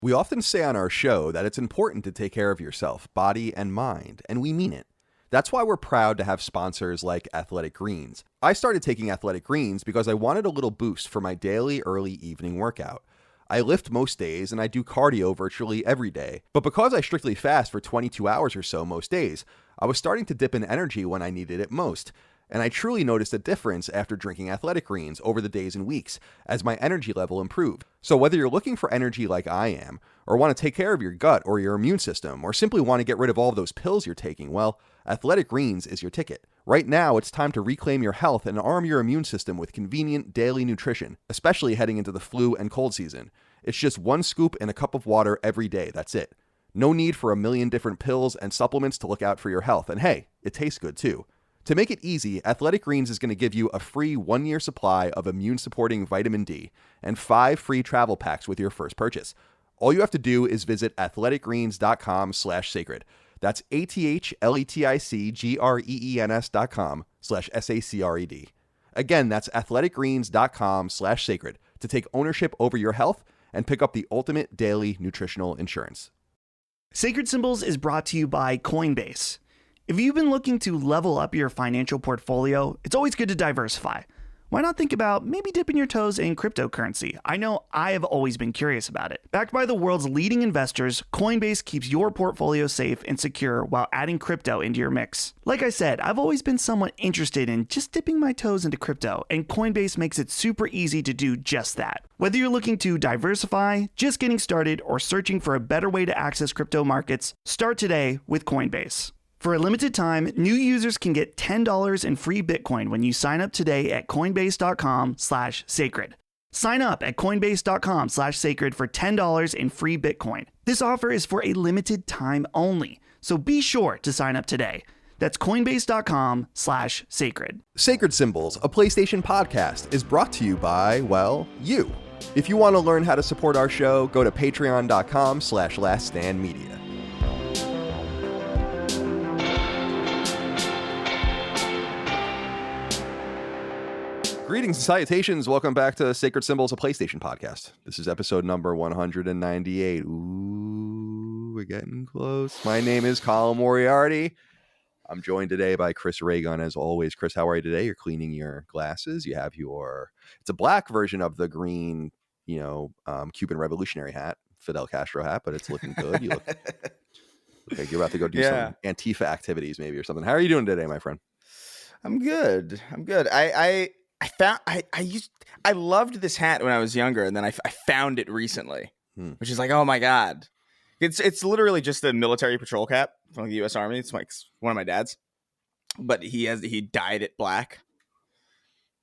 We often say on our show that it's important to take care of yourself, body and mind, and we mean it. That's why we're proud to have sponsors like Athletic Greens. I started taking Athletic Greens because I wanted a little boost for my daily early evening workout. I lift most days and I do cardio virtually every day, but because I strictly fast for 22 hours or so most days, I was starting to dip in energy when I needed it most. And I truly noticed a difference after drinking Athletic Greens over the days and weeks as my energy level improved. So whether you're looking for energy like I am, or want to take care of your gut or your immune system, or simply want to get rid of all of those pills you're taking, well, Athletic Greens is your ticket. Right now, it's time to reclaim your health and arm your immune system with convenient daily nutrition, especially heading into the flu and cold season. It's just one scoop in a cup of water every day, that's it. No need for a million different pills and supplements to look out for your health, and hey, it tastes good too. To make it easy, Athletic Greens is going to give you a free 1-year supply of immune-supporting vitamin D and 5 free travel packs with your first purchase. All you have to do is visit athleticgreens.com/sacred. That's athleticgreens.com/SACRED. Again, that's athleticgreens.com/sacred to take ownership over your health and pick up the ultimate daily nutritional insurance. Sacred Symbols is brought to you by Coinbase. If you've been looking to level up your financial portfolio, it's always good to diversify. Why not think about maybe dipping your toes in cryptocurrency? I know I have always been curious about it. Backed by the world's leading investors, Coinbase keeps your portfolio safe and secure while adding crypto into your mix. Like I said, I've always been somewhat interested in just dipping my toes into crypto, and Coinbase makes it super easy to do just that. Whether you're looking to diversify, just getting started, or searching for a better way to access crypto markets, start today with Coinbase. For a limited time, new users can get $10 in free Bitcoin when you sign up today at coinbase.com/sacred. Sign up at coinbase.com/sacred for $10 in free Bitcoin. This offer is for a limited time only, so be sure to sign up today. That's coinbase.com/sacred. Sacred Symbols, a PlayStation podcast, is brought to you by, well, you. If you want to learn how to support our show, go to patreon.com/laststandmedia. Greetings and salutations. Welcome back to Sacred Symbols, a PlayStation podcast. This is episode number 198. Ooh, we're getting close. My name is Colin Moriarty. I'm joined today by Chris Raygun, as always. Chris, how are you today? You're cleaning your glasses. You have it's a black version of the green, Cuban revolutionary hat, Fidel Castro hat, but it's looking good. You look like you're about to go do some Antifa activities maybe or something. How are you doing today, my friend? I'm good. I loved this hat when I was younger, and then I found it recently, which is like, oh my god, it's literally just a military patrol cap from the U.S. Army. It's like one of my dad's, but he dyed it black,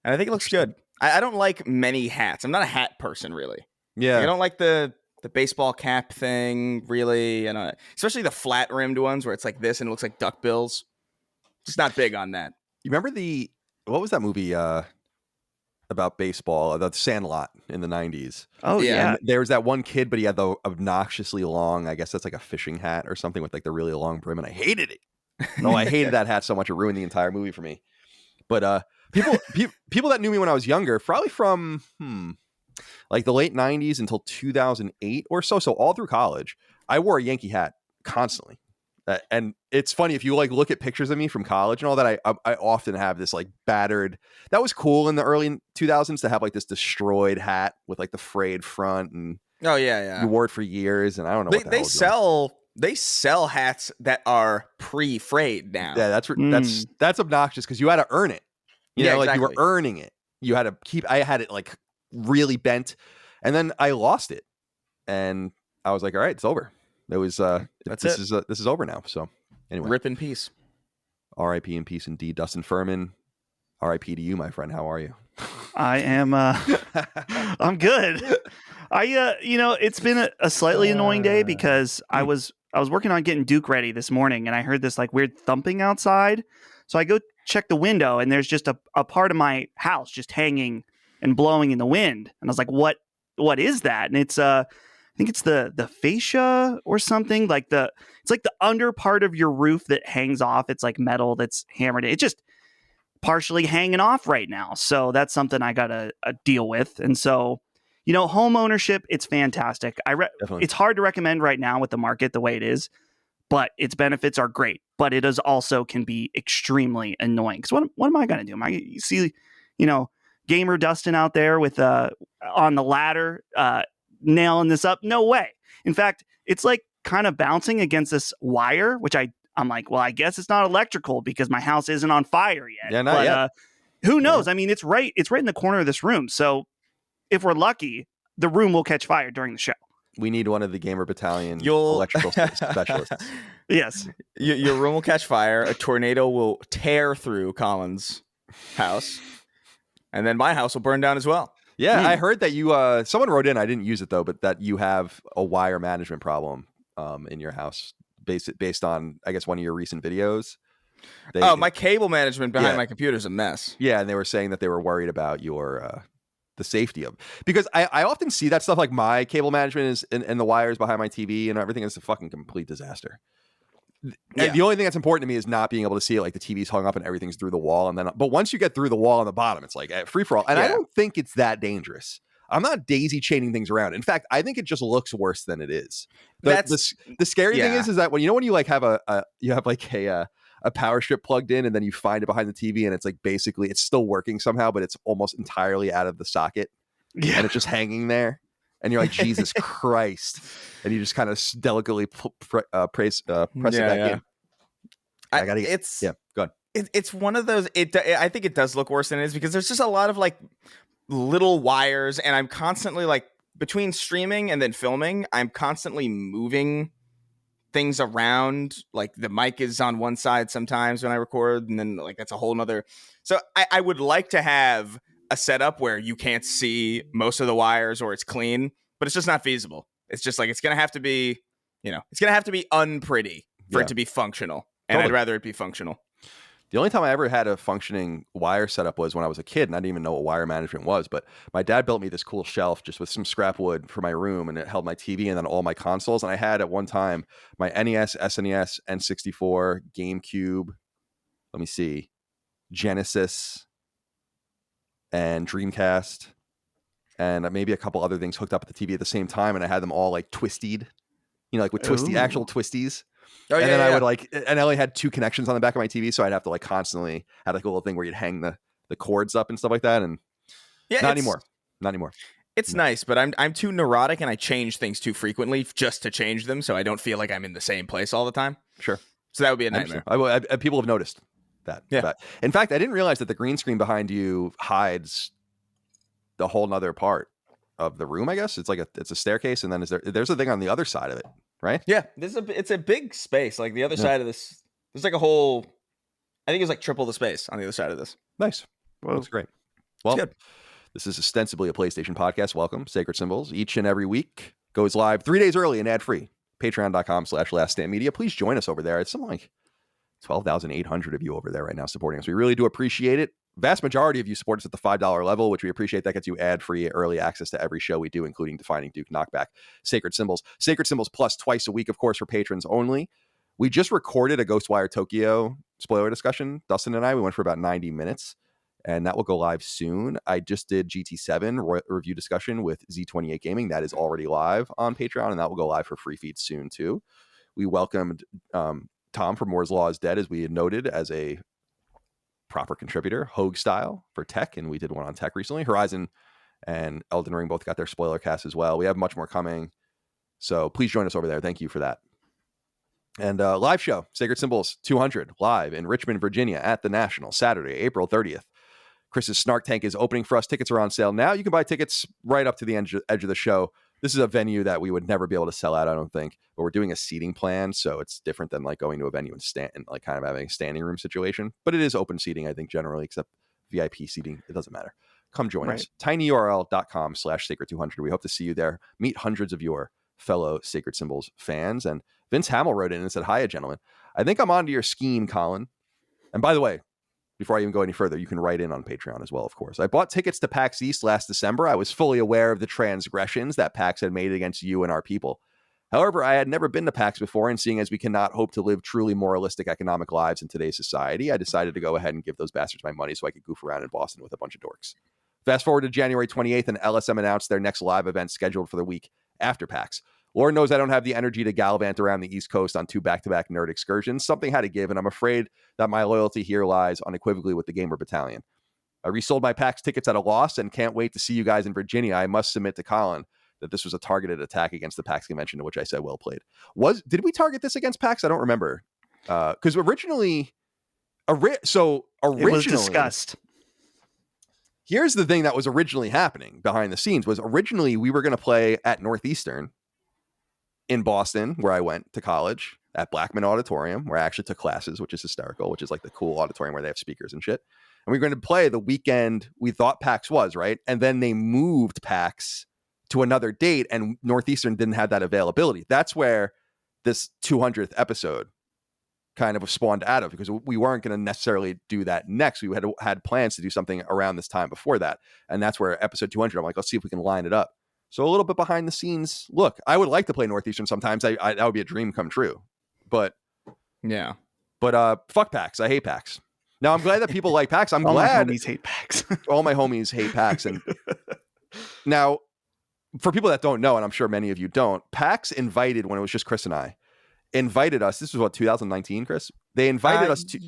and I think it looks good. I don't like many hats. I'm not a hat person, really. Yeah, like, I don't like the baseball cap thing, really, and especially the flat rimmed ones where it's like this and it looks like duckbills. Just not big on that. You remember what was that movie? About baseball, the Sandlot in the 90s. Oh, yeah. And there was that one kid, but he had the obnoxiously long, I guess that's like a fishing hat or something with like the really long brim, and I hated it. No, I hated that hat so much it ruined the entire movie for me. But people that knew me when I was younger, probably from like the late 90s until 2008 or so all through college, I wore a Yankee hat constantly. And it's funny, if you like look at pictures of me from college and all that, I often have this like battered, that was cool in the early 2000s to have like this destroyed hat with like the frayed front, and you wore it for years, and I don't know what the hell they sell hats that are pre-frayed now. Yeah, that's obnoxious because you had to earn it. Like you were earning it. You had to I had it like really bent, and then I lost it, and I was like, all right, it's over. It was this is over now. So anyway, rip in peace. R.I.P. in peace indeed. Dustin Furman, R.I.P. to you, my friend. How are you? I am I'm good. It's been a slightly annoying day because I was working on getting Duke ready this morning, and I heard this like weird thumping outside. So I go check the window, and there's just a part of my house just hanging and blowing in the wind. And I was like, what is that? And it's I think it's the fascia or something, it's like the under part of your roof that hangs off. It's like metal that's hammered. It's just partially hanging off right now. So that's something I got to deal with. And so, home ownership, it's fantastic. Definitely. It's hard to recommend right now with the market the way it is, but its benefits are great. But it is also can be extremely annoying. Because what am I going to do? Am I you see, gamer Dustin out there with on the ladder nailing this up? No way. In fact, it's like kind of bouncing against this wire, which I'm like, well, I guess it's not electrical because my house isn't on fire yet. Yeah, not yet. Who knows? I mean, it's right in the corner of this room. So if we're lucky, the room will catch fire during the show. We need one of the Gamer Battalion electrical specialists. Yes. Your room will catch fire. A tornado will tear through Colin's house. And then my house will burn down as well. Yeah, I heard that you, someone wrote in, I didn't use it though, but that you have a wire management problem in your house based on, I guess, one of your recent videos. My cable management behind my computer is a mess. Yeah, and they were saying that they were worried about your the safety of, because I often see that stuff, like my cable management is and the wires behind my TV and everything is a fucking complete disaster. And the only thing that's important to me is not being able to see it, like the TV's hung up and everything's through the wall, but once you get through the wall on the bottom, it's like free for all. And I don't think it's that dangerous. I'm not daisy chaining things around. In fact, I think it just looks worse than it is. The scary thing is that when you like have a power strip plugged in and then you find it behind the TV and it's like basically it's still working somehow, but it's almost entirely out of the socket and it's just hanging there. And you're like, Jesus Christ. And you just kind of delicately press it back in. I gotta get go ahead. It's one of those, I think it does look worse than it is because there's just a lot of like little wires, and I'm constantly like between streaming and then filming, I'm constantly moving things around. Like the mic is on one side sometimes when I record, and then like that's a whole nother. So I would like to have a setup where you can't see most of the wires or it's clean, but it's just not feasible. It's just like, it's going to have to be, it's going to have to be unpretty for it to be functional. And I'd rather it be functional. The only time I ever had a functioning wire setup was when I was a kid, and I didn't even know what wire management was. But my dad built me this cool shelf just with some scrap wood for my room, and it held my TV and then all my consoles. And I had at one time my NES, SNES, N64, GameCube, let me see, Genesis, and Dreamcast, and maybe a couple other things hooked up at the TV at the same time. And I had them all like twisted, like with actual twisties. And then I would and I only had 2 connections on the back of my TV, so I'd have to like constantly have like a little thing where you'd hang the cords up and stuff like that. And not anymore. It's nice, but I'm too neurotic and I change things too frequently just to change them, so I don't feel like I'm in the same place all the time. Sure. So that would be a nightmare. People have noticed that. Yeah. But in fact, I didn't realize that the green screen behind you hides the whole nother part of the room. I guess it's like it's a staircase, and then there's a thing on the other side of it. Right? Yeah, it's a big space. Like the other side of this, there's like a whole, I think it's like triple the space on the other side of this. Nice. Well, looks great. Well, this is ostensibly a PlayStation podcast. Welcome. Sacred Symbols. Each and every week goes live 3 days early and ad-free. Patreon.com/laststandmedia. Please join us over there. It's something like 12,800 of you over there right now supporting us. We really do appreciate it. Vast majority of you support us at the $5 level, which we appreciate. That gets you ad-free early access to every show we do, including Defining Duke, Knockback, Sacred Symbols Plus twice a week, of course, for patrons only. We just recorded a Ghostwire Tokyo spoiler discussion, Dustin and I. We went for about 90 minutes, and that will go live soon. I just did GT7 review discussion with Z28 Gaming. That is already live on Patreon, and that will go live for free feed soon, too. We welcomed Tom from Moore's Law is Dead, as we had noted, as a proper contributor, Hogue style, for tech, and we did one on tech recently. Horizon and Elden Ring both got their spoiler cast as well. We have much more coming, so please join us over there. Thank you for that. And live show, Sacred Symbols 200, live in Richmond, Virginia at the National, Saturday, April 30th. Chris's Snark Tank is opening for us. Tickets are on sale now. You can buy tickets right up to the edge of the show. This is a venue that we would never be able to sell out, I don't think, but we're doing a seating plan, so it's different than like going to a venue and like kind of having a standing room situation. But it is open seating, I think, generally, except VIP seating. It doesn't matter. Come join us. tinyurl.com/sacred200. We hope to see you there. Meet hundreds of your fellow Sacred Symbols fans. And Vince Hamill wrote in and said, "Hiya, gentlemen. I think I'm onto your scheme, Colin. And by the way, before I even go any further, you can write in on Patreon as well, of course. I bought tickets to PAX East last December. I was fully aware of the transgressions that PAX had made against you and our people. However, I had never been to PAX before, and seeing as we cannot hope to live truly moralistic economic lives in today's society, I decided to go ahead and give those bastards my money so I could goof around in Boston with a bunch of dorks. Fast forward to January 28th, and LSM announced their next live event scheduled for the week after PAX. Lord knows I don't have the energy to gallivant around the East Coast on 2 back-to-back nerd excursions. Something had to give, and I'm afraid that my loyalty here lies unequivocally with the Gamer Battalion. I resold my PAX tickets at a loss and can't wait to see you guys in Virginia. I must submit to Colin that this was a targeted attack against the PAX convention, to which I said, well played. Did we target this against PAX? I don't remember. Because originally, it was discussed. Here's the thing that was originally happening behind the scenes was originally we were going to play at Northeastern in Boston, where I went to college, at Blackman Auditorium, where I actually took classes, which is hysterical, which is like the cool auditorium where they have speakers and shit. And we were going to play the weekend we thought PAX was, right? And then they moved PAX to another date, and Northeastern didn't have that availability. That's where this 200th episode kind of spawned out of, because we weren't going to necessarily do that next. We had plans to do something around this time before that. And that's where episode 200, I'm like, let's see if we can line it up. So a little bit behind the scenes look. I would like to play Northeastern sometimes. That would be a dream come true. But yeah. But fuck PAX. I hate PAX. Now I'm glad that people like PAX. I'm All glad my homies hate PAX. all my homies hate PAX. And now, for people that don't know, and I'm sure many of you don't, PAX invited, when it was just Chris and I, invited us. This was what, 2019, Chris? They invited us to.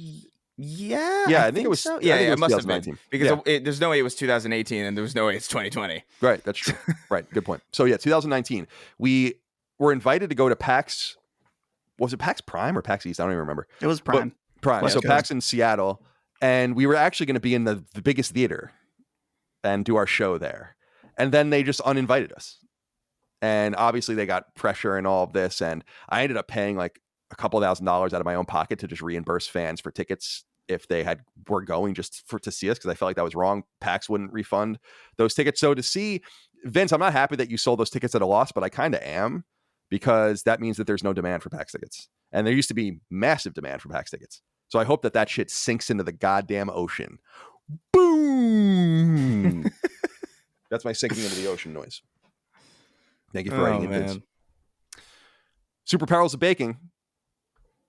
Yeah, I think it was. So. I think it must have 2019. been, because there's no way it was 2018 and there was no way it's 2020. Right, that's true. Right, good point. So yeah, 2019, we were invited to go to PAX. Was it PAX Prime or PAX East? I don't even remember. It was Prime. Prime. West So Coast. PAX in Seattle, and we were actually going to be in the biggest theater and do our show there, and then they just uninvited us. And obviously they got pressure and all of this, and I ended up paying like a couple $1,000s out of my own pocket to just reimburse fans for tickets if they were going just to see us, because I felt like that was wrong. PAX wouldn't refund those tickets. So to see Vince, I'm not happy that you sold those tickets at a loss, but I kind of am, because that means that there's no demand for PAX tickets, and there used to be massive demand for PAX tickets. So I hope that shit sinks into the goddamn ocean. Boom. That's my sinking into the ocean noise. Thank you for writing in, Vince. Super Perils of Baking,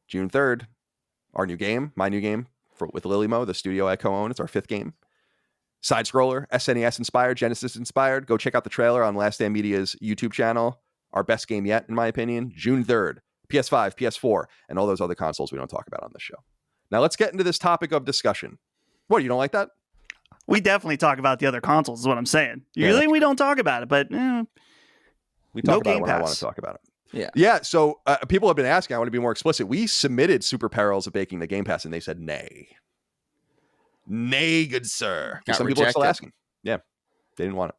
June 3rd. Our new game, my new game with Lilymo, the studio I co-own. It's our 5th game. Side scroller, SNES inspired, Genesis inspired. Go check out the trailer on Last Stand Media's YouTube channel. Our best game yet, in my opinion. June 3rd. PS5, PS4, and all those other consoles we don't talk about on this show. Now let's get into this topic of discussion. What, you don't like that? We definitely talk about the other consoles, is what I'm saying. Usually we don't talk about it, but we talk about Game it when I Pass. want to talk about it. Yeah. So people have been asking. I want to be more explicit. We submitted Super Perils of Baking the Game Pass, and they said nay. Nay, good sir. Got Some people are still rejected. asking. Yeah, they didn't want it.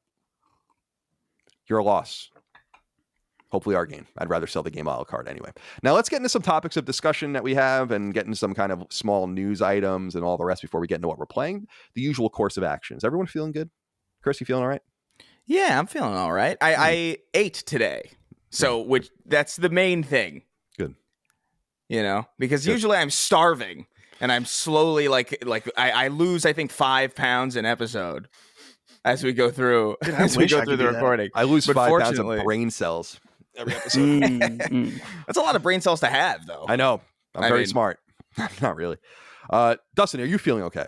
You're a loss. Hopefully our game. I'd rather sell the game a la carte anyway. Now let's get into some topics of discussion that we have and get into some kind of small news items and all the rest before we get into what we're playing. The usual course of action. Is everyone feeling good? Chris, you feeling all right? Yeah, I'm feeling all right. I ate today. So that's the main thing. Good. Because usually I'm starving and I'm slowly I lose, I think, 5 pounds an episode as we go through the recording. I lose But 5 pounds of fortunately- brain cells every episode. That's a lot of brain cells to have, though. I know. I'm very smart. Not really. Dustin, are you feeling okay?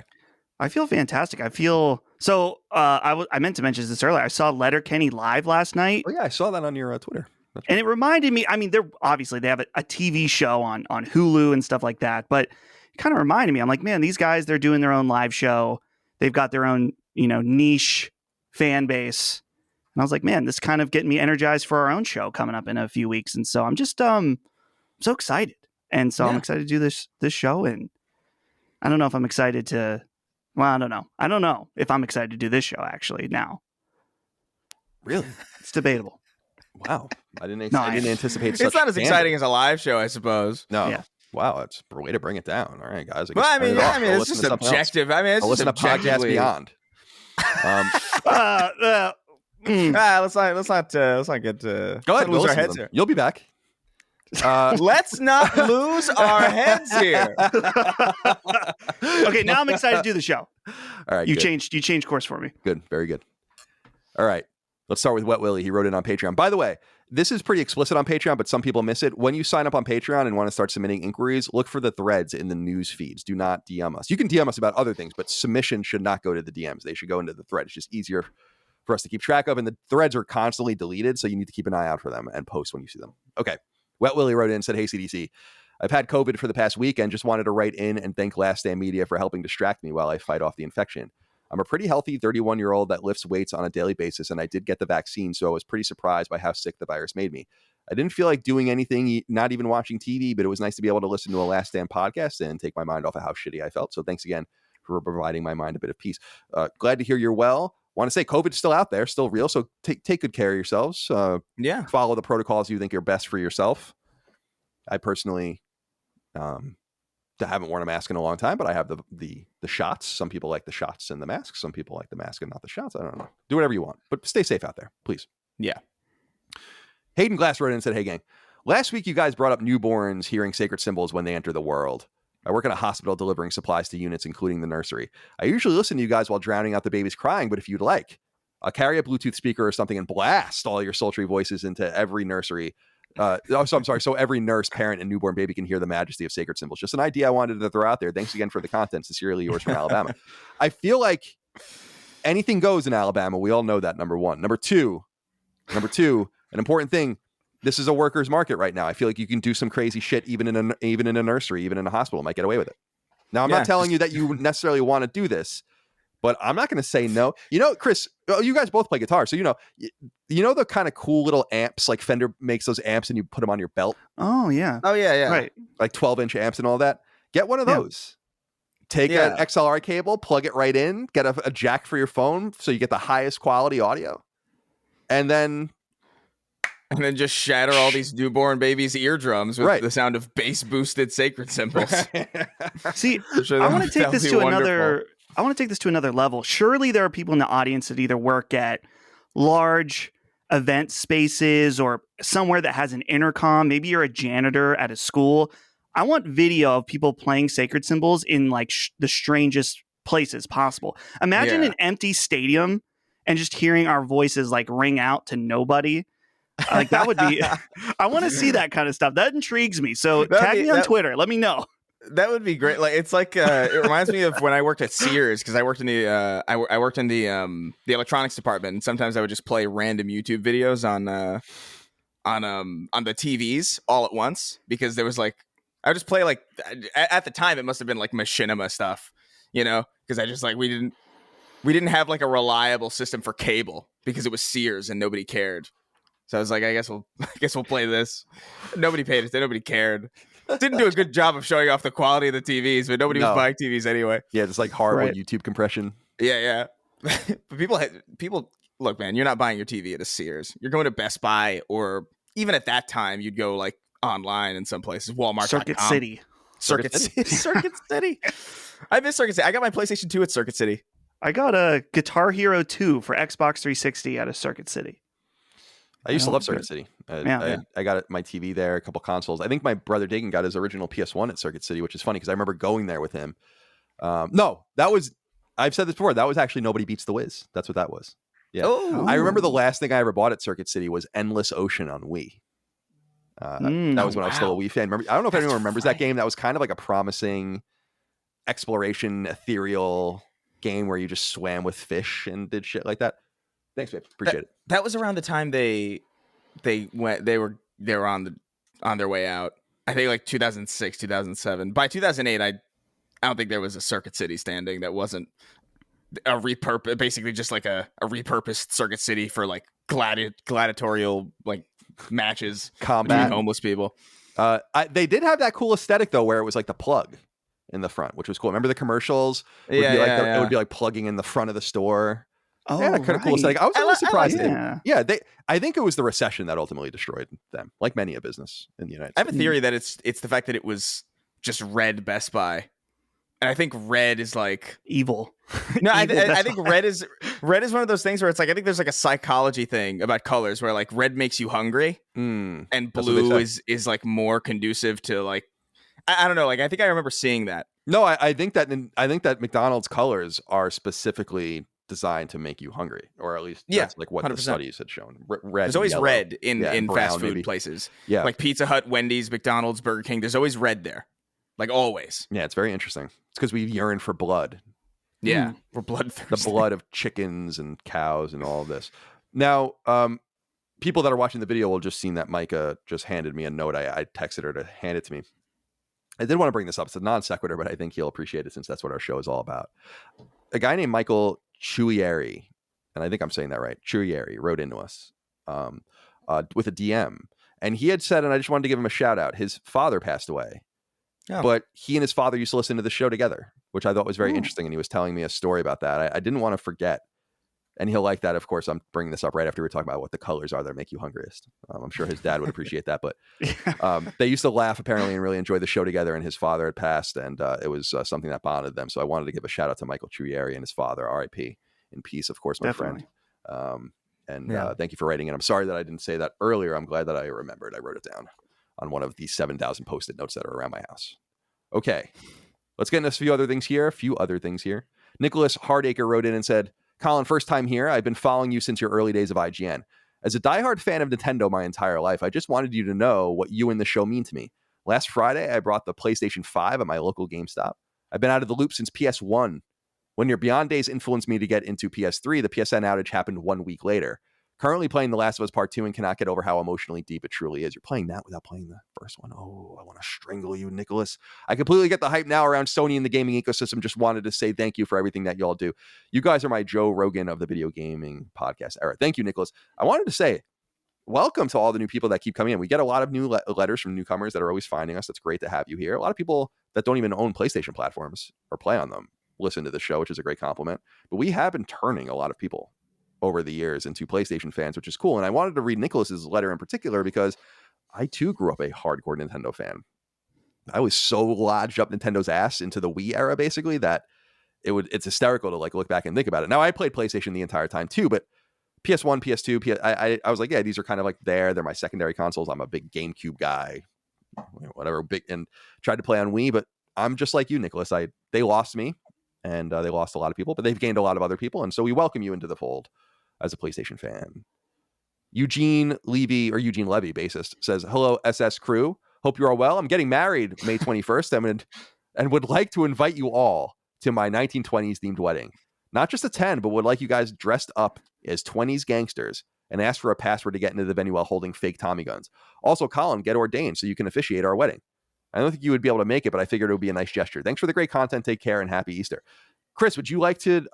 I feel fantastic. I feel so. I meant to mention this earlier. I saw Letterkenny live last night. Oh yeah, I saw that on your Twitter. And it reminded me, I mean, they have a TV show on Hulu and stuff like that, but it kind of reminded me, I'm like, man, these guys, they're doing their own live show. They've got their own, niche fan base. And I was like, man, this kind of getting me energized for our own show coming up in a few weeks. And so I'm just so excited. And so I'm excited to do this show. And I don't know if I'm excited to, well, I don't know. I don't know if I'm excited to do this show actually now. Really? It's debatable. Wow. I didn't No, I- anticipate such It's not as standard. exciting as a live show, I suppose. No. Yeah. Wow, that's a way to bring it down. All right, guys. Well, I mean, I'll it's listen just to something else. objective. I mean, it's I'll just listen to Podcast objectively. Beyond. Let's not get Go ahead. let's Go lose our listen to heads them. here. You'll be back. Let's not lose our heads here. Okay, now I'm excited to do the show. All right. You good. changed course for me. Good. Very good. All right. Let's start with Wet Willie. He wrote in on Patreon. By the way, this is pretty explicit on Patreon, but some people miss it. When you sign up on Patreon and want to start submitting inquiries, look for the threads in the news feeds. Do not DM us. You can DM us about other things, but submission should not go to the DMs. They should go into the thread. It's just easier for us to keep track of. And the threads are constantly deleted, so you need to keep an eye out for them and post when you see them. Okay. Wet Willie wrote in and said, "Hey, CDC. I've had COVID for the past week and just wanted to write in and thank Last Stand Media for helping distract me while I fight off the infection. I'm a pretty healthy 31-year-old that lifts weights on a daily basis, and I did get the vaccine, so I was pretty surprised by how sick the virus made me. I didn't feel like doing anything, not even watching TV, but it was nice to be able to listen to a Last Stand podcast and take my mind off of how shitty I felt. So thanks again for providing my mind a bit of peace. Glad to hear you're well. Want to say COVID's still out there, still real, so take good care of yourselves. Follow the protocols you think are best for yourself. I personally haven't worn a mask in a long time, but I have the shots. Some people like the shots and the mask. Some people like the mask and not the shots. I don't know. Do whatever you want, but stay safe out there, please. Yeah. Hayden Glass wrote in and said, "Hey, gang. Last week, you guys brought up newborns hearing sacred symbols when they enter the world. I work in a hospital delivering supplies to units, including the nursery. I usually listen to you guys while drowning out the babies crying, but if you'd like, I'll carry a Bluetooth speaker or something and blast all your sultry voices into every nursery. So every nurse, parent, and newborn baby can hear the majesty of sacred symbols. Just an idea I wanted to throw out there. Thanks again for the content. Sincerely yours from Alabama." I feel like anything goes in Alabama. We all know that, number one. Number two, an important thing. This is a workers' market right now. I feel like you can do some crazy shit even in a nursery, even in a hospital. Might get away with it. Now, I'm not telling you that you necessarily want to do this, but I'm not going to say no. You know, Chris, you guys both play guitar, so you know the kind of cool little amps, like Fender makes those amps and you put them on your belt. Oh yeah. Right. Like 12-inch amps and all that. Get one of those. Take an XLR cable, plug it right in, get a jack for your phone so you get the highest quality audio, and then just shatter all these newborn babies' eardrums with the sound of bass boosted sacred symbols. See, I want to take this to another. I want to take this to another level. Surely there are people in the audience that either work at large event spaces or somewhere that has an intercom. Maybe you're a janitor at a school. I want video of people playing sacred symbols in like the strangest places possible. Imagine an empty stadium and just hearing our voices like ring out to nobody. Like that would be, I want to see that kind of stuff. That intrigues me. So tag me on Twitter. Let me know. That would be great. Like it's like it reminds me of when I worked at Sears, because I worked in the I worked in the electronics department, and sometimes I would just play random YouTube videos on the TVs all at once, because there was like I would just play like at the time it must have been like machinima stuff, because I just like we didn't have like a reliable system for cable because it was Sears and nobody cared. So I was like, I guess we'll play this. Nobody paid attention. Nobody cared. Didn't do a good job of showing off the quality of the TVs, but nobody was buying TVs anyway. Yeah, it's like horrible YouTube compression. Yeah. But people look, man, you're not buying your TV at a Sears. You're going to Best Buy, or even at that time, you'd go like online in some places, Walmart, Circuit City. Circuit City. I miss Circuit City. I got my PlayStation 2 at Circuit City. I got a Guitar Hero 2 for Xbox 360 out of Circuit City. I used to love Circuit City. I got my TV there, a couple consoles. I think my brother Dagan got his original PS1 at Circuit City, which is funny because I remember going there with him. I've said this before. That was actually Nobody Beats the Wiz. That's what that was. Yeah. Oh. I remember the last thing I ever bought at Circuit City was Endless Ocean on Wii. That was when I was still a Wii fan. I don't know if anyone remembers that game. That was kind of like a promising exploration, ethereal game where you just swam with fish and did shit like that. Thanks, babe. Appreciate it. That was around the time they were on their way out. I think like 2006, 2007. By 2008, I don't think there was a Circuit City standing that wasn't basically just like a repurposed Circuit City for like gladiatorial like matches, combat, between homeless people. They did have that cool aesthetic though, where it was like the plug in the front, which was cool. Remember the commercials? It would be like plugging in the front of the store. Oh, yeah, kind of cool aesthetic. I was a little surprised. I think it was the recession that ultimately destroyed them, like many a business in the United States. I have a theory that it's the fact that it was just red Best Buy, and I think red is like evil. No, I think red is one of those things where it's like I think there's like a psychology thing about colors where like red makes you hungry, and blue is like more conducive to like I don't know. Like I think I remember seeing that. No, I think that McDonald's colors are specifically designed to make you hungry, or at least Yeah, that's like what 100%. the studies had shown. Red, There's always yellow. red in and fast brown, food maybe. places. Yeah, Like Pizza Hut, Wendy's, McDonald's, Burger King. There's always red there. Like always. Yeah, it's very interesting. It's because we yearn for blood. Yeah, we're bloodthirsty. The blood of chickens and cows and all of this. Now, people that are watching the video will just seen that Micah just handed me a note. I texted her to hand it to me. I did want to bring this up. It's a non sequitur, but I think he'll appreciate it since that's what our show is all about. A guy named Michael Chuieri, and I think I'm saying that right, Chuieri, wrote into us with a DM. And he had said, and I just wanted to give him a shout out, his father passed away. Oh. But he and his father used to listen to the show together, which I thought was very interesting. And he was telling me a story about that. I didn't want to forget. And he'll like that. Of course, I'm bringing this up right after we were talking about what the colors are that make you hungriest. I'm sure his dad would appreciate that. But they used to laugh, apparently, and really enjoy the show together. And his father had passed, and it was something that bonded them. So I wanted to give a shout out to Michael Chuieri and his father, R.I.P. in peace, of course, my Definitely. friend. Thank you for writing. And I'm sorry that I didn't say that earlier. I'm glad that I remembered. I wrote it down on one of the 7,000 Post-it notes that are around my house. Okay, let's get into a few other things here. Nicholas Hardacre wrote in and said, Colin, first time here. I've been following you since your early days of IGN. As a diehard fan of Nintendo my entire life, I just wanted you to know what you and the show mean to me. Last Friday, I brought the PlayStation 5 at my local GameStop. I've been out of the loop since PS1. When your Beyond days influenced me to get into PS3, the PSN outage happened 1 week later. Currently playing The Last of Us Part 2 and cannot get over how emotionally deep it truly is. You're playing that without playing the first one. Oh, I want to strangle you, Nicholas. I completely get the hype now around Sony and the gaming ecosystem. Just wanted to say thank you for everything that y'all do. You guys are my Joe Rogan of the video gaming podcast era. Thank you, Nicholas. I wanted to say welcome to all the new people that keep coming in. We get a lot of new letters from newcomers that are always finding us. That's great to have you here. A lot of people that don't even own PlayStation platforms or play on them listen to the show, which is a great compliment. But we have been turning a lot of people over the years into PlayStation fans, which is cool. And I wanted to read Nicholas's letter in particular because I too grew up a hardcore Nintendo fan. I was so lodged up Nintendo's ass into the Wii era, basically, that it's hysterical to like look back and think about it. Now, I played PlayStation the entire time too, but PS1, PS2, I was like, yeah, these are kind of like they're my secondary consoles. I'm a big GameCube guy, whatever, big, and tried to play on Wii, but I'm just like you, Nicholas. They lost me, and they lost a lot of people, but they've gained a lot of other people, and so we welcome you into the fold as a PlayStation fan. Eugene Levy, bassist, says, hello, SS crew. Hope you're all well. I'm getting married May 21st and would like to invite you all to my 1920s themed wedding. Not just attend, but would like you guys dressed up as 20s gangsters and ask for a password to get into the venue while holding fake Tommy guns. Also, Colin, get ordained so you can officiate our wedding. I don't think you would be able to make it, but I figured it would be a nice gesture. Thanks for the great content. Take care and happy Easter. Chris, would you like to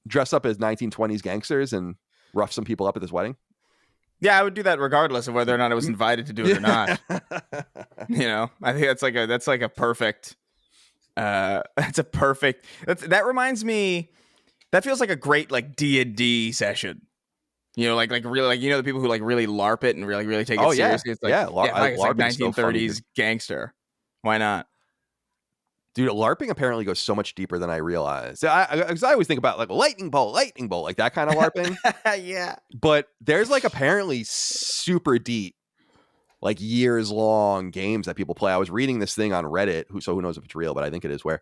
dress up as 1920s gangsters and rough some people up at this wedding? Yeah, I would do that regardless of whether or not I was invited to do it or not. You know, I think that's like a perfect. That reminds me. That feels like a great like D&D session. You know, like really, like, you know, the people who like really LARP it and really take it seriously. It's like, it's like 1930s gangster. Why not? Dude, LARPing apparently goes so much deeper than I realized. Because I always think about like lightning bolt, like that kind of LARPing. Yeah. But there's like apparently super deep, like years long games that people play. I was reading this thing on Reddit, who knows if it's real, but I think it is, where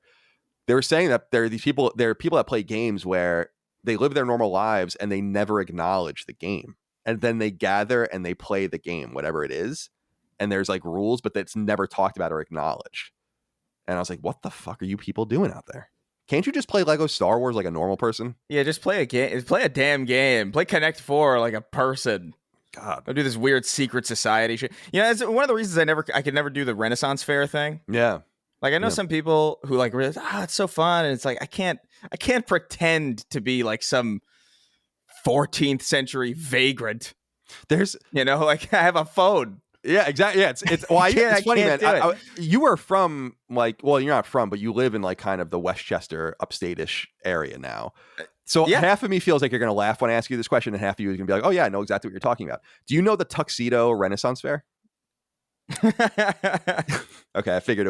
they were saying that there are people that play games where they live their normal lives and they never acknowledge the game. And then they gather and they play the game, whatever it is. And there's like rules, but that's never talked about or acknowledged. And I was like, what the fuck are you people doing out there? Can't you just play Lego Star Wars like a normal person? Yeah, just play a game. Play a damn game. Play Connect 4 like a person. God. Don't do this weird secret society shit. You know, it's one of the reasons I could never do the Renaissance Fair thing. Yeah. Like I know some people who like really, it's so fun, and it's like I can't pretend to be like some 14th century vagrant. There's, you know, like I have a phone. Yeah, exactly. Yeah, it's well, it's funny, man. You are from like, well, you're not from, but you live in like kind of the Westchester, upstate-ish area now. So half of me feels like you're gonna laugh when I ask you this question, and half of you is gonna be like, oh yeah, I know exactly what you're talking about. Do you know the Tuxedo Renaissance Fair? Okay, I figured it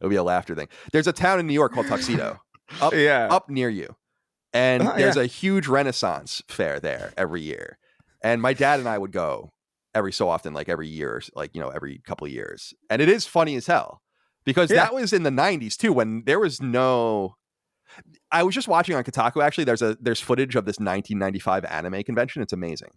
would be a laughter thing. There's a town in New York called Tuxedo, up near you, and there's a huge Renaissance fair there every year. And my dad and I would go every so often, like every year, like, you know, every couple of years. And it is funny as hell because that was in the 90s too, when there was no, I was just watching on Kotaku, actually. There's footage of this 1995 anime convention. It's amazing.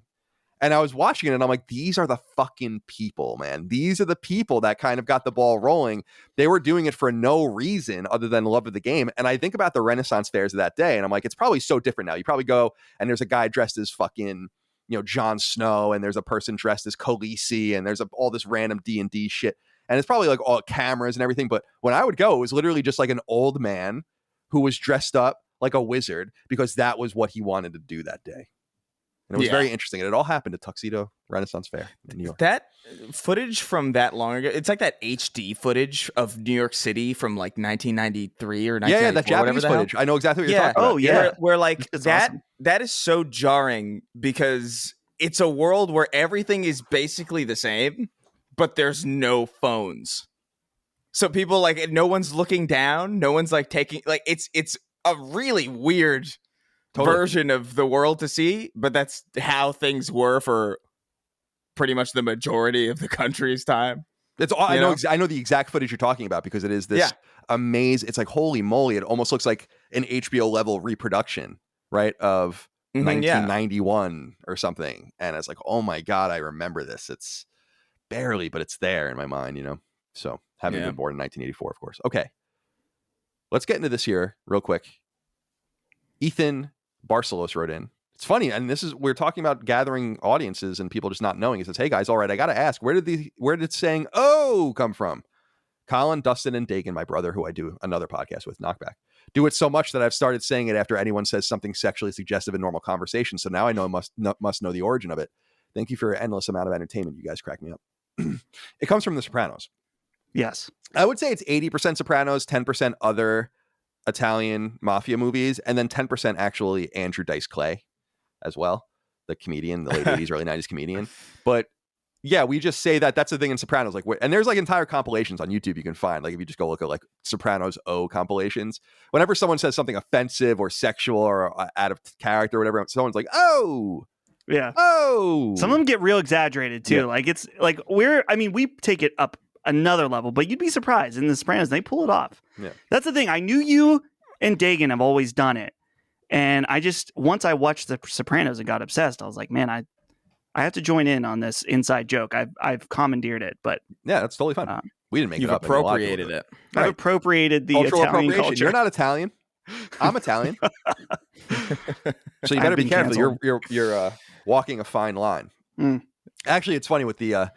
And I was watching it and I'm like, these are the fucking people, man. These are the people that kind of got the ball rolling. They were doing it for no reason other than love of the game. And I think about the Renaissance fairs of that day and I'm like, it's probably so different now. You probably go and there's a guy dressed as fucking, Jon Snow, and there's a person dressed as Khaleesi, and there's all this random D&D shit. And it's probably like all cameras and everything. But when I would go, it was literally just like an old man who was dressed up like a wizard because that was what he wanted to do that day. And it was very interesting. And it all happened at Tuxedo Renaissance Fair in New York. That footage from that long ago, it's like that HD footage of New York City from like 1993 or 1994. Yeah, that Japanese footage. I know exactly what you're talking about. Oh, yeah. Where like awesome. That is so jarring because it's a world where everything is basically the same, but there's no phones. So people like, no one's looking down. No one's like taking, like, it's a really weird version of the world to see, but that's how things were for pretty much the majority of the country's time. It's all, I know the exact footage you're talking about because it is this amazing. It's like, holy moly, it almost looks like an HBO level reproduction, right, of 1991 or something. And it's like, oh my God, I remember this. It's barely, but it's there in my mind, So having been born in 1984, of course. Okay, let's get into this here real quick. Ethan Barcelos wrote in. It's funny, and we're talking about gathering audiences and people just not knowing. He says, hey guys, all right, I gotta ask, where did saying "oh" come from? Colin, Dustin, and Dagan, my brother, who I do another podcast with, Knockback, do it so much that I've started saying it after anyone says something sexually suggestive in normal conversation. So now I know I must know the origin of it. Thank you for an endless amount of entertainment. You guys crack me up. It comes from The Sopranos. Yes. I would say it's 80% Sopranos, 10% other Italian mafia movies, and then 10% actually Andrew Dice Clay as well, the comedian, the late 80s, early 90s comedian. But yeah, we just say that's the thing in Sopranos. Like, and there's like entire compilations on YouTube you can find. Like, if you just go look at like Sopranos O compilations, whenever someone says something offensive or sexual or out of character or whatever, someone's like, oh. Yeah. Oh. Some of them get real exaggerated too. Yeah. Like, it's like we take it up another level, but you'd be surprised in The Sopranos, they pull it off. Yeah. That's the thing. I knew you and Dagan have always done it. And once I watched The Sopranos and got obsessed, I was like, man, I have to join in on this inside joke. I've commandeered it, but yeah, that's totally fine. We didn't make it up. You've appropriated it. I've appropriated the Italian culture. You're not Italian. I'm Italian. So you better be careful. Canceled. You're walking a fine line. Actually, it's funny with the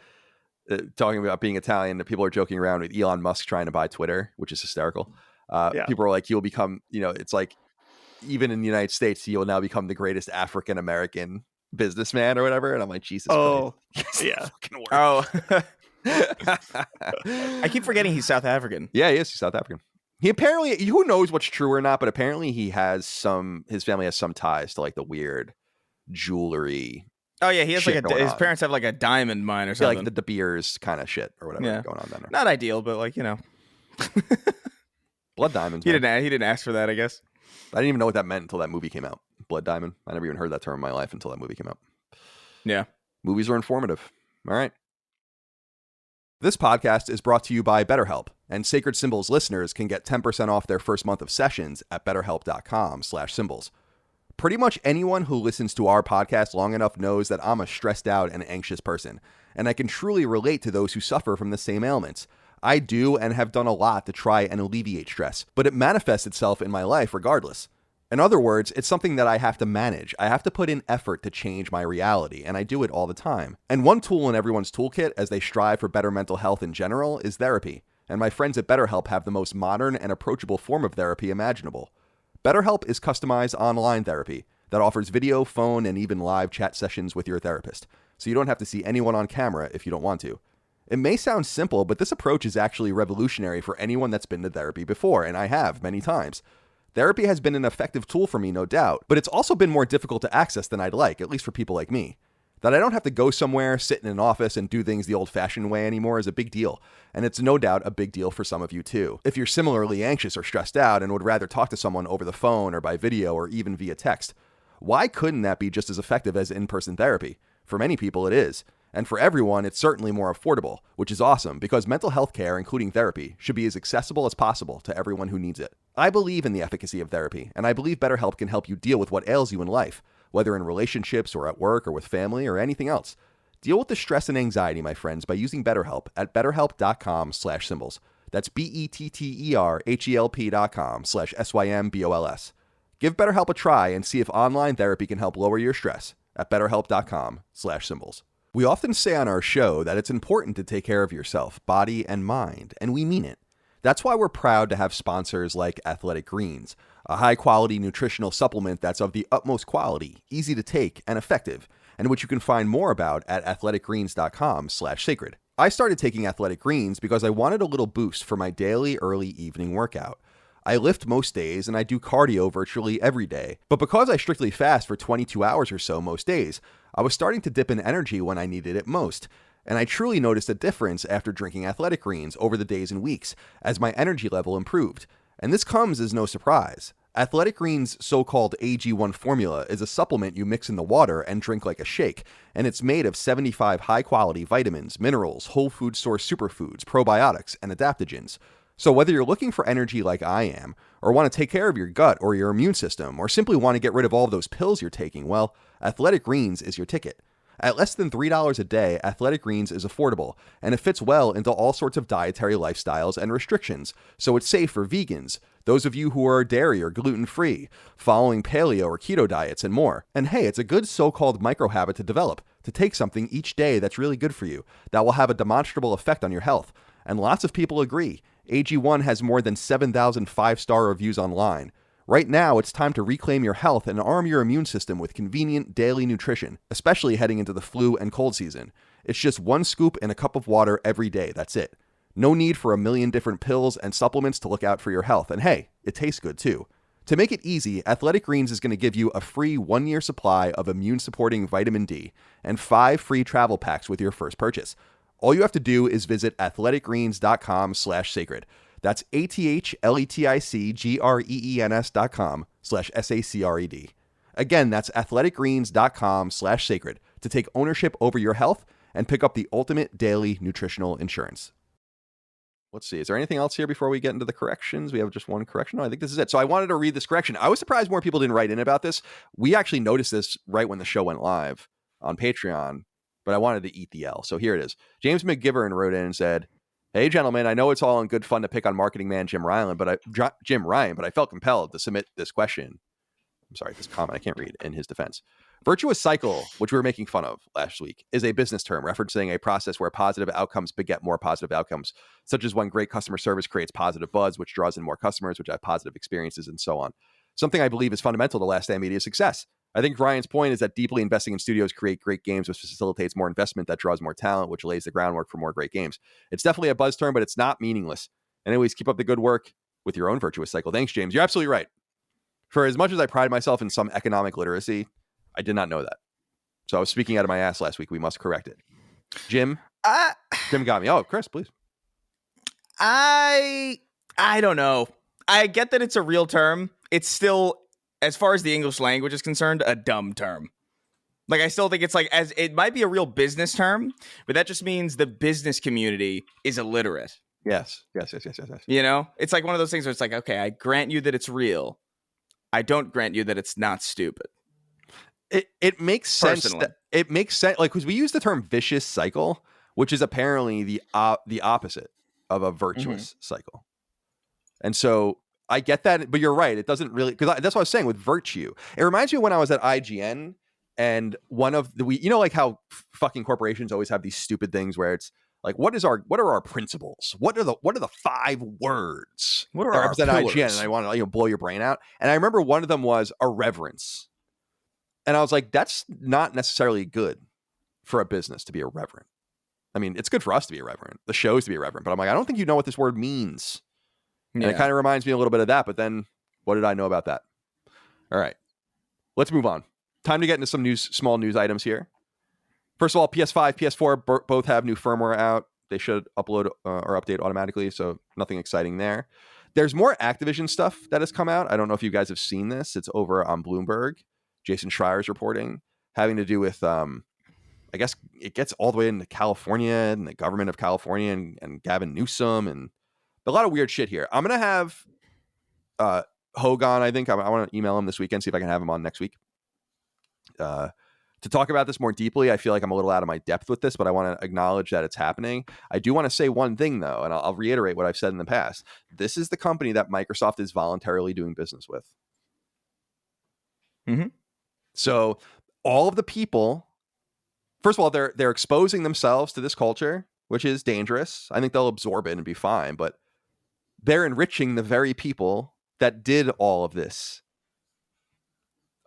talking about being Italian, that people are joking around with Elon Musk trying to buy Twitter, which is hysterical. People are like, he'll become, it's like, even in the United States, he will now become the greatest African American businessman or whatever. And I'm like, Jesus Christ. Yeah. Oh, I keep forgetting he's South African. Yeah, he is. He's South African. He apparently, who knows what's true or not, but apparently his family has some ties to like the weird jewelry. Oh yeah, he has like his parents have like a diamond mine or something. Yeah, like the De Beers kind of shit or whatever going on there. Not ideal, but like, Blood diamonds. He didn't ask for that, I guess. I didn't even know what that meant until that movie came out. Blood diamond. I never even heard that term in my life until that movie came out. Yeah. Movies are informative. All right. This podcast is brought to you by BetterHelp, and Sacred Symbols listeners can get 10% off their first month of sessions at betterhelp.com/symbols. Pretty much anyone who listens to our podcast long enough knows that I'm a stressed out and anxious person, and I can truly relate to those who suffer from the same ailments. I do and have done a lot to try and alleviate stress, but it manifests itself in my life regardless. In other words, it's something that I have to manage. I have to put in effort to change my reality, and I do it all the time. And one tool in everyone's toolkit as they strive for better mental health in general is therapy. And my friends at BetterHelp have the most modern and approachable form of therapy imaginable. BetterHelp is customized online therapy that offers video, phone, and even live chat sessions with your therapist, so you don't have to see anyone on camera if you don't want to. It may sound simple, but this approach is actually revolutionary for anyone that's been to therapy before, and I have many times. Therapy has been an effective tool for me, no doubt, but it's also been more difficult to access than I'd like, at least for people like me. That I don't have to go somewhere, sit in an office, and do things the old-fashioned way anymore is a big deal, and it's no doubt a big deal for some of you too. If you're similarly anxious or stressed out and would rather talk to someone over the phone or by video or even via text, why couldn't that be just as effective as in-person therapy? For many people it is. And for everyone, it's certainly more affordable, which is awesome because mental health care, including therapy, should be as accessible as possible to everyone who needs it. I believe in the efficacy of therapy, and I believe BetterHelp can help you deal with what ails you in life, whether in relationships or at work or with family or anything else. Deal with the stress and anxiety, my friends, by using BetterHelp at betterhelp.com/symbols. That's BetterHelp.com/SYMBOLS. Give BetterHelp a try and see if online therapy can help lower your stress at betterhelp.com/symbols. We often say on our show that it's important to take care of yourself, body and mind, and we mean it. That's why we're proud to have sponsors like Athletic Greens, a high-quality nutritional supplement that's of the utmost quality, easy to take, and effective, and which you can find more about at athleticgreens.com/sacred. I started taking Athletic Greens because I wanted a little boost for my daily early evening workout. I lift most days and I do cardio virtually every day, but because I strictly fast for 22 hours or so most days, I was starting to dip in energy when I needed it most. And I truly noticed a difference after drinking Athletic Greens over the days and weeks as my energy level improved. And this comes as no surprise. Athletic Greens' so-called AG1 formula is a supplement you mix in the water and drink like a shake, and it's made of 75 high-quality vitamins, minerals, whole food source superfoods, probiotics, and adaptogens. So whether you're looking for energy like I am, or want to take care of your gut or your immune system, or simply want to get rid of all of those pills you're taking, well, Athletic Greens is your ticket. At less than $3 a day, Athletic Greens is affordable, and it fits well into all sorts of dietary lifestyles and restrictions, so it's safe for vegans, those of you who are dairy or gluten-free, following paleo or keto diets, and more. And hey, it's a good so-called micro-habit to develop, to take something each day that's really good for you, that will have a demonstrable effect on your health. And lots of people agree. AG1 has more than 7,000 five-star reviews online. Right now, it's time to reclaim your health and arm your immune system with convenient daily nutrition, especially heading into the flu and cold season. It's just one scoop in a cup of water every day, that's it. No need for a million different pills and supplements to look out for your health. And hey, it tastes good too. To make it easy, Athletic Greens is going to give you a free 1-year supply of immune-supporting vitamin D and 5 free travel packs with your first purchase. All you have to do is visit athleticgreens.com/sacred. That's athleticgreens.com/SACRED. Again, that's athleticgreens.com/sacred to take ownership over your health and pick up the ultimate daily nutritional insurance. Let's see. Is there anything else here before we get into the corrections? We have just one correction. No, I think this is it. So I wanted to read this correction. I was surprised more people didn't write in about this. We actually noticed this right when the show went live on Patreon, but I wanted to eat the L. So here it is. James McGivern wrote in and said, "Hey, gentlemen, I know it's all in good fun to pick on marketing man Jim Ryan, but I felt compelled to submit this question." I'm sorry, this comment I can't read in his defense. Virtuous cycle, which we were making fun of last week, is a business term referencing a process where positive outcomes beget more positive outcomes, such as when great customer service creates positive buzz, which draws in more customers, which have positive experiences, and so on. Something I believe is fundamental to Last Stand Media's success. I think Ryan's point is that deeply investing in studios create great games, which facilitates more investment that draws more talent, which lays the groundwork for more great games. It's definitely a buzz term, but it's not meaningless. And anyways, keep up the good work with your own virtuous cycle. Thanks, James. You're absolutely right. For as much as I pride myself in some economic literacy, I did not know that. So I was speaking out of my ass last week. We must correct it. Jim got me. Oh, Chris, please. I don't know. I get that it's a real term. It's still, as far as the English language is concerned, a dumb term. Like, I still think it's like, as it might be a real business term, but that just means the business community is illiterate. Yes. You know, it's like one of those things where it's like, okay, I grant you that it's real. I don't grant you that it's not stupid. It makes sense. It makes sense. Like, because we use the term vicious cycle, which is apparently the opposite of a virtuous cycle. And so I get that, but you're right. It doesn't really, because that's what I was saying with virtue. It reminds me of when I was at IGN, and one of the, you know, like how fucking corporations always have these stupid things where it's like, what are our principles? What are the 5 words What are that our represent pillars? IGN? And I want to blow your brain out. And I remember one of them was irreverence. And I was like, that's not necessarily good for a business to be irreverent. I mean, it's good for us to be irreverent, the shows to be irreverent, but I'm like, I don't think you know what this word means. And it kind of reminds me a little bit of that, but then what did I know about that? All right, let's move on. Time to get into some small news items here. First of all, PS5, PS4 both have new firmware out. They should upload or update automatically, so nothing exciting there. There's more Activision stuff that has come out. I don't know if you guys have seen this. It's over on Bloomberg. Jason Schreier's reporting, having to do with I guess it gets all the way into California and the government of California and Gavin Newsom and a lot of weird shit here. I'm going to have Hogan, I think. I want to email him this weekend, see if I can have him on next week to talk about this more deeply. I feel like I'm a little out of my depth with this, but I want to acknowledge that it's happening. I do want to say one thing, though, and I'll reiterate what I've said in the past. This is the company that Microsoft is voluntarily doing business with. Mm-hmm. So all of the people... First of all, they're exposing themselves to this culture, which is dangerous. I think they'll absorb it and be fine, but they're enriching the very people that did all of this.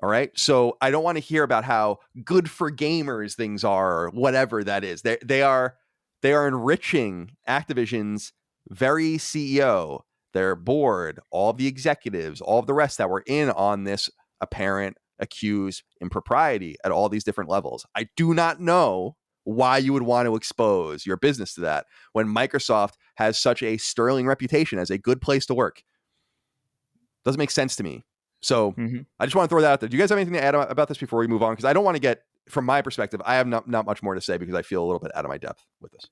All right? So I don't want to hear about how good for gamers things are or whatever that is. They are enriching Activision's very CEO, their board, all of the executives, all of the rest that were in on this apparent accused impropriety at all these different levels. I do not know why you would want to expose your business to that when Microsoft has such a sterling reputation as a good place to work. Doesn't make sense to me. So I just want to throw that out there. Do you guys have anything to add about this before we move on? Because I don't want to get, from my perspective, I have not much more to say because I feel a little bit out of my depth with this.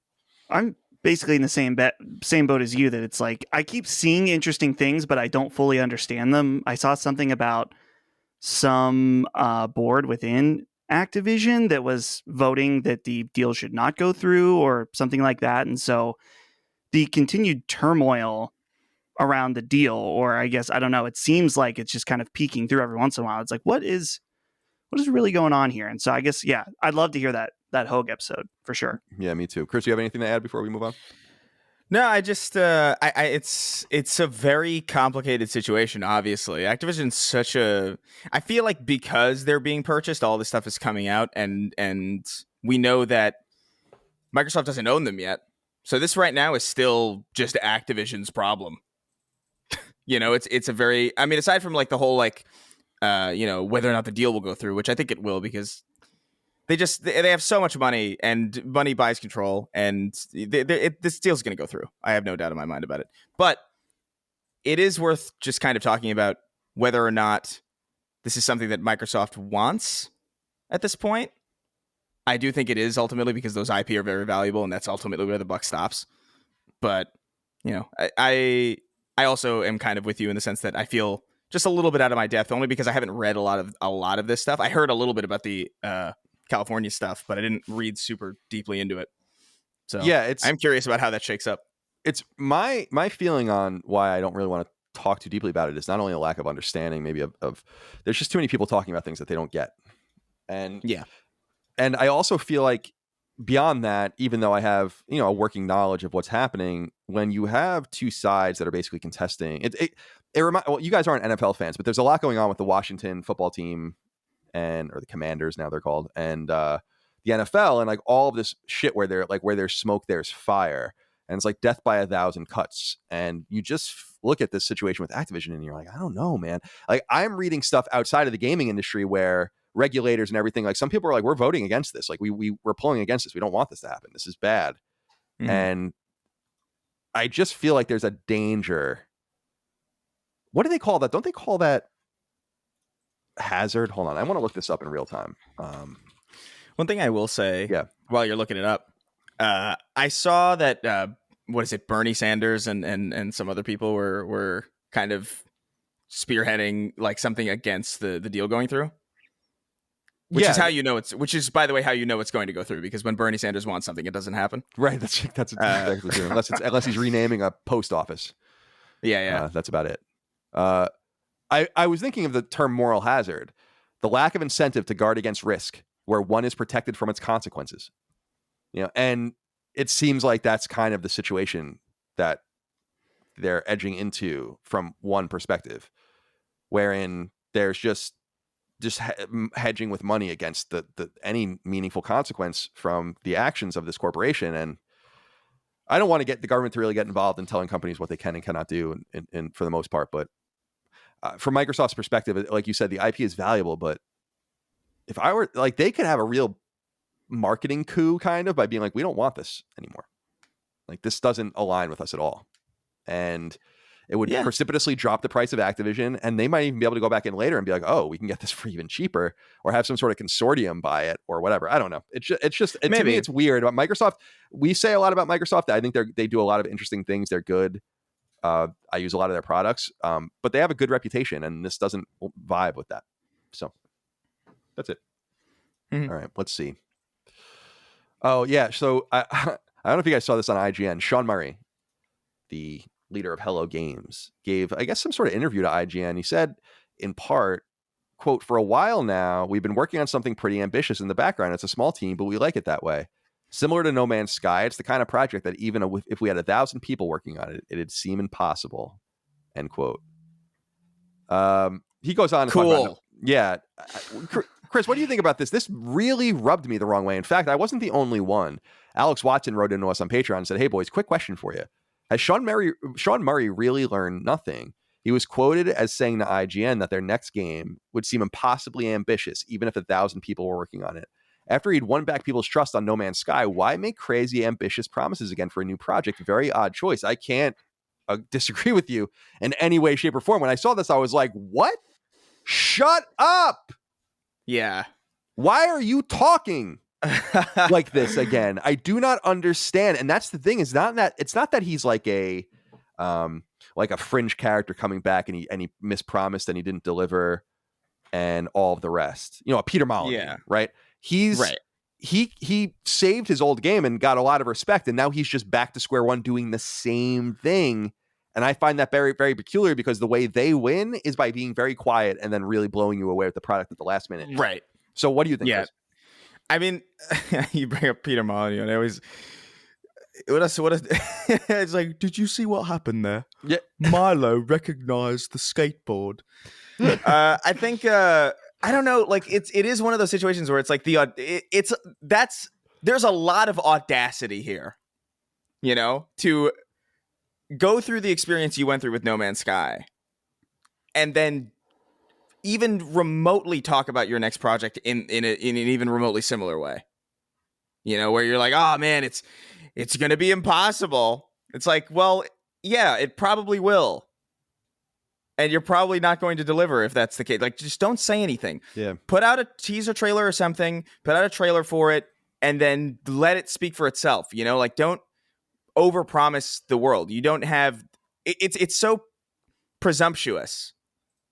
I'm basically in the same boat as you, that it's like I keep seeing interesting things, but I don't fully understand them. I saw something about some board within Activision that was voting that the deal should not go through or something like that. And so the continued turmoil around the deal, or I guess, I don't know, it seems like it's just kind of peeking through every once in a while. It's like, what is really going on here? And so I guess, yeah, I'd love to hear that Hogue episode for sure. Yeah, me too. Chris, do you have anything to add before we move on? No, I just it's a very complicated situation. Obviously, Activision's such a. I feel like because they're being purchased, all this stuff is coming out, and we know that Microsoft doesn't own them yet. So this right now is still just Activision's problem. It's a very. I mean, aside from like the whole like, whether or not the deal will go through, which I think it will, because they have so much money, and money buys control, and this deal's going to go through. I have no doubt in my mind about it. But it is worth just kind of talking about whether or not this is something that Microsoft wants at this point. I do think it is ultimately, because those IP are very valuable, and that's ultimately where the buck stops. But I also am kind of with you in the sense that I feel just a little bit out of my depth, only because I haven't read a lot of this stuff. I heard a little bit about the California stuff, but I didn't read super deeply into it. So yeah, I'm curious about how that shakes up. It's my feeling on why I don't really want to talk too deeply about it is not only a lack of understanding, maybe of there's just too many people talking about things that they don't get. And yeah. And I also feel like beyond that, even though I have, a working knowledge of what's happening, when you have two sides that are basically contesting well, you guys aren't NFL fans, but there's a lot going on with the Washington football team or the Commanders now they're called, and the NFL, and like all of this shit where they're like, where there's smoke, there's fire. And it's like death by 1,000 cuts. And you just look at this situation with Activision and you're like, I don't know, man. Like I'm reading stuff outside of the gaming industry where regulators and everything, like some people are like, we're voting against this. Like we're pulling against this. We don't want this to happen. This is bad. Mm-hmm. And I just feel like there's a danger. What do they call that? Don't they call that hazard? Hold on. I want to look this up in real time. One thing I will say while you're looking it up, I saw that, Bernie Sanders and some other people were kind of spearheading like something against the deal going through. Which is how which is, by the way, how you know it's going to go through, because when Bernie Sanders wants something, it doesn't happen. Right. That's exactly true. Unless he's renaming a post office. Yeah. That's about it. I was thinking of the term moral hazard, the lack of incentive to guard against risk, where one is protected from its consequences. And it seems like that's kind of the situation that they're edging into from one perspective, wherein there's just hedging with money against the any meaningful consequence from the actions of this corporation. And I don't want to get the government to really get involved in telling companies what they can and cannot do, and for the most part. But from Microsoft's perspective, like you said, the IP is valuable. But if I were like, they could have a real marketing coup kind of by being like, we don't want this anymore. Like this doesn't align with us at all. And It would precipitously drop the price of Activision, and they might even be able to go back in later and be like, oh, we can get this for even cheaper, or have some sort of consortium buy it or whatever. I don't know. It's just to me, it's weird about Microsoft. We say a lot about Microsoft. I think they do a lot of interesting things. They're good. I use a lot of their products, but they have a good reputation, and this doesn't vibe with that. So that's it. All right, let's see. Oh, yeah. So I don't know if you guys saw this on IGN. Sean Murray, the leader of Hello Games, gave, I guess, some sort of interview to IGN. He said, in part, quote, "For a while now, we've been working on something pretty ambitious in the background. It's a small team, but we like it that way. Similar to No Man's Sky, it's the kind of project that even if we had 1,000 people working on it, it'd seem impossible," end quote. He goes on to talk about, yeah. Chris, what do you think about this? This really rubbed me the wrong way. In fact, I wasn't the only one. Alex Watson wrote into us on Patreon and said, "Hey boys, quick question for you. Has Sean Murray really learned nothing? He was quoted as saying to IGN that their next game would seem impossibly ambitious, even if 1,000 people were working on it. After he'd won back people's trust on No Man's Sky, why make crazy, ambitious promises again for a new project? Very odd choice. I can't disagree with you in any way, shape, or form." When I saw this, I was like, what? Shut up! Yeah. Why are you talking like this again? I do not understand. And that's the thing, is not that it's not that he's like a fringe character coming back and he mispromised and he didn't deliver and all of the rest. You know, a Peter Molyneux, right? He's right. He saved his old game and got a lot of respect, and now he's just back to square one doing the same thing. And I find that very, very peculiar, because the way they win is by being very quiet and then really blowing you away with the product at the last minute. Right. So what do you think? Yeah. Chris? I mean, you bring up Peter Molyneux, and I always, it's like, did you see what happened there? Yeah. Milo recognized the skateboard. I think, I don't know, like it is one of those situations where it's like there's a lot of audacity here, you know, to go through the experience you went through with No Man's Sky and then even remotely talk about your next project in an even remotely similar way, you know, where you're like, oh man, it's going to be impossible. It's like, well, yeah, it probably will. And you're probably not going to deliver if that's the case. Like, just don't say anything. Yeah. Put out a teaser trailer or something, put out a trailer for it, and then let it speak for itself. You know, like, don't overpromise the world. You don't have it's so presumptuous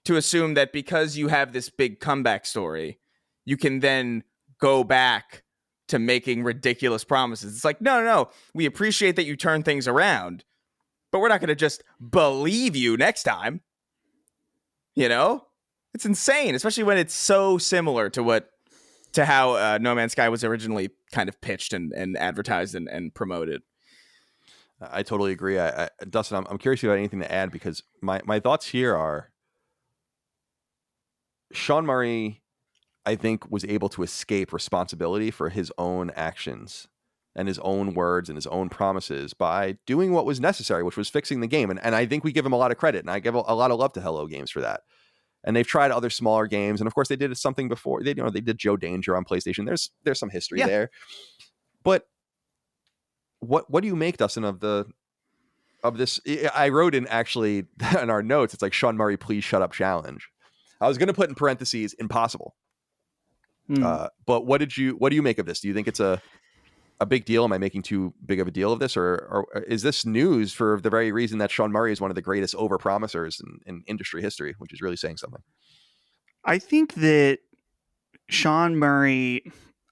to assume that because you have this big comeback story, you can then go back to making ridiculous promises. It's like, no. We appreciate that you turn things around, but we're not going to just believe you next time. You know, it's insane, especially when it's so similar to how No Man's Sky was originally kind of pitched and advertised and promoted. I totally agree. Dustin, I'm curious if you have anything to add, because my thoughts here are Sean Murray, I think, was able to escape responsibility for his own actions and his own words and his own promises by doing what was necessary, which was fixing the game. And I think we give him a lot of credit, and I give a lot of love to Hello Games for that. And they've tried other smaller games, and of course they did something before. They did Joe Danger on PlayStation. There's some history there. But what do you make, Dustin, of this? I wrote in our notes, it's like, Sean Murray, please shut up challenge. I was going to put in parentheses impossible. But what do you make of this? Do you think it's a big deal? Am I making too big of a deal of this, or is this news for the very reason that Sean Murray is one of the greatest overpromisers in industry history, which is really saying something? I think that Sean Murray,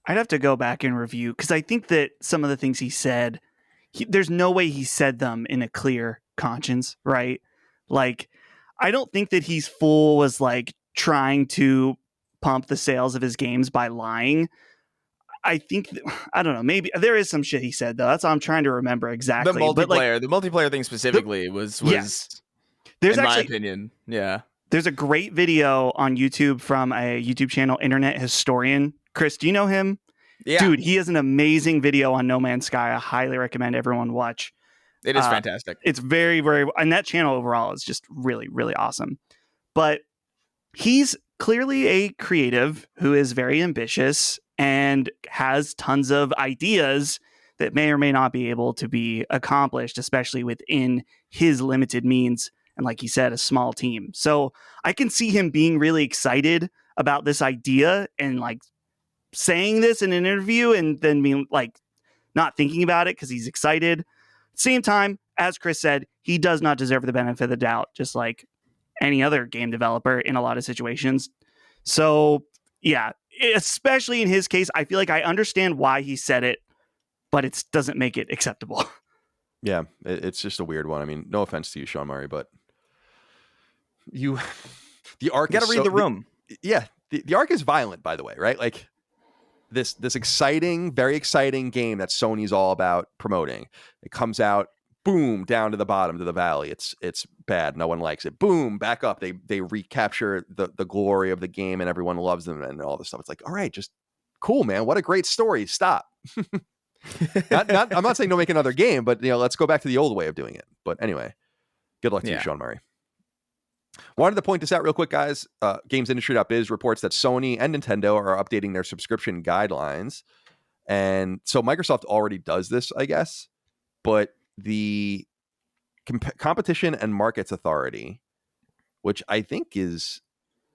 I'd have to go back and review, because I think that some of the things he said, there's no way he said them in a clear conscience, right? Like, I don't think that he's was like trying to pump the sales of his games by lying. I think, I don't know, maybe there is some shit he said, though. That's what I'm trying to remember exactly. The multiplayer thing specifically was yes. There's in my opinion, yeah. There's a great video on YouTube from a YouTube channel, Internet Historian. Chris, do you know him? Yeah. Dude, he has an amazing video on No Man's Sky. I highly recommend everyone watch. It is fantastic. It's very, very, and that channel overall is just really, really awesome. But he's clearly a creative who is very ambitious and has tons of ideas that may or may not be able to be accomplished, especially within his limited means and like he said, a small team. So I can see him being really excited about this idea and like saying this in an interview and then being like not thinking about it because he's excited. Same time, as Chris said, he does not deserve the benefit of the doubt, just like any other game developer in a lot of situations. So yeah, especially in his case, I feel like I understand why he said it, but it doesn't make it acceptable. Yeah, it's just a weird one. I mean, no offense to you, Sean Murray, but the arc. You got to read the room. The arc is violent, by the way, right? Like this exciting, very exciting game that Sony's all about promoting. It comes out, boom, down to the bottom to the valley. It's bad. No one likes it. Boom, back up. They recapture the glory of the game and everyone loves them and all this stuff. It's like, all right, just cool, man. What a great story. Stop. I'm not saying don't make another game, but let's go back to the old way of doing it. But anyway, good luck to you, Sean Murray. Wanted to point this out real quick, guys. GamesIndustry.biz reports that Sony and Nintendo are updating their subscription guidelines. And so Microsoft already does this, I guess. But the Competition and Markets Authority, which I think is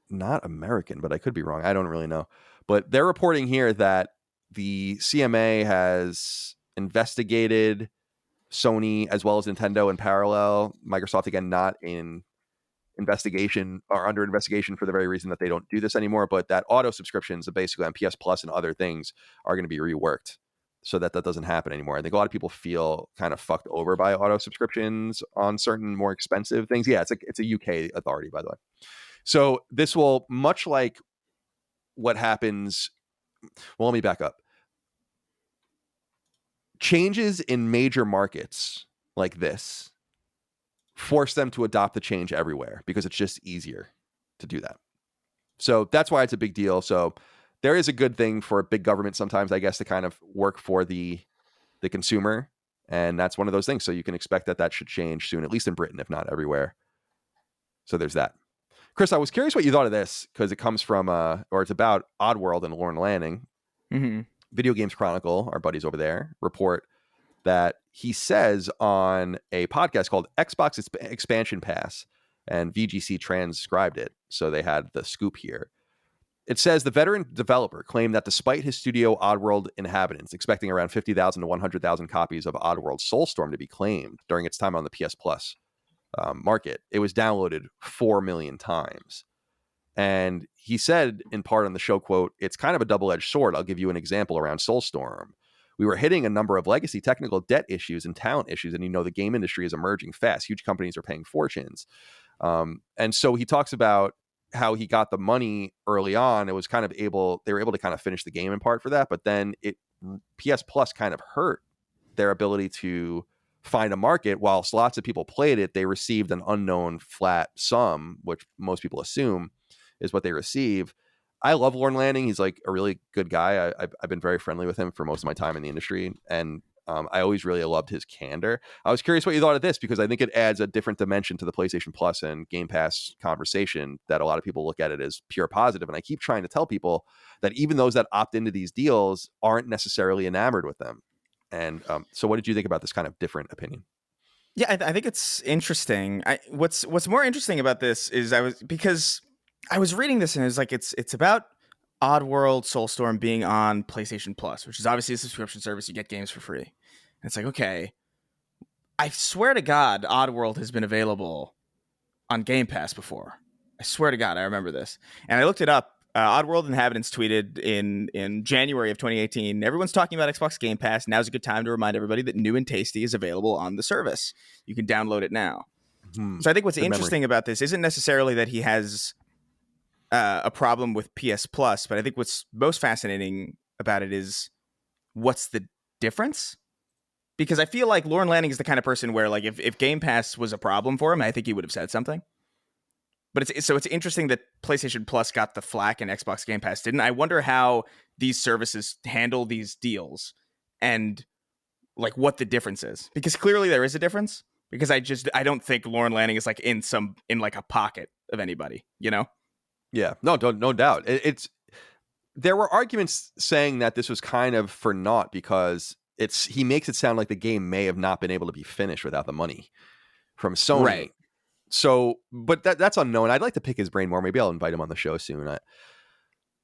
not American, but I could be wrong. I don't really know. But they're reporting here that the CMA has investigated Sony as well as Nintendo in parallel. Microsoft, again, not in investigation or under investigation for the very reason that they don't do this anymore, but that auto subscriptions basically on PS Plus and other things are going to be reworked so that doesn't happen anymore. I think a lot of people feel kind of fucked over by auto subscriptions on certain more expensive things. Yeah, it's a UK authority, by the way. So this will, much like what happens, well, let me back up. Changes in major markets like this force them to adopt the change everywhere because it's just easier to do that. So that's why it's a big deal. So there is a good thing for big government sometimes, I guess, to kind of work for the consumer. And that's one of those things. So you can expect that should change soon, at least in Britain, if not everywhere. So there's that. Chris, I was curious what you thought of this because it comes from, or it's about Oddworld and Lorne Lanning. Mm-hmm. Video Games Chronicle, our buddies over there, report that he says on a podcast called Xbox Expansion Pass, and VGC transcribed it, so they had the scoop here. It says the veteran developer claimed that despite his studio Oddworld inhabitants expecting around 50,000 to 100,000 copies of Oddworld Soulstorm to be claimed during its time on the PS Plus market, it was downloaded 4 million times. And he said, in part on the show, quote, "It's kind of a double-edged sword. I'll give you an example around Soulstorm. We were hitting a number of legacy technical debt issues and talent issues, and the game industry is emerging fast. Huge companies are paying fortunes." And so he talks about how he got the money early on. It was kind of they were able to kind of finish the game in part for that, but then PS Plus kind of hurt their ability to find a market. Whilst lots of people played it, they received an unknown flat sum, which most people assume is what they receive. I love Lorne Lanning. He's like a really good guy. I've been very friendly with him for most of my time in the industry, and I always really loved his candor. I was curious what you thought of this because I think it adds a different dimension to the PlayStation Plus and Game Pass conversation that a lot of people look at it as pure positive. And I keep trying to tell people that even those that opt into these deals aren't necessarily enamored with them. And so what did you think about this kind of different opinion? Yeah, I think it's interesting. What's more interesting about this is because I was reading this and it was like it's about Oddworld Soulstorm being on PlayStation Plus, which is obviously a subscription service. You get games for free. And it's like, okay, I swear to God, Oddworld has been available on Game Pass before. I swear to God, I remember this. And I looked it up. Oddworld inhabitants tweeted in January of 2018, "Everyone's talking about Xbox Game Pass. Now's a good time to remind everybody that New and Tasty is available on the service. You can download it now." So I think what's interesting about this isn't necessarily that he has a problem with PS Plus, but I think what's most fascinating about it is what's the difference? Because I feel like Lorne Lanning is the kind of person where, like, if Game Pass was a problem for him, I think he would have said something. But it's interesting that PlayStation Plus got the flack and Xbox Game Pass didn't. I wonder how these services handle these deals and like what the difference is, because clearly there is a difference. Because I don't think Lorne Lanning is like in like a pocket of anybody, you know? Yeah, no doubt. There were arguments saying that this was kind of for naught because he makes it sound like the game may have not been able to be finished without the money from Sony. Right. But that's unknown. I'd like to pick his brain more. Maybe I'll invite him on the show soon.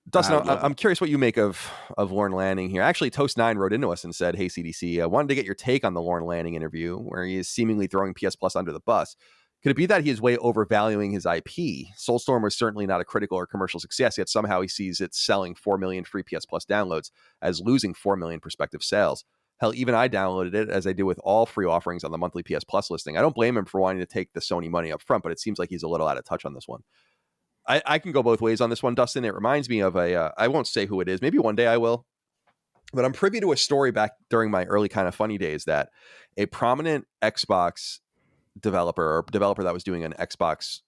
Dustin, I'm curious what you make of Lorne Lanning here. Actually, Toast9 wrote into us and said, "Hey, CDC, I wanted to get your take on the Lorne Lanning interview where he is seemingly throwing PS Plus under the bus. Could it be that he is way overvaluing his IP? Soulstorm was certainly not a critical or commercial success, yet somehow he sees it selling 4 million free PS Plus downloads as losing 4 million prospective sales. Hell, even I downloaded it, as I do with all free offerings on the monthly PS Plus listing. I don't blame him for wanting to take the Sony money up front, but it seems like he's a little out of touch on this one." I can go both ways on this one, Dustin. It reminds me of I won't say who it is. Maybe one day I will. But I'm privy to a story back during my early kind of funny days that a prominent Xbox developer that was doing an Xbox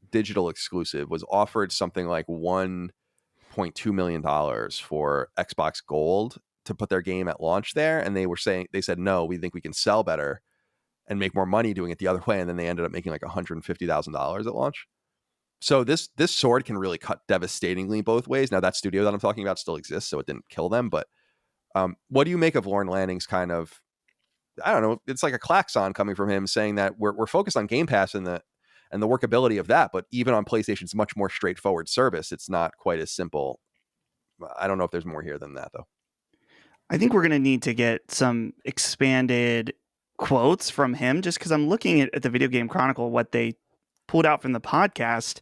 digital exclusive was offered something like $1.2 million for Xbox Gold to put their game at launch there. And they said, no, we think we can sell better and make more money doing it the other way. And then they ended up making like $150,000 at launch. So this sword can really cut devastatingly both ways. Now, that studio that I'm talking about still exists, so it didn't kill them. But what do you make of Lorne Lanning's kind of, I don't know, it's like a klaxon coming from him saying that we're focused on Game Pass and the workability of that, but even on PlayStation's much more straightforward service, it's not quite as simple. I don't know if there's more here than that, though. I think we're going to need to get some expanded quotes from him, just because I'm looking at the Video Game Chronicle, what they pulled out from the podcast,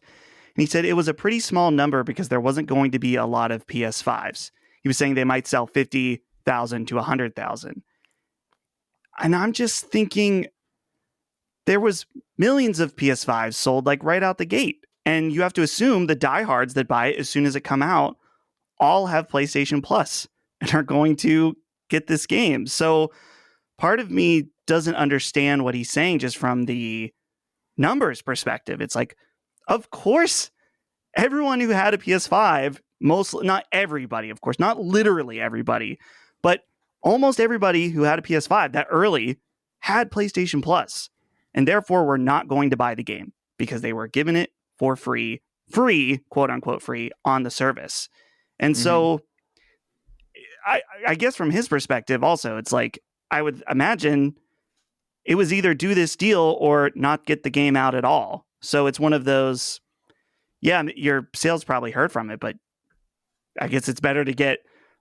and he said it was a pretty small number because there wasn't going to be a lot of PS5s. He was saying they might sell 50,000 to 100,000. And I'm just thinking there was millions of PS5s sold like right out the gate. And you have to assume the diehards that buy it as soon as it come out all have PlayStation Plus and are going to get this game. So part of me doesn't understand what he's saying just from the numbers perspective. It's like, of course, everyone who had a PS5, not everybody, of course, not literally everybody, but almost everybody who had a PS5 that early had PlayStation Plus, and therefore were not going to buy the game because they were given it for free, quote unquote free on the service. And so I guess from his perspective also, it's like, I would imagine it was either do this deal or not get the game out at all. So it's one of those, yeah, your sales probably hurt from it, but I guess it's better to get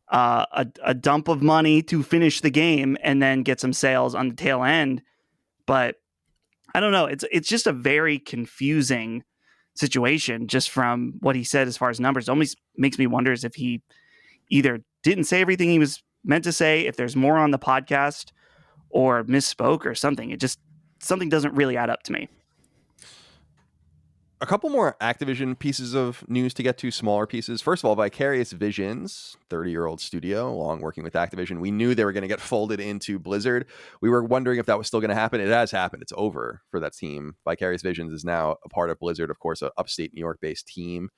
a dump of money to finish the game and then get some sales on the tail end. But I don't know. It's just a very confusing situation just from what he said as far as numbers. It almost makes me wonder if he either didn't say everything he was meant to say, if there's more on the podcast, or misspoke or something. Something doesn't really add up to me. A couple more Activision pieces of news to get to, smaller pieces. First of all, Vicarious Visions, 30-year-old studio, long working with Activision. We knew they were going to get folded into Blizzard. We were wondering if that was still going to happen. It has happened. It's over for that team. Vicarious Visions is now a part of Blizzard, of course, an upstate New York-based team.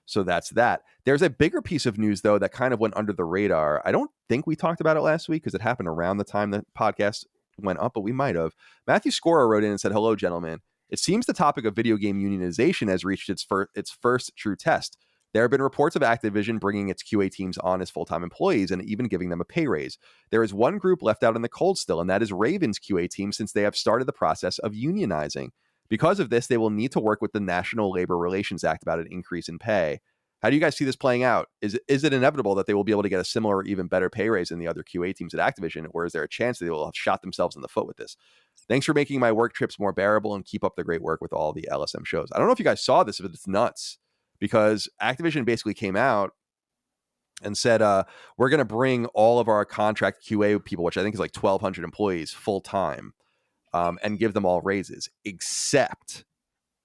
So that's that. There's a bigger piece of news, though, that kind of went under the radar. I don't think we talked about it last week because it happened around the time the podcast went up, but we might have. Matthew Scora wrote in and said, "Hello, gentlemen. It seems the topic of video game unionization has reached its first true test. There have been reports of Activision bringing its QA teams on as full-time employees and even giving them a pay raise. There is one group left out in the cold still, and that is Raven's QA team, since they have started the process of unionizing. Because of this, they will need to work with the National Labor Relations Act about an increase in pay. How do you guys see this playing out? Is it inevitable that they will be able to get a similar or even better pay raise than the other QA teams at Activision, or is there a chance that they will have shot themselves in the foot with this? Thanks for making my work trips more bearable and keep up the great work with all the LSM shows." I don't know if you guys saw this, but it's nuts because Activision basically came out and said, we're going to bring all of our contract QA people, which I think is like 1,200 employees full time, and give them all raises, except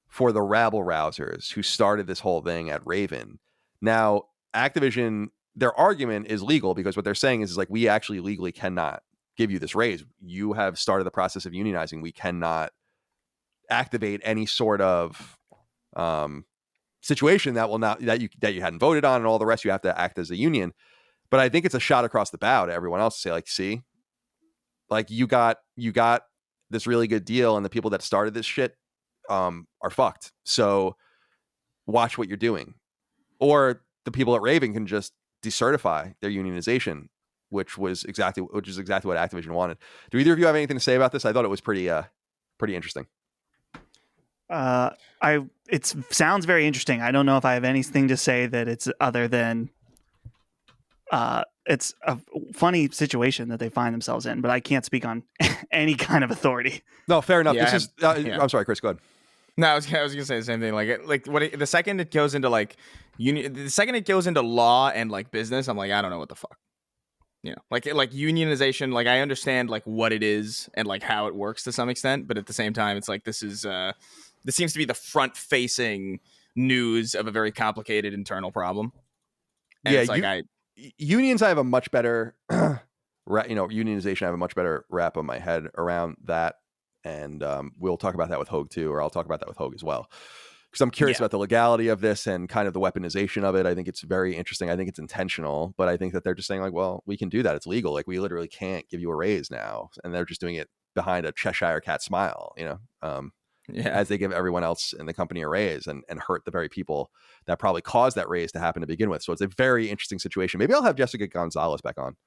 for the rabble-rousers who started this whole thing at Raven. Now, Activision, their argument is legal because what they're saying is like, we actually legally cannot give you this raise. You have started the process of unionizing. We cannot activate any sort of situation that will not that you hadn't voted on and all the rest. You have to act as a union. But I think it's a shot across the bow to everyone else to say, like, see, like you got this really good deal, and the people that started this shit are fucked. So watch what you're doing. Or the people at Raven can just decertify their unionization, which is exactly what Activision wanted. Do either of you have anything to say about this? I thought it was pretty interesting. It sounds very interesting. I don't know if I have anything to say that it's other than it's a funny situation that they find themselves in, but I can't speak on any kind of authority. No, fair enough. Yeah, I'm sorry, Chris, go ahead. No, I was gonna say the same thing. The second it goes into the second it goes into law and like business, I'm like, I don't know what the fuck. Like unionization. Like I understand like what it is and like how it works to some extent, but at the same time, it's like this seems to be the front facing news of a very complicated internal problem. And Yeah, it's like unions. I have a much better, unionization. I have a much better wrap on my head around that. And we'll talk about that with Hogue too, or I'll talk about that with Hogue as well, because I'm curious about the legality of this and kind of the weaponization of it. I think it's very interesting. I think it's intentional, but I think that they're just saying like, well, we can do that. It's legal. Like we literally can't give you a raise now, and they're just doing it behind a Cheshire cat smile, as they give everyone else in the company a raise and hurt the very people that probably caused that raise to happen to begin with. So it's a very interesting situation. Maybe I'll have Jessica Gonzalez back on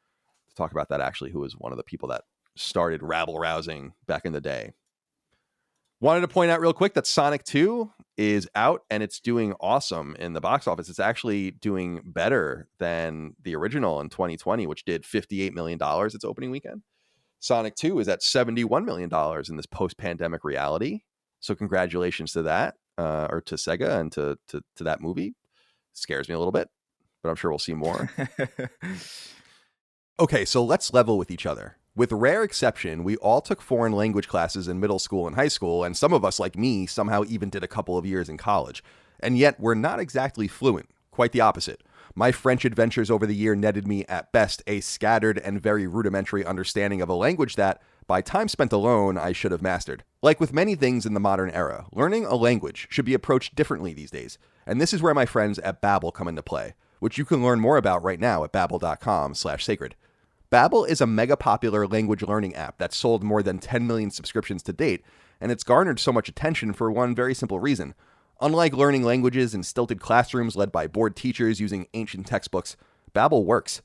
to talk about that, actually, who was one of the people that started rabble rousing back in the day. Wanted to point out real quick that Sonic 2 is out and it's doing awesome in the box office. It's actually doing better than the original in 2020, which did $58 million its opening weekend. Sonic 2 is at $71 million in this post-pandemic reality. So congratulations to that, or to Sega and to that movie. Scares me a little bit, but I'm sure we'll see more. Okay, so let's level with each other. With rare exception, we all took foreign language classes in middle school and high school, and some of us, like me, somehow even did a couple of years in college. And yet, we're not exactly fluent. Quite the opposite. My French adventures over the year netted me, at best, a scattered and very rudimentary understanding of a language that, by time spent alone, I should have mastered. Like with many things in the modern era, learning a language should be approached differently these days. And this is where my friends at Babbel come into play, which you can learn more about right now at babbel.com/sacred. Babbel is a mega popular language learning app that's sold more than 10 million subscriptions to date, and it's garnered so much attention for one very simple reason. Unlike learning languages in stilted classrooms led by bored teachers using ancient textbooks, Babbel works.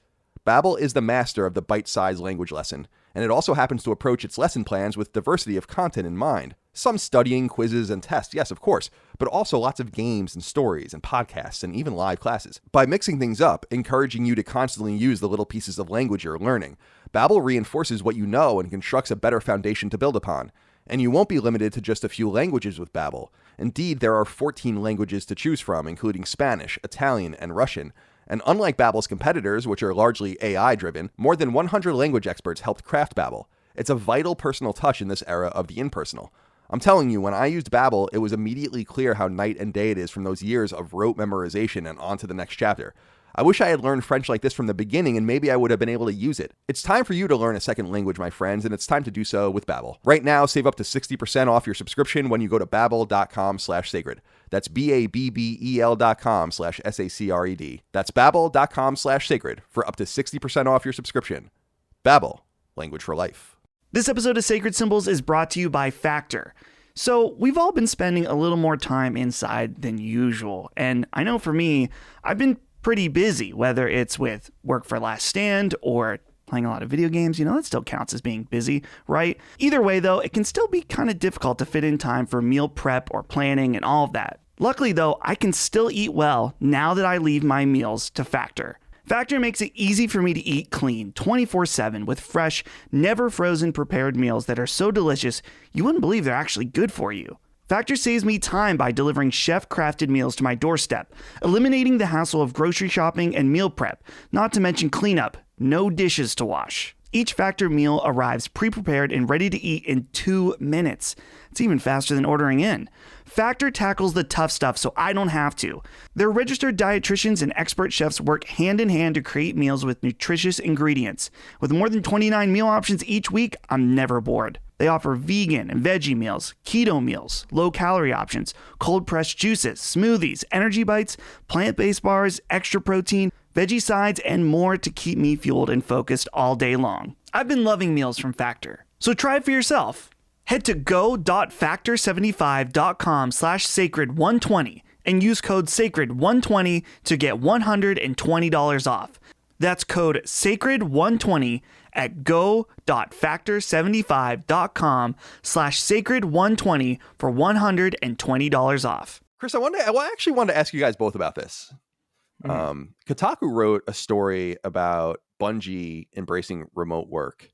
Babbel is the master of the bite-sized language lesson, and it also happens to approach its lesson plans with diversity of content in mind. Some studying, quizzes, and tests, yes, of course, but also lots of games and stories and podcasts and even live classes. By mixing things up, encouraging you to constantly use the little pieces of language you're learning, Babbel reinforces what you know and constructs a better foundation to build upon. And you won't be limited to just a few languages with Babbel. Indeed, there are 14 languages to choose from, including Spanish, Italian, and Russian. And unlike Babbel's competitors, which are largely AI-driven, more than 100 language experts helped craft Babbel. It's a vital personal touch in this era of the impersonal. I'm telling you, when I used Babbel, it was immediately clear how night and day it is from those years of rote memorization and on to the next chapter. I wish I had learned French like this from the beginning, and maybe I would have been able to use it. It's time for you to learn a second language, my friends, and it's time to do so with Babbel. Right now, save up to 60% off your subscription when you go to babbel.com/sacred. That's babbel.com/sacred. That's babbel.com/sacred for up to 60% off your subscription. Babbel, language for life. This episode of Sacred Symbols is brought to you by Factor. So we've all been spending a little more time inside than usual, and I know for me, I've been pretty busy, whether it's with work for Last Stand or playing a lot of video games. That still counts as being busy, right? Either way, though, it can still be kind of difficult to fit in time for meal prep or planning and all of that. Luckily, though, I can still eat well now that I leave my meals to Factor. Factor makes it easy for me to eat clean 24/7 with fresh, never frozen prepared meals that are so delicious you wouldn't believe they're actually good for you. Factor saves me time by delivering chef-crafted meals to my doorstep, eliminating the hassle of grocery shopping and meal prep, not to mention cleanup, no dishes to wash. Each Factor meal arrives pre-prepared and ready to eat in 2 minutes. It's even faster than ordering in. Factor tackles the tough stuff so I don't have to. Their registered dietitians and expert chefs work hand in hand to create meals with nutritious ingredients. With more than 29 meal options each week, I'm never bored. They offer vegan and veggie meals, keto meals, low-calorie options, cold-pressed juices, smoothies, energy bites, plant-based bars, extra protein, veggie sides, and more to keep me fueled and focused all day long. I've been loving meals from Factor, so try it for yourself. Head to go.factor75.com/sacred120 and use code SACRED120 to get $120 off. That's code SACRED120 at go.factor75.com/sacred120 for $120 off. Chris, I actually wanted to ask you guys both about this. Kotaku wrote a story about Bungie embracing remote work.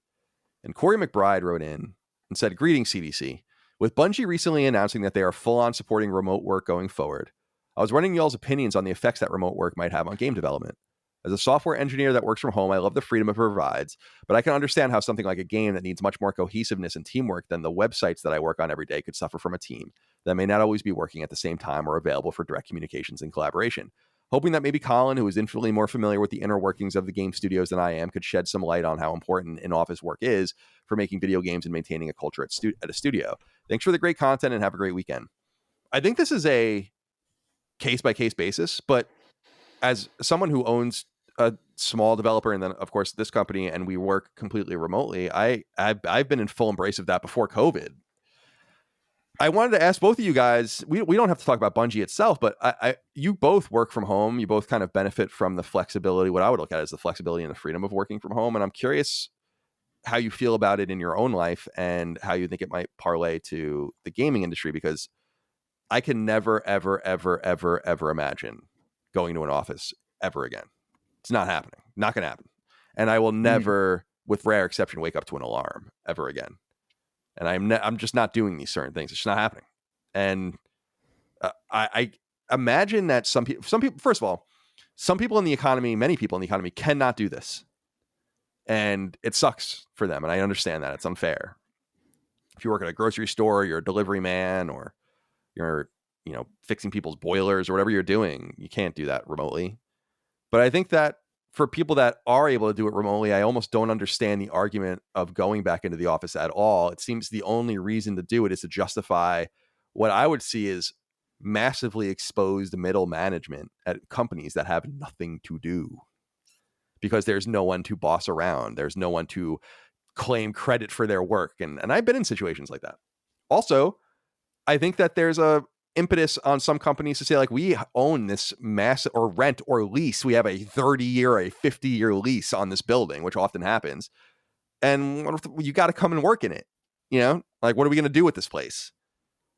And Corey McBride wrote in and said, "Greetings, CDC. With Bungie recently announcing that they are full-on supporting remote work going forward, I was wondering y'all's opinions on the effects that remote work might have on game development. As a software engineer that works from home, I love the freedom it provides, but I can understand how something like a game that needs much more cohesiveness and teamwork than the websites that I work on every day could suffer from a team that may not always be working at the same time or available for direct communications and collaboration. Hoping that maybe Colin, who is infinitely more familiar with the inner workings of the game studios than I am, could shed some light on how important in-office work is for making video games and maintaining a culture at a studio. Thanks for the great content and have a great weekend." I think this is a case-by-case basis, but as someone who owns a small developer and then of course this company, and we work completely remotely, I've been in full embrace of that before COVID. I wanted to ask both of you guys, we don't have to talk about Bungie itself, but you both work from home, you both kind of benefit from the flexibility, what I would look at as the flexibility and the freedom of working from home, and I'm curious how you feel about it in your own life and how you think it might parlay to the gaming industry, because I can never ever imagine going to an office ever again. It's not happening. Not going to happen. And I will never, with rare exception, wake up to an alarm ever again. And I'm just not doing these certain things. It's just not happening. And I imagine that some people, first of all, some people in the economy, many people in the economy cannot do this. And it sucks for them. And I understand that. It's unfair. If you work at a grocery store, you're a delivery man, or you're, fixing people's boilers or whatever you're doing, you can't do that remotely. But I think that for people that are able to do it remotely, I almost don't understand the argument of going back into the office at all. It seems the only reason to do it is to justify what I would see as massively exposed middle management at companies that have nothing to do, because there's no one to boss around. There's no one to claim credit for their work. And I've been in situations like that. Also, I think that there's a impetus on some companies to say, like, we own this mass or rent or lease. We have a 30-year, a 50-year lease on this building, which often happens. And you got to come and work in it. Like, what are we going to do with this place?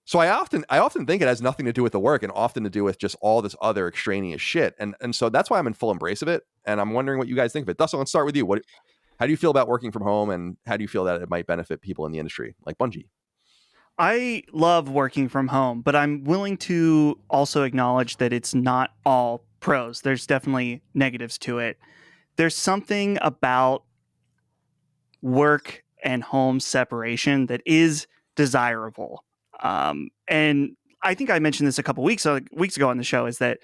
So I often think it has nothing to do with the work and often to do with just all this other extraneous shit. And so that's why I'm in full embrace of it. And I'm wondering what you guys think of it. Dustin, let's start with you. How do you feel about working from home, and how do you feel that it might benefit people in the industry like Bungie? I love working from home, but I'm willing to also acknowledge that it's not all pros. There's definitely negatives to it. There's something about work and home separation that is desirable. And I think I mentioned this a couple weeks ago on the show, is that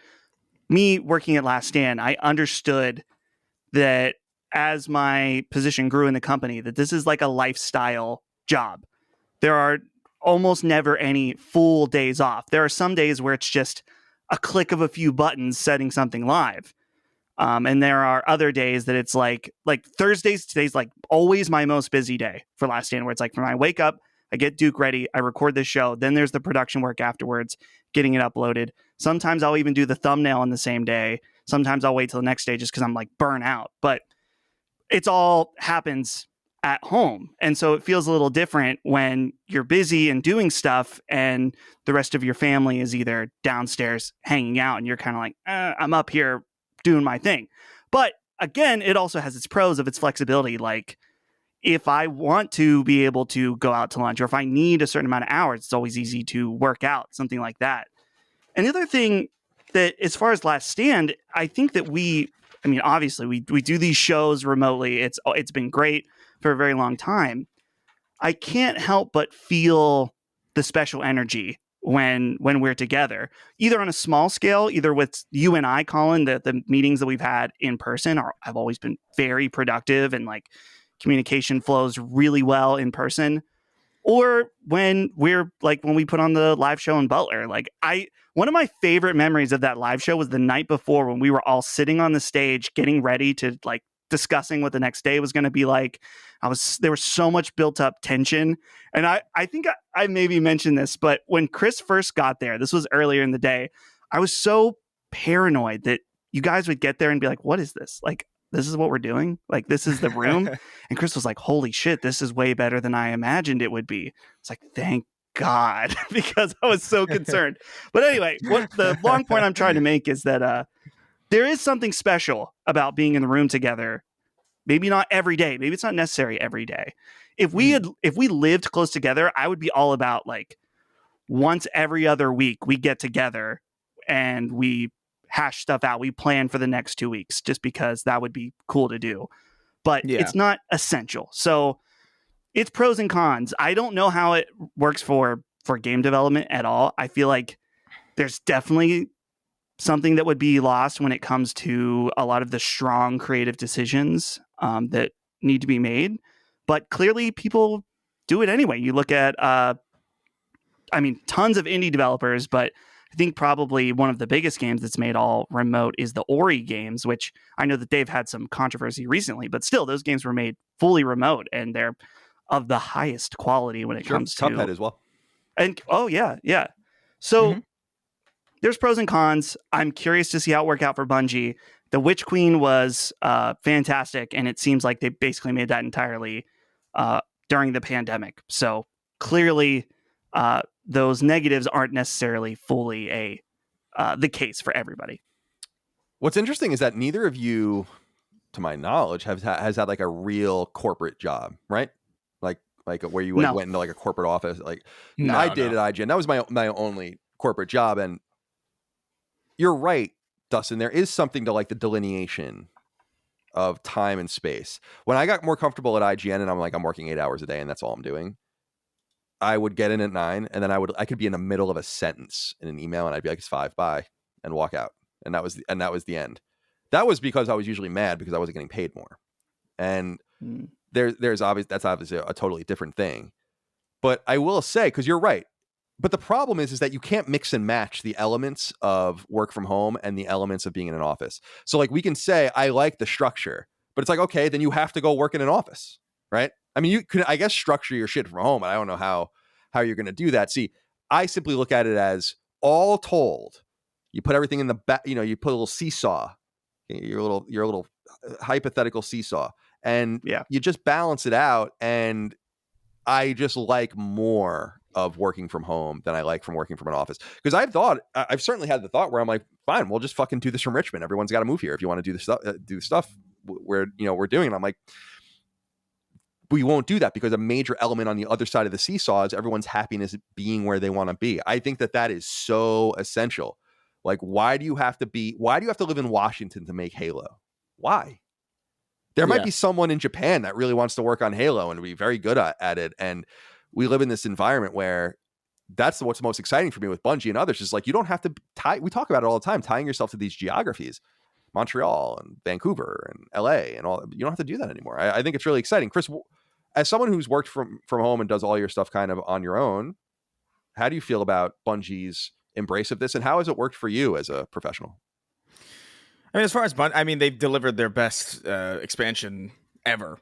me working at Last Stand, I understood that as my position grew in the company, that this is like a lifestyle job. There are almost never any full days off. There are some days where it's just a click of a few buttons setting something live. And there are other days that it's like today's like always my most busy day for Last Stand, where it's like when I wake up, I get Duke ready, I record this show, then there's the production work afterwards, getting it uploaded. Sometimes I'll even do the thumbnail on the same day. Sometimes I'll wait till the next day just because I'm like burnt out. But it's all happens at home. And so it feels a little different when you're busy and doing stuff and the rest of your family is either downstairs hanging out and you're kind of like, I'm up here doing my thing. But again, it also has its pros of its flexibility. Like, if I want to be able to go out to lunch, or if I need a certain amount of hours, it's always easy to work out, something like that. And the other thing that, as far as Last Stand, I think that obviously we do these shows remotely. It's been great for a very long time. I can't help but feel the special energy when we're together, either on a small scale, either with you and I, Colin. The meetings that we've had in person have always been very productive, and like communication flows really well in person. Or when we put on the live show in Butler. One of my favorite memories of that live show was the night before, when we were all sitting on the stage getting ready to like discussing what the next day was going to be like. There was so much built up tension. And I think I maybe mentioned this, but when Chris first got there, this was earlier in the day, I was so paranoid that you guys would get there and be like, what is this? Like, this is what we're doing? Like, this is the room? And Chris was like, holy shit, this is way better than I imagined it would be. It's like, thank God, because I was so concerned. But anyway, what the long point I'm trying to make is that there is something special about being in the room together. Maybe not every day. Maybe it's not necessary every day. If we lived close together, I would be all about like once every other week we get together and we hash stuff out. We plan for the next 2 weeks just because that would be cool to do. But it's not essential. So it's pros and cons. I don't know how it works for game development at all. I feel like there's definitely something that would be lost when it comes to a lot of the strong creative decisions that need to be made. But clearly people do it anyway. You look at, tons of indie developers, but I think probably one of the biggest games that's made all remote is the Ori games, which I know that they've had some controversy recently, but still those games were made fully remote and they're of the highest quality when it comes to Cuphead as well. And yeah. So there's pros and cons. I'm curious to see how it worked out for Bungie. The Witch Queen was fantastic, and it seems like they basically made that entirely during the pandemic. So clearly, those negatives aren't necessarily fully the case for everybody. What's interesting is that neither of you, to my knowledge, has had like a real corporate job, right? Like where you went into like a corporate office. Like I did at IGN. That was my only corporate job. And you're right, Dustin. There is something to like the delineation of time and space. When I got more comfortable at IGN and I'm working 8 hours a day and that's all I'm doing, I would get in at 9 and then I could be in the middle of a sentence in an email and I'd be like, it's 5, bye, and walk out. And that was the end. That was because I was usually mad because I wasn't getting paid more. And that's obviously a totally different thing. But I will say, because you're right, but the problem is that you can't mix and match the elements of work from home and the elements of being in an office. So like we can say, I like the structure, but it's like, okay, then you have to go work in an office, right? I mean, you can, I guess, structure your shit from home, and I don't know how you're going to do that. See, I simply look at it as all told, you put everything in the back, you put a little seesaw, your little hypothetical seesaw, and you just balance it out. And I just like more of working from home than I like from working from an office. Because I've certainly had the thought where I'm like, fine, we'll just fucking do this from Richmond. Everyone's got to move here if you want to do the stuff where we're doing. And I'm like, we won't do that because a major element on the other side of the seesaw is everyone's happiness being where they want to be. I think that is so essential. Like, why do you have to live in Washington to make Halo? Why? There might be someone in Japan that really wants to work on Halo and be very good at it. And we live in this environment where that's what's most exciting for me with Bungie and others is like, you don't have to we talk about it all the time, tying yourself to these geographies, Montreal and Vancouver and LA and all. You don't have to do that anymore. I think it's really exciting. Chris, as someone who's worked from home and does all your stuff kind of on your own, how do you feel about Bungie's embrace of this, and how has it worked for you as a professional? I mean, as far as they've delivered their best expansion ever,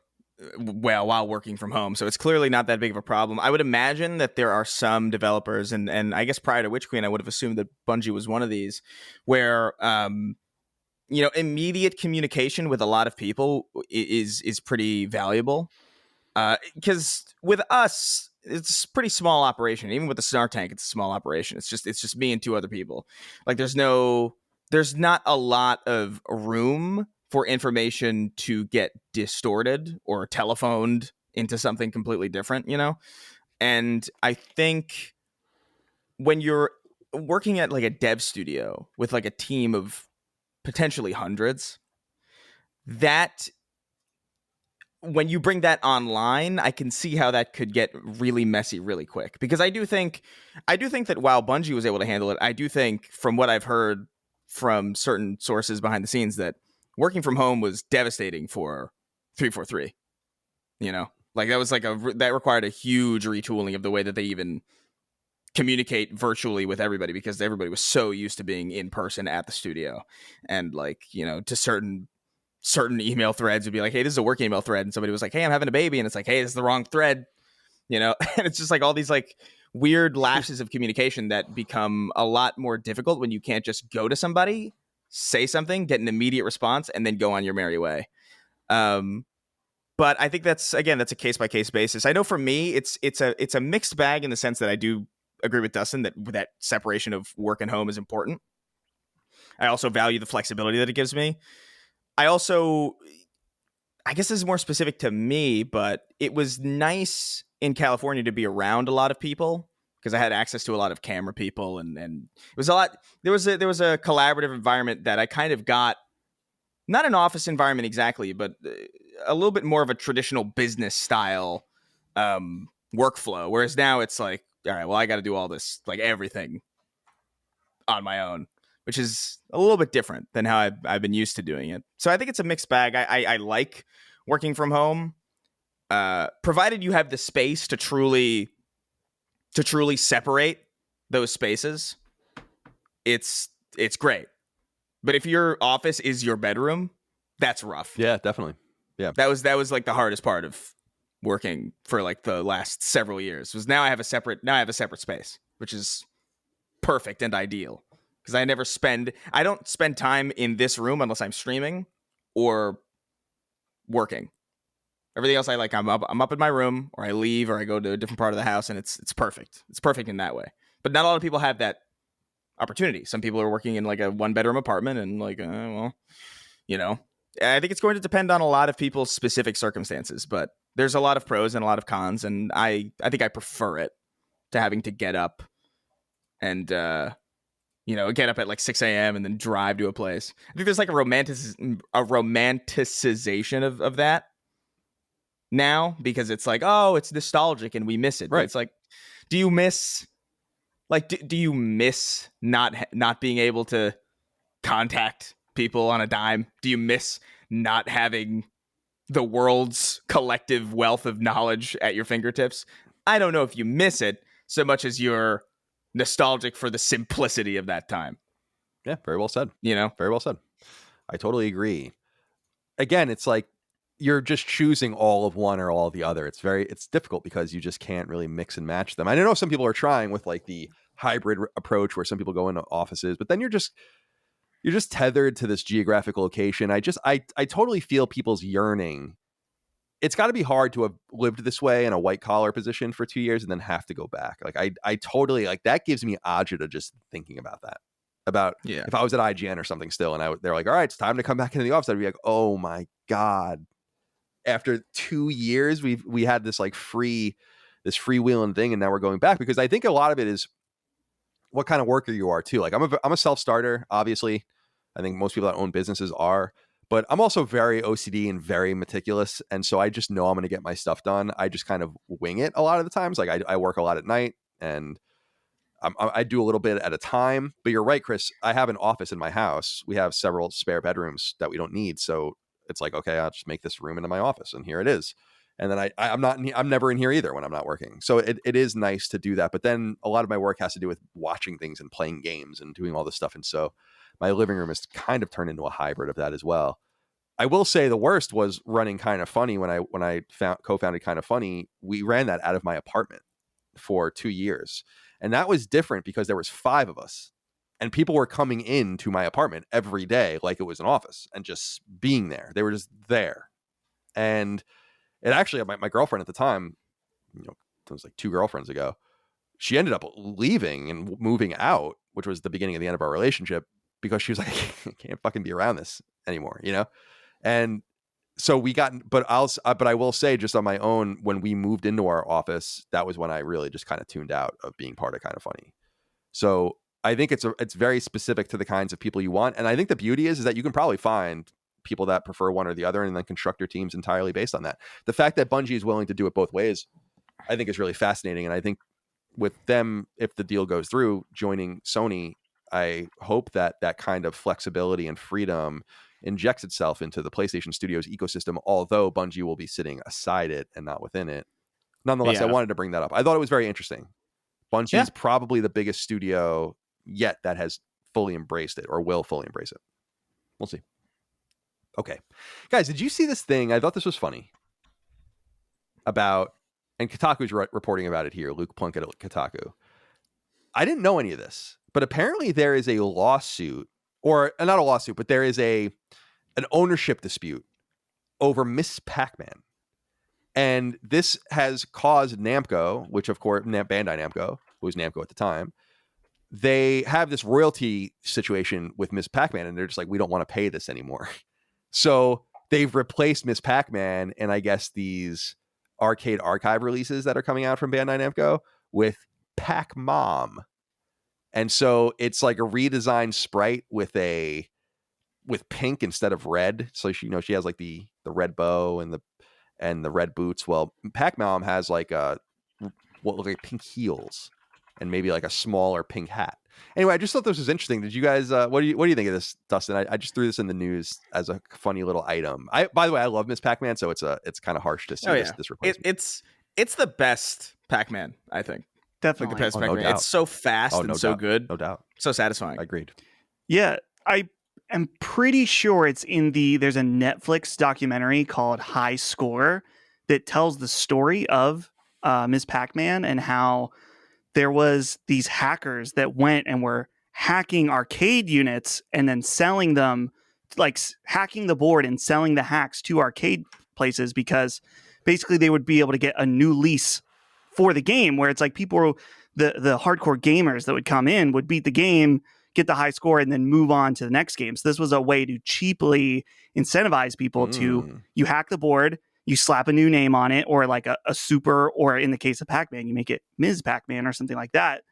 while working from home. So it's clearly not that big of a problem. I would imagine that there are some developers, and I guess prior to Witch Queen, I would have assumed that Bungie was one of these, where immediate communication with a lot of people is pretty valuable. Because with us, it's a pretty small operation. Even with the Snar Tank, it's a small operation. It's just me and 2 other people. Like there's not a lot of room for information to get distorted or telephoned into something completely different, And I think when you're working at like a dev studio with like a team of potentially hundreds, that when you bring that online, I can see how that could get really messy really quick. Because I do think that while Bungie was able to handle it, I do think from what I've heard from certain sources behind the scenes that working from home was devastating for 343. Like that was that required a huge retooling of the way that they even communicate virtually with everybody, because everybody was so used to being in person at the studio, and to certain email threads would be like, hey, this is a work email thread, and somebody was like, hey, I'm having a baby, and it's like, hey, this is the wrong thread, and it's just like all these like weird lapses of communication that become a lot more difficult when you can't just go to somebody, say something, get an immediate response, and then go on your merry way. But I think that's a case by case basis. I know for me, it's a mixed bag in the sense that I do agree with Dustin that separation of work and home is important. I also value the flexibility that it gives me. I guess this is more specific to me, but it was nice in California to be around a lot of people because I had access to a lot of camera people, and it was a lot. There was a collaborative environment that I kind of got, not an office environment exactly, but a little bit more of a traditional business style workflow. Whereas now it's like, all right, well, I got to do all this, like everything on my own, which is a little bit different than how I've been used to doing it. So I think it's a mixed bag. I like working from home, provided you have the space to truly separate those spaces. It's great. But if your office is your bedroom, that's rough. Yeah, definitely. Yeah. That was like the hardest part of working for like the last several years. Was now I have a separate space, which is perfect and ideal. Because I don't spend time in this room unless I'm streaming or working. Everything else I'm up in my room, or I leave, or I go to a different part of the house, and it's perfect. It's perfect in that way. But not a lot of people have that opportunity. Some people are working in like a 1-bedroom apartment, and like, well, you know, I think it's going to depend on a lot of people's specific circumstances. But there's a lot of pros and a lot of cons, and I think I prefer it to having to get up and get up at like 6 a.m. and then drive to a place. I think there's like a romanticization of that now, because it's like, oh, it's nostalgic and we miss it. Right. But it's like, do you miss not being able to contact people on a dime? Do you miss not having the world's collective wealth of knowledge at your fingertips? I don't know if you miss it so much as you're nostalgic for the simplicity of that time. Yeah, very well said. Very well said. I totally agree. Again, it's like you're just choosing all of one or all of the other. It's difficult because you just can't really mix and match them. I know some people are trying with like the hybrid approach where some people go into offices, but then you're just tethered to this geographic location. I totally feel people's yearning. It's got to be hard to have lived this way in a white collar position for 2 years and then have to go back. Like I totally, like, that gives me agita just thinking about that. If I was at IGN or something still, and they're like, all right, it's time to come back into the office, I'd be like, oh my God. After 2 years, we had this like this freewheeling thing, and now we're going back, because I think a lot of it is what kind of worker you are too. Like I'm a self-starter, obviously. I think most people that own businesses are, but I'm also very OCD and very meticulous. And so I just know I'm going to get my stuff done. I just kind of wing it a lot of the times. Like I work a lot at night, and I do a little bit at a time. But you're right, Chris. I have an office in my house. We have several spare bedrooms that we don't need. So it's like, okay, I'll just make this room into my office, and here it is. And then I'm never in here either when I'm not working. So it is nice to do that. But then a lot of my work has to do with watching things and playing games and doing all this stuff. And so my living room has kind of turned into a hybrid of that as well. I will say the worst was running Kind of Funny. When I co-founded Kind of Funny, we ran that out of my apartment for 2 years. And that was different because there was 5 of us. And people were coming into my apartment every day like it was an office and just being there. They were just there. And it actually, my girlfriend at the time, it was like 2 girlfriends ago, she ended up leaving and moving out, which was the beginning of the end of our relationship, because she was like, I can't fucking be around this anymore, And so but I will say, just on my own, when we moved into our office, that was when I really just kind of tuned out of being part of Kind of Funny. So I think it's very specific to the kinds of people you want. And I think the beauty is that you can probably find people that prefer one or the other and then construct your teams entirely based on that. The fact that Bungie is willing to do it both ways, I think, is really fascinating. And I think with them, if the deal goes through, joining Sony, I hope that kind of flexibility and freedom injects itself into the PlayStation Studios ecosystem, although Bungie will be sitting aside it and not within it. Nonetheless, I wanted to bring that up. I thought it was very interesting. Bungie is probably the biggest studio yet that has fully embraced it or will fully embrace it. We'll see. Okay. Guys, did you see this thing? I thought this was funny. And Kotaku's reporting about it here, Luke Plunkett at Kotaku. I didn't know any of this, but apparently there is a lawsuit, or not a lawsuit, but there is an ownership dispute over Miss Pac-Man. And this has caused Namco, which of course Bandai Namco, who was Namco at the time, they have this royalty situation with Miss Pac-Man, and they're just like, we don't want to pay this anymore. So they've replaced Miss Pac-Man and I guess these arcade archive releases that are coming out from Bandai Namco with Pac-Mom. And so it's like a redesigned sprite with pink instead of red. So she, she has like the red bow and the red boots. Well, Pac-Mom has like what look like pink heels and maybe like a smaller pink hat. Anyway, I just thought this was interesting. Did you guys what do you think of this, Dustin? I just threw this in the news as a funny little item. By the way, I love Miss Pac-Man, so it's kind of harsh to see this replacement. It's the best Pac-Man, I think. Definitely. Like the best no Pac-Man. doubt. It's so fast and so good. No doubt. So satisfying. Agreed. Yeah, I am pretty sure it's there's a Netflix documentary called High Score that tells the story of Ms. Pac-Man and how there was these hackers that went and were hacking arcade units and then selling them, like hacking the board and selling the hacks to arcade places because basically they would be able to get a new lease for the game, where it's like people, the hardcore gamers that would come in would beat the game, get the high score, and then move on to the next game. So this was a way to cheaply incentivize people to, you hack the board, you slap a new name on it, or like a super, or in the case of Pac-Man, you make it Ms. Pac-Man or something like that.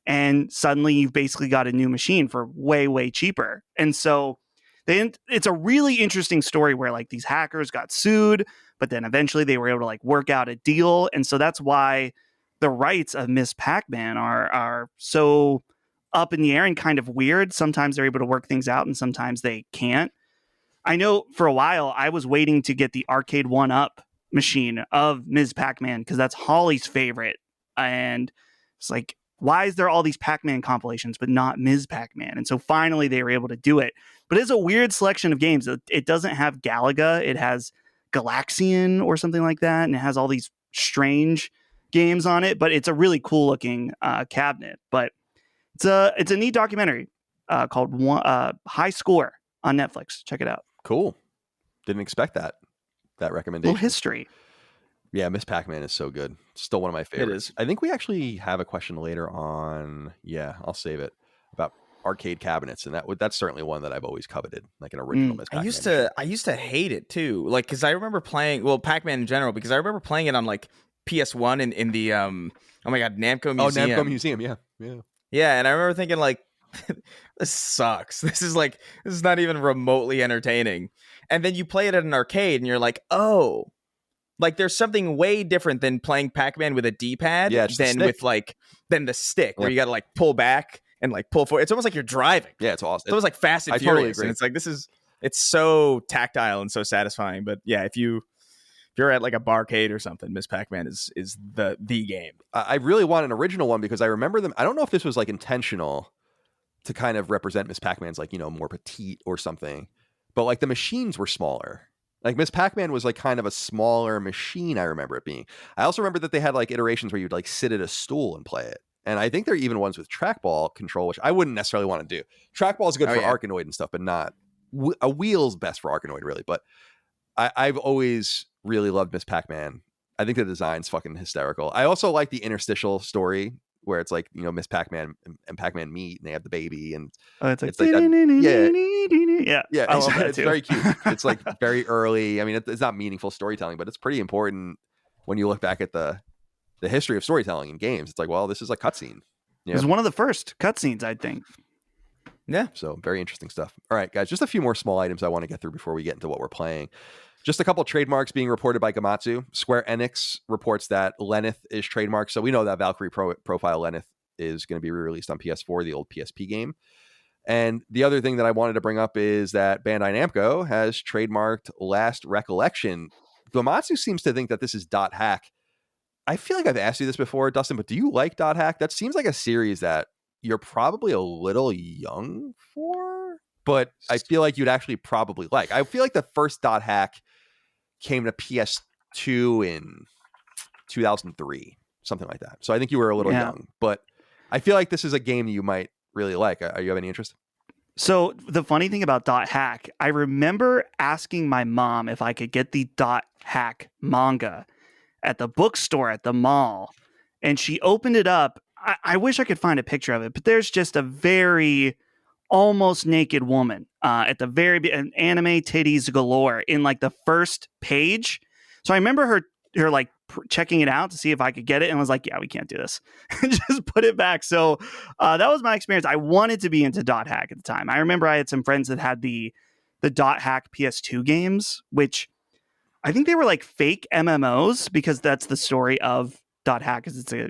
And suddenly you've basically got a new machine for way, way cheaper. And so it's a really interesting story where like these hackers got sued, but then eventually they were able to like work out a deal. And so that's why the rights of Miss Pac-Man are so up in the air and kind of weird. Sometimes they're able to work things out and sometimes they can't. I know for a while I was waiting to get the arcade 1-up machine of Ms. Pac-Man because that's Holly's favorite. And it's like, why is there all these Pac-Man compilations but not Ms. Pac-Man? And so finally they were able to do it. But it's a weird selection of games. It doesn't have Galaga. It has Galaxian or something like that. And it has all these strange games on it. But it's a really cool looking cabinet. But it's a neat documentary called High Score on Netflix. Check it out. Cool. Didn't expect that recommendation. Little history. Yeah, Miss Pac-Man is so good. Still one of my favorites. It is. I think we actually have a question later on. Yeah, I'll save it, about arcade cabinets, and that's certainly one that I've always coveted, like an original Miss Pac-Man. I used to hate it too, like because I remember playing Pac-Man in general, because I remember playing it on like PS1 in the oh my god, Namco Museum. Oh, Namco Museum, yeah. And I remember thinking like, this sucks. This is not even remotely entertaining. And then you play it at an arcade, and you're like, oh. Like there's something way different than playing Pac-Man with a D-pad than the stick, where you got to like pull back and like pull forward. It's almost like you're driving. Yeah, it's awesome. It's almost like Fast and I Furious. Totally agree. And it's like it's so tactile and so satisfying. But yeah, if you're at like a barcade or something, Miss Pac-Man is the game. I really want an original one because I remember them. I don't know if this was like intentional to kind of represent Miss Pac-Man's like, more petite or something, but like the machines were smaller. Like Miss Pac-Man was like kind of a smaller machine. I remember it being. I also remember that they had like iterations where you'd like sit at a stool and play it. And I think there are even ones with trackball control, which I wouldn't necessarily want to do. Trackball is good for Arkanoid and stuff, but not a wheel's best for Arkanoid really. But I've always really loved Miss Pac-Man. I think the design's fucking hysterical. I also like the interstitial story where it's like, Miss Pac-Man and Pac-Man meet and they have the baby, and it's like that, yeah, I love that it's too. very cute. It's like very early. I mean, it's not meaningful storytelling, but it's pretty important when you look back at the history of storytelling in games. It's like, well, this is a cutscene. It was one of the first cutscenes, I think. Yeah. So very interesting stuff. All right, guys, just a few more small items I want to get through before we get into what we're playing. Just a couple trademarks being reported by Gamatsu. Square Enix reports that Lenneth is trademarked. So we know that Valkyrie Profile Lenneth is going to be re-released on PS4, the old PSP game. And the other thing that I wanted to bring up is that Bandai Namco has trademarked Last Recollection. Gamatsu seems to think that this is Dot Hack. I feel like I've asked you this before, Dustin, but do you like Dot Hack? That seems like a series that you're probably a little young for, but I feel like you'd actually probably like. I feel like the first Dot Hack came to PS2 in 2003, something like that. So I think you were a little young, but I feel like this is a game you might really like. Are you have any interest? So the funny thing about .hack, I remember asking my mom if I could get the .hack manga at the bookstore at the mall, and she opened it up. I wish I could find a picture of it, but there's just a very almost naked woman at the and anime titties galore in like the first page. So I remember her like checking it out to see if I could get it, and was like, yeah, we can't do this. And just put it back. So that was my experience. I wanted to be into .hack at the time. I remember I had some friends that had the .hack PS2 games, which I think they were like fake MMOs, because that's the story of .hack, is it's a,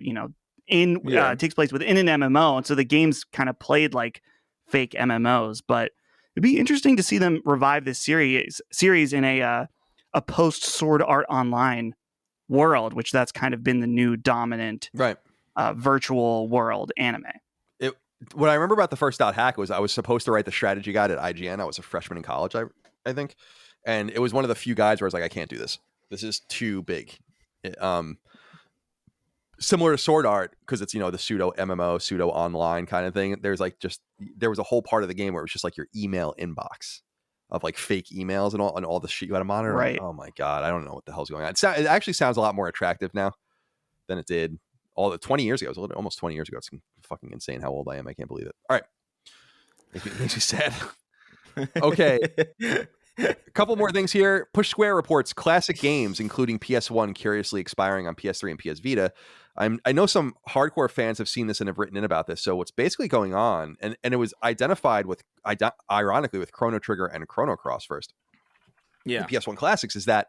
it takes place within an MMO. And so the games kind of played like fake MMOs, but it'd be interesting to see them revive this series in a post Sword Art Online world, which that's kind of been the new dominant virtual world anime. What I remember about the first .hack was I was supposed to write the strategy guide at IGN. I was a freshman in college, I think. And it was one of the few guides where I was like, I can't do this. This is too big. Similar to Sword Art, because it's, the pseudo MMO, pseudo online kind of thing. There was a whole part of the game where it was just like your email inbox of like fake emails and all the shit you had to monitor. Right. Oh my God. I don't know what the hell's going on. It actually sounds a lot more attractive now than it did 20 years ago. It was almost 20 years ago. It's fucking insane how old I am. I can't believe it. All right. Makes me sad. Okay. A couple more things here. Push Square reports classic games, including PS1, curiously expiring on PS3 and PS Vita. I know some hardcore fans have seen this and have written in about this. So what's basically going on, and it was identified ironically with Chrono Trigger and Chrono Cross first. Yeah. The PS1 classics is that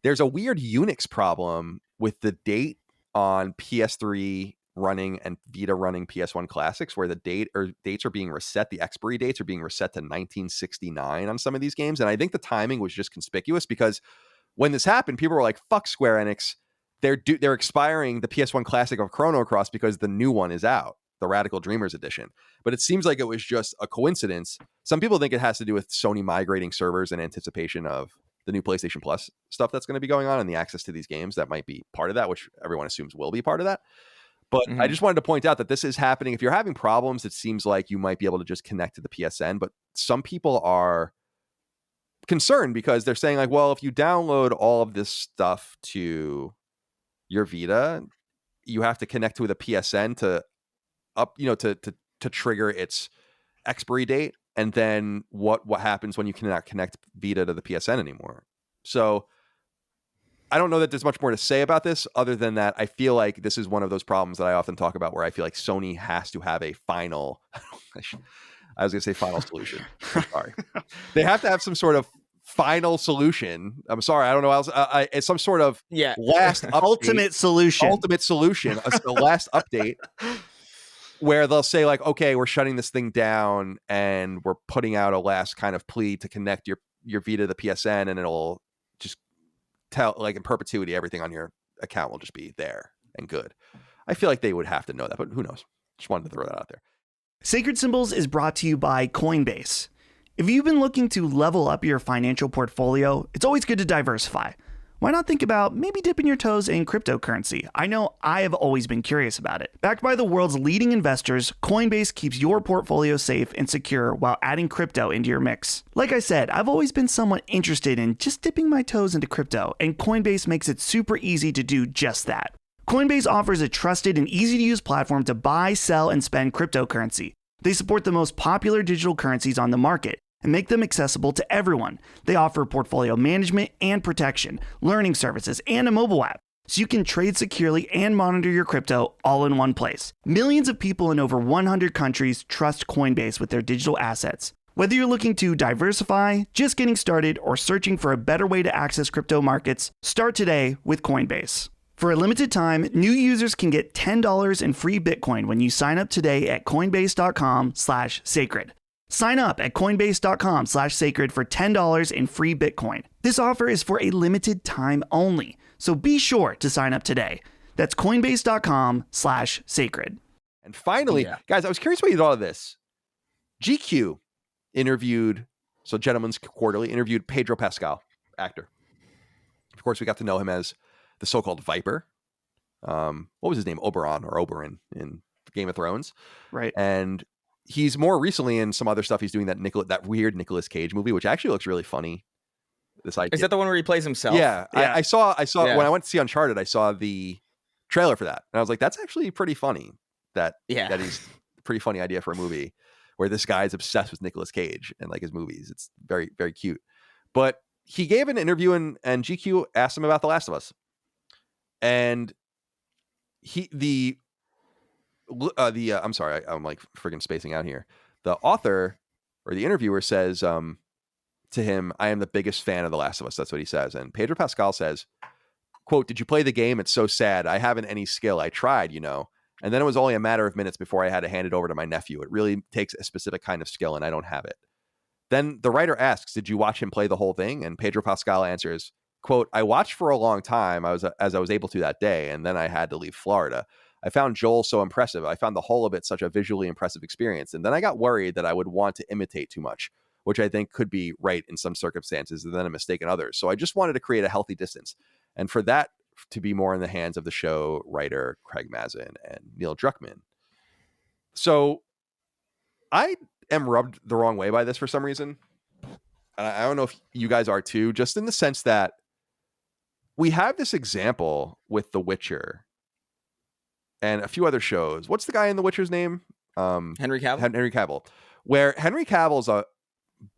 there's a weird Unix problem with the date on PS3 running and Vita running PS1 classics, where the dates are being reset. The expiry dates are being reset to 1969 on some of these games. And I think the timing was just conspicuous, because when this happened, people were like, fuck Square Enix. They're expiring the PS1 classic of Chrono Cross because the new one is out, the Radical Dreamers edition. But it seems like it was just a coincidence. Some people think it has to do with Sony migrating servers in anticipation of the new PlayStation Plus stuff that's going to be going on, and the access to these games that might be part of that, which everyone assumes will be part of that. But I just wanted to point out that this is happening. If you're having problems, it seems like you might be able to just connect to the PSN. But some people are concerned because they're saying like, well, if you download all of this stuff to your Vita, you have to connect to the PSN to trigger its expiry date. And then what happens when you cannot connect Vita to the PSN anymore? So I don't know that there's much more to say about this, other than that I feel like this is one of those problems that I often talk about, where I feel like Sony has to have a final, I was going to say final solution. I'm sorry. They have to have some sort of final solution. I'm sorry. I don't know how else. It's some sort of last update, ultimate solution, a last update where they'll say like, okay, we're shutting this thing down and we're putting out a last kind of plea to connect your Vita to the PSN, and it'll just tell, like, in perpetuity, everything on your account will just be there and good. I feel like they would have to know that, but who knows? Just wanted to throw that out there. Sacred Symbols is brought to you by Coinbase. If you've been looking to level up your financial portfolio, it's always good to diversify. Why not think about maybe dipping your toes in cryptocurrency? I know I have always been curious about it. Backed by the world's leading investors, Coinbase keeps your portfolio safe and secure while adding crypto into your mix. Like I said, I've always been somewhat interested in just dipping my toes into crypto, and Coinbase makes it super easy to do just that. Coinbase offers a trusted and easy-to-use platform to buy, sell, and spend cryptocurrency. They support the most popular digital currencies on the market and make them accessible to everyone. They offer portfolio management and protection, learning services, and a mobile app, so you can trade securely and monitor your crypto all in one place. Millions of people in over 100 countries trust Coinbase with their digital assets. Whether you're looking to diversify, just getting started, or searching for a better way to access crypto markets, start today with Coinbase. For a limited time, new users can get $10 in free Bitcoin when you sign up today at coinbase.com/sacred. Sign up at coinbase.com/sacred for $10 in free Bitcoin. This offer is for a limited time only, so be sure to sign up today. That's coinbase.com/sacred. And finally, guys, I was curious what you thought of this. GQ interviewed, so Gentleman's Quarterly interviewed Pedro Pascal, actor. Of course, we got to know him as the so-called Viper. What was his name? Oberon in Game of Thrones. Right. And he's more recently in some other stuff. He's doing that weird Nicolas Cage movie, which actually looks really funny. This idea. Is that the one where he plays himself? Yeah. Yeah. I saw Yeah. when I went to see Uncharted, I saw the trailer for that. And I was like, that's actually pretty funny. That is a pretty funny idea for a movie where this guy is obsessed with Nicolas Cage and like his movies. It's very, very cute. But he gave an interview and GQ asked him about The Last of Us. And I'm sorry, I'm like friggin' spacing out here. The author or the interviewer says to him, I am the biggest fan of The Last of Us. That's what he says. And Pedro Pascal says, quote, did you play the game? It's so sad. I haven't any skill. I tried, and then it was only a matter of minutes before I had to hand it over to my nephew. It really takes a specific kind of skill and I don't have it. Then the writer asks, did you watch him play the whole thing? And Pedro Pascal answers, quote, I watched for a long time as I was able to that day, and then I had to leave Florida. I found Joel so impressive. I found the whole of it such a visually impressive experience. And then I got worried that I would want to imitate too much, which I think could be right in some circumstances and then a mistake in others. So I just wanted to create a healthy distance. And for that to be more in the hands of the show writer Craig Mazin and Neil Druckmann. So I am rubbed the wrong way by this for some reason. And I don't know if you guys are too, just in the sense that we have this example with The Witcher and a few other shows. What's the guy in The Witcher's name? Henry Cavill. Henry Cavill. Where Henry Cavill's a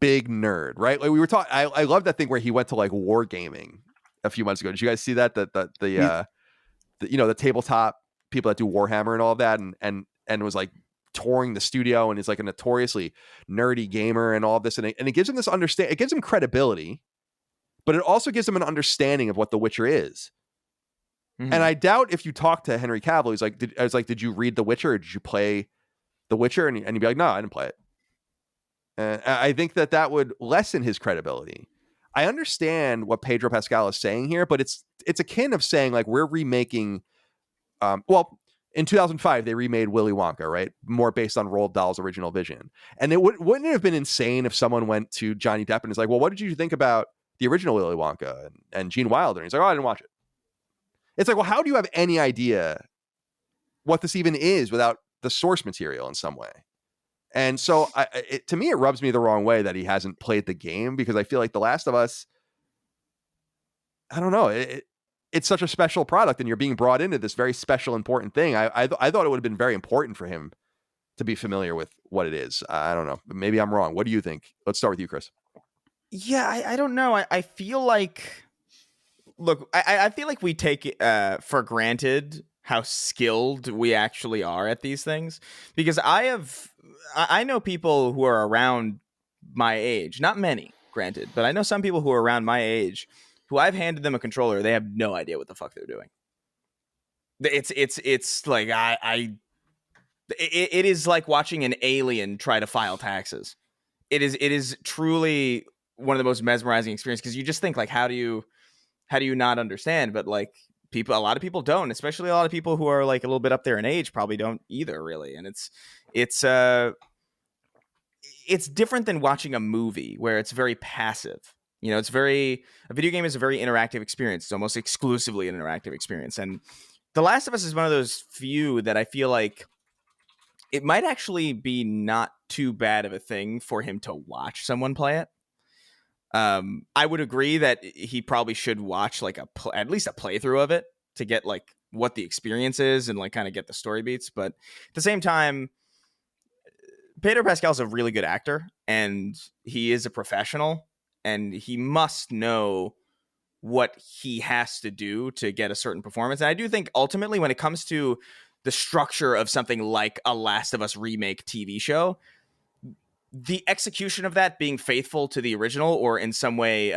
big nerd, right? Like we were talking. I love that thing where he went to like wargaming a few months ago. Did you guys see that? The tabletop people that do Warhammer and all of that, and was like touring the studio, and is like a notoriously nerdy gamer and all of this, and it gives him this it gives him credibility, but it also gives him an understanding of what The Witcher is. Mm-hmm. And I doubt if you talk to Henry Cavill, did you read The Witcher or did you play The Witcher? And you'd be like, no, I didn't play it. And I think that would lessen his credibility. I understand what Pedro Pascal is saying here, but it's akin of saying like we're remaking. In 2005 they remade Willy Wonka, right? More based on Roald Dahl's original vision. And it wouldn't it have been insane if someone went to Johnny Depp and is like, well, what did you think about the original Willy Wonka and Gene Wilder? And he's like, oh, I didn't watch it. It's like, well, how do you have any idea what this even is without the source material in some way? And so to me, it rubs me the wrong way that he hasn't played the game, because I feel like The Last of Us, I don't know, it's such a special product and you're being brought into this very special, important thing. I thought it would have been very important for him to be familiar with what it is. I don't know. Maybe I'm wrong. What do you think? Let's start with you, Chris. Yeah, I don't know. I feel like, look, I feel like we take for granted how skilled we actually are at these things, because I know people who are around my age, not many, granted, but I know some people who are around my age who I've handed them a controller. They have no idea what the fuck they're doing. It's like it is like watching an alien try to file taxes. It is truly one of the most mesmerizing experiences, because you just think like, how do you not understand? But like a lot of people don't, especially a lot of people who are like a little bit up there in age probably don't either, really. And it's different than watching a movie where it's very passive. A video game is a very interactive experience. It's almost exclusively an interactive experience. And The Last of Us is one of those few that I feel like it might actually be not too bad of a thing for him to watch someone play it. I would agree that he probably should watch like at least a playthrough of it to get like what the experience is and like kind of get the story beats. But at the same time, Pedro Pascal's a really good actor and he is a professional, and he must know what he has to do to get a certain performance. And I do think ultimately when it comes to the structure of something like a Last of Us remake TV show, the execution of that being faithful to the original or in some way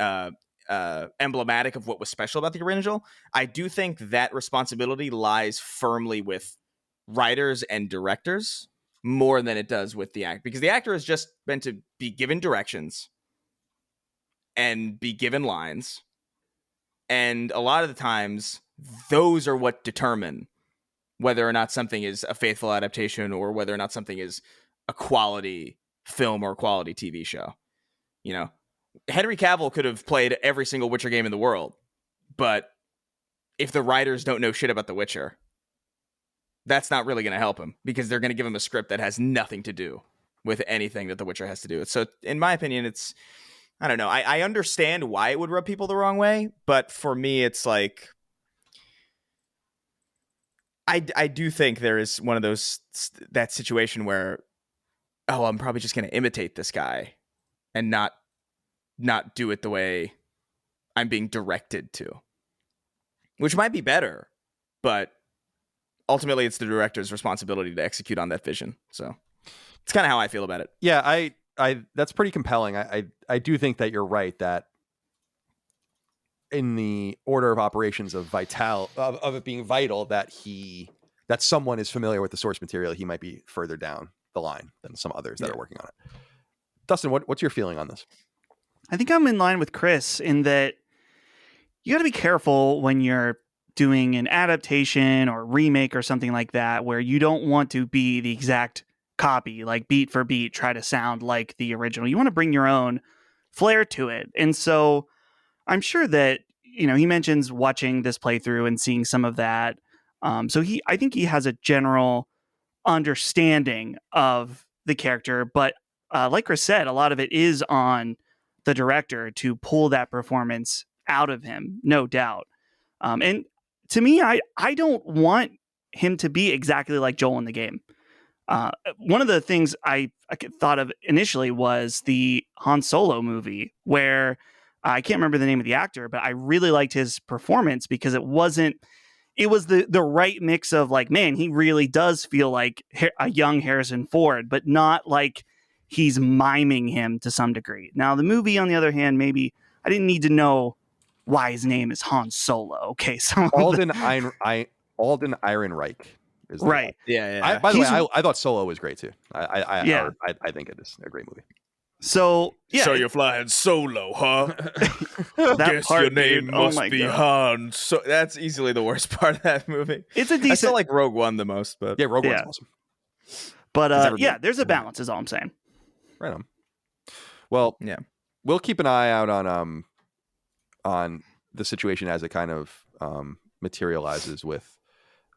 emblematic of what was special about the original, I do think that responsibility lies firmly with writers and directors more than it does with the actor, because the actor is just meant to be given directions and be given lines. And a lot of the times those are what determine whether or not something is a faithful adaptation or whether or not something is a quality film or quality TV show. Henry Cavill could have played every single Witcher game in the world, but if the writers don't know shit about The Witcher, that's not really going to help him, because they're going to give him a script that has nothing to do with anything that The Witcher has to do with. So in my opinion, it's, I don't know. I understand why it would rub people the wrong way, but for me, it's like, I do think there is one of those, that situation where, oh, I'm probably just going to imitate this guy and not do it the way I'm being directed to, which might be better, but ultimately it's the director's responsibility to execute on that vision. So it's kind of how I feel about it. Yeah, I that's pretty compelling. I do think that you're right that in the order of operations of it being vital that someone is familiar with the source material, he might be further down the line than some others that are working on it. Dustin, what's your feeling on this? I think I'm in line with Chris in that you got to be careful when you're doing an adaptation or remake or something like that, where you don't want to be the exact copy, like beat for beat, try to sound like the original. You want to bring your own flair to it. And so I'm sure that, he mentions watching this playthrough and seeing some of that. So I think he has a general understanding of the character, but like Chris said, a lot of it is on the director to pull that performance out of him, no doubt. And to me, I don't want him to be exactly like Joel in the game. One of the things I thought of initially was the Han Solo movie, where I can't remember the name of the actor, but I really liked his performance because it was the right mix of like, man, he really does feel like a young Harrison Ford, but not like he's miming him to some degree. Now, the movie, on the other hand, maybe I didn't need to know why his name is Han Solo. Okay, so Alden Ehrenreich is right. Yeah. By the way, I thought Solo was great too. I think it is a great movie. So yeah, so you're flying solo, huh? that Guess part, your name dude, must be God. Han. So that's easily the worst part of that movie. It's a decent. I still like Rogue One the most, but yeah, Rogue One's awesome. But there's a balance, is all I'm saying. Right on. Well, yeah, we'll keep an eye out on the situation as it kind of materializes with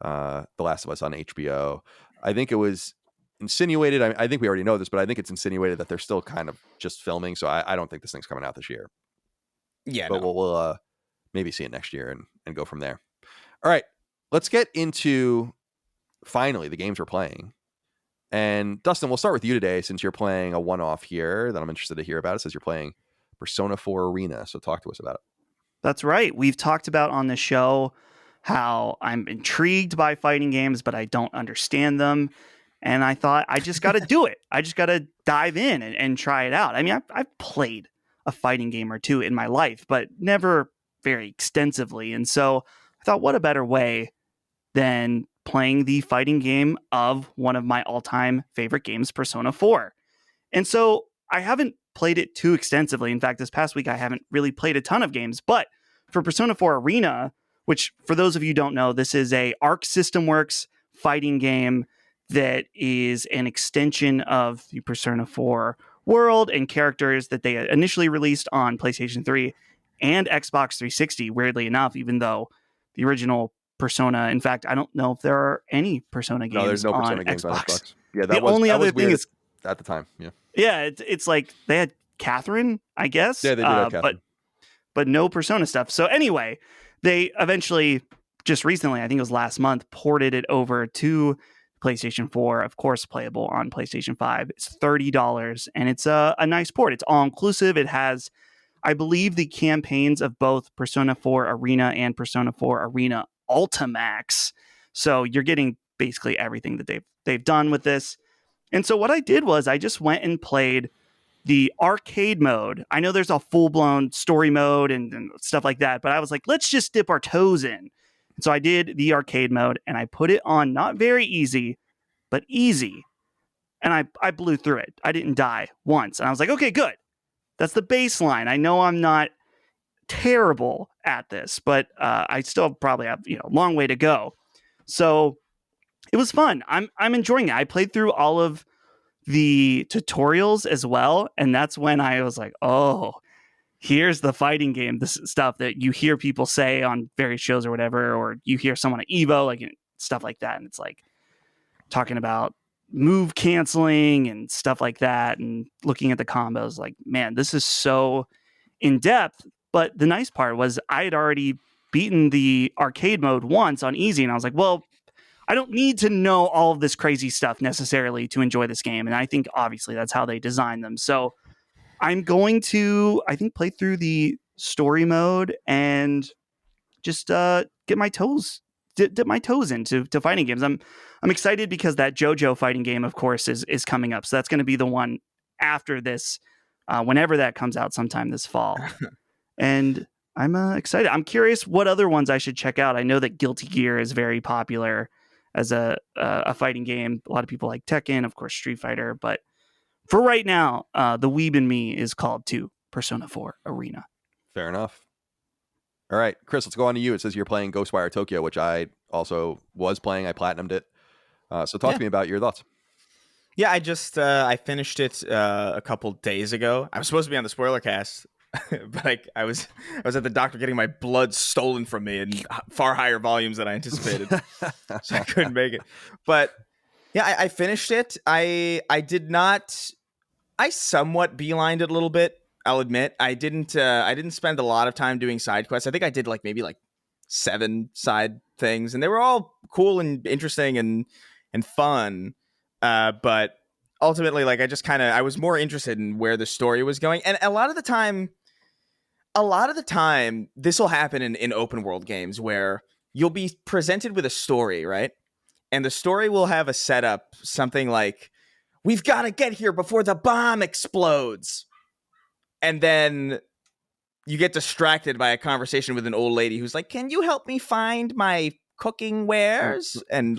The Last of Us on HBO. I think it was insinuated. I think we already know this, but I think it's insinuated that they're still kind of just filming. So I don't think this thing's coming out this year. Yeah, but we'll maybe see it next year and go from there. All right, let's get into finally the games we're playing. And Dustin, we'll start with you today since you're playing a one-off here that I'm interested to hear about. It says you're playing Persona 4 Arena. So talk to us about it. That's right. We've talked about on the show how I'm intrigued by fighting games, but I don't understand them. And I thought I just got to do it. I just got to dive in and try it out. I mean, I've played a fighting game or two in my life, but never very extensively. And so I thought, what a better way than playing the fighting game of one of my all-time favorite games, Persona 4. And so I haven't played it too extensively. In fact, this past week, I haven't really played a ton of games. But for Persona 4 Arena, which for those of you who don't know, this is a Arc System Works fighting game that is an extension of the Persona 4 world and characters that they initially released on PlayStation 3 and Xbox 360, weirdly enough, even though the original Persona, in fact, I don't know if there are any Persona games. No, there's no Persona on games Xbox. on Xbox. Yeah, the only other thing is at the time. Yeah, it's like they had Catherine, I guess. Yeah, they did have Catherine. But no Persona stuff. So anyway, they eventually, just recently, I think it was last month, ported it over to PlayStation 4, of course, playable on PlayStation 5. It's $30, and it's a nice port. It's all-inclusive. It has, I believe, the campaigns of both Persona 4 Arena and Persona 4 Arena Ultimax. So you're getting basically everything that they've done with this. And so what I did was I just went and played the arcade mode. I know there's a full-blown story mode and stuff like that, but I was like, let's just dip our toes in. And so I did the arcade mode, and I put it on not very easy, but easy. And I blew through it. I didn't die once. And I was like, okay, good. That's the baseline. I know I'm not terrible at this, but I still probably have a long way to go. So it was fun. I'm enjoying it. I played through all of the tutorials as well, and that's when I was like, oh, here's the fighting game. This stuff that you hear people say on various shows or whatever, or you hear someone at Evo, like stuff like that, and it's like talking about move canceling and stuff like that, and looking at the combos, like, man, this is so in depth. But the nice part was I had already beaten the arcade mode once on easy, and I was like, well, I don't need to know all of this crazy stuff necessarily to enjoy this game. And I think obviously that's how they designed them. So I'm going to, I think, play through the story mode and just get my toes, dip my toes into fighting games. I'm excited because that JoJo fighting game, of course, is coming up. So that's going to be the one after this, whenever that comes out sometime this fall. And I'm excited. I'm curious what other ones I should check out. I know that Guilty Gear is very popular as a fighting game. A lot of people like Tekken, of course, Street Fighter. But for right now, the weeb in me is called to Persona 4 Arena. Fair enough. All right, Chris, let's go on to you. It says you're playing Ghostwire Tokyo, which I also was playing. I platinumed it. So talk to me about your thoughts. Yeah, I finished it a couple days ago. I was supposed to be on the spoiler cast, but I was at the doctor getting my blood stolen from me in far higher volumes than I anticipated, so I couldn't make it. But yeah, I finished it. I somewhat beelined it a little bit. I'll admit I didn't spend a lot of time doing side quests. I think I did maybe 7 side things, and they were all cool and interesting and fun. But ultimately, I was more interested in where the story was going. And a lot of the time, this will happen in open world games where you'll be presented with a story, right? And the story will have a setup, something like, we've got to get here before the bomb explodes. And then you get distracted by a conversation with an old lady who's like, can you help me find my cooking wares? And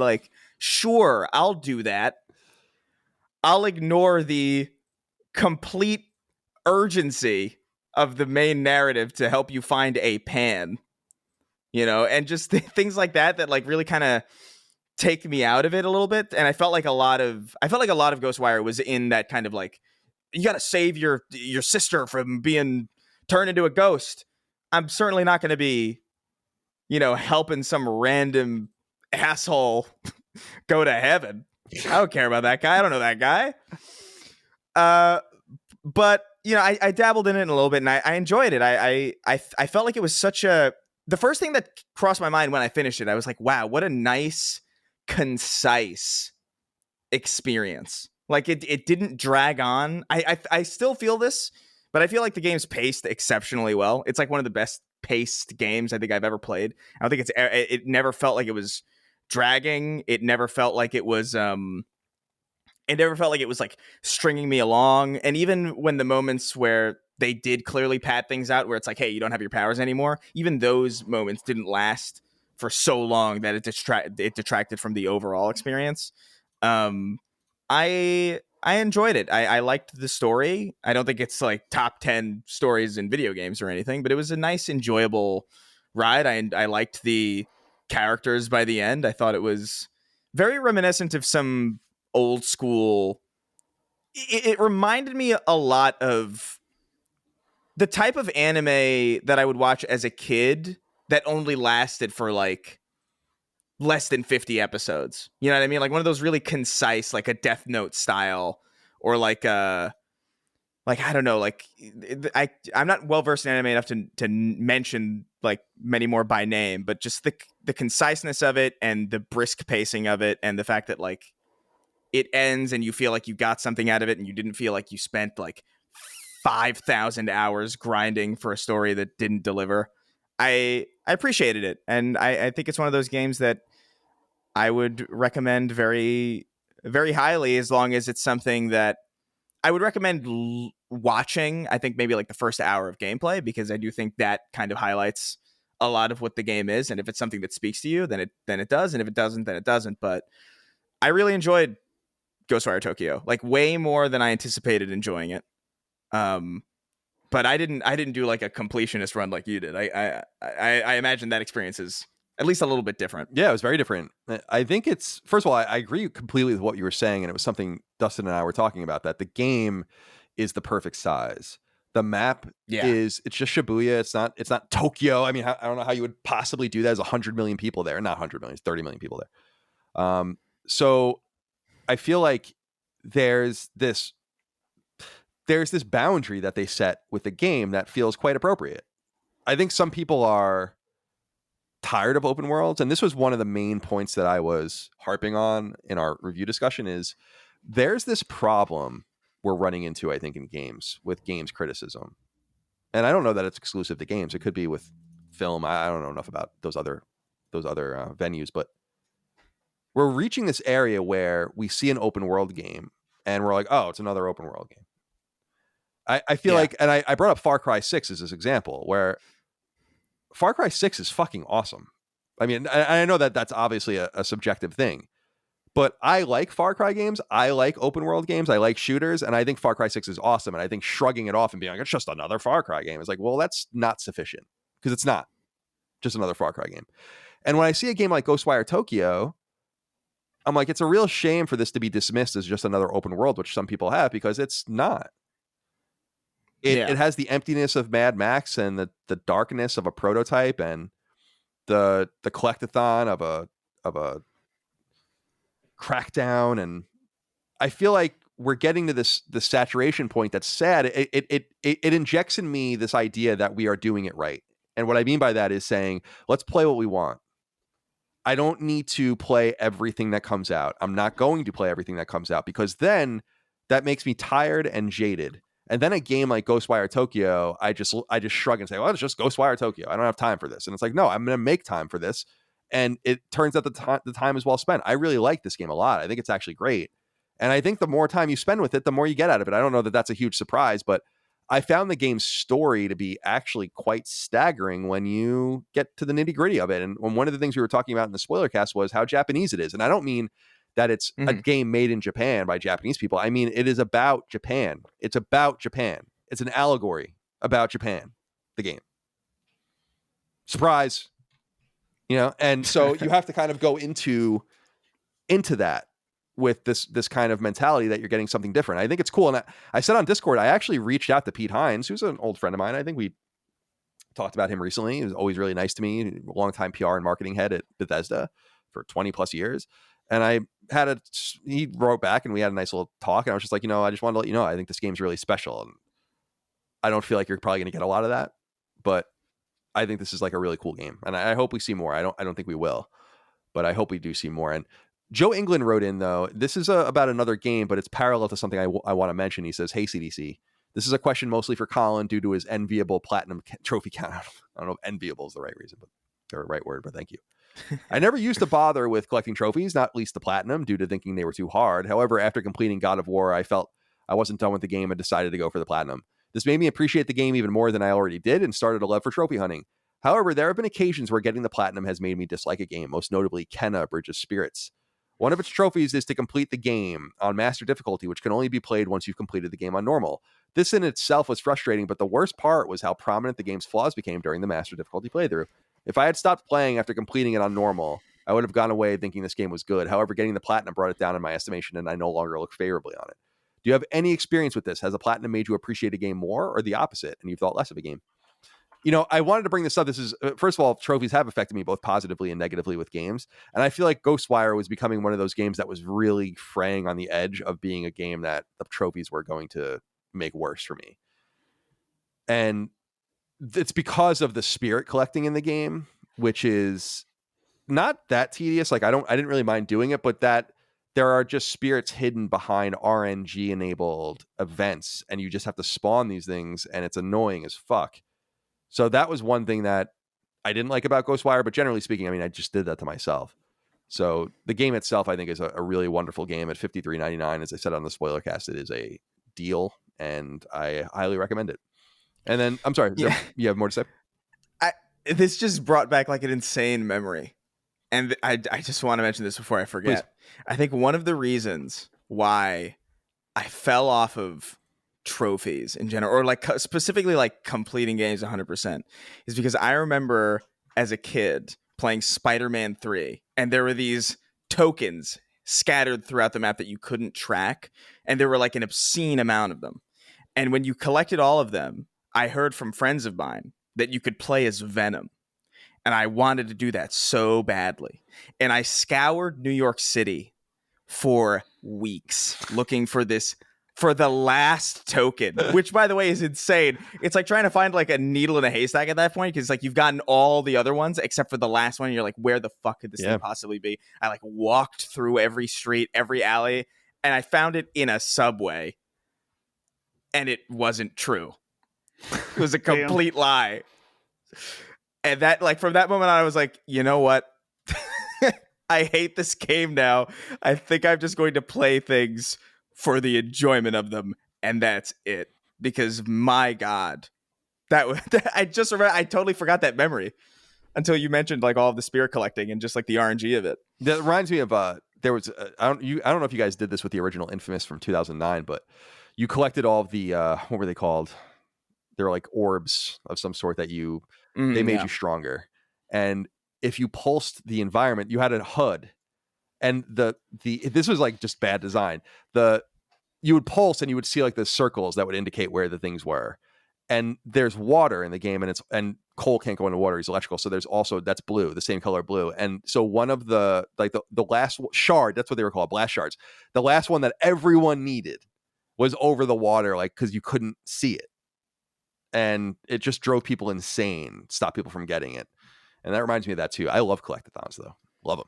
sure, I'll do that. I'll ignore the complete urgency of the main narrative to help you find a pan, and just things like that really kind of take me out of it a little bit. And I felt like a lot of Ghostwire was in that kind of you got to save your sister from being turned into a ghost. I'm certainly not going to be, helping some random asshole go to heaven. I don't care about that guy. I don't know that guy. But I dabbled in it a little bit, and I enjoyed it. I felt like it was the first thing that crossed my mind when I finished it, I was like, wow, what a nice, concise experience. It didn't drag on. I still feel this, but I feel like the game's paced exceptionally well. It's one of the best paced games I think I've ever played. I don't think it never felt like it was dragging. It never felt like it was stringing me along. And even when the moments where they did clearly pad things out, where it's hey, you don't have your powers anymore, even those moments didn't last for so long that it detracted from the overall experience. I enjoyed it. I liked the story. I don't think it's top 10 stories in video games or anything, but it was a nice, enjoyable ride. I liked the characters by the end. I thought it was very reminiscent of some old school. It reminded me a lot of the type of anime that I would watch as a kid that only lasted for less than 50 episodes. You know what I mean? One of those really concise, a Death Note style, or I don't know, I'm not well versed in anime enough to mention many more by name, but just the conciseness of it and the brisk pacing of it, and the fact that it ends and you feel like you got something out of it, and you didn't feel like you spent 5,000 hours grinding for a story that didn't deliver. I appreciated it, and I think it's one of those games that I would recommend very, very highly, as long as it's something that I would recommend watching. I think maybe the first hour of gameplay, because I do think that kind of highlights a lot of what the game is. And if it's something that speaks to you, then it does. And if it doesn't, then it doesn't. But I really enjoyed Ghostwire Tokyo, way more than I anticipated enjoying it. But I didn't do a completionist run like you did. I imagine that experience is at least a little bit different. Yeah, it was very different. I think it's, first of all, I agree completely with what you were saying, and it was something Dustin and I were talking about, that the game is the perfect size. The map it's just Shibuya. It's not Tokyo. I mean, I don't know how you would possibly do that. There's 100 million people there. Not 100 million, 30 million people there. So I feel like there's this boundary that they set with the game that feels quite appropriate. I think some people are tired of open worlds, and this was one of the main points that I was harping on in our review discussion, is there's this problem we're running into, I think, in games with games criticism. And I don't know that it's exclusive to games. It could be with film. I don't know enough about those other venues, but we're reaching this area where we see an open world game and we're like, oh, it's another open world game. I feel like, and I brought up Far Cry 6 as this example, where Far Cry 6 is fucking awesome. I mean, I know that that's obviously a subjective thing, but I like Far Cry games. I like open world games. I like shooters. And I think Far Cry 6 is awesome. And I think shrugging it off and being like, it's just another Far Cry game, is like, well, that's not sufficient, because it's not just another Far Cry game. And when I see a game like Ghostwire Tokyo, I'm like, it's a real shame for this to be dismissed as just another open world, which some people have, because it's not. It has the emptiness of Mad Max and the darkness of a prototype and the collectathon of a Crackdown. And I feel like we're getting to the saturation point that's sad. It injects in me this idea that we are doing it right. And what I mean by that is saying, let's play what we want. I don't need to play everything that comes out. I'm not going to play everything that comes out, because then that makes me tired and jaded. And then a game like Ghostwire Tokyo, I just shrug and say, well, it's just Ghostwire Tokyo. I don't have time for this. And it's like, no, I'm going to make time for this. And it turns out the time is well spent. I really like this game a lot. I think it's actually great. And I think the more time you spend with it, the more you get out of it. I don't know that that's a huge surprise, but I found the game's story to be actually quite staggering when you get to the nitty gritty of it. And one of the things we were talking about in the spoiler cast was how Japanese it is. And I don't mean that it's a game made in Japan by Japanese people. I mean, it is about Japan. It's about Japan. It's an allegory about Japan, the game. Surprise. You know, and so you have to kind of go into that with this kind of mentality that you're getting something different. I think it's cool. And I said on Discord, I actually reached out to Pete Hines, who's an old friend of mine. I think we talked about him recently. He was always really nice to me, a longtime PR and marketing head at Bethesda for 20 plus years. And he wrote back and we had a nice little talk. And I was just like, I just wanted to let you know, I think this game's really special. And I don't feel like you're probably going to get a lot of that, but I think this is like a really cool game. And I hope we see more. I don't think we will, but I hope we do see more. And Joe England wrote in, though, this is about another game, but it's parallel to something I want to mention. He says, hey, CDC, this is a question mostly for Colin due to his enviable platinum trophy count. I don't know if enviable is the right reason, or right word, but thank you. I never used to bother with collecting trophies, not least the platinum, due to thinking they were too hard. However, after completing God of War, I felt I wasn't done with the game and decided to go for the platinum. This made me appreciate the game even more than I already did and started a love for trophy hunting. However, there have been occasions where getting the platinum has made me dislike a game, most notably Kenna Bridge of Spirits. One of its trophies is to complete the game on master difficulty, which can only be played once you've completed the game on normal. This in itself was frustrating, but the worst part was how prominent the game's flaws became during the master difficulty playthrough. If I had stopped playing after completing it on normal, I would have gone away thinking this game was good. However, getting the platinum brought it down in my estimation, and I no longer look favorably on it. Do you have any experience with this? Has the platinum made you appreciate a game more, or the opposite, and you thought less of a game? I wanted to bring this up. This is, first of all, trophies have affected me both positively and negatively with games. And I feel like Ghostwire was becoming one of those games that was really fraying on the edge of being a game that the trophies were going to make worse for me. And it's because of the spirit collecting in the game, which is not that tedious. Like I didn't really mind doing it, but that there are just spirits hidden behind RNG enabled events, and you just have to spawn these things, and it's annoying as fuck. So that was one thing that I didn't like about Ghostwire, but generally speaking, I mean, I just did that to myself. So the game itself, I think, is a really wonderful game at $53.99. As I said on the spoiler cast, it is a deal, and I highly recommend it. And then, I'm sorry, you have more to say? This just brought back like an insane memory. And I just want to mention this before I forget. Please. I think one of the reasons why I fell off of trophies in general, or like specifically like completing games 100%, is because I remember as a kid playing Spider-Man 3, and there were these tokens scattered throughout the map that you couldn't track, and there were like an obscene amount of them. And when you collected all of them, I heard from friends of mine that you could play as Venom. And I wanted to do that so badly. And I scoured New York City for weeks looking for the last token, which by the way is insane. It's like trying to find like a needle in a haystack at that point, because like you've gotten all the other ones except for the last one. And you're like, where the fuck could this thing possibly be? I like walked through every street, every alley, and I found it in a subway, and it wasn't true. It was a complete lie. And that, like, from that moment on, I was like, you know what? I hate this game now. I think I'm just going to play things for the enjoyment of them, and that's it. Because my God, I just remember, I totally forgot that memory until you mentioned like all of the spirit collecting and just like the RNG of it. That reminds me of there was I don't know if you guys did this with the original Infamous from 2009, but you collected all of the what were they called? They were like orbs of some sort that they made you stronger, and if you pulsed the environment, you had a HUD, and this was like just bad design. You would pulse and you would see like the circles that would indicate where the things were. And there's water in the game, and coal can't go into water. He's electrical. So there's also, that's blue, the same color blue. And so one of the last shard, that's what they were called, blast shards. The last one that everyone needed was over the water, like, because you couldn't see it. And it just drove people insane, stopped people from getting it. And that reminds me of that too. I love collectathons though. Love them.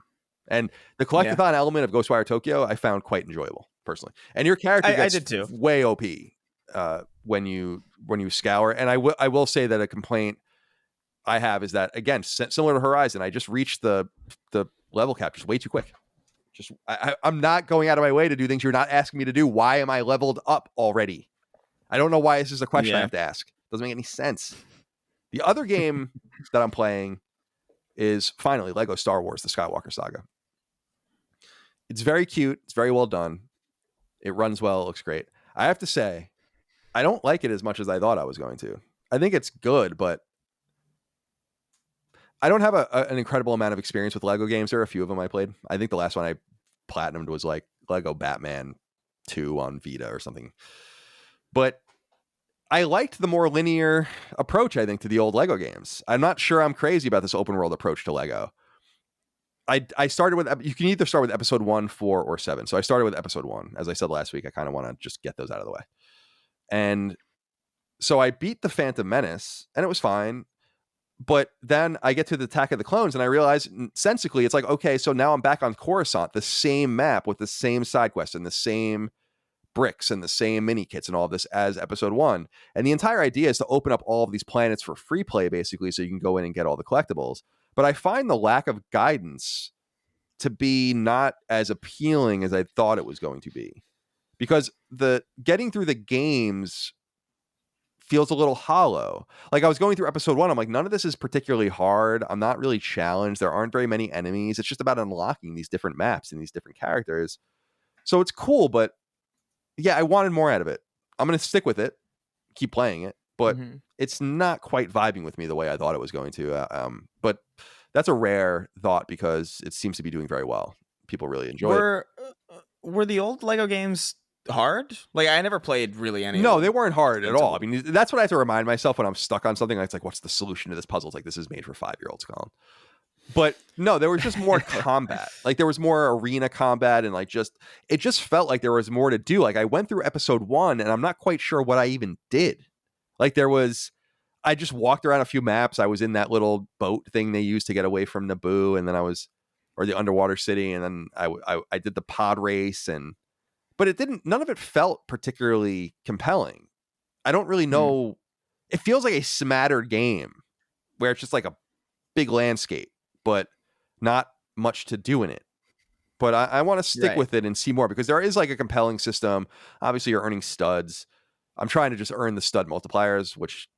And the collectathon element of Ghostwire Tokyo, I found quite enjoyable personally. And your character gets I did too. way OP when you scour. And I will say that a complaint I have is that, again, similar to Horizon, I just reached the level cap just way too quick. Just I'm not going out of my way to do things you're not asking me to do. Why am I leveled up already? I don't know why this is a question I have to ask. Doesn't make any sense. The other game that I'm playing is finally Lego Star Wars: The Skywalker Saga. It's very cute. It's very well done. It runs well. It looks great. I have to say, I don't like it as much as I thought I was going to. I think it's good, but I don't have an incredible amount of experience with Lego games. There are a few of them I played. I think the last one I platinumed was like Lego Batman 2 on Vita or something. But I liked the more linear approach, I think, to the old Lego games. I'm not sure I'm crazy about this open world approach to Lego. I started with, you can either start with episode 1, 4, or 7. So I started with episode 1. As I said last week, I kind of want to just get those out of the way. And so I beat the Phantom Menace, and it was fine. But then I get to the Attack of the Clones, and I realize sensically, it's like, okay, so now I'm back on Coruscant, the same map with the same side quest and the same bricks and the same mini kits and all of this as episode 1. And the entire idea is to open up all of these planets for free play, basically, so you can go in and get all the collectibles. But I find the lack of guidance to be not as appealing as I thought it was going to be, because the getting through the games feels a little hollow. Like I was going through episode 1, I'm like, none of this is particularly hard. I'm not really challenged. There aren't very many enemies. It's just about unlocking these different maps and these different characters. So it's cool, but yeah, I wanted more out of it. I'm going to stick with it, keep playing it, but it's not quite vibing with me the way I thought it was going to. But that's a rare thought because it seems to be doing very well. People really enjoy it. Were the old Lego games hard? Like, I never played really any. No, they weren't hard at all. I mean, that's what I have to remind myself when I'm stuck on something. It's like, what's the solution to this puzzle? It's like, this is made for 5-year-olds, Colin. But no, there was just more combat. Like there was more arena combat, and like it just felt like there was more to do. Like I went through episode 1 and I'm not quite sure what I even did. Like I just walked around a few maps. I was in that little boat thing they used to get away from Naboo, and then or the underwater city, and then I did the pod race, but none of it felt particularly compelling. I don't really know. It feels like a smattered game where it's just like a big landscape, but not much to do in it. But I want to stick with it and see more, because there is like a compelling system. Obviously, you're earning studs. I'm trying to just earn the stud multipliers, which,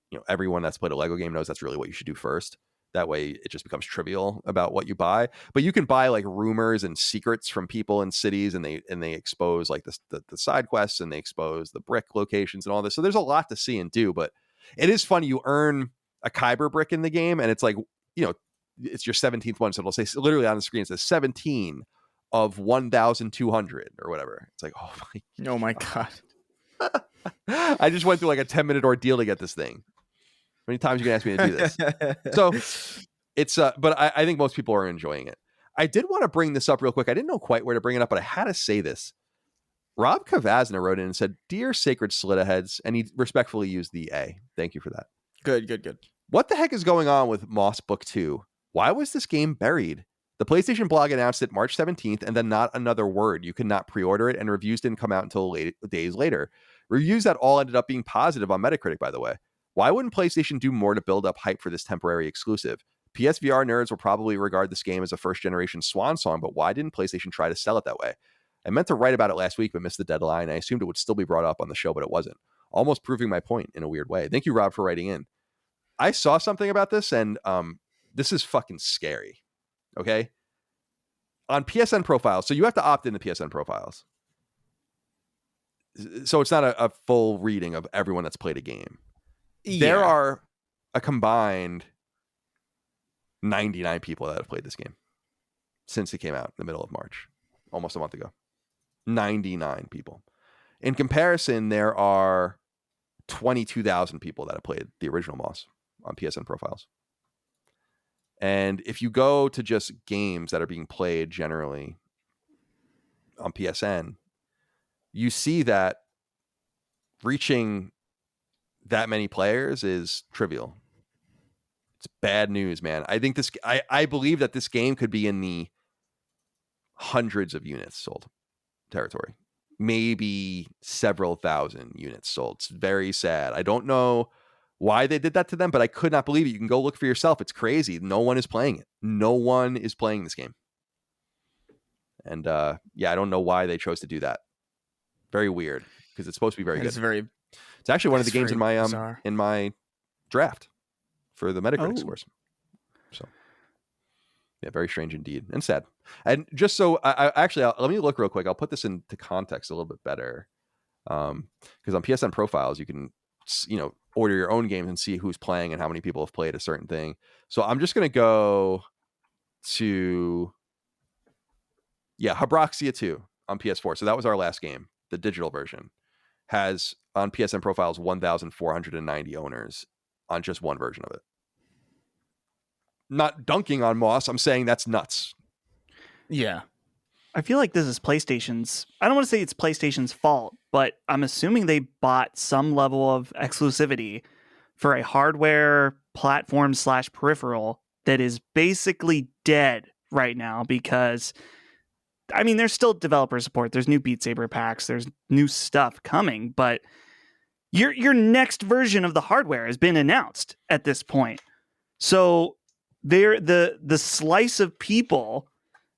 you know, everyone that's played a Lego game knows that's really what you should do first. That way it just becomes trivial about what you buy. But you can buy like rumors and secrets from people in cities, and they expose like the side quests, and they expose the brick locations and all this. So there's a lot to see and do, but it is funny. You earn a Kyber brick in the game, and it's like, you know, it's your 17th one. So it'll say literally on the screen, it says 17 of 1,200 or whatever. It's like, oh my God. I just went through like a 10-minute ordeal to get this thing. How many times you can ask me to do this? So it's but I think most people are enjoying it. I did want to bring this up real quick. I didn't know quite where to bring it up, but I had to say this. Rob Kavazna wrote in and said, "Dear Sacred Slitaheads," and he respectfully used the A. Thank you for that. Good. What the heck is going on with Moss Book 2? Why was this game buried? The PlayStation blog announced it March 17th, and then not another word. You could not pre-order it, and reviews didn't come out until days later. Reviews that all ended up being positive on Metacritic, by the way. Why wouldn't PlayStation do more to build up hype for this temporary exclusive? PSVR nerds will probably regard this game as a first-generation swan song, but why didn't PlayStation try to sell it that way? I meant to write about it last week, but missed the deadline. I assumed it would still be brought up on the show, but it wasn't. Almost proving my point in a weird way. Thank you, Rob, for writing in. I saw something about this, and this is fucking scary. Okay? On PSN profiles, so you have to opt into PSN profiles. So it's not a full reading of everyone that's played a game. Yeah. There are a combined 99 people that have played this game since it came out in the middle of March, almost a month ago. 99 people. In comparison, there are 22,000 people that have played the original Moss on PSN profiles. And if you go to just games that are being played generally on PSN, you see that reaching that many players is trivial. It's bad news, man. I think I believe that this game could be in the hundreds of units sold territory, maybe several thousand units sold. It's very sad. I don't know why they did that to them, but I could not believe it. You can go look for yourself. It's crazy. No one is playing it. No one is playing this game. And I don't know why they chose to do that. Very weird, because it's supposed to be very good. It's actually one of the games in my draft for the Metacritic scores. So yeah, very strange indeed, and sad. And just so let me look real quick. I'll put this into context a little bit better, because on PSN profiles you can order your own games and see who's playing and how many people have played a certain thing. So I'm just going to go to Habroxia 2 on PS4. So that was our last game. The digital version has on PSN profiles 1,490 owners on just one version of it. Not dunking on Moss. I'm saying that's nuts. Yeah. I feel like this is PlayStation's, I don't want to say it's PlayStation's fault, but I'm assuming they bought some level of exclusivity for a hardware platform / peripheral that is basically dead right now, because I mean, there's still developer support. There's new Beat Saber packs. There's new stuff coming, but your next version of the hardware has been announced at this point. So the slice of people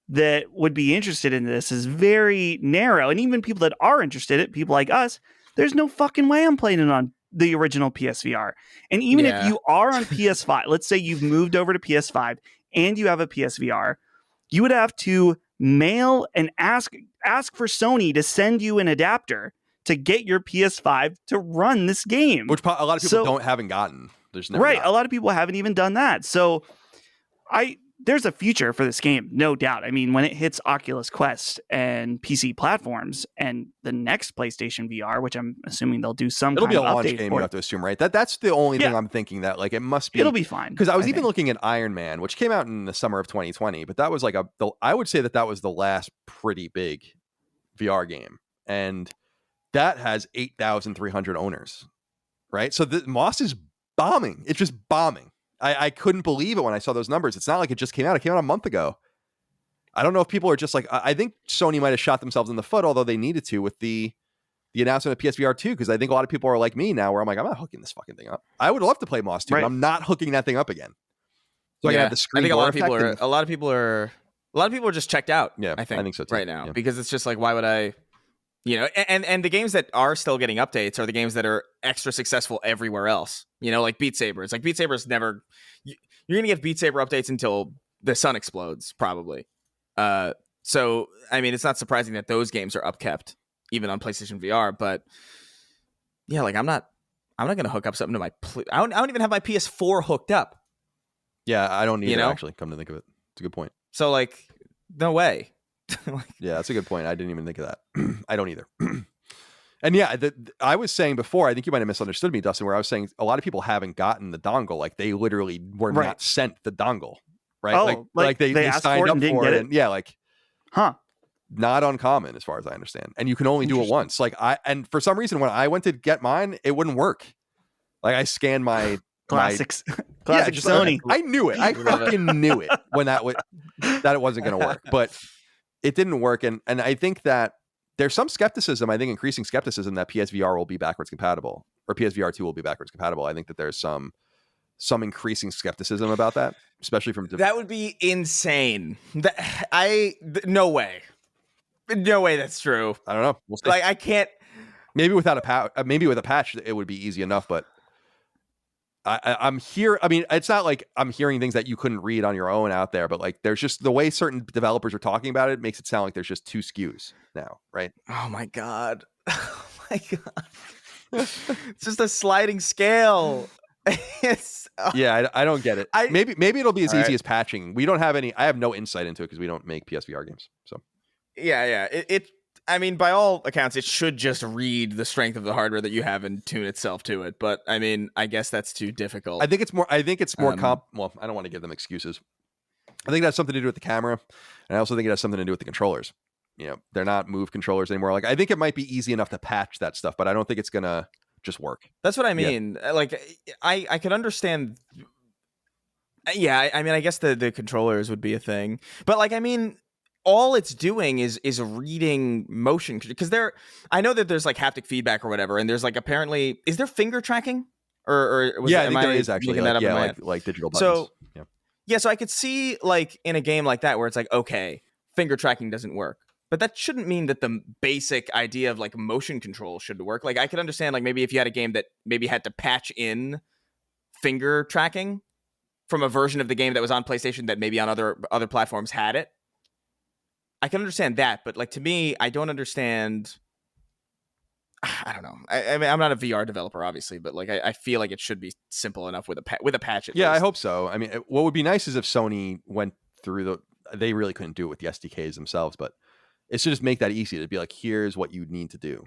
that would be interested in this is very narrow. And even people that are interested in it, people like us, there's no fucking way I'm playing it on the original PSVR. And even if you are on PS5, let's say you've moved over to PS5 and you have a PSVR, you would have to mail and ask for Sony to send you an adapter to get your PS5 to run this game. Which a lot of people haven't gotten. There's never right. gotten. A lot of people haven't even done that. So there's a future for this game, no doubt. I mean, when it hits Oculus Quest and PC platforms and the next PlayStation VR, which I'm assuming they'll do some It'll kind of update. It'll be a launch game, you have to assume, right? That's the only thing I'm thinking, that like it must be. It'll be fine. Because I was even looking at Iron Man, which came out in the summer of 2020, but that was like I would say that was the last pretty big VR game. And that has 8,300 owners, right? So the Moss is bombing. It's just bombing. I couldn't believe it when I saw those numbers. It's not like it just came out. It came out a month ago. I don't know if people are just like, I think Sony might have shot themselves in the foot, although they needed to with the announcement of PSVR 2, because I think a lot of people are like me now, where I'm like, I'm not hooking this fucking thing up. I would love to play Moss 2, but I'm not hooking that thing up again. So I can have the screen. I think a lot of people are just checked out. Yeah, I think so too. Right now, yeah. Because it's just like, why would I? And the games that are still getting updates are the games that are extra successful everywhere else. Like Beat Saber. It's like Beat Saber's never. You're gonna get Beat Saber updates until the sun explodes, probably. So I mean, it's not surprising that those games are upkept even on PlayStation VR. But yeah, like I'm not gonna hook up something to my. I don't even have my PS4 hooked up. Yeah, I don't either. Actually, come to think of it, it's a good point. So like, no way. Yeah, that's a good point. I didn't even think of that. I don't either. And yeah, I was saying before, I think you might have misunderstood me, Dustin, where I was saying a lot of people haven't gotten the dongle. Like they literally were not sent the dongle, right? Oh, like they asked signed for it up and didn't for get it, it? and yeah, like Huh. not uncommon as far as I understand. And you can only do it once. Like and for some reason when I went to get mine, it wouldn't work. Like I scanned my Classics. yeah, Classic just Sony. I knew it. I fucking knew it when that it wasn't going to work, but it didn't work. And I think that there's some skepticism. I think increasing skepticism that PSVR will be backwards compatible or PSVR 2 will be backwards compatible. I think that there's some increasing skepticism about that, especially from that would be insane. No way. No way that's true. I don't know. We'll see. Like I can't. Maybe without maybe with a patch, it would be easy enough. But I'm here. I mean, it's not like I'm hearing things that you couldn't read on your own out there. But like, there's just the way certain developers are talking about it makes it sound like there's just 2 SKUs now, right? Oh my god. Oh my god. It's just a sliding scale. Yeah, I don't get it. Maybe it'll be as easy as patching. We don't have any. I have no insight into it because we don't make PSVR games. So yeah. I mean, by all accounts, it should just read the strength of the hardware that you have and tune itself to it. But I mean, I guess that's too difficult. I think it's more. Well, I don't want to give them excuses. I think it has something to do with the camera, and I also think it has something to do with the controllers. You know, they're not Move controllers anymore. Like I think it might be easy enough to patch that stuff, but I don't think it's gonna just work. That's what I mean. Yeah. Like I could understand. Yeah, I mean, I guess the controllers would be a thing, but like, I mean, all it's doing is reading motion because I know that there's like haptic feedback or whatever, and there's like apparently is there finger tracking or was I think there is actually like digital buttons. So so I could see like in a game like that where it's like, okay, finger tracking doesn't work. But that shouldn't mean that the basic idea of like motion control should work. Like I could understand like maybe if you had a game that maybe had to patch in finger tracking from a version of the game that was on PlayStation that maybe on other platforms had it. I can understand that, but like to me, I don't understand. I don't know. I mean, I'm not a VR developer, obviously, but like I feel like it should be simple enough with a patch. At least. I hope so. I mean, what would be nice is if Sony went through they really couldn't do it with the SDKs themselves, but it should just make that easy to be like, here's what you need to do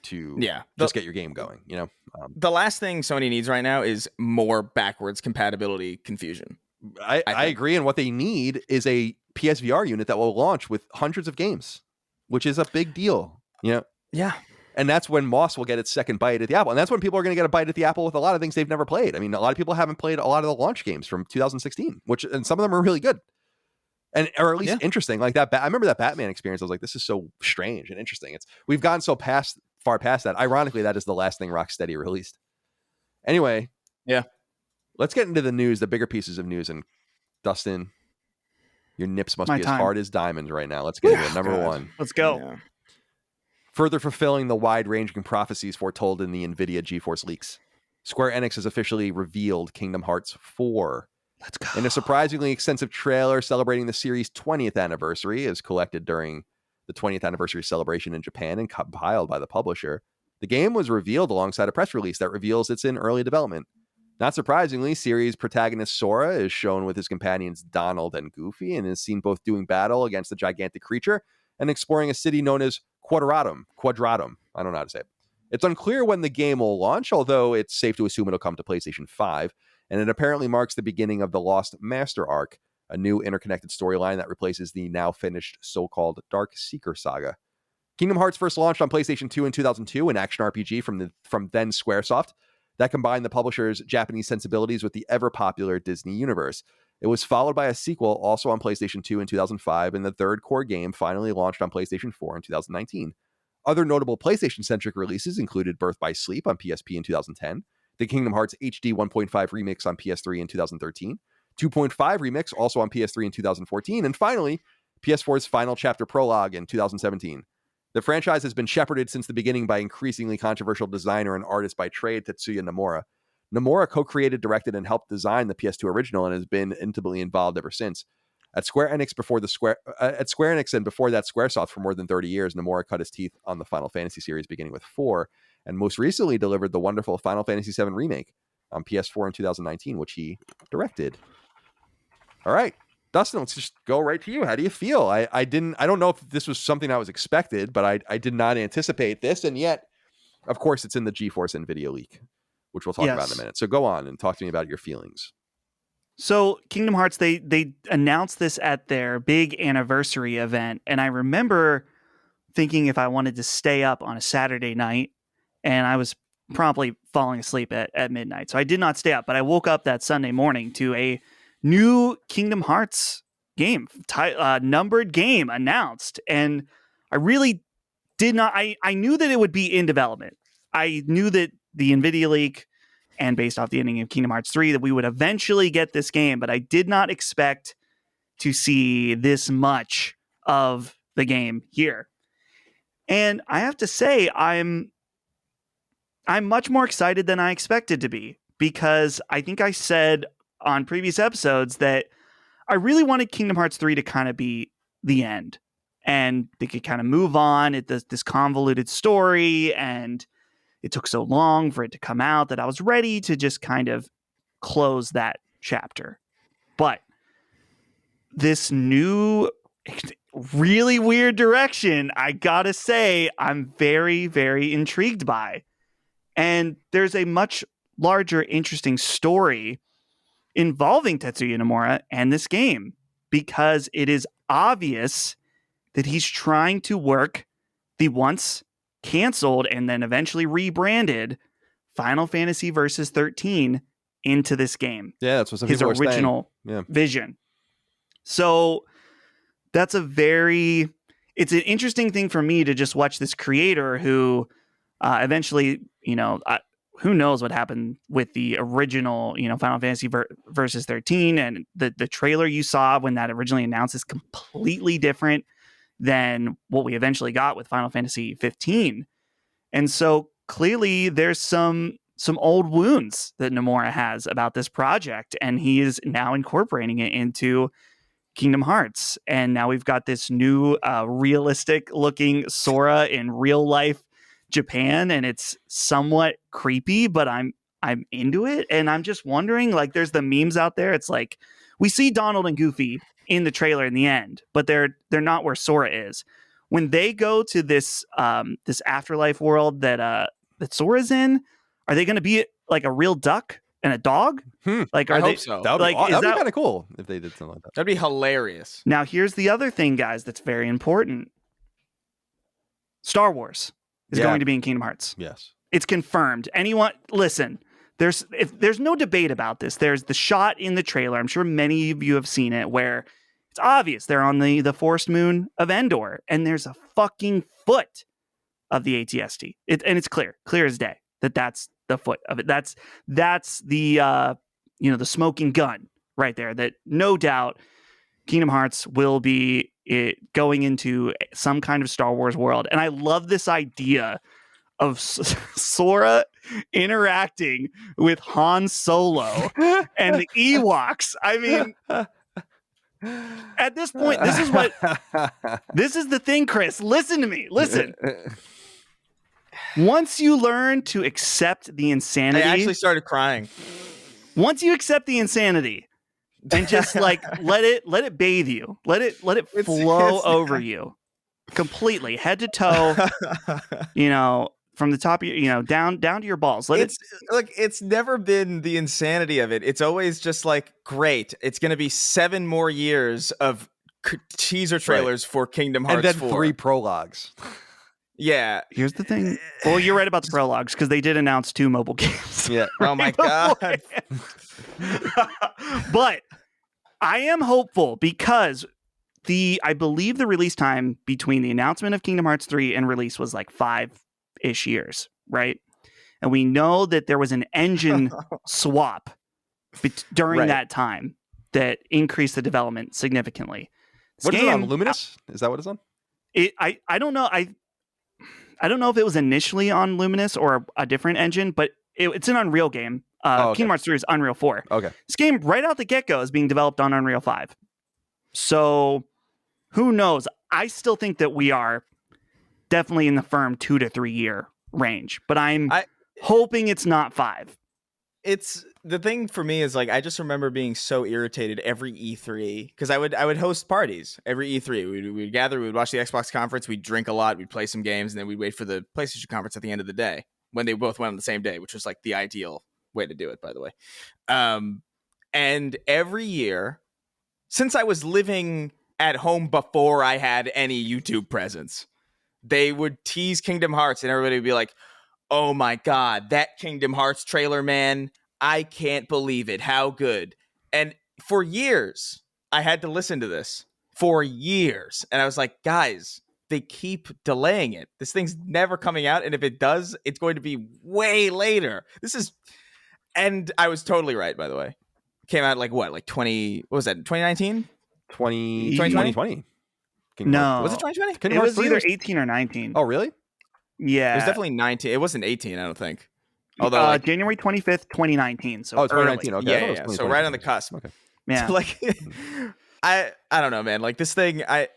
to just get your game going. You know, the last thing Sony needs right now is more backwards compatibility confusion. I agree. And what they need is a PSVR unit that will launch with hundreds of games, which is a big deal. You know? Yeah. And that's when Moss will get its second bite at the apple. And that's when people are going to get a bite at the apple with a lot of things they've never played. I mean, a lot of people haven't played a lot of the launch games from 2016, and some of them are really good. Or at least interesting, like that. I remember that Batman experience. I was like, "This is so strange and interesting." We've gone so far past that. Ironically, that is the last thing Rocksteady released. Anyway, let's get into the news, the bigger pieces of news. And Dustin, your nips must be as hard as diamonds right now. Let's get into it. Number one. Let's go. Yeah. Further fulfilling the wide-ranging prophecies foretold in the Nvidia GeForce leaks, Square Enix has officially revealed Kingdom Hearts 4. Let's go. In a surprisingly extensive trailer celebrating the series' 20th anniversary, as collected during the 20th anniversary celebration in Japan and compiled by the publisher, the game was revealed alongside a press release that reveals it's in early development. Not surprisingly, series protagonist Sora is shown with his companions Donald and Goofy and is seen both doing battle against the gigantic creature and exploring a city known as Quadratum. I don't know how to say it. It's unclear when the game will launch, although it's safe to assume it'll come to PlayStation 5. And it apparently marks the beginning of the Lost Master arc, a new interconnected storyline that replaces the now finished so-called Dark Seeker saga. Kingdom Hearts first launched on PlayStation 2 in 2002, an action RPG from then Squaresoft that combined the publisher's Japanese sensibilities with the ever-popular Disney universe. It was followed by a sequel also on PlayStation 2 in 2005, and the third core game finally launched on PlayStation 4 in 2019. Other notable PlayStation-centric releases included Birth by Sleep on PSP in 2010, the Kingdom Hearts HD 1.5 remix on PS3 in 2013, 2.5 remix also on PS3 in 2014, and finally, PS4's Final Chapter Prologue in 2017. The franchise has been shepherded since the beginning by increasingly controversial designer and artist by trade Tetsuya Nomura. Nomura co-created, directed, and helped design the PS2 original and has been intimately involved ever since. At Square Enix and before that Squaresoft for more than 30 years, Nomura cut his teeth on the Final Fantasy series beginning with 4, and most recently delivered the wonderful Final Fantasy VII Remake on PS4 in 2019, which he directed. All right, Dustin, let's just go right to you. How do you feel? I don't know if this was something I was expected, but I did not anticipate this, and yet, of course, it's in the GeForce Nvidia leak, which we'll talk about in a minute. So go on and talk to me about your feelings. So Kingdom Hearts, they announced this at their big anniversary event, and I remember thinking if I wanted to stay up on a Saturday night, and I was promptly falling asleep at midnight. So I did not stay up, but I woke up that Sunday morning to a new Kingdom Hearts game, numbered game announced, and I really did not. I knew that it would be in development. I knew that the Nvidia leak, and based off the ending of Kingdom Hearts 3, that we would eventually get this game, but I did not expect to see this much of the game here. And I have to say, I'm much more excited than I expected to be, because I think I said on previous episodes that I really wanted Kingdom Hearts 3 to kind of be the end, and they could kind of move on. This convoluted story, and it took so long for it to come out that I was ready to just kind of close that chapter. But this new, really weird direction, I gotta say, I'm very, very intrigued by. And there's a much larger, interesting story involving Tetsuya Nomura and this game, because it is obvious that he's trying to work the once canceled and then eventually rebranded Final Fantasy Versus 13 into this game. Yeah, that's what some his people are saying. original Yeah. vision. So that's it's an interesting thing for me to just watch this creator who eventually, who knows what happened with the original, Final Fantasy Versus 13, and the trailer you saw when that originally announced is completely different than what we eventually got with Final Fantasy 15. And so clearly there's some old wounds that Nomura has about this project, and he is now incorporating it into Kingdom Hearts. And now we've got this new realistic looking Sora in real life Japan, and it's somewhat creepy, but I'm into it. And I'm just wondering, like, there's the memes out there. It's like we see Donald and Goofy in the trailer in the end, but they're not where Sora is. When they go to this this afterlife world that Sora's in, are they going to be like a real duck and a dog? Like, I hope so. That would Like, is be that- kind of cool if they did something like that. That'd be hilarious. Now, here's the other thing, guys, that's very important. Star Wars is Yeah. going to be in Kingdom Hearts. Yes. It's confirmed. Anyone, listen, there's no debate about this. There's the shot in the trailer. I'm sure many of you have seen it, where it's obvious they're on the forest moon of Endor, and there's a fucking foot of the ATST. And it's clear as day that's the foot of it. That's the the smoking gun right there. That no doubt Kingdom Hearts will be going into some kind of Star Wars world. And I love this idea of Sora interacting with Han Solo and the Ewoks. I mean, at this point, this is the thing, Chris. Listen to me. Listen. Once you learn to accept the insanity, I actually started crying. once you accept the insanity and just like let it bathe you, let it flow over you completely, head to toe, from the top of your, down to your balls. It's never been the insanity of it. It's always just like, great, it's going to be 7 more years of teaser trailers for Kingdom Hearts and then 4. 3 prologues. Yeah. Here's the thing. Well, you're right about the prologues, because they did announce 2 mobile games. Yeah. Oh my god. But I am hopeful, because I believe the release time between the announcement of Kingdom Hearts 3 and release was like 5-ish years, right? And we know that there was an engine swap during Right. that time that increased the development significantly. What is it on Luminous? Is that what it's on? I don't know. I don't know if it was initially on Luminous or a different engine, but it's an Unreal game. Okay. Kingdom Hearts 3 is Unreal 4. Okay. This game, right out the get-go, is being developed on Unreal 5. So, who knows? I still think that we are definitely in the firm 2 to 3 year range, but I'm hoping it's not 5. It's the thing for me is, like, I just remember being so irritated every E3, because I would host parties every E3. We'd gather, we'd watch the Xbox conference, we'd drink a lot, we'd play some games, and then we'd wait for the PlayStation conference at the end of the day when they both went on the same day, which was like the ideal way to do it, by the way. And every year, since I was living at home before I had any YouTube presence, they would tease Kingdom Hearts and everybody would be like, oh my God, that Kingdom Hearts trailer, man, I can't believe it. How good. And for years, I had to listen to this for years. And I was like, guys, they keep delaying it. This thing's never coming out. And if it does, it's going to be way later. And I was totally right, by the way. Came out like 20, what was that, 2019? 2020? No. Was it 2020? It was either 18 or 19. Oh, really? Yeah. It was definitely 19. It wasn't 18, I don't think. Although January 25th, 2019. So 2019. early. Okay. Yeah. So right on the cusp. Okay. Yeah. So like, I don't know, man. Like this thing, I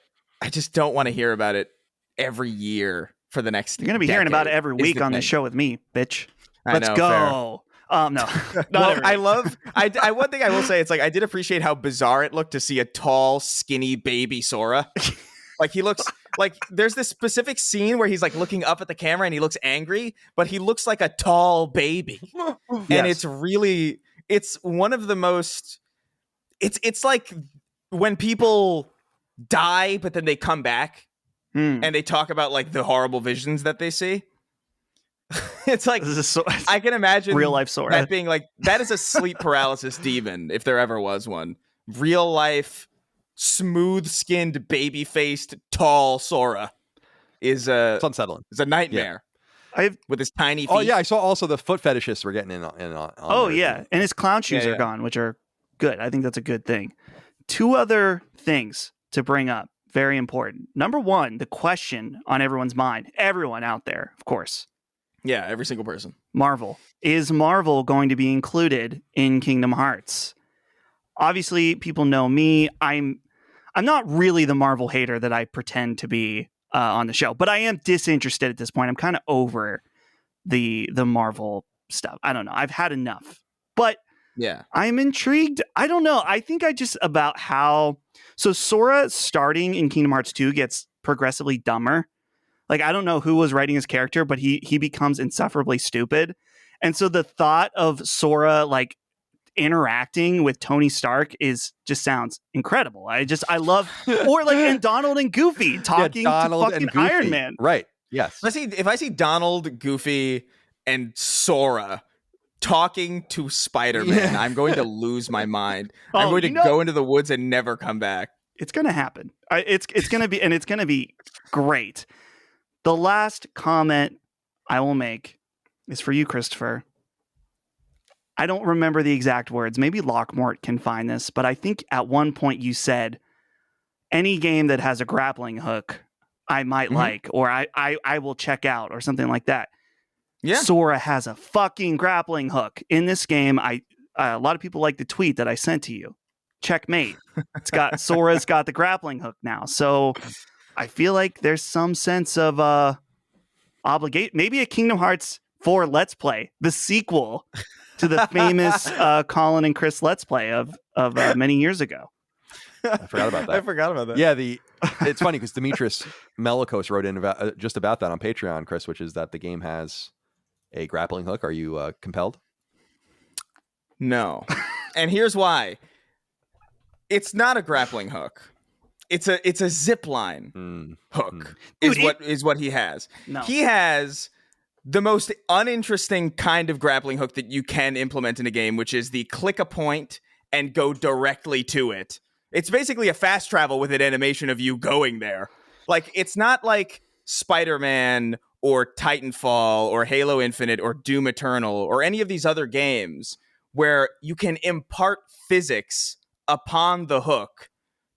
just don't want to hear about it every year for the next. You're gonna be hearing about it every week on this show with me, bitch. Let's go. No. Well, I love. I one thing I will say, it's like I did appreciate how bizarre it looked to see a tall, skinny baby Sora. Like he looks like there's this specific scene where he's like looking up at the camera and he looks angry, but he looks like a tall baby. And it's one of the most. It's like when people die, but then they come back and they talk about like the horrible visions that they see. It's like I can imagine real life Sora that being like that is a sleep paralysis demon if there ever was one. Real life, smooth skinned, baby faced, tall Sora is it's unsettling. Is a nightmare. Yeah. With his tiny feet. Oh yeah, I saw also the foot fetishists were getting in on oh yeah, and his clown shoes are gone, which are good. I think that's a good thing. Two other things to bring up, very important. Number one, the question on everyone's mind, everyone out there, of course. Yeah, every single person. Marvel. Is Marvel going to be included in Kingdom Hearts? Obviously, people know me. I'm not really the Marvel hater that I pretend to be on the show, but I am disinterested at this point. I'm kind of over the Marvel stuff. I don't know. I've had enough. But yeah, I'm intrigued. I don't know. I think about how Sora starting in Kingdom Hearts 2 gets progressively dumber. Like, I don't know who was writing his character, but he becomes insufferably stupid. And so the thought of Sora, like, interacting with Tony Stark just sounds incredible. I love, or like, and Donald and Goofy talking to fucking Iron Man. Right. Yes. If I see Donald, Goofy, and Sora talking to Spider-Man, I'm going to lose my mind. I'm going to go into the woods and never come back. It's going to happen. It's going to be great. The last comment I will make is for you, Christopher. I don't remember the exact words. Maybe Lockmort can find this, but I think at one point you said, any game that has a grappling hook, I might like, or I will check out, or something like that. Yeah. Sora has a fucking grappling hook. In this game, a lot of people like the tweet that I sent to you. Checkmate. Sora's got the grappling hook now. So I feel like there's some sense of obligation. Maybe a Kingdom Hearts 4 Let's Play, the sequel to the famous Colin and Chris Let's Play of many years ago. I forgot about that. Yeah, it's funny because Demetrius Melikos wrote in about just about that on Patreon, Chris, which is that the game has a grappling hook. Are you compelled? No. And here's why. It's not a grappling hook. It's a zip line hook. Is what he has. No. He has the most uninteresting kind of grappling hook that you can implement in a game, which is the click a point and go directly to it. It's basically a fast travel with an animation of you going there. Like, it's not like Spider-Man or Titanfall or Halo Infinite or Doom Eternal or any of these other games where you can impart physics upon the hook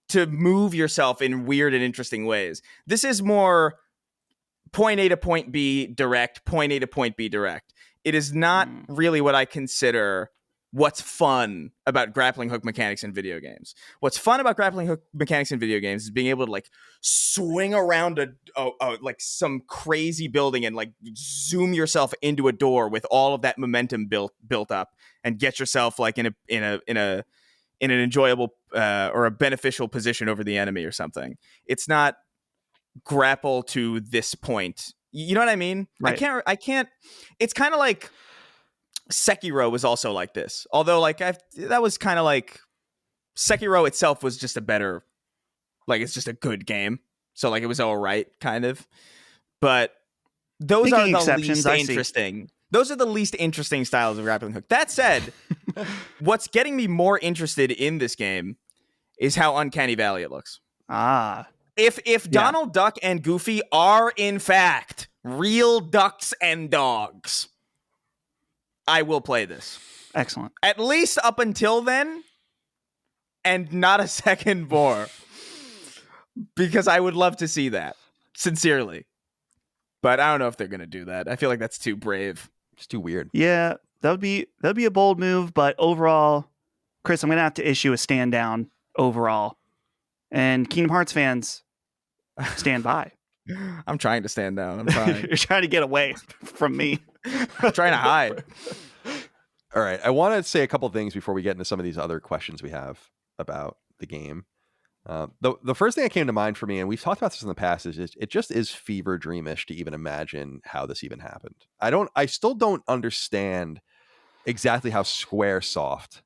to move yourself in weird and interesting ways. This is more point A to point B direct, point A to point B direct. It is not really what I consider what's fun about grappling hook mechanics in video games. What's fun about grappling hook mechanics in video games is being able to like swing around like some crazy building and like zoom yourself into a door with all of that momentum built up and get yourself like in an enjoyable or a beneficial position over the enemy or something. It's not grapple to this point. You know what I mean? Right. I can't. It's kind of like Sekiro was also like this. Although, like, that was kind of like Sekiro itself was just a better, like, it's just a good game. So, like, it was all right, kind of. But those Making are the exceptions, least I see. interesting. Those are the least interesting styles of grappling hook. That said, what's getting me more interested in this game is how Uncanny Valley it looks. Ah. If Donald Duck and Goofy are in fact real ducks and dogs, I will play this. Excellent. At least up until then, and not a second more. Because I would love to see that. Sincerely. But I don't know if they're gonna do that. I feel like that's too brave. It's too weird. Yeah, that'd be a bold move, but overall, Chris, I'm gonna have to issue a stand down overall. And Kingdom Hearts fans, stand by. I'm trying to stand down. I'm trying. You're trying to get away from me. I'm trying to hide. All right. I want to say a couple things before we get into some of these other questions we have about the game. The first thing that came to mind for me, and we've talked about this in the past, is it just is fever dreamish to even imagine how this even happened. I still don't understand exactly how Squaresoft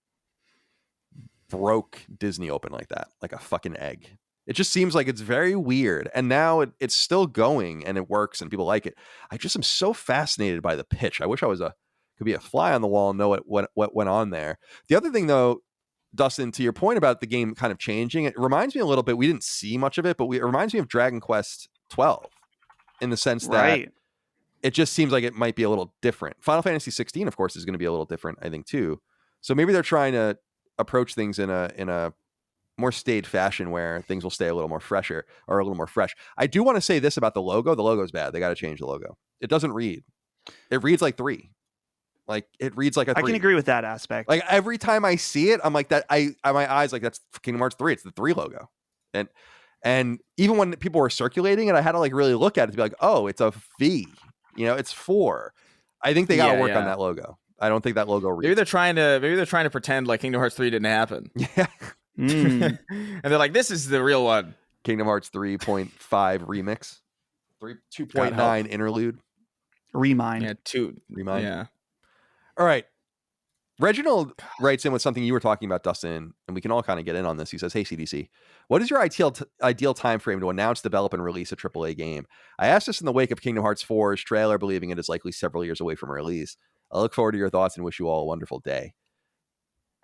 broke Disney open like that, like a fucking egg. It just seems like it's very weird. And now it's still going and it works and people like it. I just am so fascinated by the pitch. I wish I could be a fly on the wall and know what went on there. The other thing, though, Dustin, to your point about the game kind of changing, it reminds me a little bit, we didn't see much of it, but it reminds me of Dragon Quest 12 in the sense that it just seems like it might be a little different. Final Fantasy 16, of course, is going to be a little different, I think, too. So maybe they're trying to approach things in a more staid fashion where things will stay a little more fresher or a little more fresh. I do want to say this about the logo. The logo's bad. They got to change the logo. It doesn't read. It reads like 3. Like it reads like a 3. I can agree with that aspect. Like every time I see it, I'm like that. My eyes like that's Kingdom Hearts 3. It's the 3 logo. And even when people were circulating it, I had to like really look at it to be like, oh, it's a V. It's 4. I think they got to work on that logo. I don't think that logo reads. Maybe they're trying to pretend like Kingdom Hearts 3 didn't happen. Yeah. And they're like, this is the real one. Kingdom Hearts 3.5 remix. 2.9 interlude. Remine. Yeah, 2. Remine. Yeah. All right. Reginald writes in with something you were talking about, Dustin, and we can all kind of get in on this. He says, hey, CDC, what is your ideal time frame to announce, develop, and release a AAA game? I asked this in the wake of Kingdom Hearts 4's trailer, believing it is likely several years away from release. I look forward to your thoughts and wish you all a wonderful day.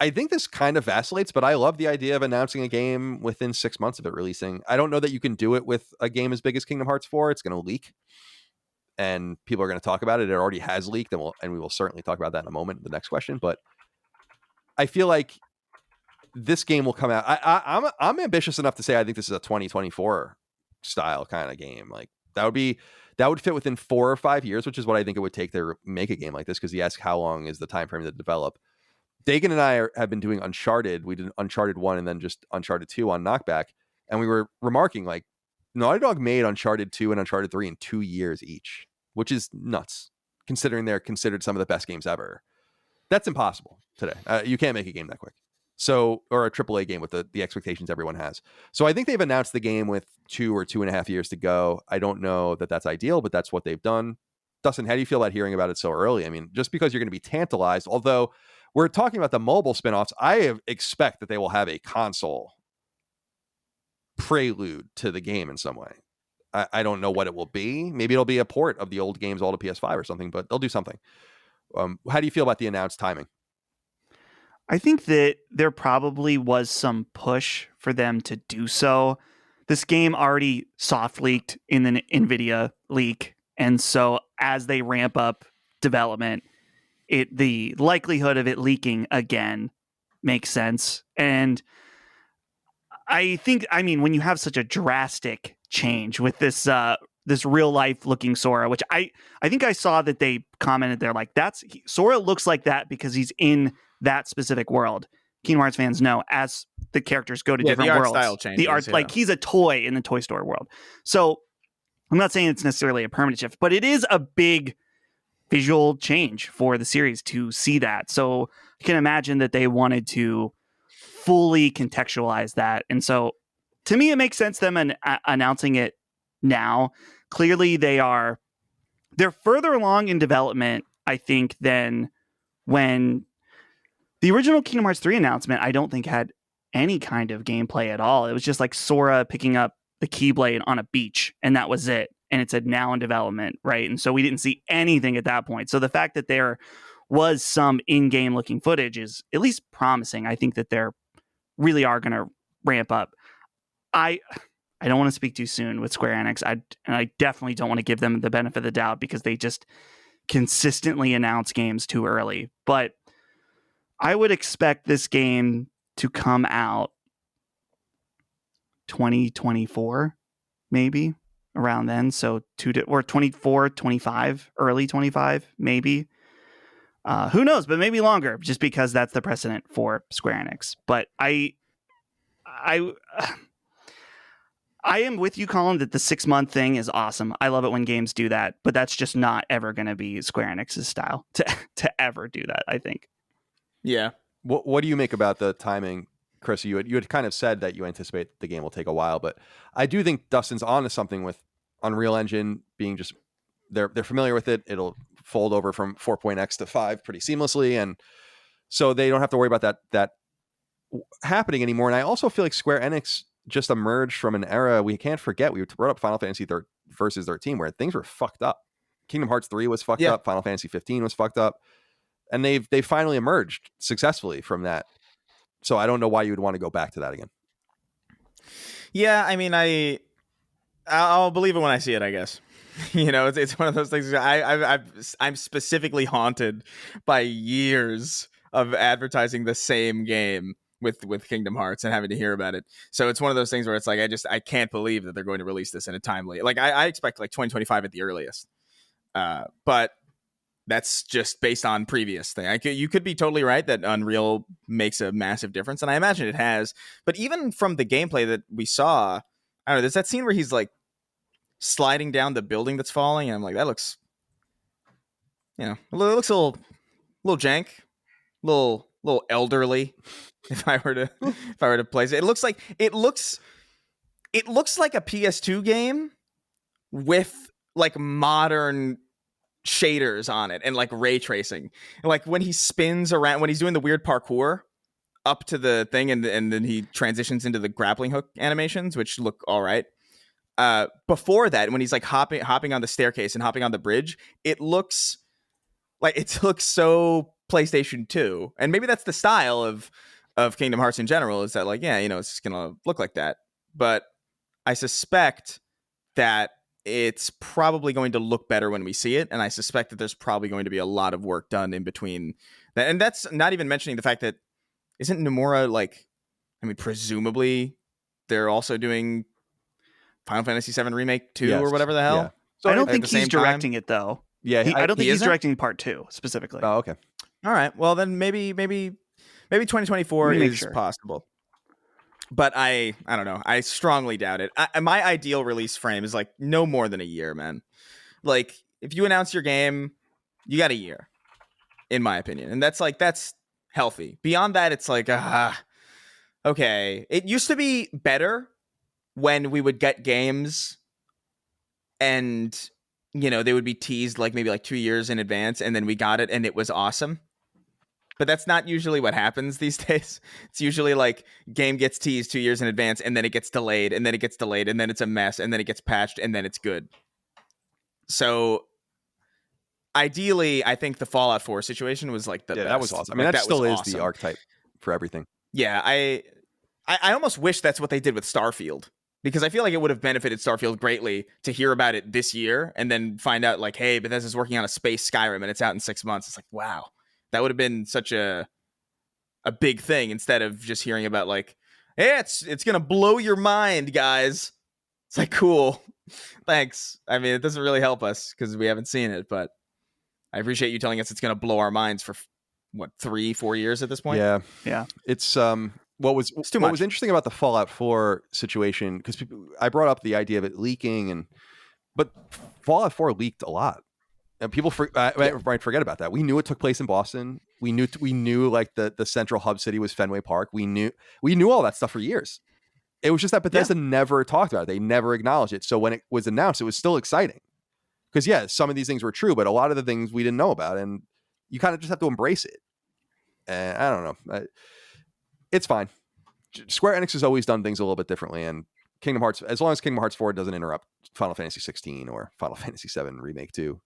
I think this kind of vacillates, but I love the idea of announcing a game within 6 months of it releasing. I don't know that you can do it with a game as big as Kingdom Hearts 4. It's going to leak, and people are going to talk about it. It already has leaked, and we will certainly talk about that in a moment in the next question. But I feel like this game will come out. I'm ambitious enough to say I think this is a 2024 style kind of game. Like that would fit within 4 or 5 years, which is what I think it would take to make a game like this. Because he asked how long is the time frame to develop. Dagan and I have been doing Uncharted. We did Uncharted 1 and then just Uncharted 2 on Knockback. And we were remarking like Naughty Dog made Uncharted 2 and Uncharted 3 in 2 years each, which is nuts considering they're considered some of the best games ever. That's impossible today. You can't make a game that quick. So, or a AAA game with the expectations everyone has. So I think they've announced the game with 2 or 2.5 years to go. I don't know that that's ideal, but that's what they've done. Dustin, how do you feel about hearing about it so early? I mean, just because you're going to be tantalized, although we're talking about the mobile spinoffs, I expect that they will have a console prelude to the game in some way. I don't know what it will be. Maybe it'll be a port of the old games all to PS5 or something, but they'll do something. How do you feel about the announced timing? I think that there probably was some push for them to do so. This game already soft leaked in the Nvidia leak. And so as they ramp up development, the likelihood of it leaking again makes sense. And I think, when you have such a drastic change with this real life looking Sora, which I think I saw that they commented there, like Sora looks like that because he's in that specific world. Kingdom Hearts fans know as the characters go to different the art worlds. style changes, the art, like he's a toy in the Toy Story world. So I'm not saying it's necessarily a permanent shift, but it is a big visual change for the series to see that. So you can imagine that they wanted to fully contextualize that. And so to me, it makes sense them announcing it now. Clearly they're further along in development, I think, than when the original Kingdom Hearts 3 announcement, I don't think had any kind of gameplay at all. It was just like Sora picking up the Keyblade on a beach, and that was it. And it said now in development, right? And so we didn't see anything at that point. So the fact that there was some in-game looking footage is at least promising. I think that they're really are going to ramp up. I don't want to speak too soon with Square Enix. I definitely don't want to give them the benefit of the doubt because they just consistently announce games too early. But I would expect this game to come out 2024, maybe around then. So or 24, 25, early 25, maybe. Who knows? But maybe longer, just because that's the precedent for Square Enix. But I am with you, Colin, that the 6-month thing is awesome. I love it when games do that, but that's just not ever going to be Square Enix's style to ever do that, I think. Yeah. What do you make about the timing, Chris? You had kind of said that you anticipate the game will take a while, but I do think Dustin's on to something with Unreal Engine being just they're familiar with it. It'll fold over from 4.x to 5 pretty seamlessly, and so they don't have to worry about that happening anymore. And I also feel like Square Enix just emerged from an era we can't forget. We brought up Final Fantasy versus 13, where things were fucked up. Kingdom Hearts 3 was fucked up. Final Fantasy 15 was fucked up, and they finally emerged successfully from that. So I don't know why you would want to go back to that again. Yeah, I mean, I'll believe it when I see it, I guess. It's one of those things. I'm specifically haunted by years of advertising the same game with Kingdom Hearts and having to hear about it. So it's one of those things where it's like I can't believe that they're going to release this in a timely. Like I expect like 2025 at the earliest. But that's just based on previous thing. You could be totally right that Unreal makes a massive difference, and I imagine it has. But even from the gameplay that we saw, I don't know. There's that scene where he's like sliding down the building that's falling, and I'm like, that looks, it looks a little jank, little elderly. If I were to place it, it looks like a PS2 game with like modern shaders on it and like ray tracing. And like when he spins around, when he's doing the weird parkour up to the thing, and then he transitions into the grappling hook animations, which look all right. Before that, when he's like hopping on the staircase and hopping on the bridge, it looks so PlayStation 2. And maybe that's the style of Kingdom Hearts in general, is that like, it's just gonna look like that. But I suspect that it's probably going to look better when we see it, and I suspect that there's probably going to be a lot of work done in between that. And that's not even mentioning the fact that isn't Nomura presumably they're also doing Final Fantasy VII Remake 2 or whatever the hell. Yeah. So I don't think he's directing it though. Yeah, I don't think he's directing part 2 specifically. Oh, okay. All right. Well, then maybe 2024 is possible. But I don't know. I strongly doubt it. My ideal release frame is like no more than a year, man. Like if you announce your game, you got a year, in my opinion, and that's healthy. Beyond that, it's like okay. It used to be better when we would get games and they would be teased like maybe like 2 years in advance, and then we got it and it was awesome. But that's not usually what happens these days. It's usually like game gets teased 2 years in advance, and then it gets delayed, and then it gets delayed, and then it's a mess, and then it gets patched, and then it's good. So ideally, I think the Fallout 4 situation was like the best. That was awesome. I mean, that still is awesome. The archetype for everything. Yeah, I almost wish that's what they did with Starfield, because I feel like it would have benefited Starfield greatly to hear about it this year and then find out like, hey, Bethesda's working on a space Skyrim and it's out in 6 months. It's like, wow. That would have been such a big thing instead of just hearing about like, hey, it's going to blow your mind, guys. It's like, cool. Thanks. I mean, it doesn't really help us because we haven't seen it, but I appreciate you telling us it's going to blow our minds for 3-4 years at this point. Yeah. It's what was interesting about the Fallout 4 situation, because I brought up the idea of it leaking, but Fallout 4 leaked a lot. And people might forget about that. We knew it took place in Boston. We knew like the central hub city was Fenway Park. We knew all that stuff for years. It was just that Bethesda never talked about it. They never acknowledged it. So when it was announced, it was still exciting. Because some of these things were true, but a lot of the things we didn't know about. And you kind of just have to embrace it. And I don't know. It's fine. Square Enix has always done things a little bit differently, and Kingdom Hearts, as long as Kingdom Hearts 4 doesn't interrupt Final Fantasy 16 or Final Fantasy 7 Remake 2.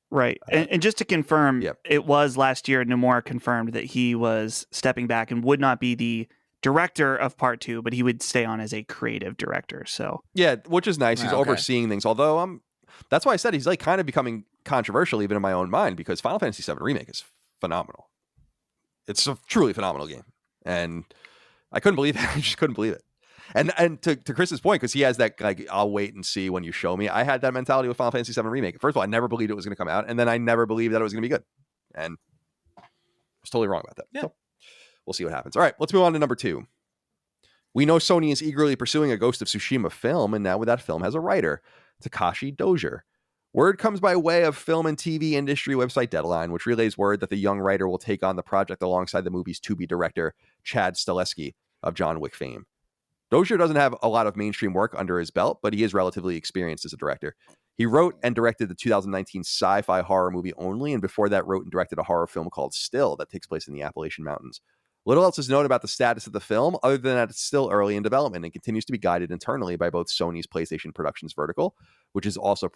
Right. And just to confirm, Yep. it was last year Nomura confirmed that he was stepping back and would not be the director of Part 2, but he would stay on as a creative director. So Yeah, which is nice. He's Okay. overseeing things, although that's why I said he's like kind of becoming controversial even in my own mind, because Final Fantasy 7 Remake is phenomenal. It's a truly phenomenal game. And I couldn't believe it. I just couldn't believe it. And to Chris's point, because he has that, like, I'll wait and see when you show me. I had that mentality with Final Fantasy 7 Remake. First of all, I never believed it was going to come out, and then I never believed that it was going to be good. And I was totally wrong about that. Yeah. So we'll see what happens. All right, let's move on to number 2. We know Sony is eagerly pursuing a Ghost of Tsushima film, and now with that film has a writer, Takashi Dozier. Word comes by way of film and TV industry website Deadline, which relays word that the young writer will take on the project alongside the movie's to-be director, Chad Stahelski of John Wick fame. Dozier doesn't have a lot of mainstream work under his belt, but he is relatively experienced as a director. He wrote and directed the 2019 sci-fi horror movie Only, and before that wrote and directed a horror film called Still that takes place in the Appalachian Mountains. Little else is known about the status of the film, other than that it's still early in development and continues to be guided internally by both Sony's PlayStation Productions vertical, which is also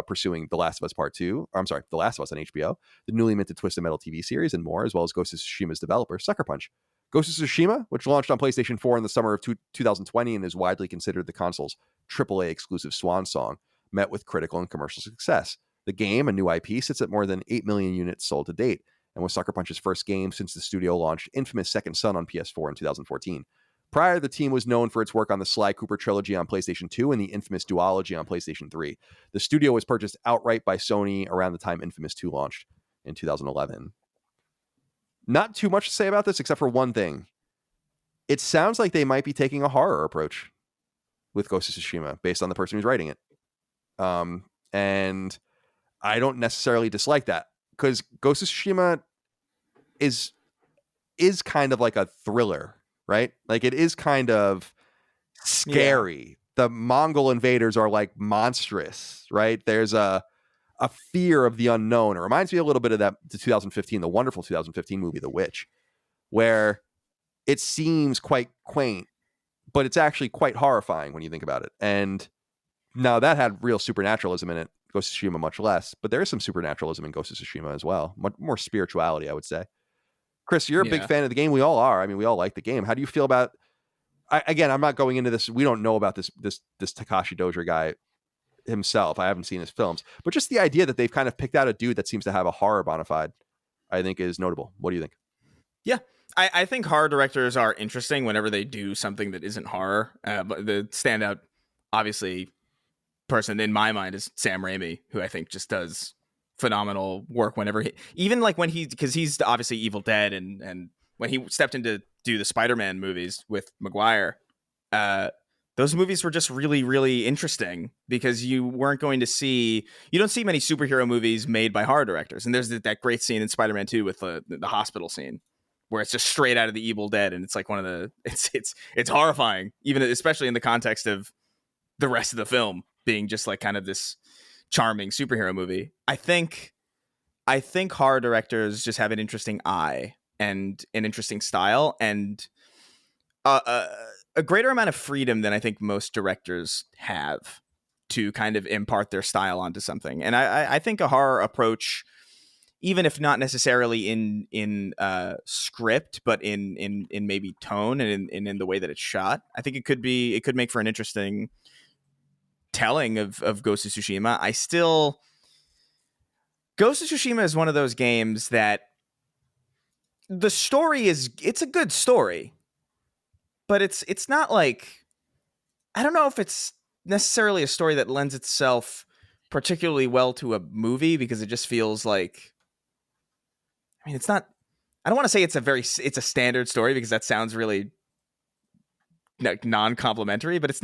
pursuing The Last of Us Part 2, The Last of Us on HBO, the newly minted Twisted Metal TV series, and more, as well as Ghost of Tsushima's developer, Sucker Punch. Ghost of Tsushima, which launched on PlayStation 4 in the summer of 2020 and is widely considered the console's AAA exclusive swan song, met with critical and commercial success. The game, a new IP, sits at more than 8 million units sold to date, and was Sucker Punch's first game since the studio launched infamous Second Son on PS4 in 2014. Prior, the team was known for its work on the Sly Cooper trilogy on PlayStation 2 and the infamous Duology on PlayStation 3. The studio was purchased outright by Sony around the time Infamous 2 launched in 2011. Not too much to say about this, except for one thing. It sounds like they might be taking a horror approach with Ghost of Tsushima, based on the person who's writing it. And I don't necessarily dislike that, because Ghost of Tsushima is kind of like a thriller, right? Like, it is kind of scary. Yeah. The Mongol invaders are like monstrous, right? There's a fear of the unknown. It reminds me a little bit of the wonderful 2015 movie, The Witch, where it seems quite quaint, but it's actually quite horrifying when you think about it. And now that had real supernaturalism in it. Ghost of Tsushima much less, but there is some supernaturalism in Ghost of Tsushima as well. Much more spirituality, I would say. Chris, you're a big fan of the game. We all are. I mean, we all like the game. How do you feel about? Again, I'm not going into this. We don't know about this Takashi Dozier guy himself. I haven't seen his films, but just the idea that they've kind of picked out a dude that seems to have a horror bona fide, I think is notable. What do you think? Yeah, I think horror directors are interesting whenever they do something that isn't horror. But the standout, obviously, person in my mind is Sam Raimi, who I think just does phenomenal work whenever because he's obviously Evil Dead, and when he stepped in to do the Spider-Man movies with Maguire, those movies were just really, really interesting because you don't see many superhero movies made by horror directors. And there's that great scene in Spider-Man 2 with the hospital scene where it's just straight out of the Evil Dead. And it's like it's horrifying, even especially in the context of the rest of the film being just like kind of this charming superhero movie. I think horror directors just have an interesting eye and an interesting style and a greater amount of freedom than I think most directors have to kind of impart their style onto something. And I think a horror approach, even if not necessarily in script, but in maybe tone and in the way that it's shot, I think it could make for an interesting telling of Ghost of Tsushima. Ghost of Tsushima is one of those games that the story it's a good story, but it's not like, I don't know if it's necessarily a story that lends itself particularly well to a movie, because it just feels like, I mean, it's not, I don't want to say it's a standard story, because that sounds really non-complimentary, but it's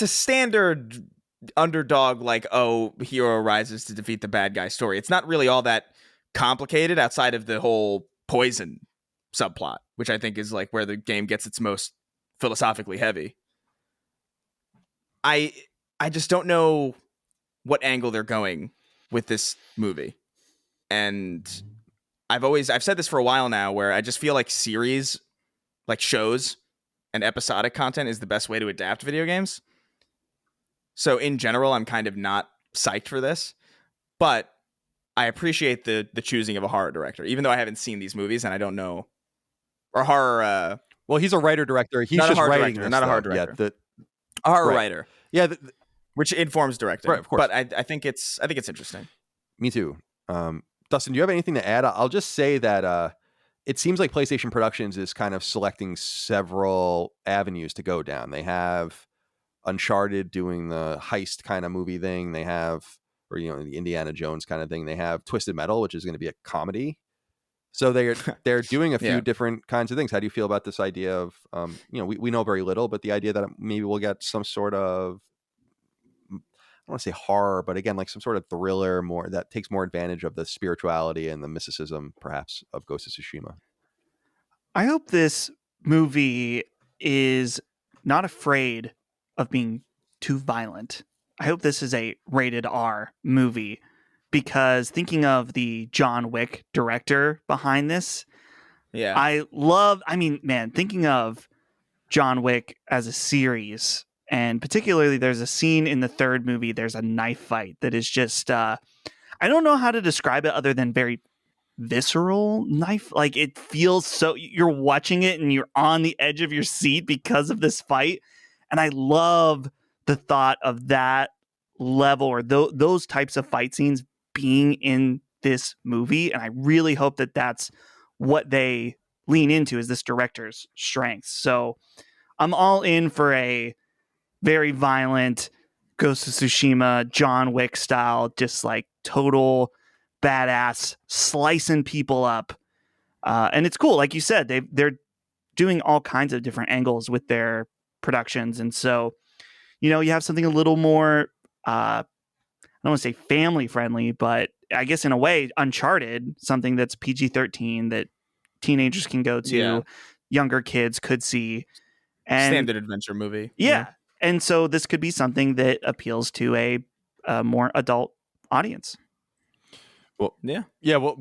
a standard underdog, like, oh, hero rises to defeat the bad guy story. It's not really all that complicated outside of the whole poison subplot, which I think is like where the game gets its most philosophically heavy. I just don't know what angle they're going with this movie. And I've said this for a while now, where I just feel like series, like shows and episodic content is the best way to adapt video games. So in general, I'm kind of not psyched for this, but I appreciate the choosing of a horror director, even though I haven't seen these movies and I don't know, or horror. Well, he's a writer director. He's not just a horror writing director, this, not a horror though. director. Yeah, A horror right. writer. Yeah, which informs directing. Right, of course. But I think it's interesting. Me too. Dustin, do you have anything to add? I'll just say that it seems like PlayStation Productions is kind of selecting several avenues to go down. They have Uncharted doing the heist kind of movie thing. They have, or the Indiana Jones kind of thing. They have Twisted Metal, which is going to be a comedy. So they're doing a few different kinds of things. How do you feel about this idea of we know very little, but the idea that maybe we'll get some sort of, I don't want to say horror, but again, like some sort of thriller more that takes more advantage of the spirituality and the mysticism, perhaps, of Ghost of Tsushima. I hope this movie is not afraid of being too violent. I hope this is a rated R movie, because thinking of the John Wick director behind this, thinking of John Wick as a series, and particularly there's a scene in the third movie, there's a knife fight that is just, I don't know how to describe it other than very visceral knife. Like, it feels so, you're watching it and you're on the edge of your seat because of this fight. And I love the thought of that level, or those types of fight scenes being in this movie. And I really hope that that's what they lean into, is this director's strengths. So I'm all in for a very violent Ghost of Tsushima, John Wick style, just like total badass, slicing people up. And it's cool. Like you said, they're doing all kinds of different angles with their productions. And so, you have something a little more, I don't want to say family friendly, but I guess in a way, Uncharted, something that's PG-13 that teenagers can go to, younger kids could see. And standard adventure movie. Yeah. And so this could be something that appeals to a more adult audience. Well, yeah. Well,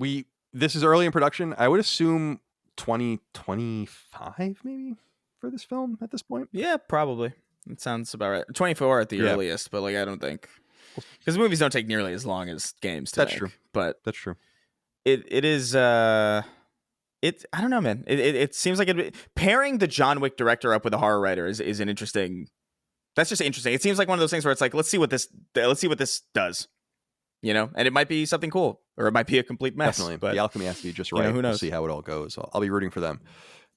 this is early in production. I would assume 2025 maybe for this film at this point. Yeah, probably. It sounds about right. 24 at the earliest, but I don't think, because movies don't take nearly as long as games to That's make. True. But that's true. It is. I don't know, man. It seems like pairing the John Wick director up with a horror writer is an interesting. That's just interesting. It seems like one of those things where it's like, let's see what this does, and it might be something cool, or it might be a complete mess. Definitely, but the alchemy has to be just right. Who knows? We'll see how it all goes. I'll be rooting for them.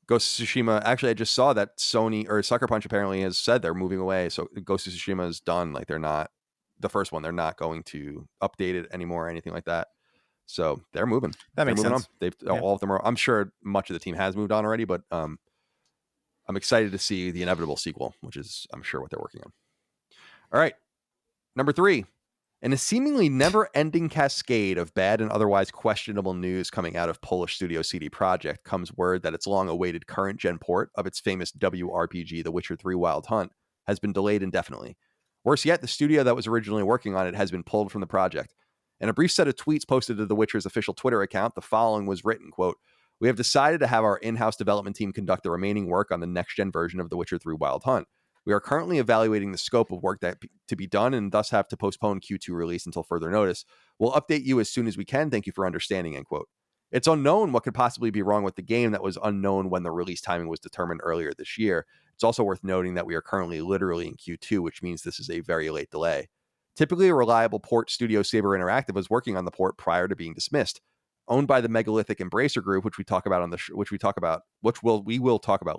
Ghost of Tsushima. Actually, I just saw that Sony or Sucker Punch apparently has said they're moving away. So Ghost of Tsushima is done. Like, they're not the first one. They're not going to update it anymore or anything like that. So they're moving. That makes sense. All of them are. I'm sure much of the team has moved on already, but I'm excited to see the inevitable sequel, which is, I'm sure, what they're working on. All right, number 3. In a seemingly never-ending cascade of bad and otherwise questionable news coming out of Polish studio CD Projekt comes word that its long-awaited current-gen port of its famous WRPG, The Witcher 3 Wild Hunt, has been delayed indefinitely. Worse yet, the studio that was originally working on it has been pulled from the project. In a brief set of tweets posted to The Witcher's official Twitter account, the following was written, quote, "We have decided to have our in-house development team conduct the remaining work on the next-gen version of The Witcher 3 Wild Hunt. We are currently evaluating the scope of work to be done and thus have to postpone Q2 release until further notice. We'll update you as soon as we can. Thank you for understanding," end quote. It's unknown what could possibly be wrong with the game that was unknown when the release timing was determined earlier this year. It's also worth noting that we are currently literally in Q2, which means this is a very late delay. Typically a reliable port studio, Saber Interactive was working on the port prior to being dismissed. Owned by the megalithic Embracer Group, which we will talk about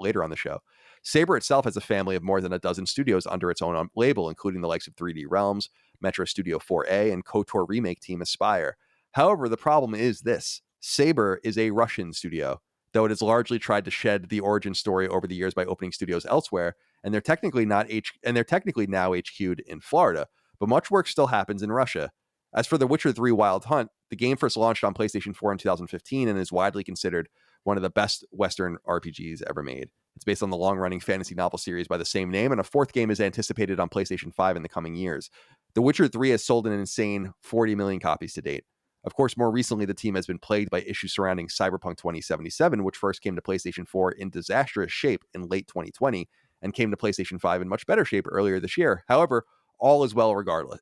later on the show. Saber itself has a family of more than a dozen studios under its own label, including the likes of 3D Realms, Metro Studio 4A, and KOTOR remake team Aspire. However, the problem is this: Saber is a Russian studio, though it has largely tried to shed the origin story over the years by opening studios elsewhere, and they're technically now HQ'd in Florida, but much work still happens in Russia. As for The Witcher 3 Wild Hunt, the game first launched on PlayStation 4 in 2015 and is widely considered one of the best Western RPGs ever made. It's based on the long-running fantasy novel series by the same name, and a fourth game is anticipated on PlayStation 5 in the coming years. The Witcher 3 has sold an insane 40 million copies to date. Of course, more recently, the team has been plagued by issues surrounding Cyberpunk 2077, which first came to PlayStation 4 in disastrous shape in late 2020 and came to PlayStation 5 in much better shape earlier this year. However, all is well regardless.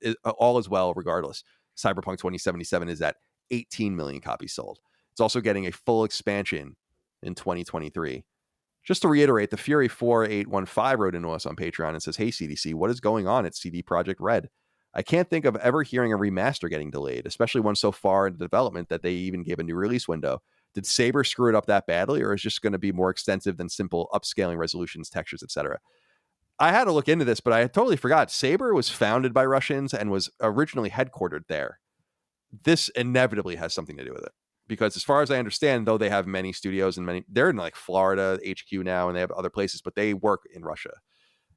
Cyberpunk 2077 is at 18 million copies sold. It's also getting a full expansion in 2023. Just to reiterate, the Fury4815 wrote into us on Patreon and says, "Hey CDC, what is going on at CD Projekt Red? I can't think of ever hearing a remaster getting delayed, especially one so far in development that they even gave a new release window. Did Saber screw it up that badly, or is it just going to be more extensive than simple upscaling resolutions, textures, etc.?" I had to look into this, but I totally forgot. Saber was founded by Russians and was originally headquartered there. This inevitably has something to do with it. Because as far as I understand, though they have many studios and they're in like Florida HQ now, and they have other places, but they work in Russia.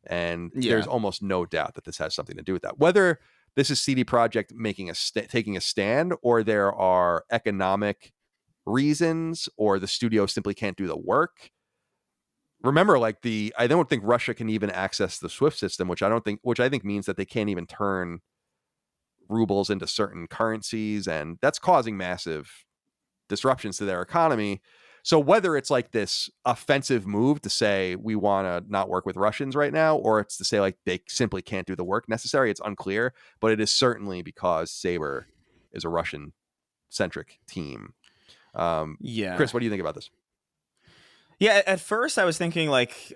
And there's almost no doubt that this has something to do with that. Whether this is CD Projekt making taking a stand, or there are economic reasons, or the studio simply can't do the work. Remember, like I don't think Russia can even access the SWIFT system, which I think means that they can't even turn rubles into certain currencies, and that's causing massive disruptions to their economy. So whether it's like this offensive move to say we want to not work with Russians right now, or it's to say like they simply can't do the work necessary, it's unclear, but it is certainly because Saber is a Russian centric team. Chris, what do you think about this? Yeah, at first I was thinking like,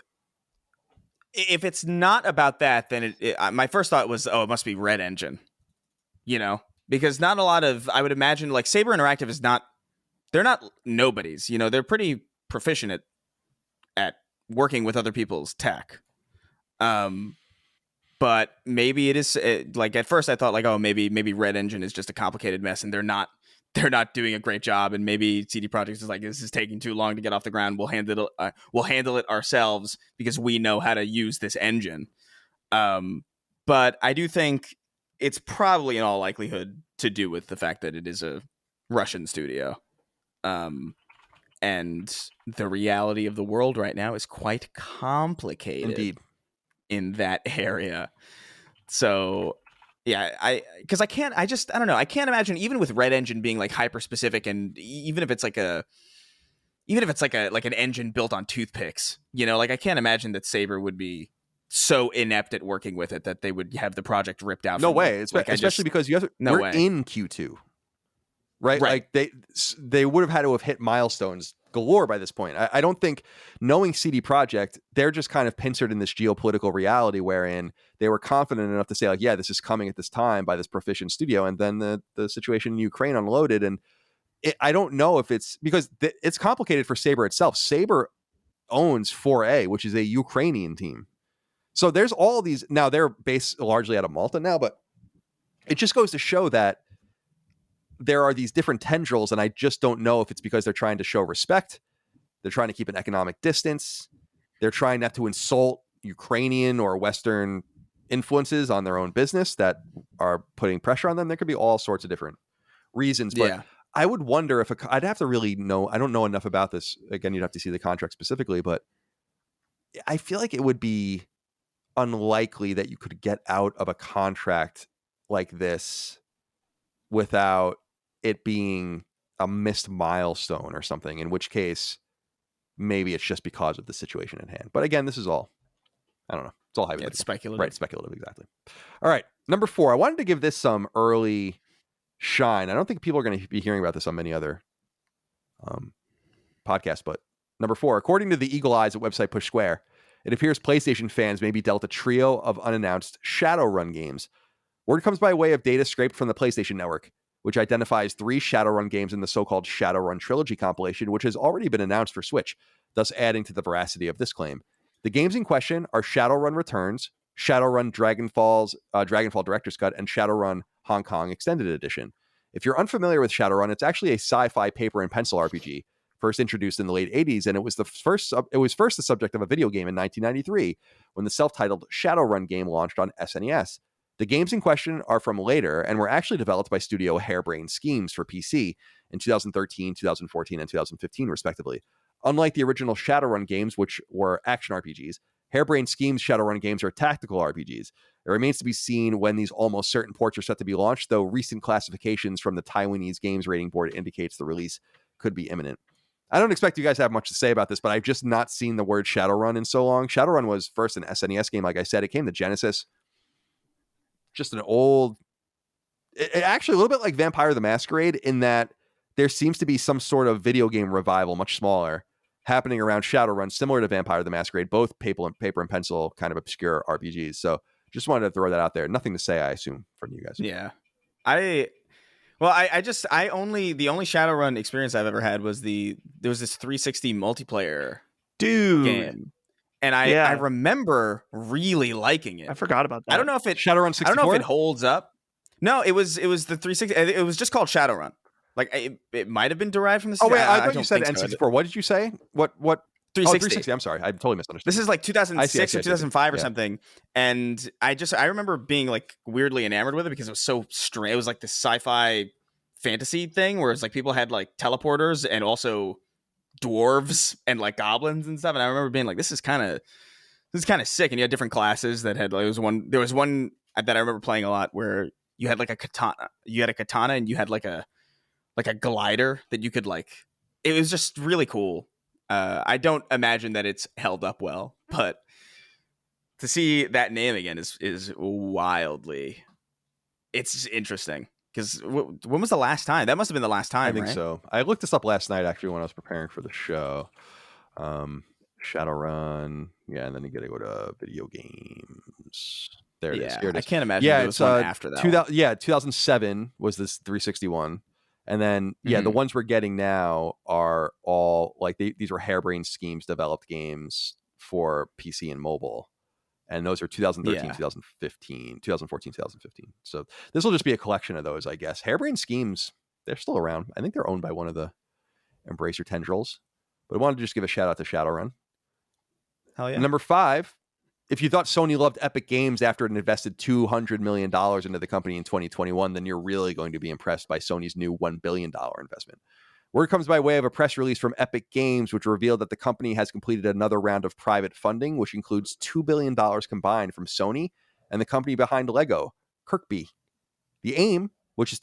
if it's not about that, then my first thought was, oh, it must be Red Engine, because not a lot of, I would imagine like Saber Interactive is not, they're not nobodies, they're pretty proficient at working with other people's tech. But maybe it is like, at first I thought like, oh, maybe Red Engine is just a complicated mess and they're not doing a great job. And maybe CD Projekt is like, this is taking too long to get off the ground. We'll handle it ourselves because we know how to use this engine. But I do think it's probably in all likelihood to do with the fact that it is a Russian studio. And the reality of the world right now is quite complicated. Indeed. In that area. So yeah, I don't know. I can't imagine, even with Red Engine being like hyper specific, and even if it's like an engine built on toothpicks, like I can't imagine that Saber would be so inept at working with it that they would have the project ripped out. No way. Especially because we're in Q2. Right? Like they would have had to have hit milestones galore by this point. I don't think, knowing CD Projekt, they're just kind of pincered in this geopolitical reality wherein they were confident enough to say like, yeah, this is coming at this time by this proficient studio, and then the situation in Ukraine unloaded, and I don't know if it's because it's complicated for Saber itself. Saber owns 4A, which is a Ukrainian team, so there's all these. Now they're based largely out of Malta now, but it just goes to show that there are these different tendrils, and I just don't know if it's because they're trying to show respect, they're trying to keep an economic distance, they're trying not to insult Ukrainian or Western influences on their own business that are putting pressure on them. There could be all sorts of different reasons, but I would wonder if I'd have to really know. I don't know enough about this. Again, you'd have to see the contract specifically, but I feel like it would be unlikely that you could get out of a contract like this without it being a missed milestone or something, in which case maybe it's just because of the situation at hand. But again, this is all, I don't know. It's all hypothetical. It's speculative. Right, speculative, exactly. All right, number 4. I wanted to give this some early shine. I don't think people are going to be hearing about this on many other podcasts, but number 4, according to the eagle eyes at website Push Square, it appears PlayStation fans may be dealt a trio of unannounced Shadowrun games. Word comes by way of data scraped from the PlayStation Network, which identifies 3 Shadowrun games in the so-called Shadowrun Trilogy compilation, which has already been announced for Switch, thus adding to the veracity of this claim. The games in question are Shadowrun Returns, Shadowrun Dragonfall Director's Cut, and Shadowrun Hong Kong Extended Edition. If you're unfamiliar with Shadowrun, it's actually a sci-fi paper and pencil RPG, first introduced in the late 80s, and it was first the subject of a video game in 1993 when the self-titled Shadowrun game launched on SNES. The games in question are from later and were actually developed by Studio Harebrained Schemes for PC in 2013, 2014, and 2015, respectively. Unlike the original Shadowrun games, which were action RPGs, Harebrained Schemes Shadowrun games are tactical RPGs. It remains to be seen when these almost certain ports are set to be launched, though recent classifications from the Taiwanese Games Rating Board indicates the release could be imminent. I don't expect you guys to have much to say about this, but I've just not seen the word Shadowrun in so long. Shadowrun was first an SNES game, like I said. It came to Genesis. Just an old... It actually a little bit like Vampire the Masquerade in that there seems to be some sort of video game revival, much smaller, happening around Shadowrun, similar to Vampire the Masquerade, both paper and pencil kind of obscure RPGs. So just wanted to throw that out there. Nothing to say, I assume, from you guys. Yeah. The only Shadowrun experience I've ever had was there was this 360 multiplayer game. And I remember really liking it. I forgot about that. I don't know if it Shadowrun 64? I don't know if it holds up. No, it was the 360. It was just called Shadowrun. Like it might have been derived from the. Oh wait, I thought you said N64. What did you say? What? 360. Oh, 360. I'm sorry, I totally misunderstood. This is like 2006 or 2005 or yeah. something, and I remember being like weirdly enamored with it because it was so strange. It was like this sci-fi fantasy thing where it's like people had like teleporters and also dwarves and like goblins and stuff. And I remember being like, this is kind of sick. And you had different classes that had like there was one that I remember playing a lot where you had like a katana. You had a katana and you had like a glider that you could like. It was just really cool. I don't imagine that it's held up well, but to see that name again is wildly. It's interesting because when was the last time? That must have been the last time. I think so. I looked this up last night actually when I was preparing for the show. Shadowrun, yeah, and then you got to go to video games. There it is. Here it is. I can't imagine there was one after that. 2007 was this 360 one. And then, the ones we're getting now are all like these were Harebrained Schemes developed games for PC and mobile. And those are 2013, 2015, 2014, 2015. So this will just be a collection of those, I guess. Harebrained Schemes, they're still around. I think they're owned by one of the Embracer tendrils. But I wanted to just give a shout out to Shadowrun. Hell yeah. Number 5. If you thought Sony loved Epic Games after it invested $200 million into the company in 2021, then you're really going to be impressed by Sony's new $1 billion investment. Word comes by way of a press release from Epic Games, which revealed that the company has completed another round of private funding, which includes $2 billion combined from Sony and the company behind Lego, Kirkby. The aim, which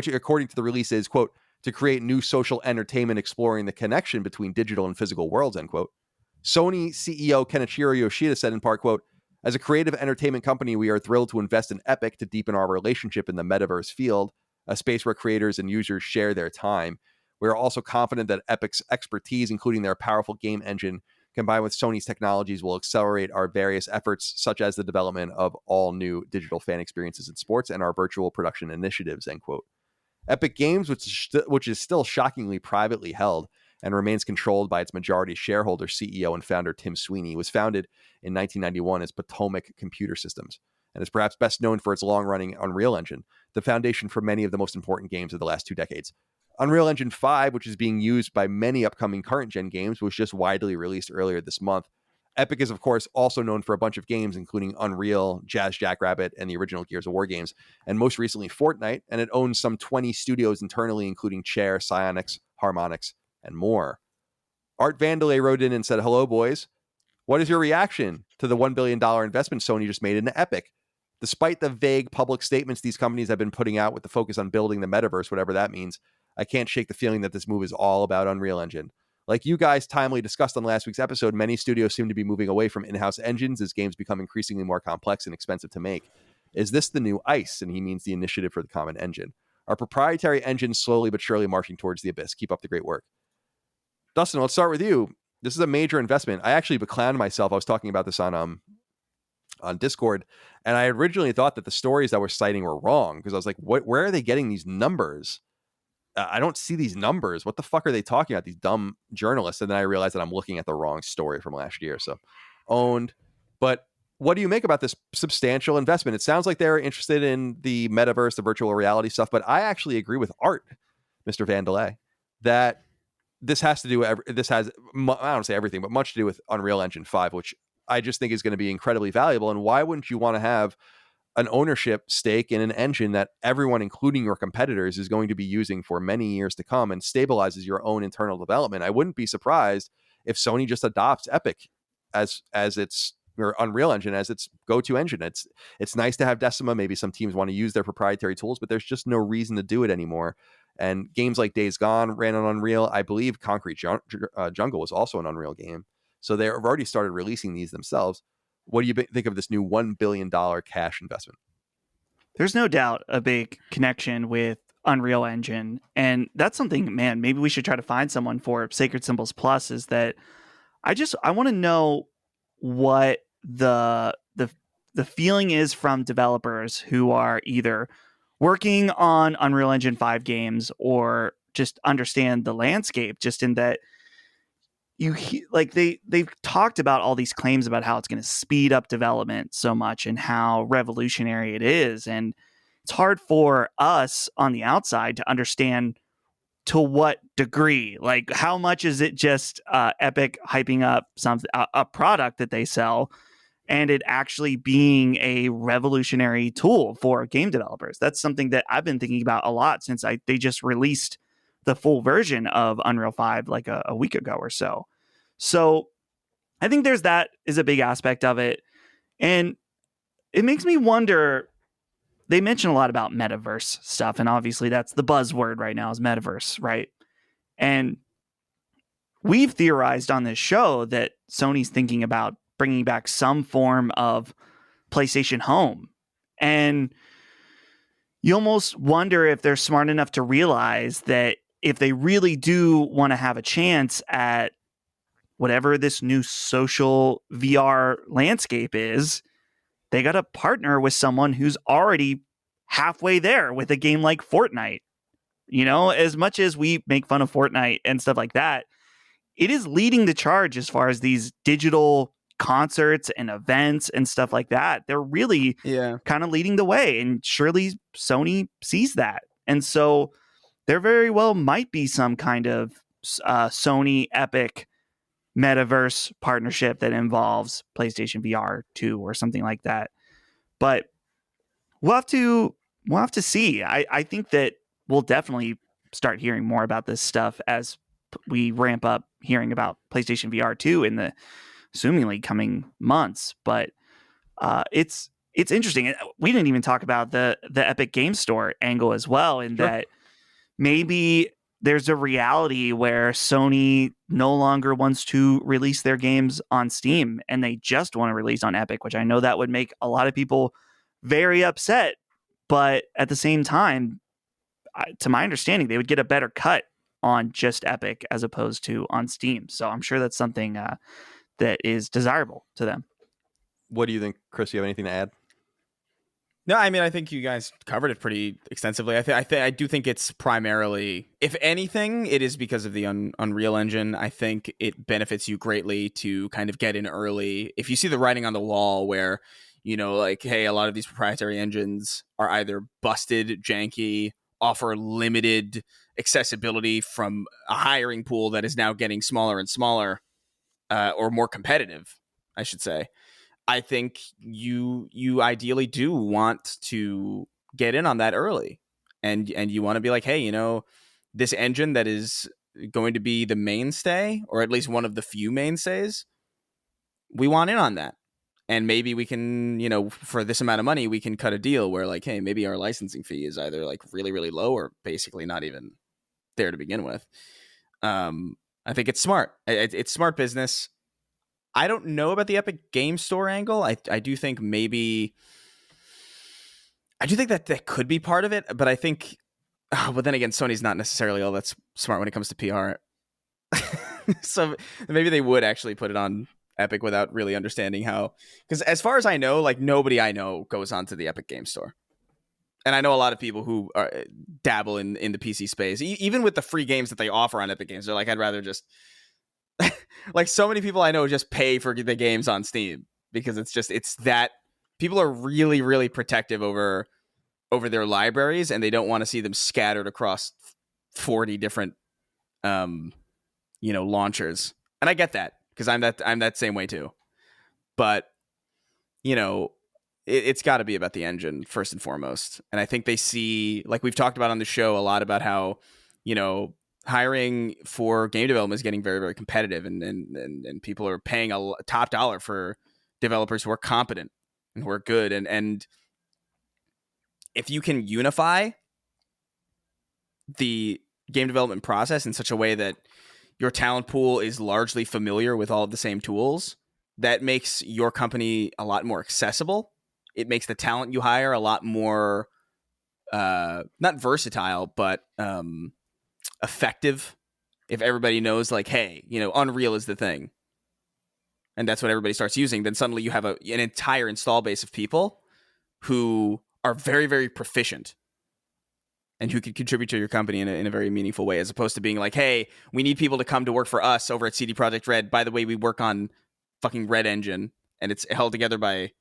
according to the release is, quote, to create new social entertainment exploring the connection between digital and physical worlds, end quote. Sony CEO Kenichiro Yoshida said in part, quote, as a creative entertainment company, we are thrilled to invest in Epic to deepen our relationship in the metaverse field, a space where creators and users share their time. We are also confident that Epic's expertise, including their powerful game engine, combined with Sony's technologies, will accelerate our various efforts, such as the development of all new digital fan experiences in sports and our virtual production initiatives, end quote. Epic Games, which is still shockingly privately held, and remains controlled by its majority shareholder, CEO and founder Tim Sweeney, was founded in 1991 as Potomac Computer Systems, and is perhaps best known for its long-running Unreal Engine, the foundation for many of the most important games of the last 2 decades. Unreal Engine 5, which is being used by many upcoming current-gen games, was just widely released earlier this month. Epic is, of course, also known for a bunch of games, including Unreal, Jazz Jackrabbit, and the original Gears of War games, and most recently Fortnite, and it owns some 20 studios internally, including Chair, Psyonix, Harmonix, and more. Art Vandelay wrote in and said, hello, boys. What is your reaction to the $1 billion investment Sony just made into Epic? Despite the vague public statements these companies have been putting out with the focus on building the metaverse, whatever that means, I can't shake the feeling that this move is all about Unreal Engine. Like you guys timely discussed on last week's episode, many studios seem to be moving away from in-house engines as games become increasingly more complex and expensive to make. Is this the new ICE? And he means the Initiative for the Common Engine. Our proprietary engine slowly but surely marching towards the abyss. Keep up the great work. Dustin, let's start with you. This is a major investment. I actually beclowned myself. I was talking about this on Discord, and I originally thought that the stories that we're citing were wrong because I was like, where are they getting these numbers? I don't see these numbers. What the fuck are they talking about, these dumb journalists? And then I realized that I'm looking at the wrong story from last year. So owned. But what do you make about this substantial investment? It sounds like they're interested in the metaverse, the virtual reality stuff, but I actually agree with Art, Mr. Vandelay, that this has to do, I don't say everything, but much to do with Unreal Engine 5, which I just think is going to be incredibly valuable. And why wouldn't you want to have an ownership stake in an engine that everyone, including your competitors, is going to be using for many years to come and stabilizes your own internal development? I wouldn't be surprised if Sony just adopts Epic as its or Unreal Engine as its go-to engine. It's nice to have Decima. Maybe some teams want to use their proprietary tools, but there's just no reason to do it anymore. And games like Days Gone ran on Unreal. I believe Concrete Jungle was also an Unreal game. So they've already started releasing these themselves. What do you think of this new $1 billion cash investment? There's no doubt a big connection with Unreal Engine. And that's something, man, maybe we should try to find someone for Sacred Symbols Plus, is that I want to know what the feeling is from developers who are either working on Unreal Engine 5 games or just understand the landscape, just in that they've talked about all these claims about how it's going to speed up development so much and how revolutionary it is. And it's hard for us on the outside to understand to what degree, like how much is it just Epic hyping up a product that they sell and it actually being a revolutionary tool for game developers. That's something that I've been thinking about a lot since they just released the full version of Unreal 5 like a week ago or so. So I think that is a big aspect of it. And it makes me wonder, they mention a lot about metaverse stuff, and obviously that's the buzzword right now is metaverse, right? And we've theorized on this show that Sony's thinking about bringing back some form of PlayStation Home. And you almost wonder if they're smart enough to realize that if they really do want to have a chance at whatever this new social VR landscape is, they got to partner with someone who's already halfway there with a game like Fortnite. You know, as much as we make fun of Fortnite and stuff like that, it is leading the charge as far as these digital concerts and events and stuff like that. They're really kind of leading the way, and surely Sony sees that. And so there very well might be some kind of Sony Epic metaverse partnership that involves PlayStation VR 2 or something like that. But we'll have to see. I think that we'll definitely start hearing more about this stuff as we ramp up hearing about PlayStation VR 2 in the assumingly coming months. But it's interesting. We didn't even talk about the Epic Game Store angle as well, in that maybe there's a reality where Sony no longer wants to release their games on Steam and they just want to release on Epic, which I know that would make a lot of people very upset. But at the same time, to my understanding, they would get a better cut on just Epic as opposed to on Steam. So I'm sure that's something that is desirable to them. What do you think, Chris? Do you have anything to add? No, I mean, I think you guys covered it pretty extensively. I do think it's primarily, if anything, it is because of the Unreal Engine. I think it benefits you greatly to kind of get in early. If you see the writing on the wall where, you know, like, hey, a lot of these proprietary engines are either busted, janky, offer limited accessibility from a hiring pool that is now getting smaller and smaller, or more competitive, I should say. I think you ideally do want to get in on that early, and you want to be like, hey, you know, this engine that is going to be the mainstay, or at least one of the few mainstays, we want in on that. And maybe we can, you know, for this amount of money, we can cut a deal where, like, hey, maybe our licensing fee is either like really, really low or basically not even there to begin with. I think it's smart. It's smart business. I don't know about the Epic Game Store angle. I do think that could be part of it, but I think, but then again, Sony's not necessarily all that smart when it comes to PR. So maybe they would actually put it on Epic without really understanding how, because as far as I know, like, nobody I know goes onto the Epic Game Store. And I know a lot of people who dabble in the PC space, even with the free games that they offer on Epic Games. They're like, I'd rather just like, so many people I know just pay for the games on Steam because it's that people are really, really protective over their libraries, and they don't want to see them scattered across 40 different, launchers. And I get that, because I'm that same way too. But, you know, it's got to be about the engine first and foremost. And I think they see, like we've talked about on the show a lot, about how, you know, hiring for game development is getting very, very competitive, and people are paying a top dollar for developers who are competent and who are good. And if you can unify the game development process in such a way that your talent pool is largely familiar with all of the same tools, that makes your company a lot more accessible. It makes the talent you hire a lot more, not versatile, but effective. If everybody knows, like, hey, Unreal is the thing, and that's what everybody starts using, then suddenly you have an entire install base of people who are very, very proficient and who can contribute to your company in a very meaningful way, as opposed to being like, hey, we need people to come to work for us over at CD Projekt Red. By the way, we work on fucking Red Engine, and it's held together by,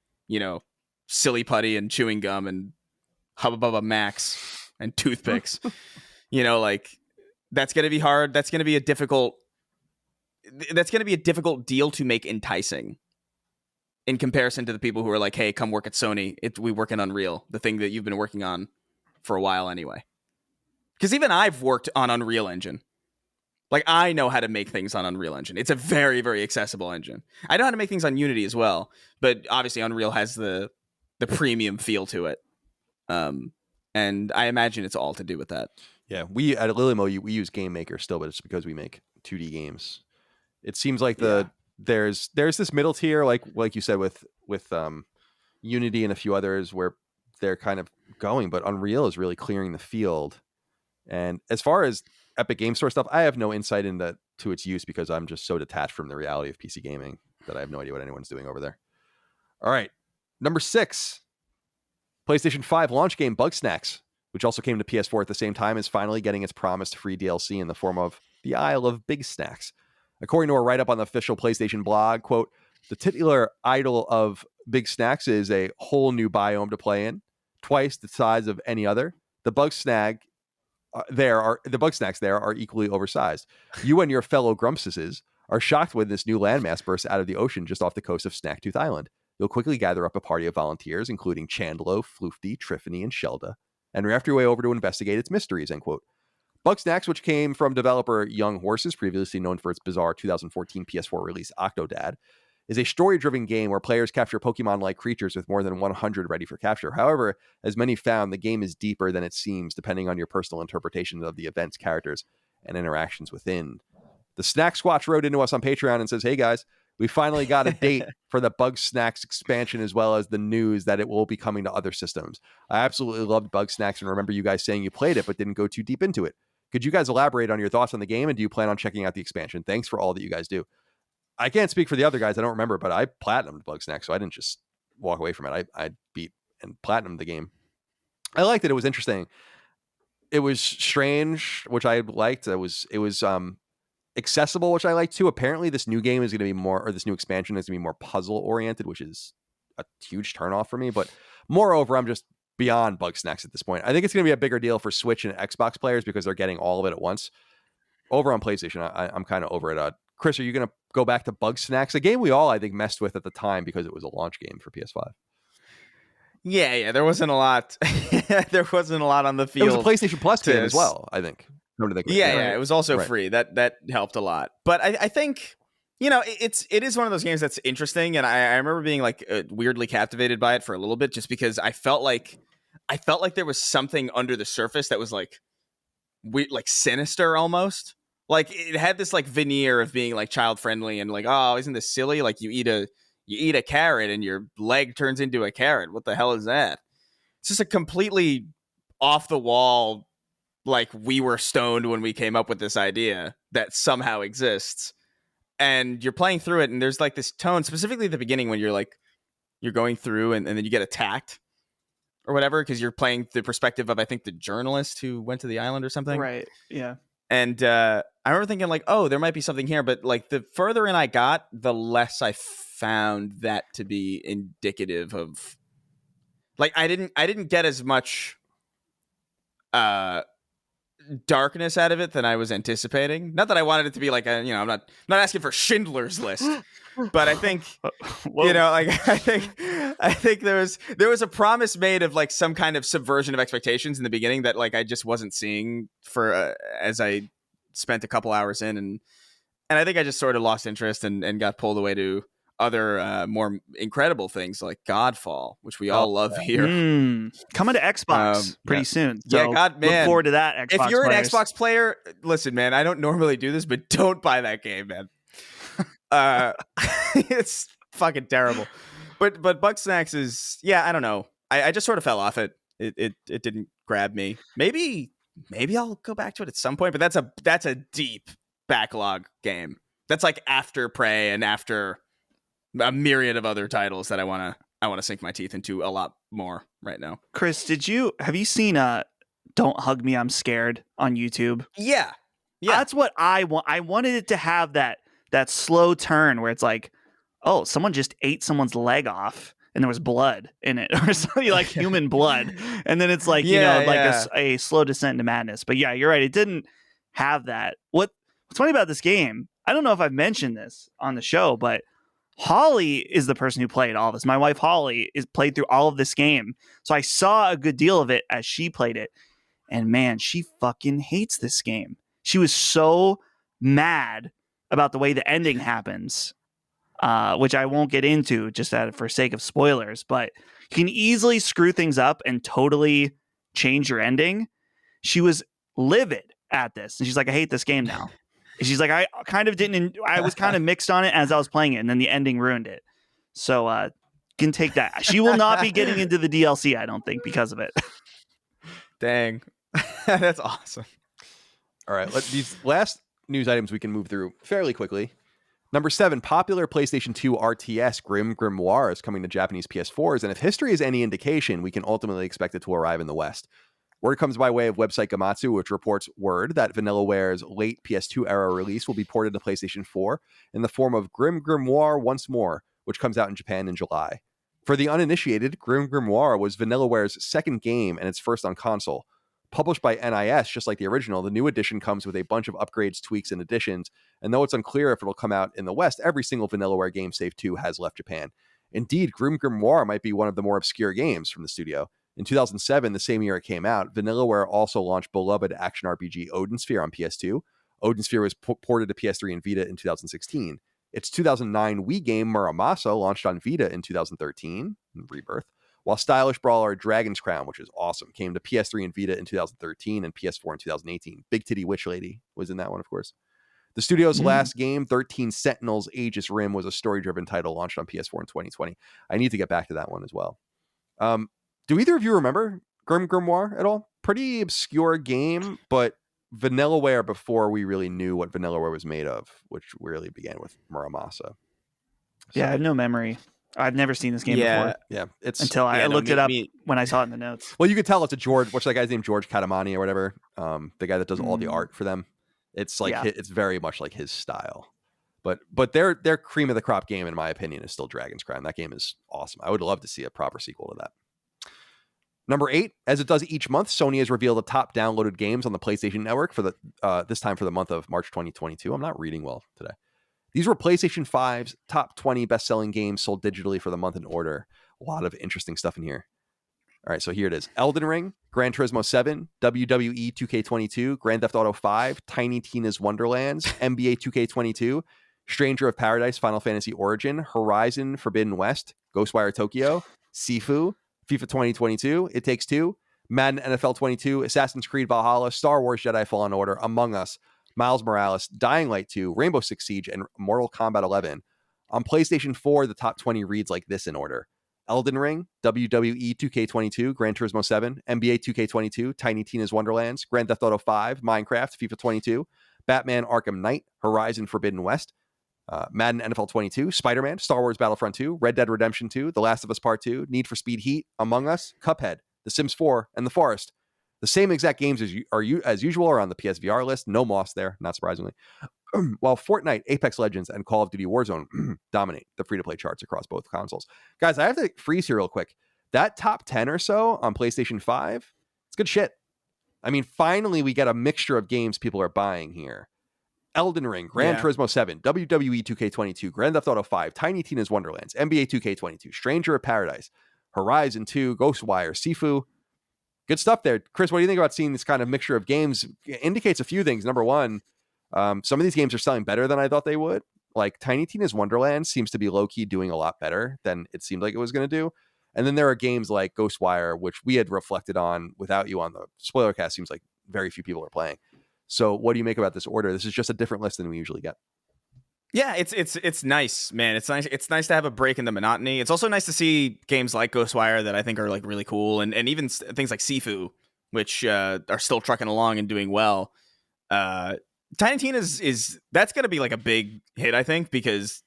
silly putty and chewing gum and Hubba Bubba Max and toothpicks. That's going to be hard. That's going to be a difficult deal to make enticing in comparison to the people who are like, hey, come work at Sony. We work in Unreal, the thing that you've been working on for a while anyway. Because even I've worked on Unreal Engine. Like, I know how to make things on Unreal Engine. It's a very, very accessible engine. I know how to make things on Unity as well, but obviously Unreal has the premium feel to it. And I imagine it's all to do with that. Yeah, we at Lilimo, we use Game Maker still, but it's because we make 2D games. It seems like there's this middle tier, like you said, with Unity and a few others, where they're kind of going, but Unreal is really clearing the field. And as far as Epic Game Store stuff, I have no insight into its use because I'm just so detached from the reality of PC gaming that I have no idea what anyone's doing over there. All right, number 6, PlayStation 5 launch game Bugsnax, which also came to PS4 at the same time, is finally getting its promised free DLC in the form of the Isle of Big Snacks. According to a write-up on the official PlayStation blog, quote, the titular idol of Big Snacks is a whole new biome to play in, twice the size of any other. The Bugsnax there are equally oversized. You and your fellow Grumpsuses are shocked when this new landmass bursts out of the ocean just off the coast of Snacktooth Island. You'll quickly gather up a party of volunteers, including Chandlo, Floofty, Triffany, and Shelda, and raft your way over to investigate its mysteries, end quote. Bugsnax, which came from developer Young Horses, previously known for its bizarre 2014 PS4 release Octodad, is a story-driven game where players capture Pokemon-like creatures with more than 100 ready for capture. However, as many found, the game is deeper than it seems, depending on your personal interpretation of the events, characters, and interactions within. The Snack Squatch wrote into us on Patreon and says, hey guys, we finally got a date for the Bugsnax expansion, as well as the news that it will be coming to other systems. I absolutely loved Bugsnax and remember you guys saying you played it but didn't go too deep into it. Could you guys elaborate on your thoughts on the game, and do you plan on checking out the expansion? Thanks for all that you guys do. I can't speak for the other guys. I don't remember, but I platinumed Bugsnax, so I didn't just walk away from it. I beat and platinumed the game. I liked it. It was interesting. It was strange, which I liked. It was accessible, which I liked too. Apparently, this new game is going to be more, or this new expansion is going to be more puzzle oriented, which is a huge turnoff for me. But moreover, I'm just beyond Bugsnax at this point. I think it's going to be a bigger deal for Switch and Xbox players because they're getting all of it at once. Over on PlayStation, I'm kind of over it. Chris, are you going to go back to Bugsnax? A game we all, I think, messed with at the time because it was a launch game for PS5. Yeah. There wasn't a lot. There wasn't a lot on the field. It was a PlayStation Plus game as well, I think. Yeah. It was also free. That helped a lot. But I think, it is one of those games that's interesting, and I remember being like weirdly captivated by it for a little bit, just because I felt like there was something under the surface that was like sinister almost. Like, it had this like veneer of being like child friendly and like, oh, isn't this silly? Like, you eat a carrot and your leg turns into a carrot. What the hell is that? It's just a completely off the wall, like, we were stoned when we came up with this idea that somehow exists. And you're playing through it, and there's like this tone, specifically at the beginning when you're going through and then you get attacked or whatever, because you're playing the perspective of, I think, the journalist who went to the island or something. Right. Yeah. And I remember thinking like, oh, there might be something here. But like, the further in I got, the less I found that to be indicative of, like, I didn't get as much darkness out of it than I was anticipating. Not that I wanted it to be like I'm not asking for Schindler's List, but I think I think there was a promise made of like some kind of subversion of expectations in the beginning that like I just wasn't seeing for as I spent a couple hours in, and I think I just sort of lost interest and got pulled away to other more incredible things like Godfall, which we all love here. Coming to Xbox pretty soon. So God, man. Look forward to that, Xbox If you're players. an Xbox player, listen, man, I don't normally do this, but don't buy that game, man. It's fucking terrible. But Bugsnax is, I don't know. I just sort of fell off it. It didn't grab me. Maybe I'll go back to it at some point, but that's a deep backlog game. That's like after Prey and after a myriad of other titles that I want to sink my teeth into a lot more right now. Chris, have you seen Don't Hug Me, I'm Scared on YouTube? Yeah. That's what I want. I wanted it to have that slow turn where it's like, oh, someone just ate someone's leg off and there was blood in it or something like human blood. And then it's like, a slow descent into madness. But yeah, you're right. It didn't have that. What's funny about this game, I don't know if I've mentioned this on the show, but Holly is the person who played all this. My wife, Holly, played through all of this game. So I saw a good deal of it as she played it. And man, she fucking hates this game. She was so mad about the way the ending happens, which I won't get into just for sake of spoilers, but you can easily screw things up and totally change your ending. She was livid at this. And she's like, I hate this game now. She's like, I was kind of mixed on it as I was playing it, and then the ending ruined it. So can take that. She will not be getting into the DLC, I don't think, because of it. Dang. That's awesome. All right, these last news items we can move through fairly quickly. Number 7, popular PlayStation 2 RTS GrimGrimoire is coming to Japanese PS4s, and if history is any indication, we can ultimately expect it to arrive in the West. Word comes by way of website Gamatsu, which reports that Vanillaware's late PS2 era release will be ported to PlayStation 4 in the form of GrimGrimoire Once More, which comes out in Japan in July. For the uninitiated, GrimGrimoire was Vanillaware's second game and its first on console. Published by NIS, just like the original, the new edition comes with a bunch of upgrades, tweaks, and additions, and though it's unclear if it'll come out in the West, every single Vanillaware game save 2 has left Japan. Indeed, GrimGrimoire might be one of the more obscure games from the studio. In 2007, the same year it came out, Vanillaware also launched beloved action RPG Odin Sphere on PS2. Odin Sphere was ported to PS3 and Vita in 2016. Its 2009 Wii game Muramasa launched on Vita in 2013, Rebirth, while stylish brawler Dragon's Crown, which is awesome, came to PS3 and Vita in 2013 and PS4 in 2018. Big Titty Witch Lady was in that one, of course. The studio's last game, 13 Sentinels Aegis Rim, was a story-driven title launched on PS4 in 2020. I need to get back to that one as well. Do either of you remember GrimGrimoire at all? Pretty obscure game, but Vanillaware before we really knew what Vanillaware was made of, which really began with Muramasa. Yeah, I have no memory. I've never seen this game before. Yeah, it's until I looked it up when I saw it in the notes. Well, you could tell it's a George. What's that guy's name? George Katamani or whatever. The guy that does all the art for them. It's like it's very much like his style. But their cream of the crop game, in my opinion, is still Dragon's Crown. That game is awesome. I would love to see a proper sequel to that. Number 8, as it does each month, Sony has revealed the top downloaded games on the PlayStation Network for this time for the month of March 2022. I'm not reading well today. These were PlayStation 5's top 20 best-selling games sold digitally for the month in order. A lot of interesting stuff in here. All right, so here it is. Elden Ring, Gran Turismo 7, WWE 2K22, Grand Theft Auto 5, Tiny Tina's Wonderlands, NBA 2K22, Stranger of Paradise, Final Fantasy Origin, Horizon Forbidden West, Ghostwire Tokyo, Sifu, FIFA 2022, It Takes Two, Madden NFL 22, Assassin's Creed Valhalla, Star Wars Jedi Fallen Order, Among Us, Miles Morales, Dying Light 2, Rainbow Six Siege, and Mortal Kombat 11. On PlayStation 4, the top 20 reads like this in order. Elden Ring, WWE 2K22, Gran Turismo 7, NBA 2K22, Tiny Tina's Wonderlands, Grand Theft Auto 5, Minecraft, FIFA 22, Batman Arkham Knight, Horizon Forbidden West, Madden NFL 22, Spider-Man, Star Wars Battlefront 2, Red Dead Redemption 2, The Last of Us Part 2, Need for Speed Heat, Among Us, Cuphead, The Sims 4, and The Forest. The same exact games as usual are on the PSVR list. No Moss there, not surprisingly. While Fortnite, Apex Legends, and Call of Duty Warzone dominate the free-to-play charts across both consoles. Guys, I have to freeze here real quick. That top 10 or so on PlayStation 5, it's good shit. I mean, finally we get a mixture of games people are buying here. Elden Ring, Gran Turismo 7, WWE 2K22, Grand Theft Auto 5, Tiny Tina's Wonderlands, NBA 2K22, Stranger of Paradise, Horizon 2, Ghostwire, Sifu. Good stuff there. Chris, what do you think about seeing this kind of mixture of games? It indicates a few things. Number one, some of these games are selling better than I thought they would. Like Tiny Tina's Wonderland seems to be low-key doing a lot better than it seemed like it was going to do. And then there are games like Ghostwire, which we had reflected on without you on the spoiler cast. Seems like very few people are playing. So what do you make about this order? This is just a different list than we usually get. Yeah, it's nice, man. It's nice. It's nice to have a break in the monotony. It's also nice to see games like Ghostwire that I think are like really cool, and even things like Sifu, which are still trucking along and doing well. Tiny Tina's is that's gonna be like a big hit, I think, because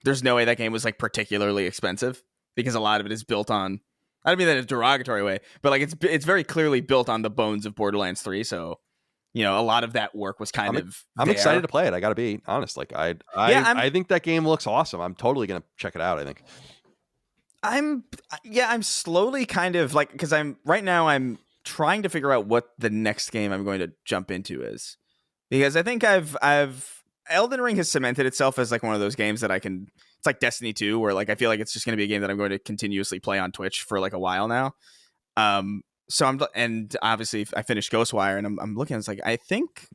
there's no way that game was like particularly expensive, because a lot of it is built on. I don't mean that in a derogatory way, but like it's very clearly built on the bones of Borderlands 3. So, you know, a lot of that work was kind of. I'm excited to play it. I got to be honest. Like I think that game looks awesome. I'm totally gonna check it out. I think. I'm slowly kind of like, because I'm trying to figure out what the next game I'm going to jump into is, because I think Elden Ring has cemented itself as like one of those games that it's like Destiny 2, where like I feel like it's just going to be a game that I'm going to continuously play on Twitch for like a while now. And obviously I finished Ghostwire, and I'm looking, it's like I think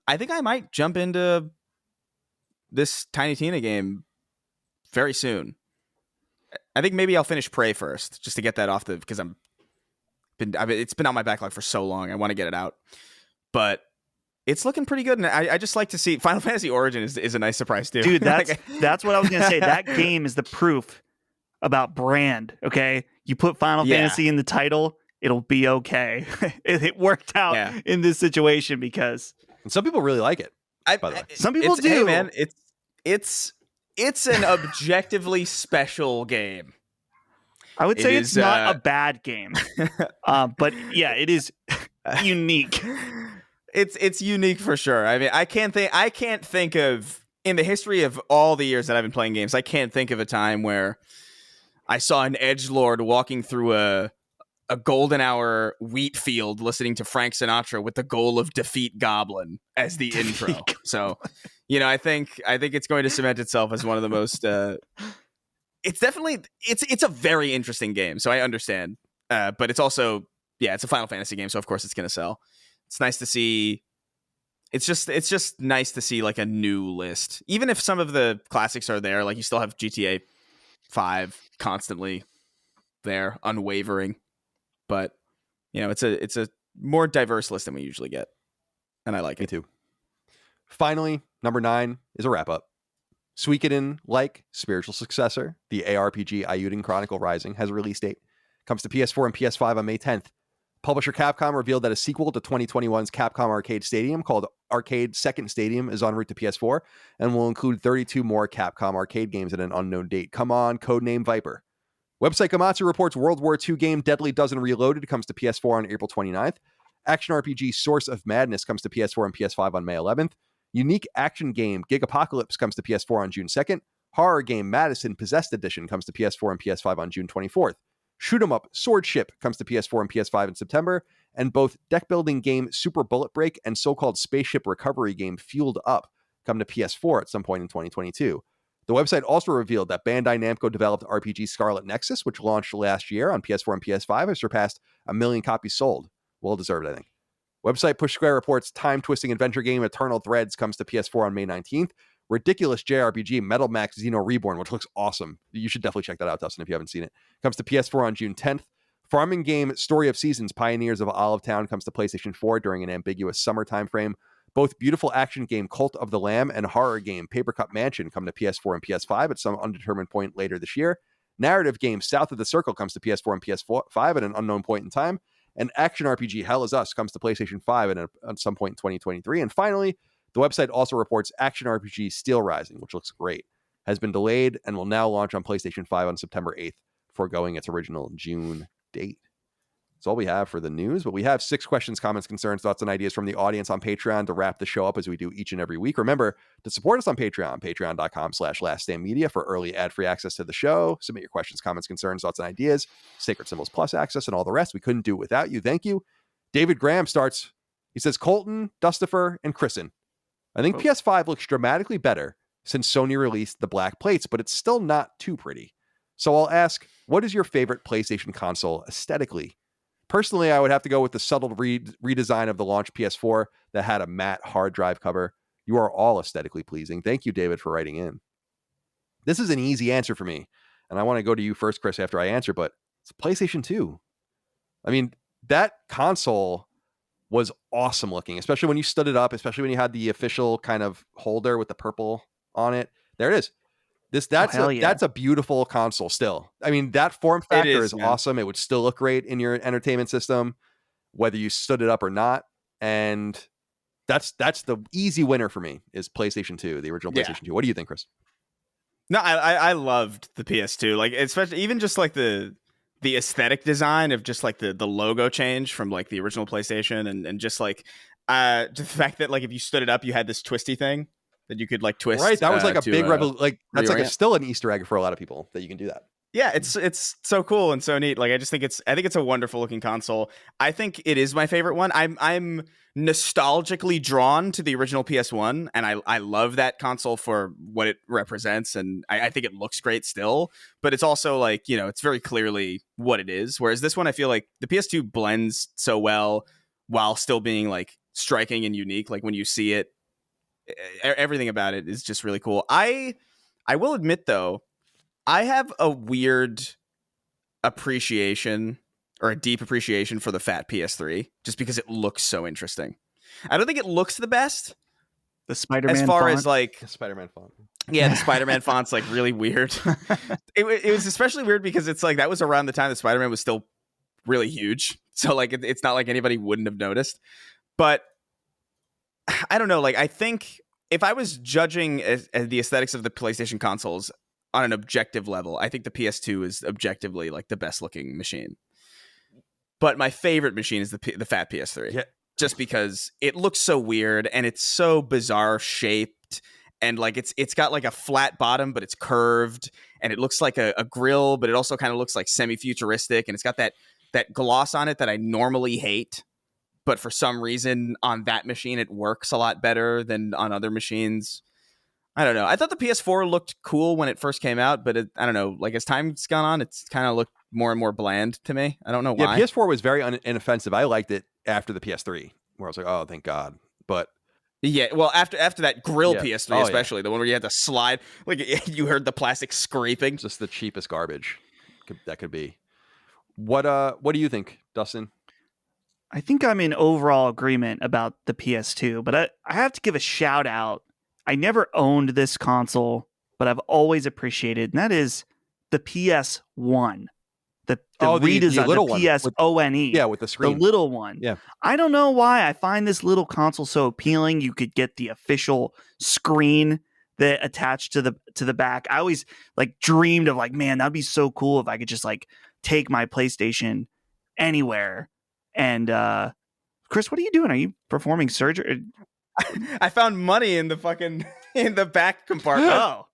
I might jump into this Tiny Tina game very soon. I think maybe I'll finish Prey first, just to get that off because it's been on my backlog for so long. I want to get it out, but it's looking pretty good, and I just like to see Final Fantasy Origin is a nice surprise too. Dude, that's what I was gonna say. That game is the proof about brand. Okay, you put Final Fantasy in the title, it'll be okay. It worked out in this situation because some people really like it. By the way, some people do. Hey man, it's an objectively special game. I would say it's not a bad game, but yeah, it is unique. It's unique for sure. I mean, I can't think of, in the history of all the years that I've been playing games, I can't think of a time where I saw an edgelord walking through a golden hour wheat field listening to Frank Sinatra with the goal of defeat Goblin as the intro. So, you know, I think it's going to cement itself as one of the most it's definitely it's a very interesting game, so I understand. But it's also, it's a Final Fantasy game, so of course it's going to sell. It's nice to see. It's just nice to see like a new list, even if some of the classics are there. Like you still have GTA 5 constantly there, unwavering. But you know, it's a more diverse list than we usually get, and I like it. Me too. Finally, number 9 is a wrap up. Suikoden-like spiritual successor, the ARPG Eiyuden Chronicle Rising, has a release date. Comes to PS4 and PS5 on May 10th. Publisher Capcom revealed that a sequel to 2021's Capcom Arcade Stadium called Arcade Second Stadium is en route to PS4 and will include 32 more Capcom arcade games at an unknown date. Come on, codename Viper. Website Gamatsu reports World War II game Deadly Dozen Reloaded comes to PS4 on April 29th. Action RPG Source of Madness comes to PS4 and PS5 on May 11th. Unique action game Gigapocalypse comes to PS4 on June 2nd. Horror game Madison Possessed Edition comes to PS4 and PS5 on June 24th. Shoot 'em Up Sword Ship comes to PS4 and PS5 in September. And both deck building game Super Bullet Break and so-called spaceship recovery game Fueled Up come to PS4 at some point in 2022. The website also revealed that Bandai Namco developed RPG Scarlet Nexus, which launched last year on PS4 and PS5, has surpassed 1 million copies sold. Well deserved, I think. Website Push Square reports time-twisting adventure game Eternal Threads comes to PS4 on May 19th. Ridiculous JRPG Metal Max Xeno Reborn, which looks awesome. You should definitely check that out, Dustin, if you haven't seen it. Comes to PS4 on June 10th. Farming game Story of Seasons Pioneers of Olive Town comes to PlayStation 4 during an ambiguous summer time frame. Both beautiful action game Cult of the Lamb and horror game Paper Cup Mansion come to PS4 and PS5 at some undetermined point later this year. Narrative game South of the Circle comes to PS4 and PS5 at an unknown point in time. And action RPG Hell Is Us comes to PlayStation 5 at some point in 2023. And finally, the website also reports action RPG Steel Rising, which looks great, has been delayed and will now launch on PlayStation 5 on September 8th, foregoing its original June date. That's all we have for the news, but we have 6 questions, comments, concerns, thoughts, and ideas from the audience on Patreon to wrap the show up as we do each and every week. Remember to support us on Patreon, patreon.com/laststandmedia for early ad-free access to the show. Submit your questions, comments, concerns, thoughts, and ideas, Sacred Symbols Plus access, and all the rest. We couldn't do it without you. Thank you. David Graham starts. He says, Colton, Dustifer, and Chrisen. I think PS5 looks dramatically better since Sony released the black plates, but it's still not too pretty. So I'll ask, what is your favorite PlayStation console aesthetically? Personally, I would have to go with the subtle redesign of the launch PS4 that had a matte hard drive cover. You are all aesthetically pleasing. Thank you, David, for writing in. This is an easy answer for me, and I want to go to you first, Chris, after I answer, but it's PlayStation 2. I mean, that console was awesome looking, especially when you stood it up, especially when you had the official kind of holder with the purple on it. There it is. That's a beautiful console still. I mean, that form factor is awesome. It would still look great in your entertainment system, whether you stood it up or not. And that's the easy winner for me is PlayStation 2, the original PlayStation 2. What do you think, Chris? No, I loved the PS2. Like, especially even just like the aesthetic design of just like the logo change from like the original PlayStation and just like the fact that like if you stood it up, you had this twisty thing that you could like twist. Right, that was like a big like that's like still an Easter egg for a lot of people that you can do that. Yeah, it's so cool and so neat. Like I think it's a wonderful looking console. I think it is my favorite one. I'm nostalgically drawn to the original PS1, and I love that console for what it represents, and I think it looks great still. But it's also like, you know, it's very clearly what it is. Whereas this one, I feel like the PS2 blends so well while still being like striking and unique. Like when you see it, everything about it is just really cool. I will admit though, I have a weird appreciation or a deep appreciation for the fat PS3 just because it looks so interesting. I don't think it looks the best. The Spider-Man as far font? As like the Spider-Man font. Yeah, the Spider-Man font's like really weird. It was especially weird because it's like that was around the time that Spider-Man was still really huge. So like it's not like anybody wouldn't have noticed. But I don't know, like I think if I was judging the aesthetics of the PlayStation consoles on an objective level, I think the PS2 is objectively like the best looking machine. But my favorite machine is the fat PS3. Yeah. Just because it looks so weird and it's so bizarre shaped, and like it's got like a flat bottom but it's curved, and it looks like a grill, but it also kind of looks like semi-futuristic, and it's got that gloss on it that I normally hate. But for some reason on that machine it works a lot better than on other machines. I don't know. I thought the PS4 looked cool when it first came out, but I don't know. Like as time's gone on, it's kind of looked more and more bland to me. I don't know why. Yeah, PS4 was very inoffensive. I liked it after the PS3, where I was like, oh, thank God. But yeah, well, after that grill PS3, especially the one where you had to slide, like you heard the plastic scraping. Just the cheapest garbage that could be. What do you think, Dustin? I think I'm in overall agreement about the PS2, but I have to give a shout out. I never owned this console, but I've always appreciated, and that is the PS1. The redesign, the little PSONE. Yeah, with the screen. The little one. Yeah. I don't know why I find this little console so appealing. You could get the official screen that attached to the back. I always like dreamed of like, man, that'd be so cool if I could just like take my PlayStation anywhere. And Chris, what are you doing? Are you performing surgery? I found money in the back compartment. Oh,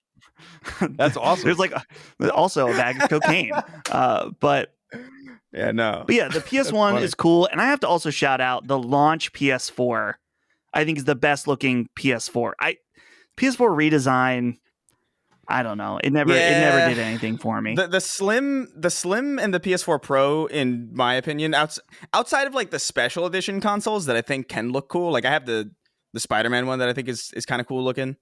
that's awesome. There's like also a bag of cocaine. But yeah, no. But yeah, the PS1 is cool, and I have to also shout out the launch PS4. I think is the best looking PS4. PS4 redesign. I don't know. It never did anything for me. The Slim and the PS4 Pro, in my opinion, outside of like the special edition consoles that I think can look cool. Like I have the Spider-Man one that I think is kind of cool looking.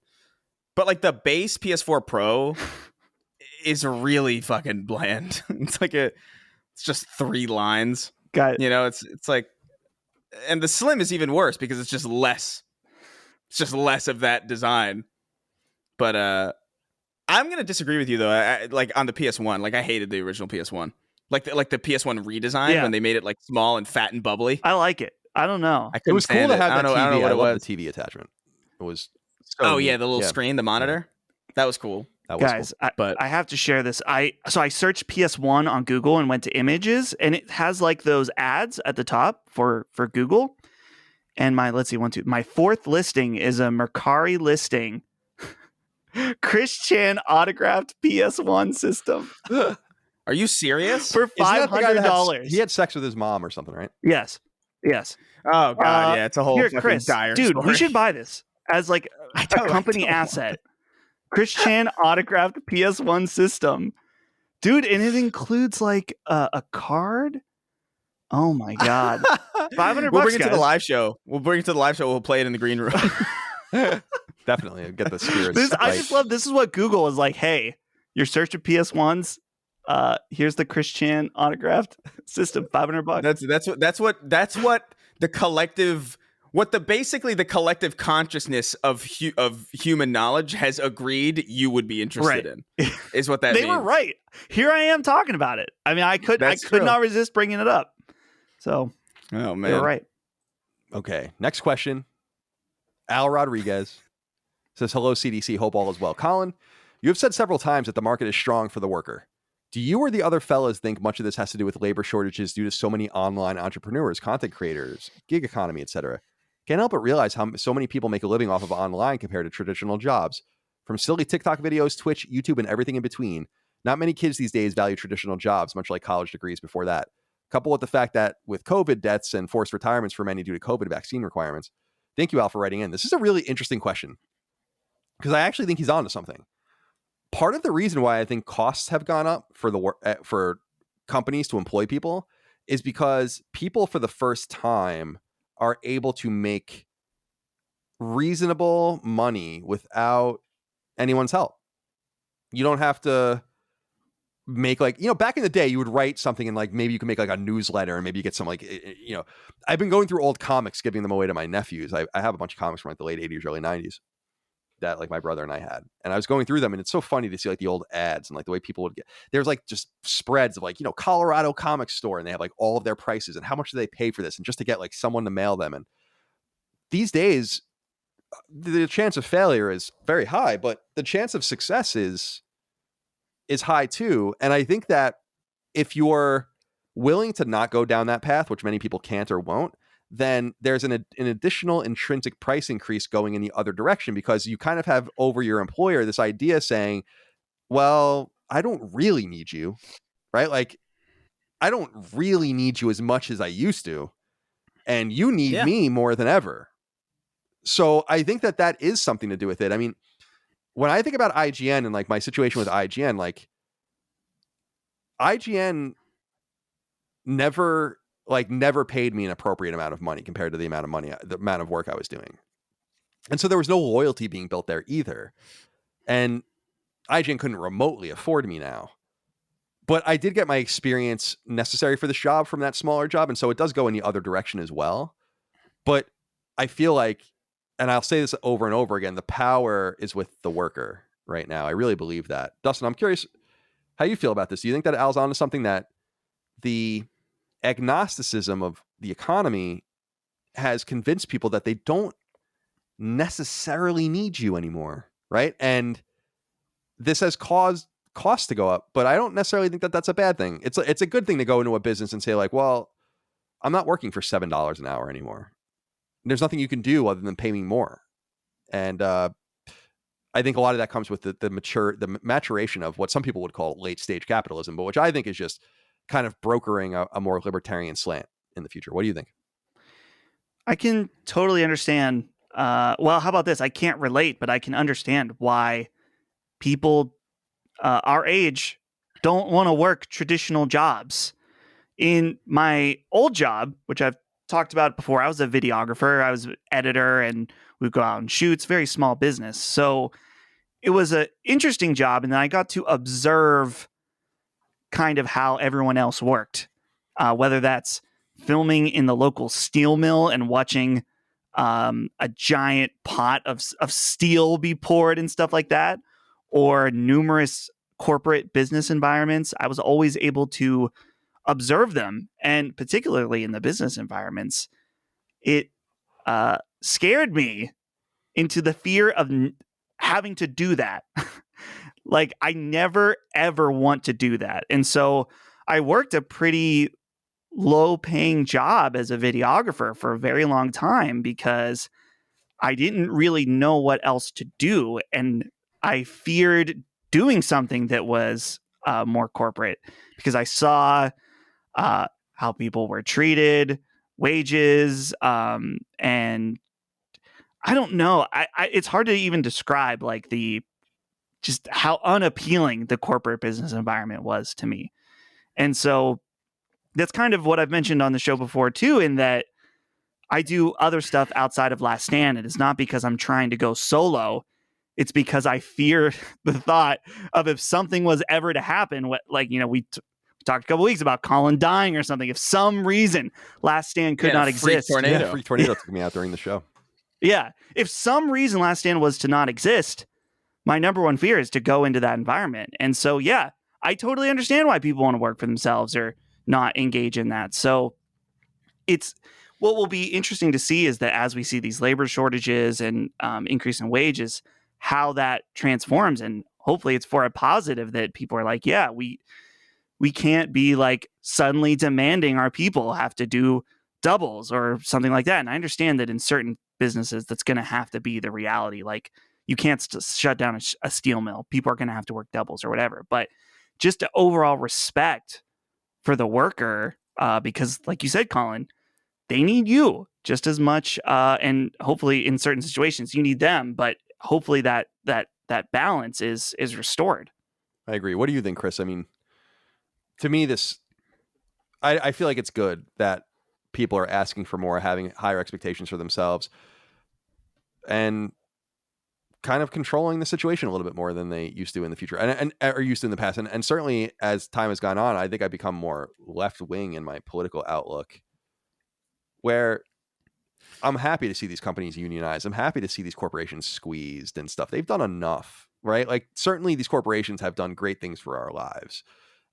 But like the base PS4 Pro is really fucking bland. It's just 3 lines. Got it. You know, it's like, and the Slim is even worse because it's just less. It's just less of that design. But I'm gonna disagree with you though. Like on the PS1, like I hated the original PS1. Like the PS1 redesign when they made it like small and fat and bubbly. I like it. I don't know. It was cool to have that TV. I don't know what it was. The TV attachment. It was. The little screen, the monitor. Yeah. That was cool. Guys, cool. But I have to share this. I searched PS1 on Google and went to images, and it has like those ads at the top for Google. And my fourth listing is a Mercari listing. Chris Chan autographed PS1 system. Are you serious? For $500. He had sex with his mom or something, right? Yes. Oh god, yeah, it's a whole fucking Chris, dire dude, story. We should buy this as like a company asset. Chris Chan autographed PS1 system, dude, and it includes like a card. Oh my god, $500. We'll bring it to the live show. We'll play it in the green room. Definitely get the spirits. I just love this is what Google is like. Hey, you're searching PS1s. Here's the Chris Chan autographed system, $500. That's what the collective. Basically the collective consciousness of human knowledge has agreed you would be interested in is what that they means. were right. Here I am talking about it. I mean, I could not resist bringing it up. So, oh man, you're right. Okay, next question. Al Rodriguez says, hello, CDC. Hope all is well. Colin, you have said several times that the market is strong for the worker. Do you or the other fellas think much of this has to do with labor shortages due to so many online entrepreneurs, content creators, gig economy, etc.? Can't help but realize how so many people make a living off of online compared to traditional jobs. From silly TikTok videos, Twitch, YouTube, and everything in between, not many kids these days value traditional jobs, much like college degrees before that. Coupled with the fact that with COVID deaths and forced retirements for many due to COVID vaccine requirements. Thank you, Al, for writing in. This is a really interesting question because I actually think he's onto something. Part of the reason why I think costs have gone up for companies to employ people is because people for the first time are able to make reasonable money without anyone's help. You don't have to make back in the day, you would write something and maybe you can make a newsletter and maybe you get some I've been going through old comics, giving them away to my nephews. I have a bunch of comics from the late 80s, early 90s that my brother and I had. And I was going through them and it's so funny to see the old ads and the way people would get, there's just spreads of Colorado comic store and they have all of their prices and how much do they pay for this and just to get someone to mail them. And these days the chance of failure is very high, but the chance of success is high too. And I think that if you're willing to not go down that path, which many people can't or won't, then there's an additional intrinsic price increase going in the other direction because you kind of have over your employer this idea saying, well, I don't really need you, right? I don't really need you as much as I used to, and you need me more than ever. So I think that is something to do with it. I mean, when I think about IGN and my situation with IGN, IGN never paid me an appropriate amount of money compared to the amount of work I was doing. And so there was no loyalty being built there either. And IGN couldn't remotely afford me now. But I did get my experience necessary for this job from that smaller job. And so it does go in the other direction as well. But I feel and I'll say this over and over again, the power is with the worker right now. I really believe that. Dustin, I'm curious how you feel about this. Do you think that Al's onto something, that the agnosticism of the economy has convinced people that they don't necessarily need you anymore, right? And this has caused costs to go up, but I don't necessarily think that that's a bad thing. It's a good thing to go into a business and say well, I'm not working for $7 an hour anymore. There's nothing you can do other than pay me more. And I think a lot of that comes with the maturation of what some people would call late stage capitalism, but which I think is just kind of brokering a more libertarian slant in the future. What do you think? I can totally understand. Well, how about this? I can't relate, but I can understand why people our age don't want to work traditional jobs. In my old job, which I've talked about before, I was a videographer, I was an editor, and we'd go out and shoot. It's a very small business. So it was an interesting job. And then I got to observe kind of how everyone else worked, whether that's filming in the local steel mill and watching a giant pot of steel be poured and stuff like that, or numerous corporate business environments. I was always able to observe them, and particularly in the business environments, it scared me into the fear of having to do that. I never, ever want to do that. And so I worked a pretty low-paying job as a videographer for a very long time because I didn't really know what else to do, and I feared doing something that was more corporate because I saw how people were treated, wages, and I don't know. It's hard to even describe just how unappealing the corporate business environment was to me. And so that's kind of what I've mentioned on the show before too, in that I do other stuff outside of Last Stand, and it's not because I'm trying to go solo. It's because I fear the thought of if something was ever to happen, we talked a couple weeks about Colin dying or something. If some reason Last Stand could not exist. Tornado. Yeah, freak tornado took me out during the show. Yeah. If some reason Last Stand was to not exist, my number one fear is to go into that environment. And so, yeah, I totally understand why people want to work for themselves or not engage in that. So it's what will be interesting to see is that as we see these labor shortages and increase in wages, how that transforms. And hopefully it's for a positive that people are like, yeah, we can't be like suddenly demanding our people have to do doubles or something like that. And I understand that in certain businesses, that's going to have to be the reality. Like you can't shut down a steel mill. People are going to have to work doubles or whatever. But just the overall respect for the worker, because like you said, Colin, they need you just as much. And hopefully in certain situations, you need them. But hopefully that balance is restored. I agree. What do you think, Chris? I mean, to me, I feel like it's good that people are asking for more, having higher expectations for themselves, and kind of controlling the situation a little bit more than they used to in the future and or used to in the past. And certainly as time has gone on, I think I've become more left wing in my political outlook, where I'm happy to see these companies unionized. I'm happy to see these corporations squeezed and stuff. They've done enough, right? Like certainly these corporations have done great things for our lives.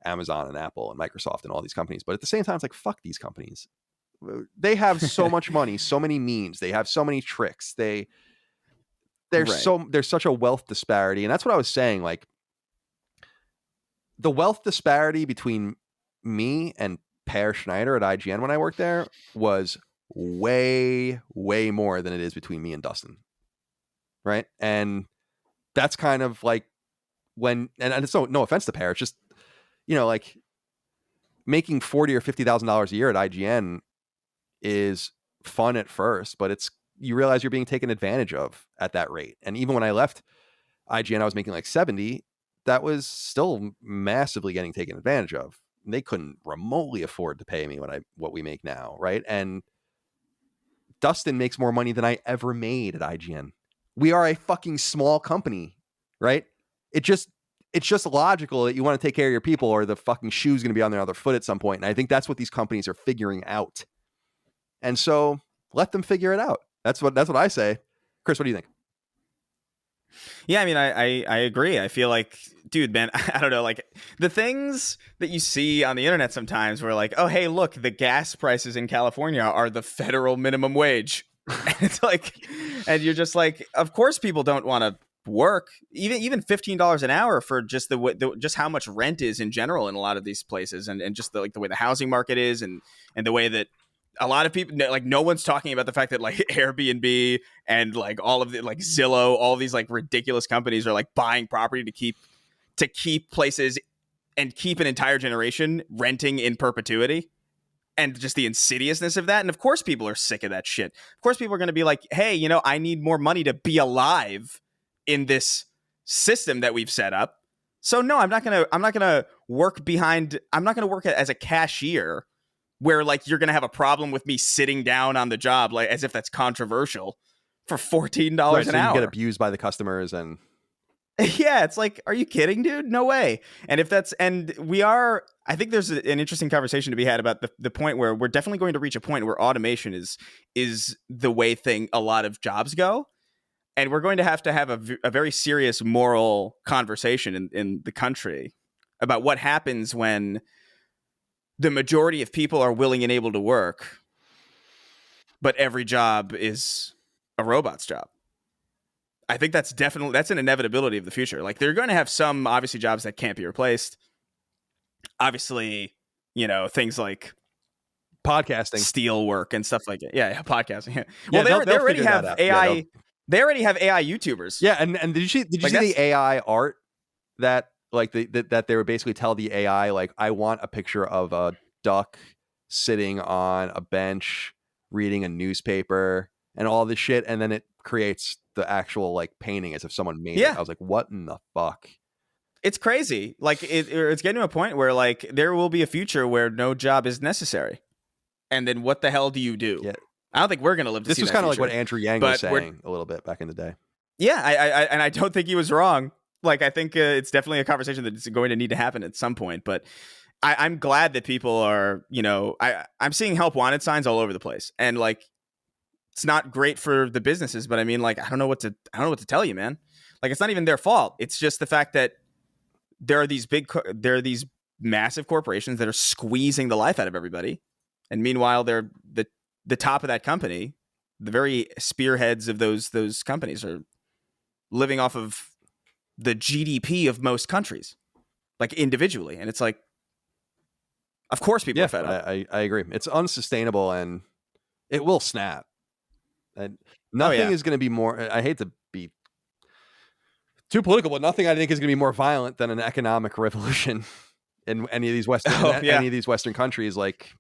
Amazon and Apple and Microsoft and all these companies. But at the same time, it's like, fuck these companies. They have so much money, so many memes. They have so many tricks. There's such a wealth disparity. And that's what I was saying. Like the wealth disparity between me and Per Schneider at IGN when I worked there was way, way more than it is between me and Dustin. Right. And that's kind of like when, and it's no offense to Per, it's just, like making $40,000 or $50,000 a year at IGN is fun at first, but you realize you're being taken advantage of at that rate. And even when I left IGN, I was making like 70. That was still massively getting taken advantage of. They couldn't remotely afford to pay me what we make now, right? And Dustin makes more money than I ever made at IGN. We are a fucking small company, right? It's just logical that you want to take care of your people or the fucking shoe's going to be on their other foot at some point. And I think that's what these companies are figuring out. And so let them figure it out. That's what I say. Chris, what do you think? Yeah, I mean, I agree. I feel like, dude, man, I don't know, like the things that you see on the internet sometimes where like, oh, hey, look, the gas prices in California are the federal minimum wage. And it's like, and you're just like, of course people don't want to work even $15 an hour for just just how much rent is in general in a lot of these places, and just the way the housing market is, and the way that a lot of people, like, no one's talking about the fact that like Airbnb and like all of the like Zillow, all these like ridiculous companies are like buying property to keep places and keep an entire generation renting in perpetuity. And just the insidiousness of that. And of course people are sick of that shit. Of course people are going to be like, hey, I need more money to be alive in this system that we've set up. So no, I'm not gonna work as a cashier where like you're gonna have a problem with me sitting down on the job, like as if that's controversial, for $14 an hour. You get abused by the customers and yeah, it's like, are you kidding, dude? No way. And I think there's an interesting conversation to be had about the point where we're definitely going to reach a point where automation is the way a lot of jobs go. And we're going to have a very serious moral conversation in the country about what happens when the majority of people are willing and able to work, but every job is a robot's job. I think that's an inevitability of the future. Like, they're going to have some obviously jobs that can't be replaced. Obviously, things like podcasting, steel work and stuff like it. Yeah, podcasting. Yeah, well, they already have AI. Yeah, they already have AI YouTubers. Yeah, and did you see the AI art that like that they would basically tell the AI like, I want a picture of a duck sitting on a bench reading a newspaper and all this shit, and then it creates the actual like painting as if someone made it. I was like, what in the fuck? It's crazy. Like it's getting to a point where like there will be a future where no job is necessary. And then what the hell do you do? Yeah. I don't think we're going to live to This see was that kind of like future. what Andrew Yang But was saying a little bit back in the day. Yeah, I don't think he was wrong. Like, I think it's definitely a conversation that's going to need to happen at some point. But I'm glad that people are, I'm seeing help wanted signs all over the place, and like, it's not great for the businesses. But I mean, like, I don't know what to tell you, man. Like, it's not even their fault. It's just the fact that there are these massive corporations that are squeezing the life out of everybody, and meanwhile, they're the top of that company. The very spearheads of those companies are living off of the GDP of most countries, like individually. And it's like, of course people are fed up. I agree. It's unsustainable and it will snap. And nothing is going to be more, I hate to be too political, but nothing I think is going to be more violent than an economic revolution in any of these Western countries. Like,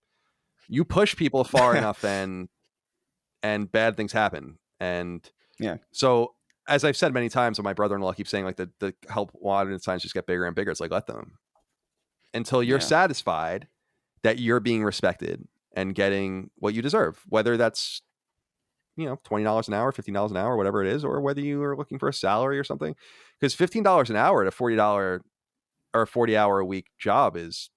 you push people far enough and bad things happen. And so, as I've said many times, when my brother-in-law keeps saying like the help wanted signs just get bigger and bigger, it's like, let them, until you're satisfied that you're being respected and getting what you deserve, whether that's $20 an hour, $15 an hour, whatever it is, or whether you are looking for a salary or something. Because $15 an hour at a $40 or 40-hour a week job is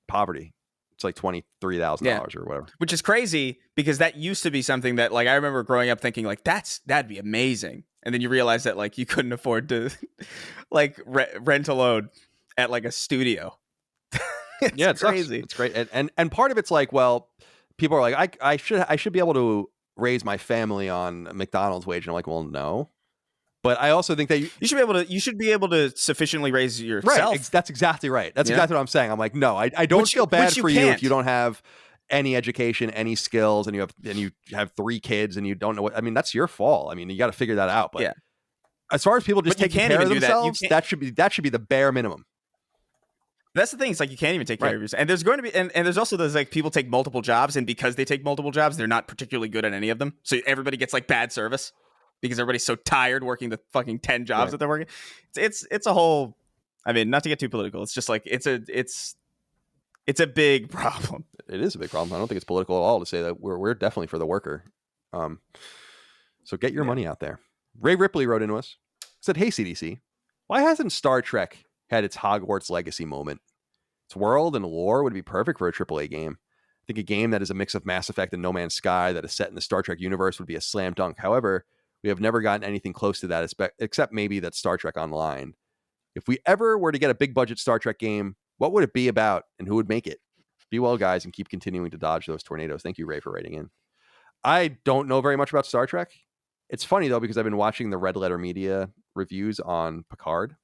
poverty. It's like $23,000 or whatever. Which is crazy, because that used to be something that, like, I remember growing up thinking like that'd be amazing. And then you realize that, like, you couldn't afford to like rent a load at like a studio. It's crazy. It's great. And part of it's like, well, people are like, I should be able to raise my family on a McDonald's wage. And I'm like, well, no. But I also think that you should be able to sufficiently raise yourself. Right. That's exactly right. That's exactly what I'm saying. I'm like, no, I don't feel bad for you if you don't have any education, any skills, and you have 3 kids and you don't know what. I mean, that's your fault. I mean, you got to figure that out. But as far as people just taking care of themselves, that should be the bare minimum. That's the thing. It's like, you can't even take care of yourself. And there's going to be, and there's also those, like, people take multiple jobs, and because they take multiple jobs, they're not particularly good at any of them. So everybody gets like bad service because everybody's so tired working the fucking 10 jobs that they're working. It's a whole. I mean, not to get too political, it's just like it's a big problem. It is a big problem. I don't think it's political at all to say that we're definitely for the worker. So get your money out there. Ray Ripley wrote into us, said, "Hey CDC, why hasn't Star Trek had its Hogwarts legacy moment? Its world and lore would be perfect for a AAA game. I think a game that is a mix of Mass Effect and No Man's Sky that is set in the Star Trek universe would be a slam dunk. However, we have never gotten anything close to that, except maybe that Star Trek Online. If we ever were to get a big budget Star Trek game, what would it be about and who would make it? Be well, guys, and keep continuing to dodge those tornadoes." Thank you, Ray, for writing in. I don't know very much about Star Trek. It's funny, though, because I've been watching the Red Letter Media reviews on Picard.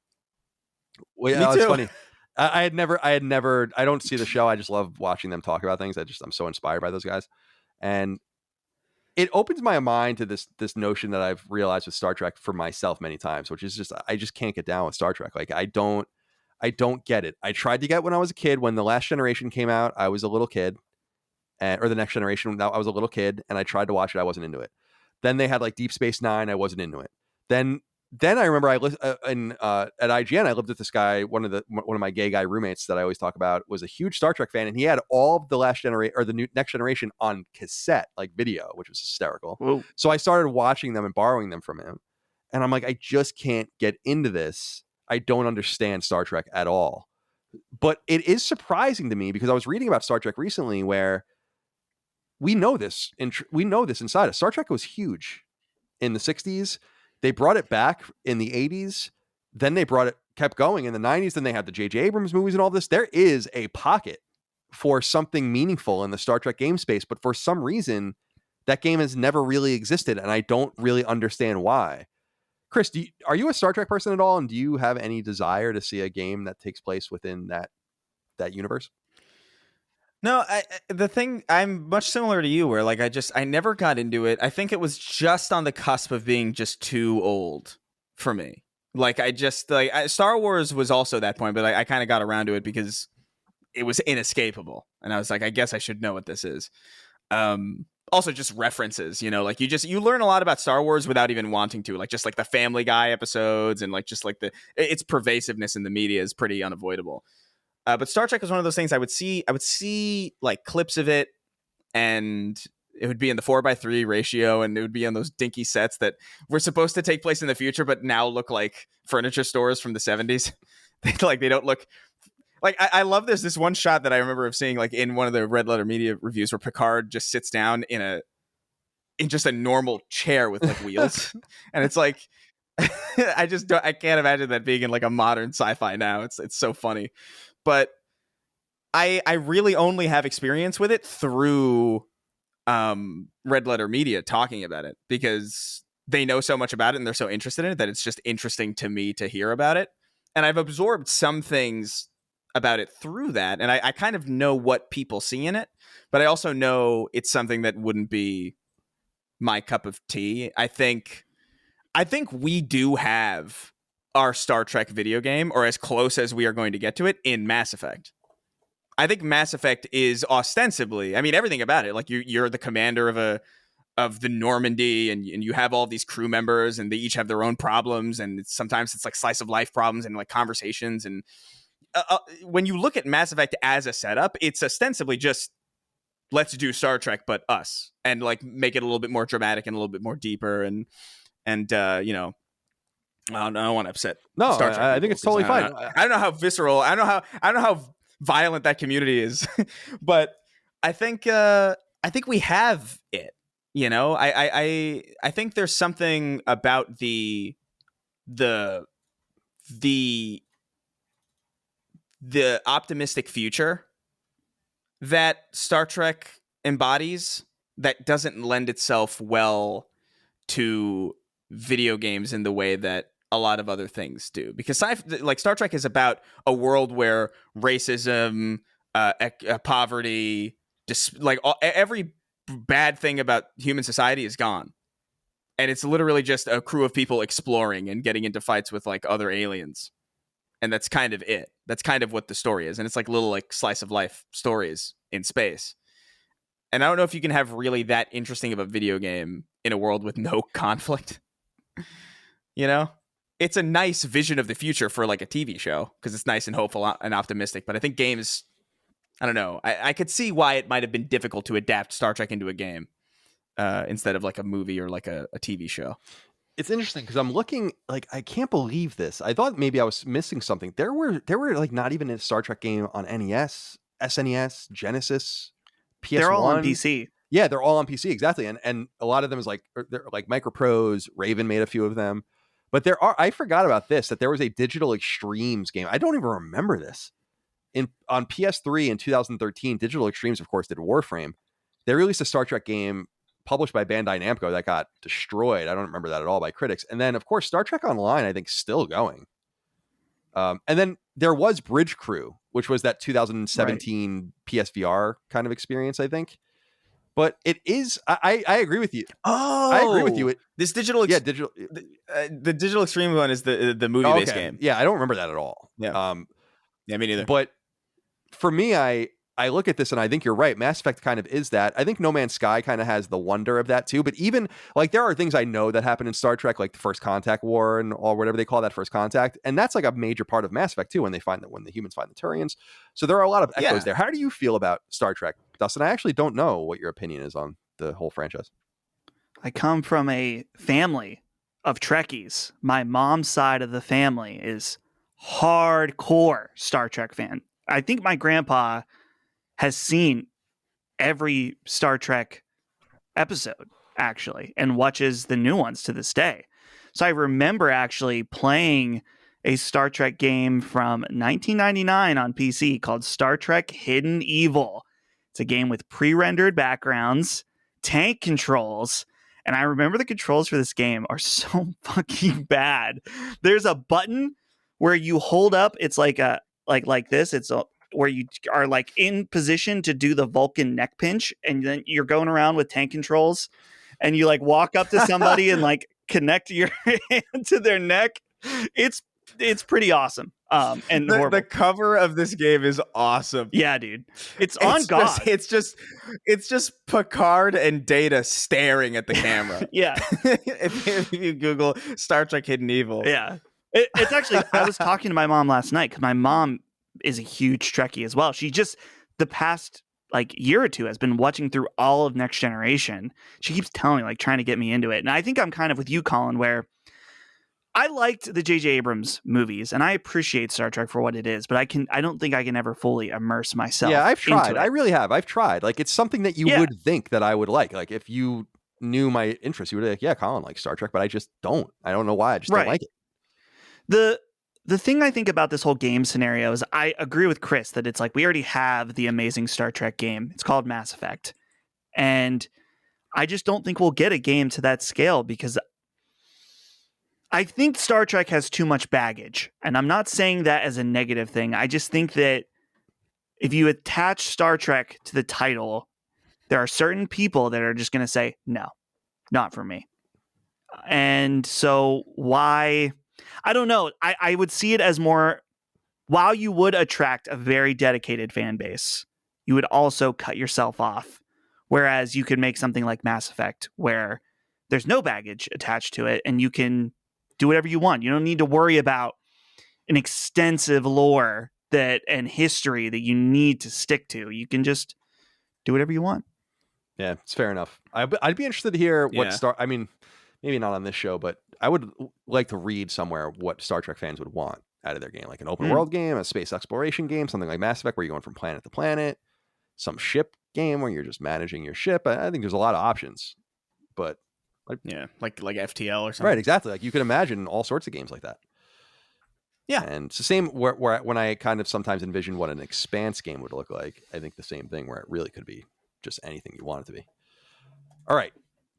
Me too. It's funny. I don't see the show. I just love watching them talk about things. I'm so inspired by those guys. And it opens my mind to this notion that I've realized with Star Trek for myself many times, which is just, I just can't get down with Star Trek. Like, I don't get it. I tried to get when I was a kid. When The Last Generation came out, I was a little kid. Or The Next Generation, I was a little kid, and I tried to watch it. I wasn't into it. Then they had like Deep Space Nine. I wasn't into it. Then I remember at IGN, I lived with this guy. One of my gay guy roommates that I always talk about was a huge Star Trek fan, and he had all of the Last Generation or the Next Generation on cassette, like video, which was hysterical. Whoa. So I started watching them and borrowing them from him, and I'm like, I just can't get into this. I don't understand Star Trek at all. But it is surprising to me because I was reading about Star Trek recently, where we know this inside us. Star Trek was huge in the 60s. They brought it back in the 80s. Then they kept going in the 90s. Then they had the J.J. Abrams movies and all this. There is a pocket for something meaningful in the Star Trek game space. But for some reason, that game has never really existed. And I don't really understand why. Chris, are you a Star Trek person at all? And do you have any desire to see a game that takes place within that universe? No, the thing, I'm much similar to you, where like I never got into it. I think it was just on the cusp of being just too old for me. Like Star Wars was also that point, but I kind of got around to it because it was inescapable, and I was like, I guess I should know what this is. Also, just references, like you learn a lot about Star Wars without even wanting to, like just like the Family Guy episodes and like just like its pervasiveness in the media is pretty unavoidable. But Star Trek was one of those things I would see like clips of it, and it would be in the 4:3 ratio, and it would be on those dinky sets that were supposed to take place in the future, but now look like furniture stores from the 70s. They don't look like. I love this one shot that I remember of seeing like in one of the Red Letter Media reviews where Picard just sits down in just a normal chair with like wheels, and it's like I can't imagine that being in like a modern sci-fi now. It's so funny, but I really only have experience with it through Red Letter Media talking about it, because they know so much about it and they're so interested in it that it's just interesting to me to hear about it. And I've absorbed some things about it through that, and I kind of know what people see in it, but I also know it's something that wouldn't be my cup of tea. I think we do have our Star Trek video game, or as close as we are going to get to it, in Mass Effect. I think Mass Effect is ostensibly, I mean, everything about it. Like you're the commander of the Normandy, and you have all these crew members, and they each have their own problems, and sometimes it's like slice of life problems and like conversations. And when you look at Mass Effect as a setup, it's ostensibly just let's do Star Trek, but us, and like make it a little bit more dramatic and a little bit more deeper, and you know. I don't want to upset. No, Star Trek I think it's totally fine. I don't know how visceral. I don't know how violent that community is, but I think we have it. You know, I think there's something about the optimistic future that Star Trek embodies that doesn't lend itself well to video games in the way that a lot of other things do, because like Star Trek is about a world where racism, poverty, just like every bad thing about human society is gone, and it's literally just a crew of people exploring and getting into fights with like other aliens, and that's kind of it. That's kind of what the story is, and it's like little like slice of life stories in space. And I don't know if you can have really that interesting of a video game in a world with no conflict. You know, it's a nice vision of the future for like a TV show, because it's nice and hopeful and optimistic. But I think games, I don't know. I could see why it might have been difficult to adapt Star Trek into a game instead of like a movie or like a TV show. It's interesting because I'm looking, like, I can't believe this. I thought maybe I was missing something. There were like not even a Star Trek game on NES, SNES, Genesis, PS1. They're all on PC. Yeah, they're all on PC, exactly. And a lot of them is like, they're like Microprose, Raven made a few of them. But I forgot about this, that there was a Digital Extremes game. I don't even remember this. On PS3 in 2013, Digital Extremes, of course, did Warframe. They released a Star Trek game published by Bandai Namco that got destroyed. I don't remember that at all by critics. And then, of course, Star Trek Online, I think, still going. And then there was Bridge Crew, which was that 2017 PSVR kind of experience, I think. But it is, I agree with you. Oh, I agree with you. The Digital Extreme one is the movie-based game. Yeah, I don't remember that at all. Yeah, yeah, me neither. But for me, I look at this and I think you're right. Mass Effect kind of is that. I think No Man's Sky kind of has the wonder of that too. But even like there are things I know that happen in Star Trek, like the First Contact War or whatever they call that, First Contact, and that's like a major part of Mass Effect too. When the humans find the Turians, so there are a lot of echoes there. How do you feel about Star Trek, Dustin? I actually don't know what your opinion is on the whole franchise. I come from a family of Trekkies. My mom's side of the family is hardcore Star Trek fan. I think my grandpa has seen every Star Trek episode, actually, and watches the new ones to this day. So I remember actually playing a Star Trek game from 1999 on PC called Star Trek Hidden Evil. It's a game with pre-rendered backgrounds, tank controls, and I remember the controls for this game are so fucking bad. There's a button where you hold up, it's like a like this, it's a where you are like in position to do the Vulcan neck pinch, and then you're going around with tank controls and you like walk up to somebody and like connect your hand to their neck. It's pretty awesome. And the cover of this game is awesome. Yeah, dude. It's on God. It's just Picard and Data staring at the camera. Yeah. if you Google Star Trek Hidden Evil. Yeah. It's actually, I was talking to my mom last night because my mom is a huge Trekkie as well. She just, the past like year or two has been watching through all of Next Generation. She keeps telling me, like, trying to get me into it. And I think I'm kind of with you, Colin, where I liked the J.J. Abrams movies and I appreciate Star Trek for what it is, but I don't think I can ever fully immerse myself. Yeah, I've tried. into it. I really have. I've tried. Like, it's something that you would think that I would like. Like, if you knew my interests, you would be like, yeah, Colin likes Star Trek, but I just don't. I don't know why. I just don't like it. The thing I think about this whole game scenario is I agree with Chris that it's like we already have the amazing Star Trek game. It's called Mass Effect. And I just don't think we'll get a game to that scale because I think Star Trek has too much baggage. And I'm not saying that as a negative thing. I just think that if you attach Star Trek to the title, there are certain people that are just going to say, no, not for me. And so why... I don't know. I would see it as more, while you would attract a very dedicated fan base, you would also cut yourself off. Whereas you could make something like Mass Effect where there's no baggage attached to it and you can do whatever you want. You don't need to worry about an extensive lore and history that you need to stick to. You can just do whatever you want. Yeah, it's fair enough. I'd be interested to hear what I mean, maybe not on this show, but I would like to read somewhere what Star Trek fans would want out of their game, like an open world game, a space exploration game, something like Mass Effect where you're going from planet to planet, some ship game where you're just managing your ship. I think there's a lot of options, but like FTL or something. Right, exactly. Like you could imagine all sorts of games like that. Yeah, and it's the same where when I kind of sometimes envision what an Expanse game would look like, I think the same thing where it really could be just anything you want it to be. All right.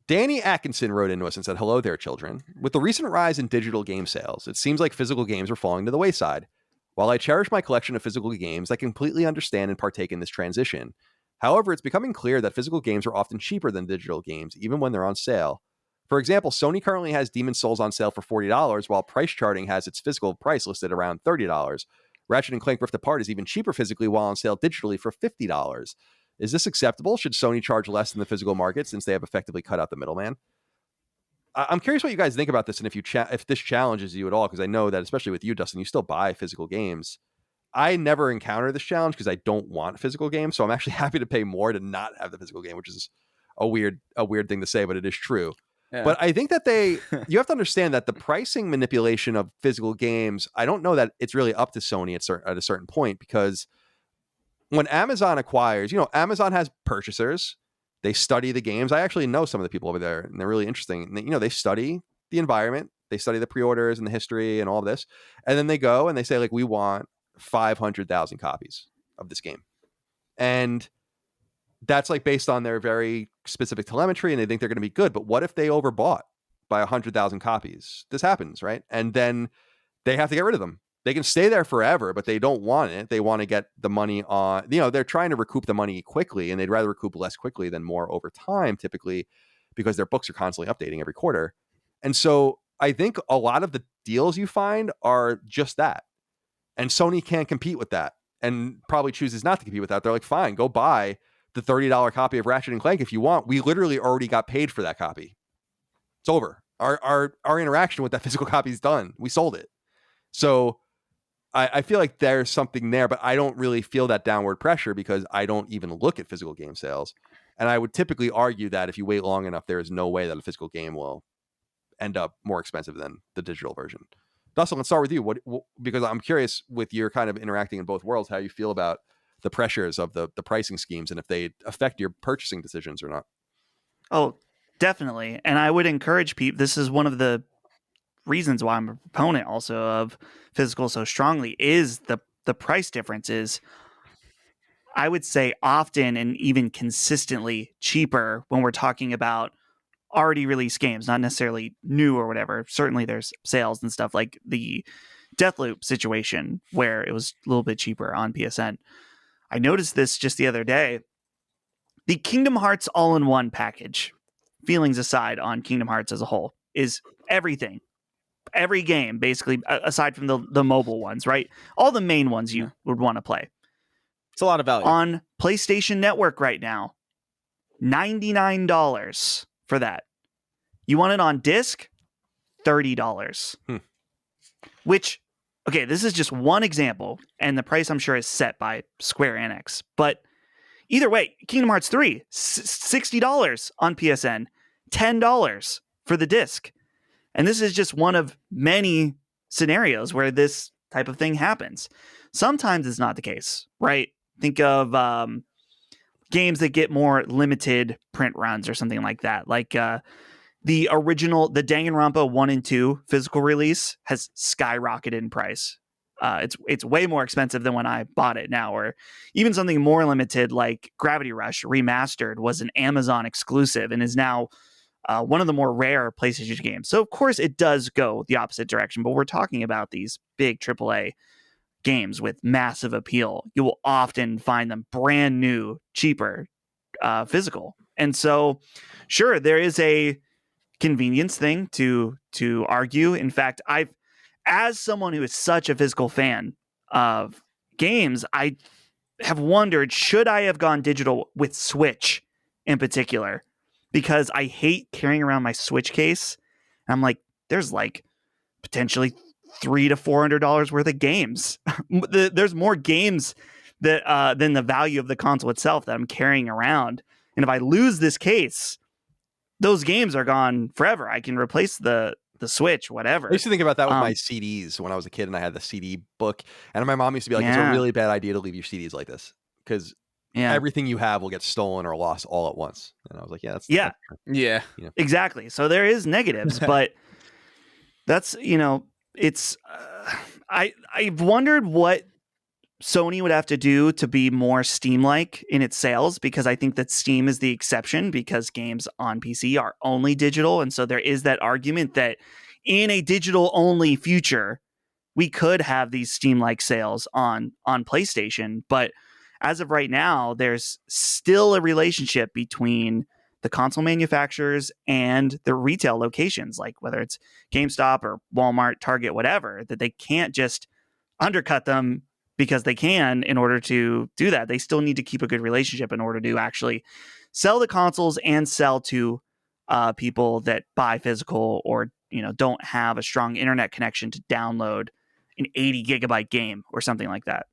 Danny Atkinson wrote into us and said, hello there, children. With the recent rise in digital game sales, it seems like physical games are falling to the wayside. While I cherish my collection of physical games, I completely understand and partake in this transition. However, it's becoming clear that physical games are often cheaper than digital games, even when they're on sale. For example, Sony currently has Demon's Souls on sale for $40, while Price Charting has its physical price listed around $30. Ratchet & Clank Rift Apart is even cheaper physically while on sale digitally for $50. Is this acceptable? Should Sony charge less in the physical market since they have effectively cut out the middleman? I'm curious what you guys think about this and if this challenges you at all, because I know that especially with you, Dustin, you still buy physical games. I never encounter this challenge because I don't want physical games, so I'm actually happy to pay more to not have the physical game, which is a weird thing to say, but it is true. Yeah. But I think that you have to understand that the pricing manipulation of physical games, I don't know that it's really up to Sony at a certain point, because when Amazon acquires, Amazon has purchasers. They study the games. I actually know some of the people over there, and they're really interesting. And they study the environment. They study the pre-orders and the history and all of this. And then they go and they say, like, we want 500,000 copies of this game. And that's like based on their very specific telemetry, and they think they're going to be good. But what if they overbought by 100,000 copies? This happens, right? And then they have to get rid of them. They can stay there forever, but they don't want it. They want to get the money on, they're trying to recoup the money quickly, and they'd rather recoup less quickly than more over time, typically, because their books are constantly updating every quarter. And so I think a lot of the deals you find are just that. And Sony can't compete with that, and probably chooses not to compete with that. They're like, fine, go buy the $30 copy of Ratchet & Clank if you want. We literally already got paid for that copy. It's over. Our interaction with that physical copy is done. We sold it. So I feel like there's something there, but I don't really feel that downward pressure because I don't even look at physical game sales. And I would typically argue that if you wait long enough, there is no way that a physical game will end up more expensive than the digital version. Dustin, let's start with you. Because I'm curious, with your kind of interacting in both worlds, how you feel about the pressures of the pricing schemes and if they affect your purchasing decisions or not. Oh, definitely. And I would encourage people, this is one of the reasons why I'm a proponent also of physical so strongly, is the price difference is, I would say, often and even consistently cheaper when we're talking about already released games, not necessarily new or whatever. Certainly there's sales and stuff like the Deathloop situation where it was a little bit cheaper on PSN. I noticed this just the other day. The Kingdom Hearts all-in-one package, feelings aside on Kingdom Hearts as a whole, is everything. Every game, basically, aside from the mobile ones, right? All the main ones you would want to play. It's a lot of value. On PlayStation Network right now, $99 for that. You want it on disc? $30. Which, okay, this is just one example, and the price I'm sure is set by Square Enix. But Either way, Kingdom Hearts 3, $60 on PSN, $10 for the disc. And this is just one of many scenarios where this type of thing happens. Sometimes it's not the case, right? Think of games that get more limited print runs or something like that. Like the original, the Danganronpa 1 and 2 physical release has skyrocketed in price. It's way more expensive than when I bought it now, or even something more limited like Gravity Rush Remastered was an Amazon exclusive and is now one of the more rare PlayStation games. So of course it does go the opposite direction, but we're talking about these big AAA games with massive appeal. You will often find them brand new, cheaper, physical. And so sure, there is a convenience thing to argue. In fact, as someone who is such a physical fan of games, I have wondered, should I have gone digital with Switch in particular? Because I hate carrying around my Switch case. And I'm like, there's like potentially $300 to $400 worth of games. There's more games that than the value of the console itself that I'm carrying around. And if I lose this case, those games are gone forever. I can replace the Switch, whatever. I used to think about that with my CDs when I was a kid and I had the CD book. And my mom used to be like, it's a really bad idea to leave your CDs like this because everything you have will get stolen or lost all at once. And I was like, that's true. Exactly. So there is negatives, but that's, it's, I've wondered what Sony would have to do to be more Steam-like in its sales, because I think that Steam is the exception because games on PC are only digital. And so there is that argument that in a digital-only future, we could have these Steam-like sales on PlayStation. But as of right now, there's still a relationship between the console manufacturers and the retail locations, like whether it's GameStop or Walmart, Target, whatever, that they can't just undercut them because they can in order to do that. They still need to keep a good relationship in order to actually sell the consoles and sell to people that buy physical or, don't have a strong internet connection to download an 80 gigabyte game or something like that.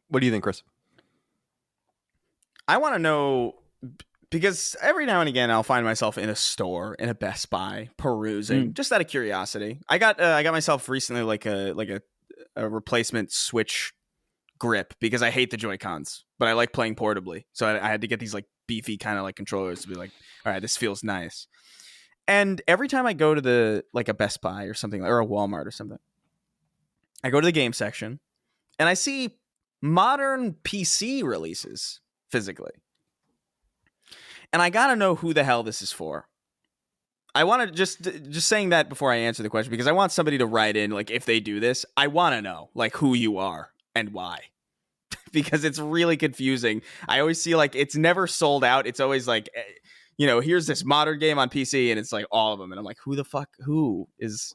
What do you think, Chris? I want to know, because every now and again I'll find myself in a store, in a Best Buy, perusing just out of curiosity. I got myself recently like a replacement Switch grip because I hate the Joy-Cons, but I like playing portably. So I had to get these like beefy kind of like controllers to be like, all right, this feels nice. And every time I go to the like a Best Buy or something, or a Walmart or something, I go to the game section and I see modern PC releases physically. And I got to know who the hell this is for. I want to just saying that before I answer the question, because I want somebody to write in, like, if they do this, I want to know like who you are and why. Because it's really confusing. I always see like it's never sold out. It's always like, here's this modern game on PC and it's like all of them. And I'm like, who is,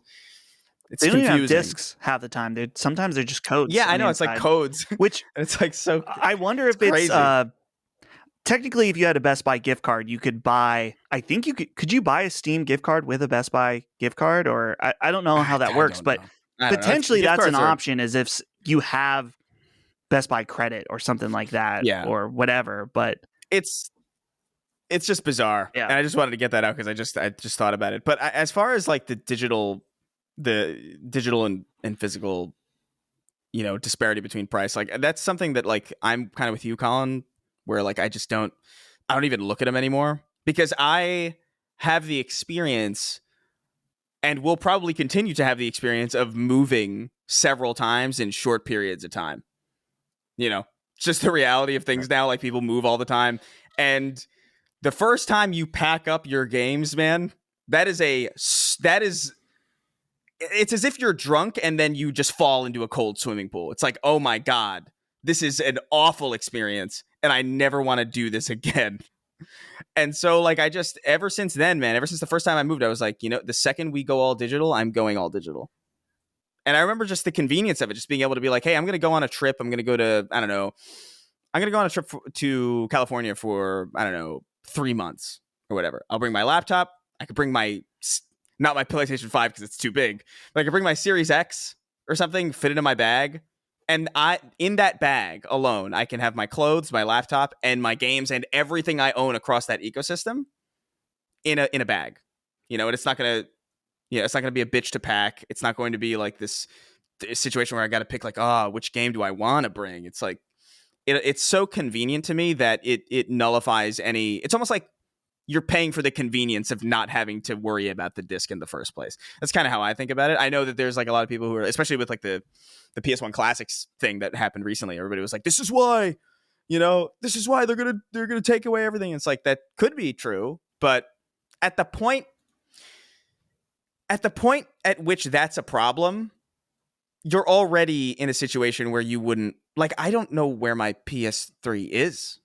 it's they don't confusing. even have discs half the time. Sometimes they're just codes. Yeah, I know. It's like codes, which it's like, so I wonder if crazy. It's, technically, if you had a Best Buy gift card, you could buy, I think could you buy a Steam gift card with a Best Buy gift card? Or I don't know how that works, but potentially that's an option, is if you have Best Buy credit or something like that, or whatever. But it's just bizarre. Yeah. And I just wanted to get that out because I just thought about it. But as far as like the digital and physical, disparity between price, like that's something that like I'm kind of with you, Colin, where like I don't even look at them anymore, because I have the experience and will probably continue to have the experience of moving several times in short periods of time. It's just the reality of things now. Like, people move all the time. And the first time you pack up your games, man, it's as if you're drunk and then you just fall into a cold swimming pool. It's like, oh my God, this is an awful experience and I never want to do this again. And so like, ever since then, man, ever since the first time I moved, I was like, the second we go all digital, I'm going all digital. And I remember just the convenience of it, just being able to be like, hey, I'm going to go on a trip. I'm going to go to, I'm going to go on a trip to California for, 3 months or whatever. I'll bring my laptop. I could bring not my PlayStation 5 because it's too big, but I could bring my Series X or something, fit it in my bag, And in that bag alone, I can have my clothes, my laptop, and my games, and everything I own across that ecosystem in a bag. And it's not gonna it's not gonna be a bitch to pack. It's not going to be like this situation where I got to pick like, which game do I want to bring? It's like it's so convenient to me that it nullifies any. It's almost like you're paying for the convenience of not having to worry about the disc in the first place. That's kind of how I think about it. I know that there's like a lot of people who are, especially with like the PS1 Classics thing that happened recently. Everybody was like, "This is why, this is why they're gonna take away everything." It's like that could be true, but at the point at which that's a problem, you're already in a situation where you wouldn't like. I don't know where my PS3 is.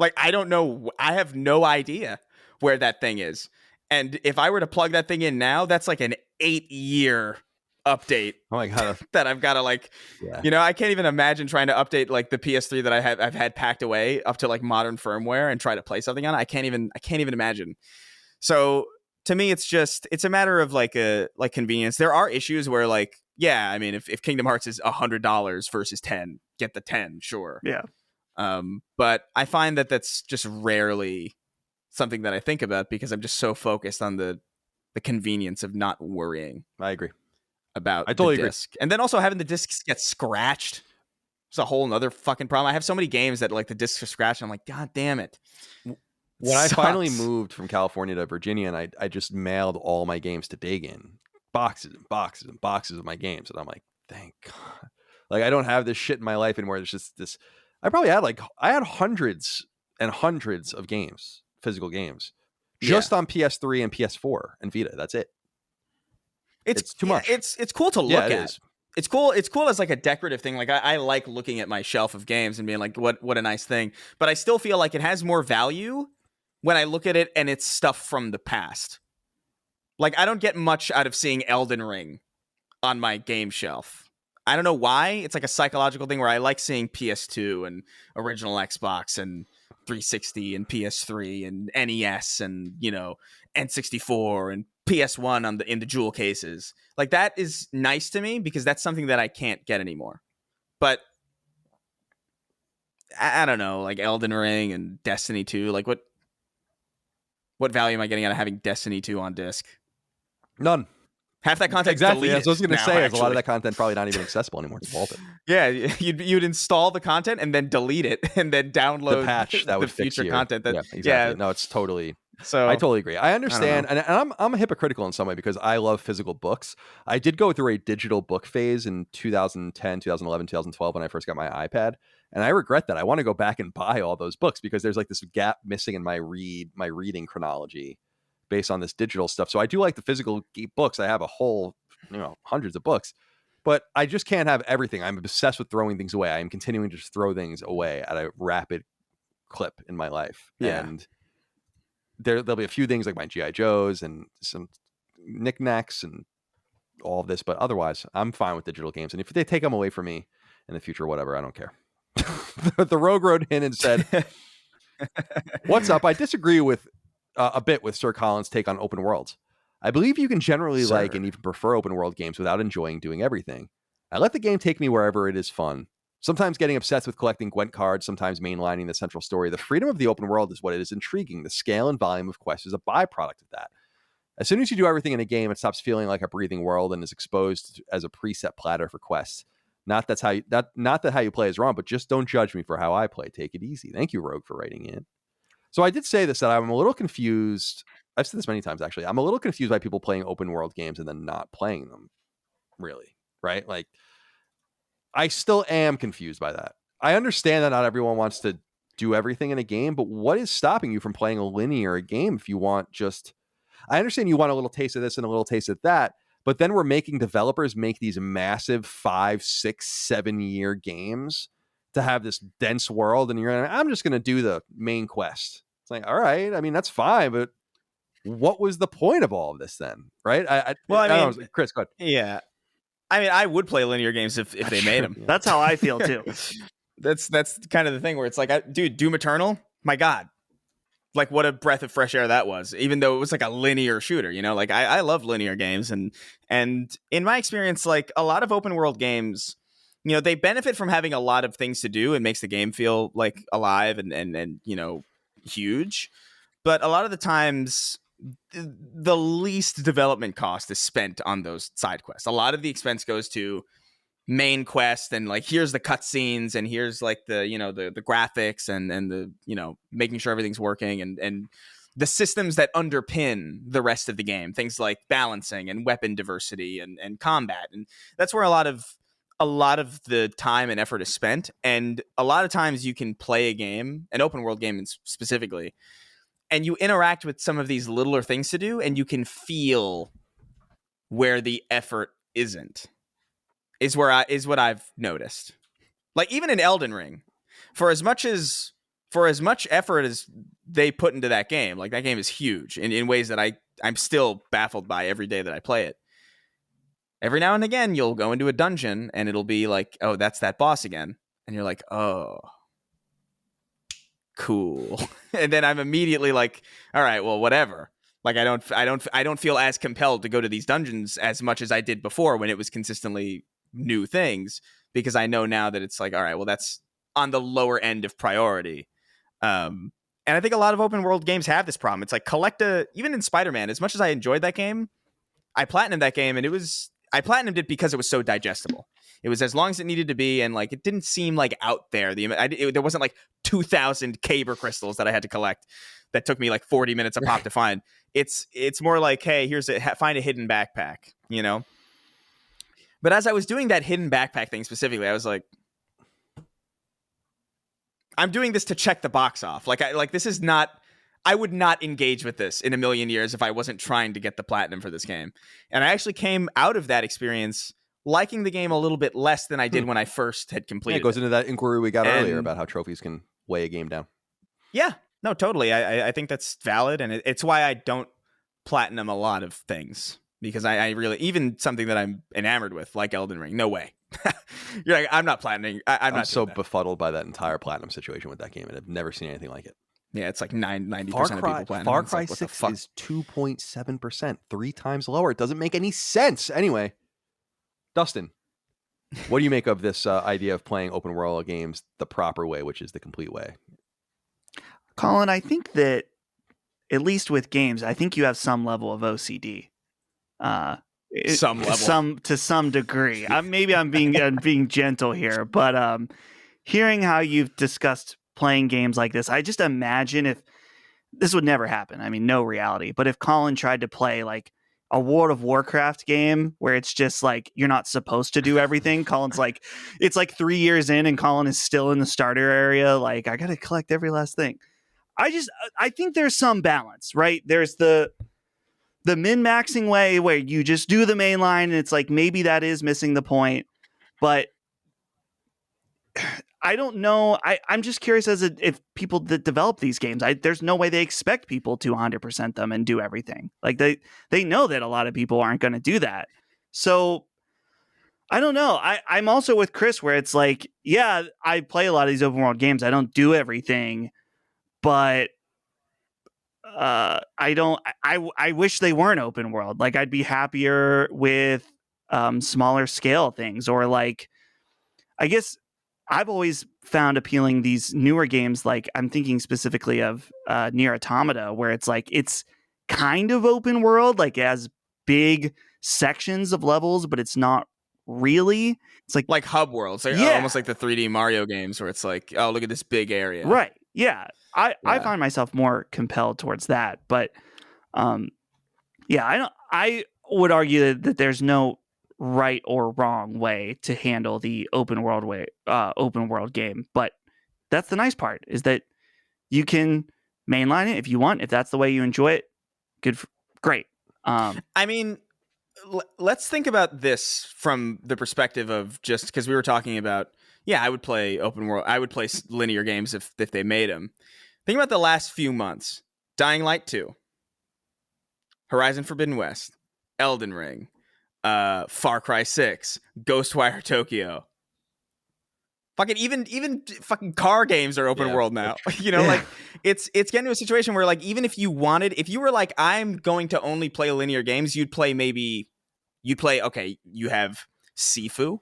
Like, I don't know. I have no idea where that thing is. And if I were to plug that thing in now, that's like an 8-year update. Oh my God. That I've got to like, I can't even imagine trying to update like the PS3 that I've had packed away up to like modern firmware and try to play something on it. I can't even imagine. So to me, it's a matter of like convenience. There are issues where like, yeah, I mean, if Kingdom Hearts is $100 versus 10, get the 10, sure. Yeah. But I find that that's just rarely something that I think about because I'm just so focused on the convenience of not worrying. I agree About I totally the disc. And then also having the discs get scratched. It's a whole nother fucking problem. I have so many games that like the discs are scratched. And I'm like, God damn it. When I finally moved from California to Virginia, and I just mailed all my games to Dagon, boxes and boxes and boxes of my games, and I'm like, thank God. Like, I don't have this shit in my life anymore. There's just this. I had hundreds and hundreds of games, physical games, just on PS3 and PS4 and Vita. That's it. It's too much. It's cool to look at. Is. It's cool as like a decorative thing. Like I like looking at my shelf of games and being like, what a nice thing. But I still feel like it has more value when I look at it and it's stuff from the past. Like I don't get much out of seeing Elden Ring on my game shelf. I don't know why. It's like a psychological thing where I like seeing PS2 and original Xbox and 360 and PS3 and NES and, N64 and PS1 in the jewel cases. Like that is nice to me because that's something that I can't get anymore. But I don't know, like Elden Ring and Destiny 2, like what value am I getting out of having Destiny 2 on disc? None. Half that content exactly. Deleted That's what I was going to say. Is a lot of actually. that content probably not even accessible anymore. It's vaulted. Yeah, you'd install the content and then delete it and then download the patch that would the fix future you. content. That, yeah, exactly. Yeah. No, it's totally. So I totally agree. I understand, and I'm hypocritical in some way because I love physical books. I did go through a digital book phase in 2010, 2011, 2012 when I first got my iPad, and I regret that. I want to go back and buy all those books because there's like this gap missing in my reading chronology based on this digital stuff. So I do like the physical books. I have a whole, hundreds of books, but I just can't have everything. I'm obsessed with throwing things away. I am continuing to just throw things away at a rapid clip in my life. Yeah. And there'll be a few things like my G.I. Joes and some knickknacks and all of this, but otherwise I'm fine with digital games. And if they take them away from me in the future, whatever, I don't care. The Rogue wrote in and said, "What's up? I disagree with a bit with Sir Colin's take on open worlds. I believe you can generally like and even prefer open world games without enjoying doing everything. I let the game take me wherever it is fun. Sometimes getting obsessed with collecting Gwent cards, sometimes mainlining the central story. The freedom of the open world is what is intriguing. The scale and volume of quests is a byproduct of that. As soon as you do everything in a game, it stops feeling like a breathing world and is exposed as a preset platter for quests. Not that how you play is wrong, but just don't judge me for how I play. Take it easy." Thank you, Rogue, for writing in. So I did say this, that I'm a little confused. I've said this many times, actually. I'm a little confused by people playing open world games and then not playing them, really, right? Like, I still am confused by that. I understand that not everyone wants to do everything in a game, but what is stopping you from playing a linear game if you want just... I understand you want a little taste of this and a little taste of that, but then we're making developers make these massive 5, 6, 7 year games to have this dense world, and I'm just going to do the main quest. It's like, all right, I mean, that's fine, but what was the point of all of this then, right? I don't know, Chris, go ahead. Yeah. I mean, I would play linear games if they made them. Yeah. That's how I feel too. That's kind of the thing where it's like, dude, Doom Eternal, my God. like what a breath of fresh air that was, even though it was like a linear shooter, you know, like I love linear games. And in my experience, like a lot of open world games, you know, they benefit from having a lot of things to do. It makes the game feel like alive and you know, huge. But a lot of the times, the least development cost is spent on those side quests. A lot of the expense goes to main quest and like here's the cutscenes and here's like the, you know, the graphics and the, you know, making sure everything's working and the systems that underpin the rest of the game, things like balancing and weapon diversity and combat. And that's where a lot of the time and effort is spent. And a lot of times you can play a game, an open world game specifically, and you interact with some of these littler things to do, and you can feel where the effort isn't. Is what I've noticed. Like even in Elden Ring, for as much effort as they put into that game, like that game is huge in ways that I'm still baffled by every day that I play it. Every now and again, you'll go into a dungeon and it'll be like, oh, that's that boss again, and you're like, oh, cool. And then I'm immediately like, all right, well, whatever. Like I don't feel as compelled to go to these dungeons as much as I did before when it was consistently new things, because I know now that it's like, all right, well, that's on the lower end of priority. And I think a lot of open world games have this problem. It's like even in Spider-Man, as much as I enjoyed that game, I platinumed that game, and I platinumed it because it was so digestible. It was as long as it needed to be, and like it didn't seem like out there. There wasn't like 2,000 Caber crystals that I had to collect that took me like 40 minutes a pop to find. It's more like, hey, find a hidden backpack, you know? But as I was doing that hidden backpack thing specifically, I was like, I'm doing this to check the box off. This is not, I would not engage with this in a million years if I wasn't trying to get the platinum for this game. And I actually came out of that experience liking the game a little bit less than I did when I first had completed it. Goes into that inquiry we got earlier about how trophies can weigh a game down. Yeah, no, totally. I think that's valid. And it's why I don't platinum a lot of things. Because I really, even something that I'm enamored with, like Elden Ring, no way. You're like, I'm not platinuming. I'm not so befuddled by that entire platinum situation with that game, and I've never seen anything like it. Yeah, it's like 90% of people platinum. Far Cry 6 is 2.7%, 3 times lower. It doesn't make any sense. Anyway, Dustin, what do you make of this idea of playing open world games the proper way, which is the complete way? Colin, I think that, at least with games, I think you have some level of OCD. To some degree. Maybe I'm being gentle here, but hearing how you've discussed playing games like this, I just imagine if this would never happen. I mean, no reality. But if Colin tried to play like a World of Warcraft game where it's just like you're not supposed to do everything, Colin's like, it's like 3 years in and Colin is still in the starter area. Like, I got to collect every last thing. I think there's some balance, right? There's the min-maxing way where you just do the main line and it's like maybe that is missing the point, but I don't know. I'm just curious if people that develop these games, there's no way they expect people to 100% them and do everything. Like they know that a lot of people aren't going to do that. So I don't know. I'm also with Chris where it's like, yeah, I play a lot of these open world games. I don't do everything, but I wish they weren't open world. Like I'd be happier with smaller scale things, or like, I guess I've always found appealing these newer games. Like I'm thinking specifically of Nier Automata, where it's like, it's kind of open world, like it has big sections of levels, but it's not really. It's like hub worlds, almost like the 3D Mario games where it's like, oh, look at this big area. Right. Yeah. I find myself more compelled towards that, but I would argue that there's no right or wrong way to handle the open world game, but that's the nice part, is that you can mainline it if you want, if that's the way you enjoy it. Great. I mean, let's think about this from the perspective of, just because we were talking about, I would play open world, I would play linear games if they made them. Think about the last few months. Dying Light 2, Horizon Forbidden West, Elden Ring, Far Cry 6, Ghostwire Tokyo. Fucking even fucking car games are open world now. You know, like it's getting to a situation where like even if you were like, I'm going to only play linear games, you have Sifu.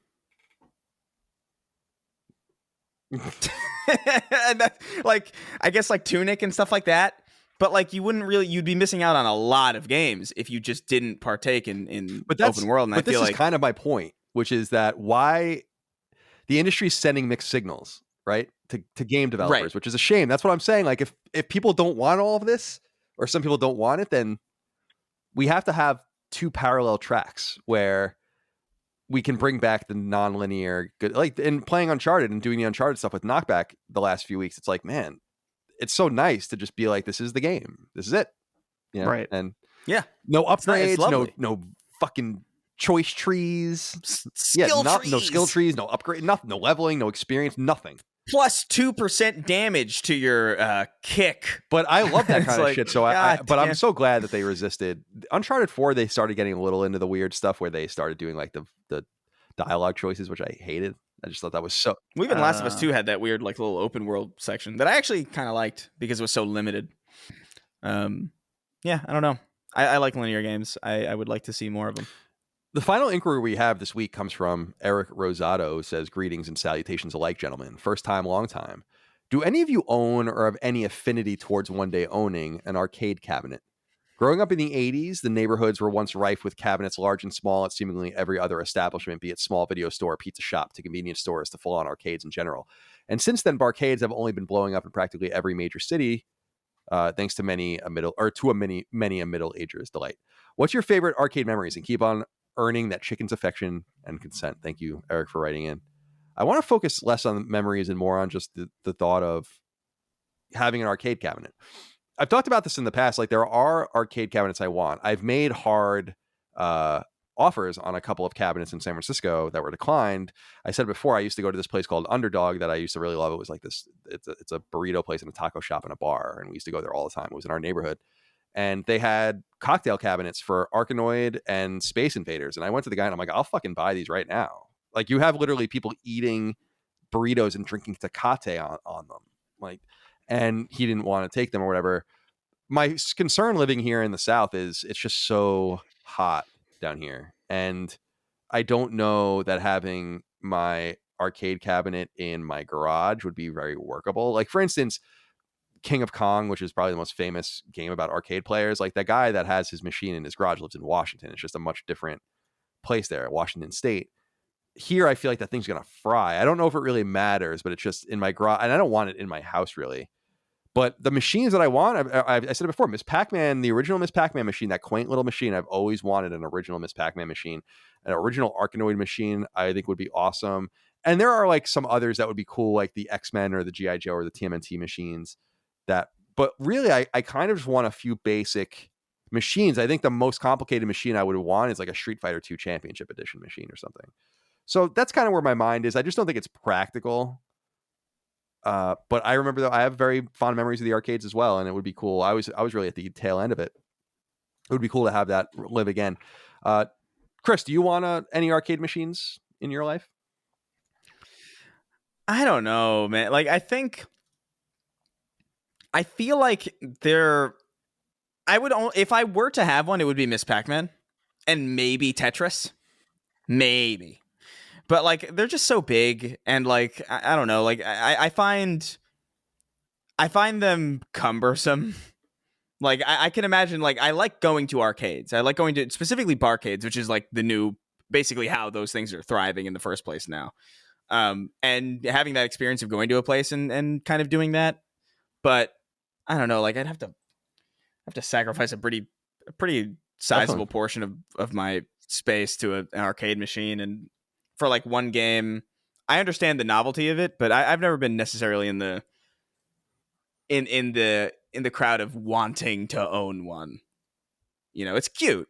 And that's, like, I guess like Tunic and stuff like that. But like you'd be missing out on a lot of games if you just didn't partake in open world. And this is kind of my point, which is that why the industry is sending mixed signals, right, to game developers, which is a shame. That's what I'm saying. Like if people don't want all of this, or some people don't want it, then we have to have two parallel tracks where we can bring back the non-linear good, like in playing Uncharted and doing the Uncharted stuff with Knockback the last few weeks. It's like, man, it's so nice to just be like, this is the game. This is it. You know? Right. And yeah, no upgrades, no fucking choice trees. No skill trees, no upgrade, nothing, no leveling, no experience, nothing. Plus 2% damage to your kick. But I love that kind of shit. So I'm so glad that they resisted. Uncharted 4, they started getting a little into the weird stuff where they started doing like the dialogue choices, which I hated. I just thought that was so. Even Last of Us 2 had that weird like little open world section that I actually kind of liked because it was so limited. Yeah, I don't know. I like linear games. I would like to see more of them. The final inquiry we have this week comes from Eric Rosado, who says, greetings and salutations alike, gentlemen. First time, long time. Do any of you own or have any affinity towards one day owning an arcade cabinet? Growing up in the 80s, the neighborhoods were once rife with cabinets large and small at seemingly every other establishment, be it small video store, pizza shop, to convenience stores, to full-on arcades in general. And since then, barcades have only been blowing up in practically every major city, thanks to many a middle-ager's delight. What's your favorite arcade memories? And keep on earning that chicken's affection and consent. Thank you, Eric, for writing in. I want to focus less on memories and more on just the thought of having an arcade cabinet. I've talked about this in the past. Like, there are arcade cabinets I want. I've made hard offers on a couple of cabinets in San Francisco that were declined. I said before, I used to go to this place called Underdog that I used to really love. It was like this, it's a burrito place and a taco shop and a bar. And we used to go there all the time. It was in our neighborhood. And they had cocktail cabinets for Arkanoid and Space Invaders. And I went to the guy and I'm like, I'll fucking buy these right now. Like, you have literally people eating burritos and drinking Tecate on them. Like, and he didn't want to take them or whatever. My concern living here in the South is it's just so hot down here. And I don't know that having my arcade cabinet in my garage would be very workable. Like, for instance, King of Kong, which is probably the most famous game about arcade players, like that guy that has his machine in his garage lives in Washington. It's just a much different place there, Washington State. Here, I feel like that thing's going to fry. I don't know if it really matters, but it's just in my garage, and I don't want it in my house really. But the machines that I want, I said it before, Miss Pac-Man, the original Miss Pac-Man machine, that quaint little machine, I've always wanted an original Miss Pac-Man machine. An original Arkanoid machine, I think would be awesome. And there are like some others that would be cool, like the X-Men or the G.I. Joe or the TMNT machines. But really, I kind of just want a few basic machines. I think the most complicated machine I would want is like a Street Fighter 2 Championship Edition machine or something. So that's kind of where my mind is. I just don't think it's practical. But I remember, though, I have very fond memories of the arcades as well, and it would be cool. I was really at the tail end of it. It would be cool to have that live again. Chris, do you want any arcade machines in your life? I don't know, man. Like, I feel like if I were to have one, it would be Miss Pac-Man and maybe Tetris. Maybe. But like, they're just so big, and like, I don't know, like I find them cumbersome. Like, I can imagine, like, I like going to arcades. I like going to specifically barcades, which is like the new, basically how those things are thriving in the first place now. And having that experience of going to a place and kind of doing that. But I don't know, like, I'd have to sacrifice a pretty sizable portion of my space to an arcade machine, and for like one game. I understand the novelty of it, but I've never been necessarily in the crowd of wanting to own one. You know, it's cute,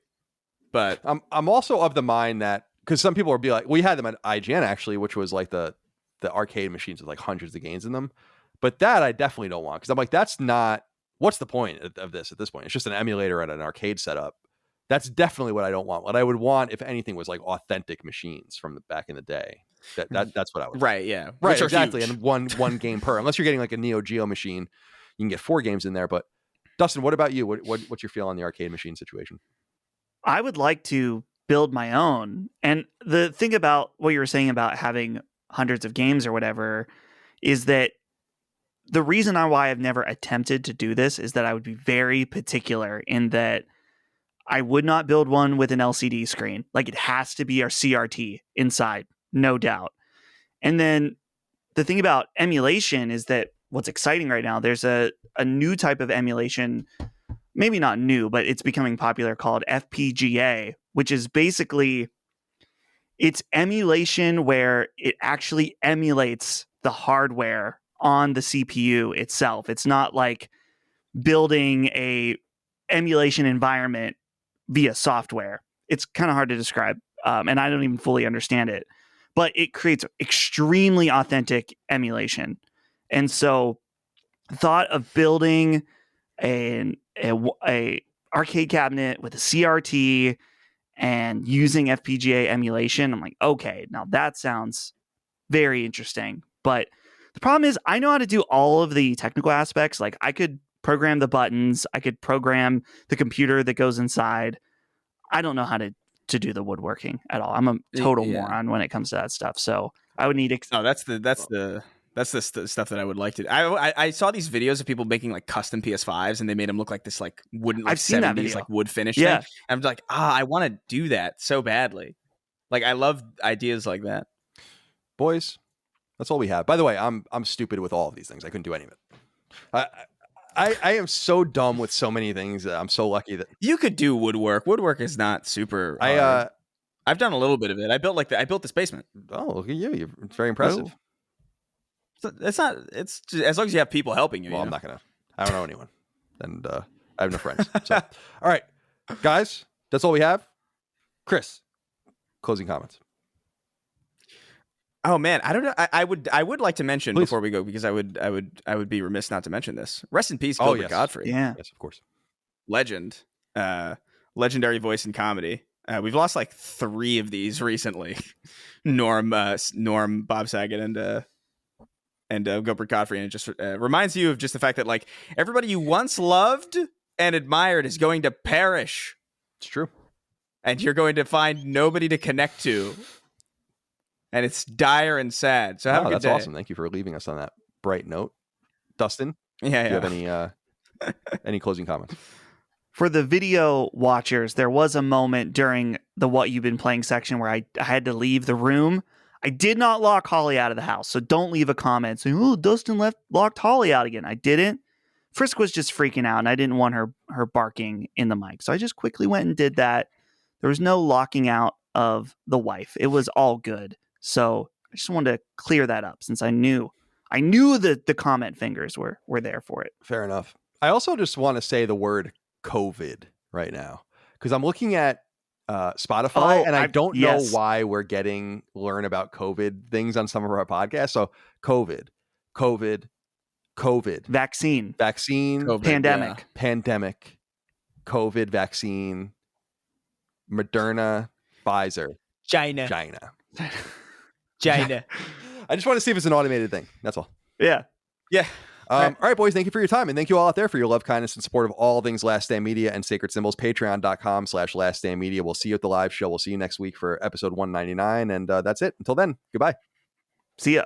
but I'm also of the mind that, because some people would be like, we had them at IGN actually, which was like the arcade machines with like hundreds of games in them. But that I definitely don't want, because I'm like, that's not, what's the point of this at this point? It's just an emulator at an arcade setup. That's definitely what I don't want. What I would want, if anything, was like authentic machines from back in the day. That's what I would. Right, yeah. Right, Which are exactly. huge. And one game per, unless you're getting like a Neo Geo machine, you can get 4 games in there. But Dustin, what about you? What's your feel on the arcade machine situation? I would like to build my own. And the thing about what you were saying about having hundreds of games or whatever is that the reason why I've never attempted to do this is that I would be very particular in that I would not build one with an LCD screen. Like, it has to be our CRT inside, no doubt. And then the thing about emulation is that what's exciting right now, there's a new type of emulation, maybe not new, but it's becoming popular, called FPGA, which is basically, it's emulation where it actually emulates the hardware on the CPU itself. It's not like building a emulation environment via software. It's kind of hard to describe, and I don't even fully understand it, but it creates extremely authentic emulation. And so thought of building a arcade cabinet with a CRT and using FPGA emulation, I'm like, okay, now that sounds very interesting. But the problem is I know how to do all of the technical aspects. Like, I could program the buttons, I could program the computer that goes inside. I don't know how to do the woodworking at all. I'm a total moron when it comes to that stuff. So I would need that's the stuff that I would like to do. I saw these videos of people making like custom PS5s, and they made them look like this like wooden, like, I've seen 70s that video. like wood finish Yeah. thing. And I'm like, I want to do that so badly. Like, I love ideas like that. Boys, that's all we have. By the way, I'm stupid with all of these things. I couldn't do any of it. I am so dumb with so many things that I'm so lucky that You could do woodwork. Woodwork is not super hard. I've done a little bit of it. I built this basement. Oh, look at you. It's very impressive. It's not. It's just, as long as you have people helping you. Well, you I'm know? not gonna. I don't know anyone, and I have no friends. So, all right, guys, that's all we have. Chris, closing comments. Oh man, I don't know. I would like to mention Please. before we go, because I would be remiss not to mention this. Rest in peace, Gilbert yes. Gottfried. Yeah. Yes, of course. Legend, legendary voice in comedy. We've lost like 3 of these recently. Norm, Bob Saget, and Gilbert Gottfried. And it just reminds you of just the fact that like everybody you once loved and admired is going to perish, It's true. and you're going to find nobody to connect to. And it's dire and sad. So have a good That's day. awesome. Thank you for leaving us on that bright note. Dustin, Yeah. do you have any closing comments? For the video watchers, there was a moment during the What You've Been Playing section where I had to leave the room. I did not lock Holly out of the house, so don't leave a comment saying, oh, Dustin locked Holly out again. I didn't. Frisk was just freaking out, and I didn't want her barking in the mic. So I just quickly went and did that. There was no locking out of the wife. It was all good. So I just wanted to clear that up, since I knew that the comment fingers were there for it. Fair enough. I also just want to say the word COVID right now, because I'm looking at Spotify, and I don't know why we're getting learn about COVID things on some of our podcasts. So COVID, Vaccine, COVID, pandemic, COVID vaccine, Moderna, Pfizer, China. I just want to see if it's an automated thing. That's all. Yeah. All right, boys, thank you for your time. And thank you all out there for your love, kindness, and support of all things Last Stand Media and Sacred Symbols. Patreon.com/Last Stand Media. We'll see you at the live show. We'll see you next week for episode 199. And that's it. Until then, goodbye. See ya.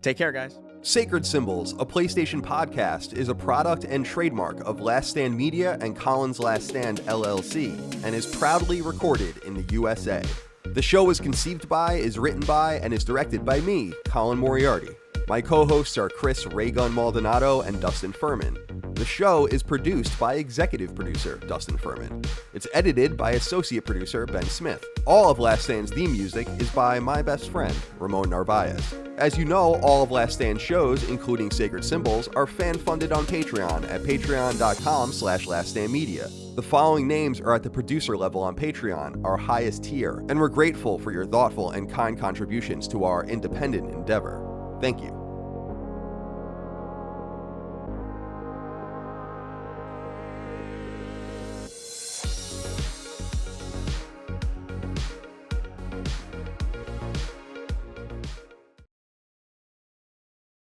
Take care, guys. Sacred Symbols, a PlayStation podcast, is a product and trademark of Last Stand Media and Collins Last Stand LLC, and is proudly recorded in the USA. The show is conceived by, is written by, and is directed by me, Colin Moriarty. My co-hosts are Chris Raygun Maldonado and Dustin Furman. The show is produced by executive producer Dustin Furman. It's edited by associate producer Ben Smith. All of Last Stand's theme music is by my best friend, Ramon Narvaez. As you know, all of Last Stand's shows, including Sacred Symbols, are fan-funded on Patreon at patreon.com/laststandmedia. The following names are at the producer level on Patreon, our highest tier, and we're grateful for your thoughtful and kind contributions to our independent endeavor. Thank you.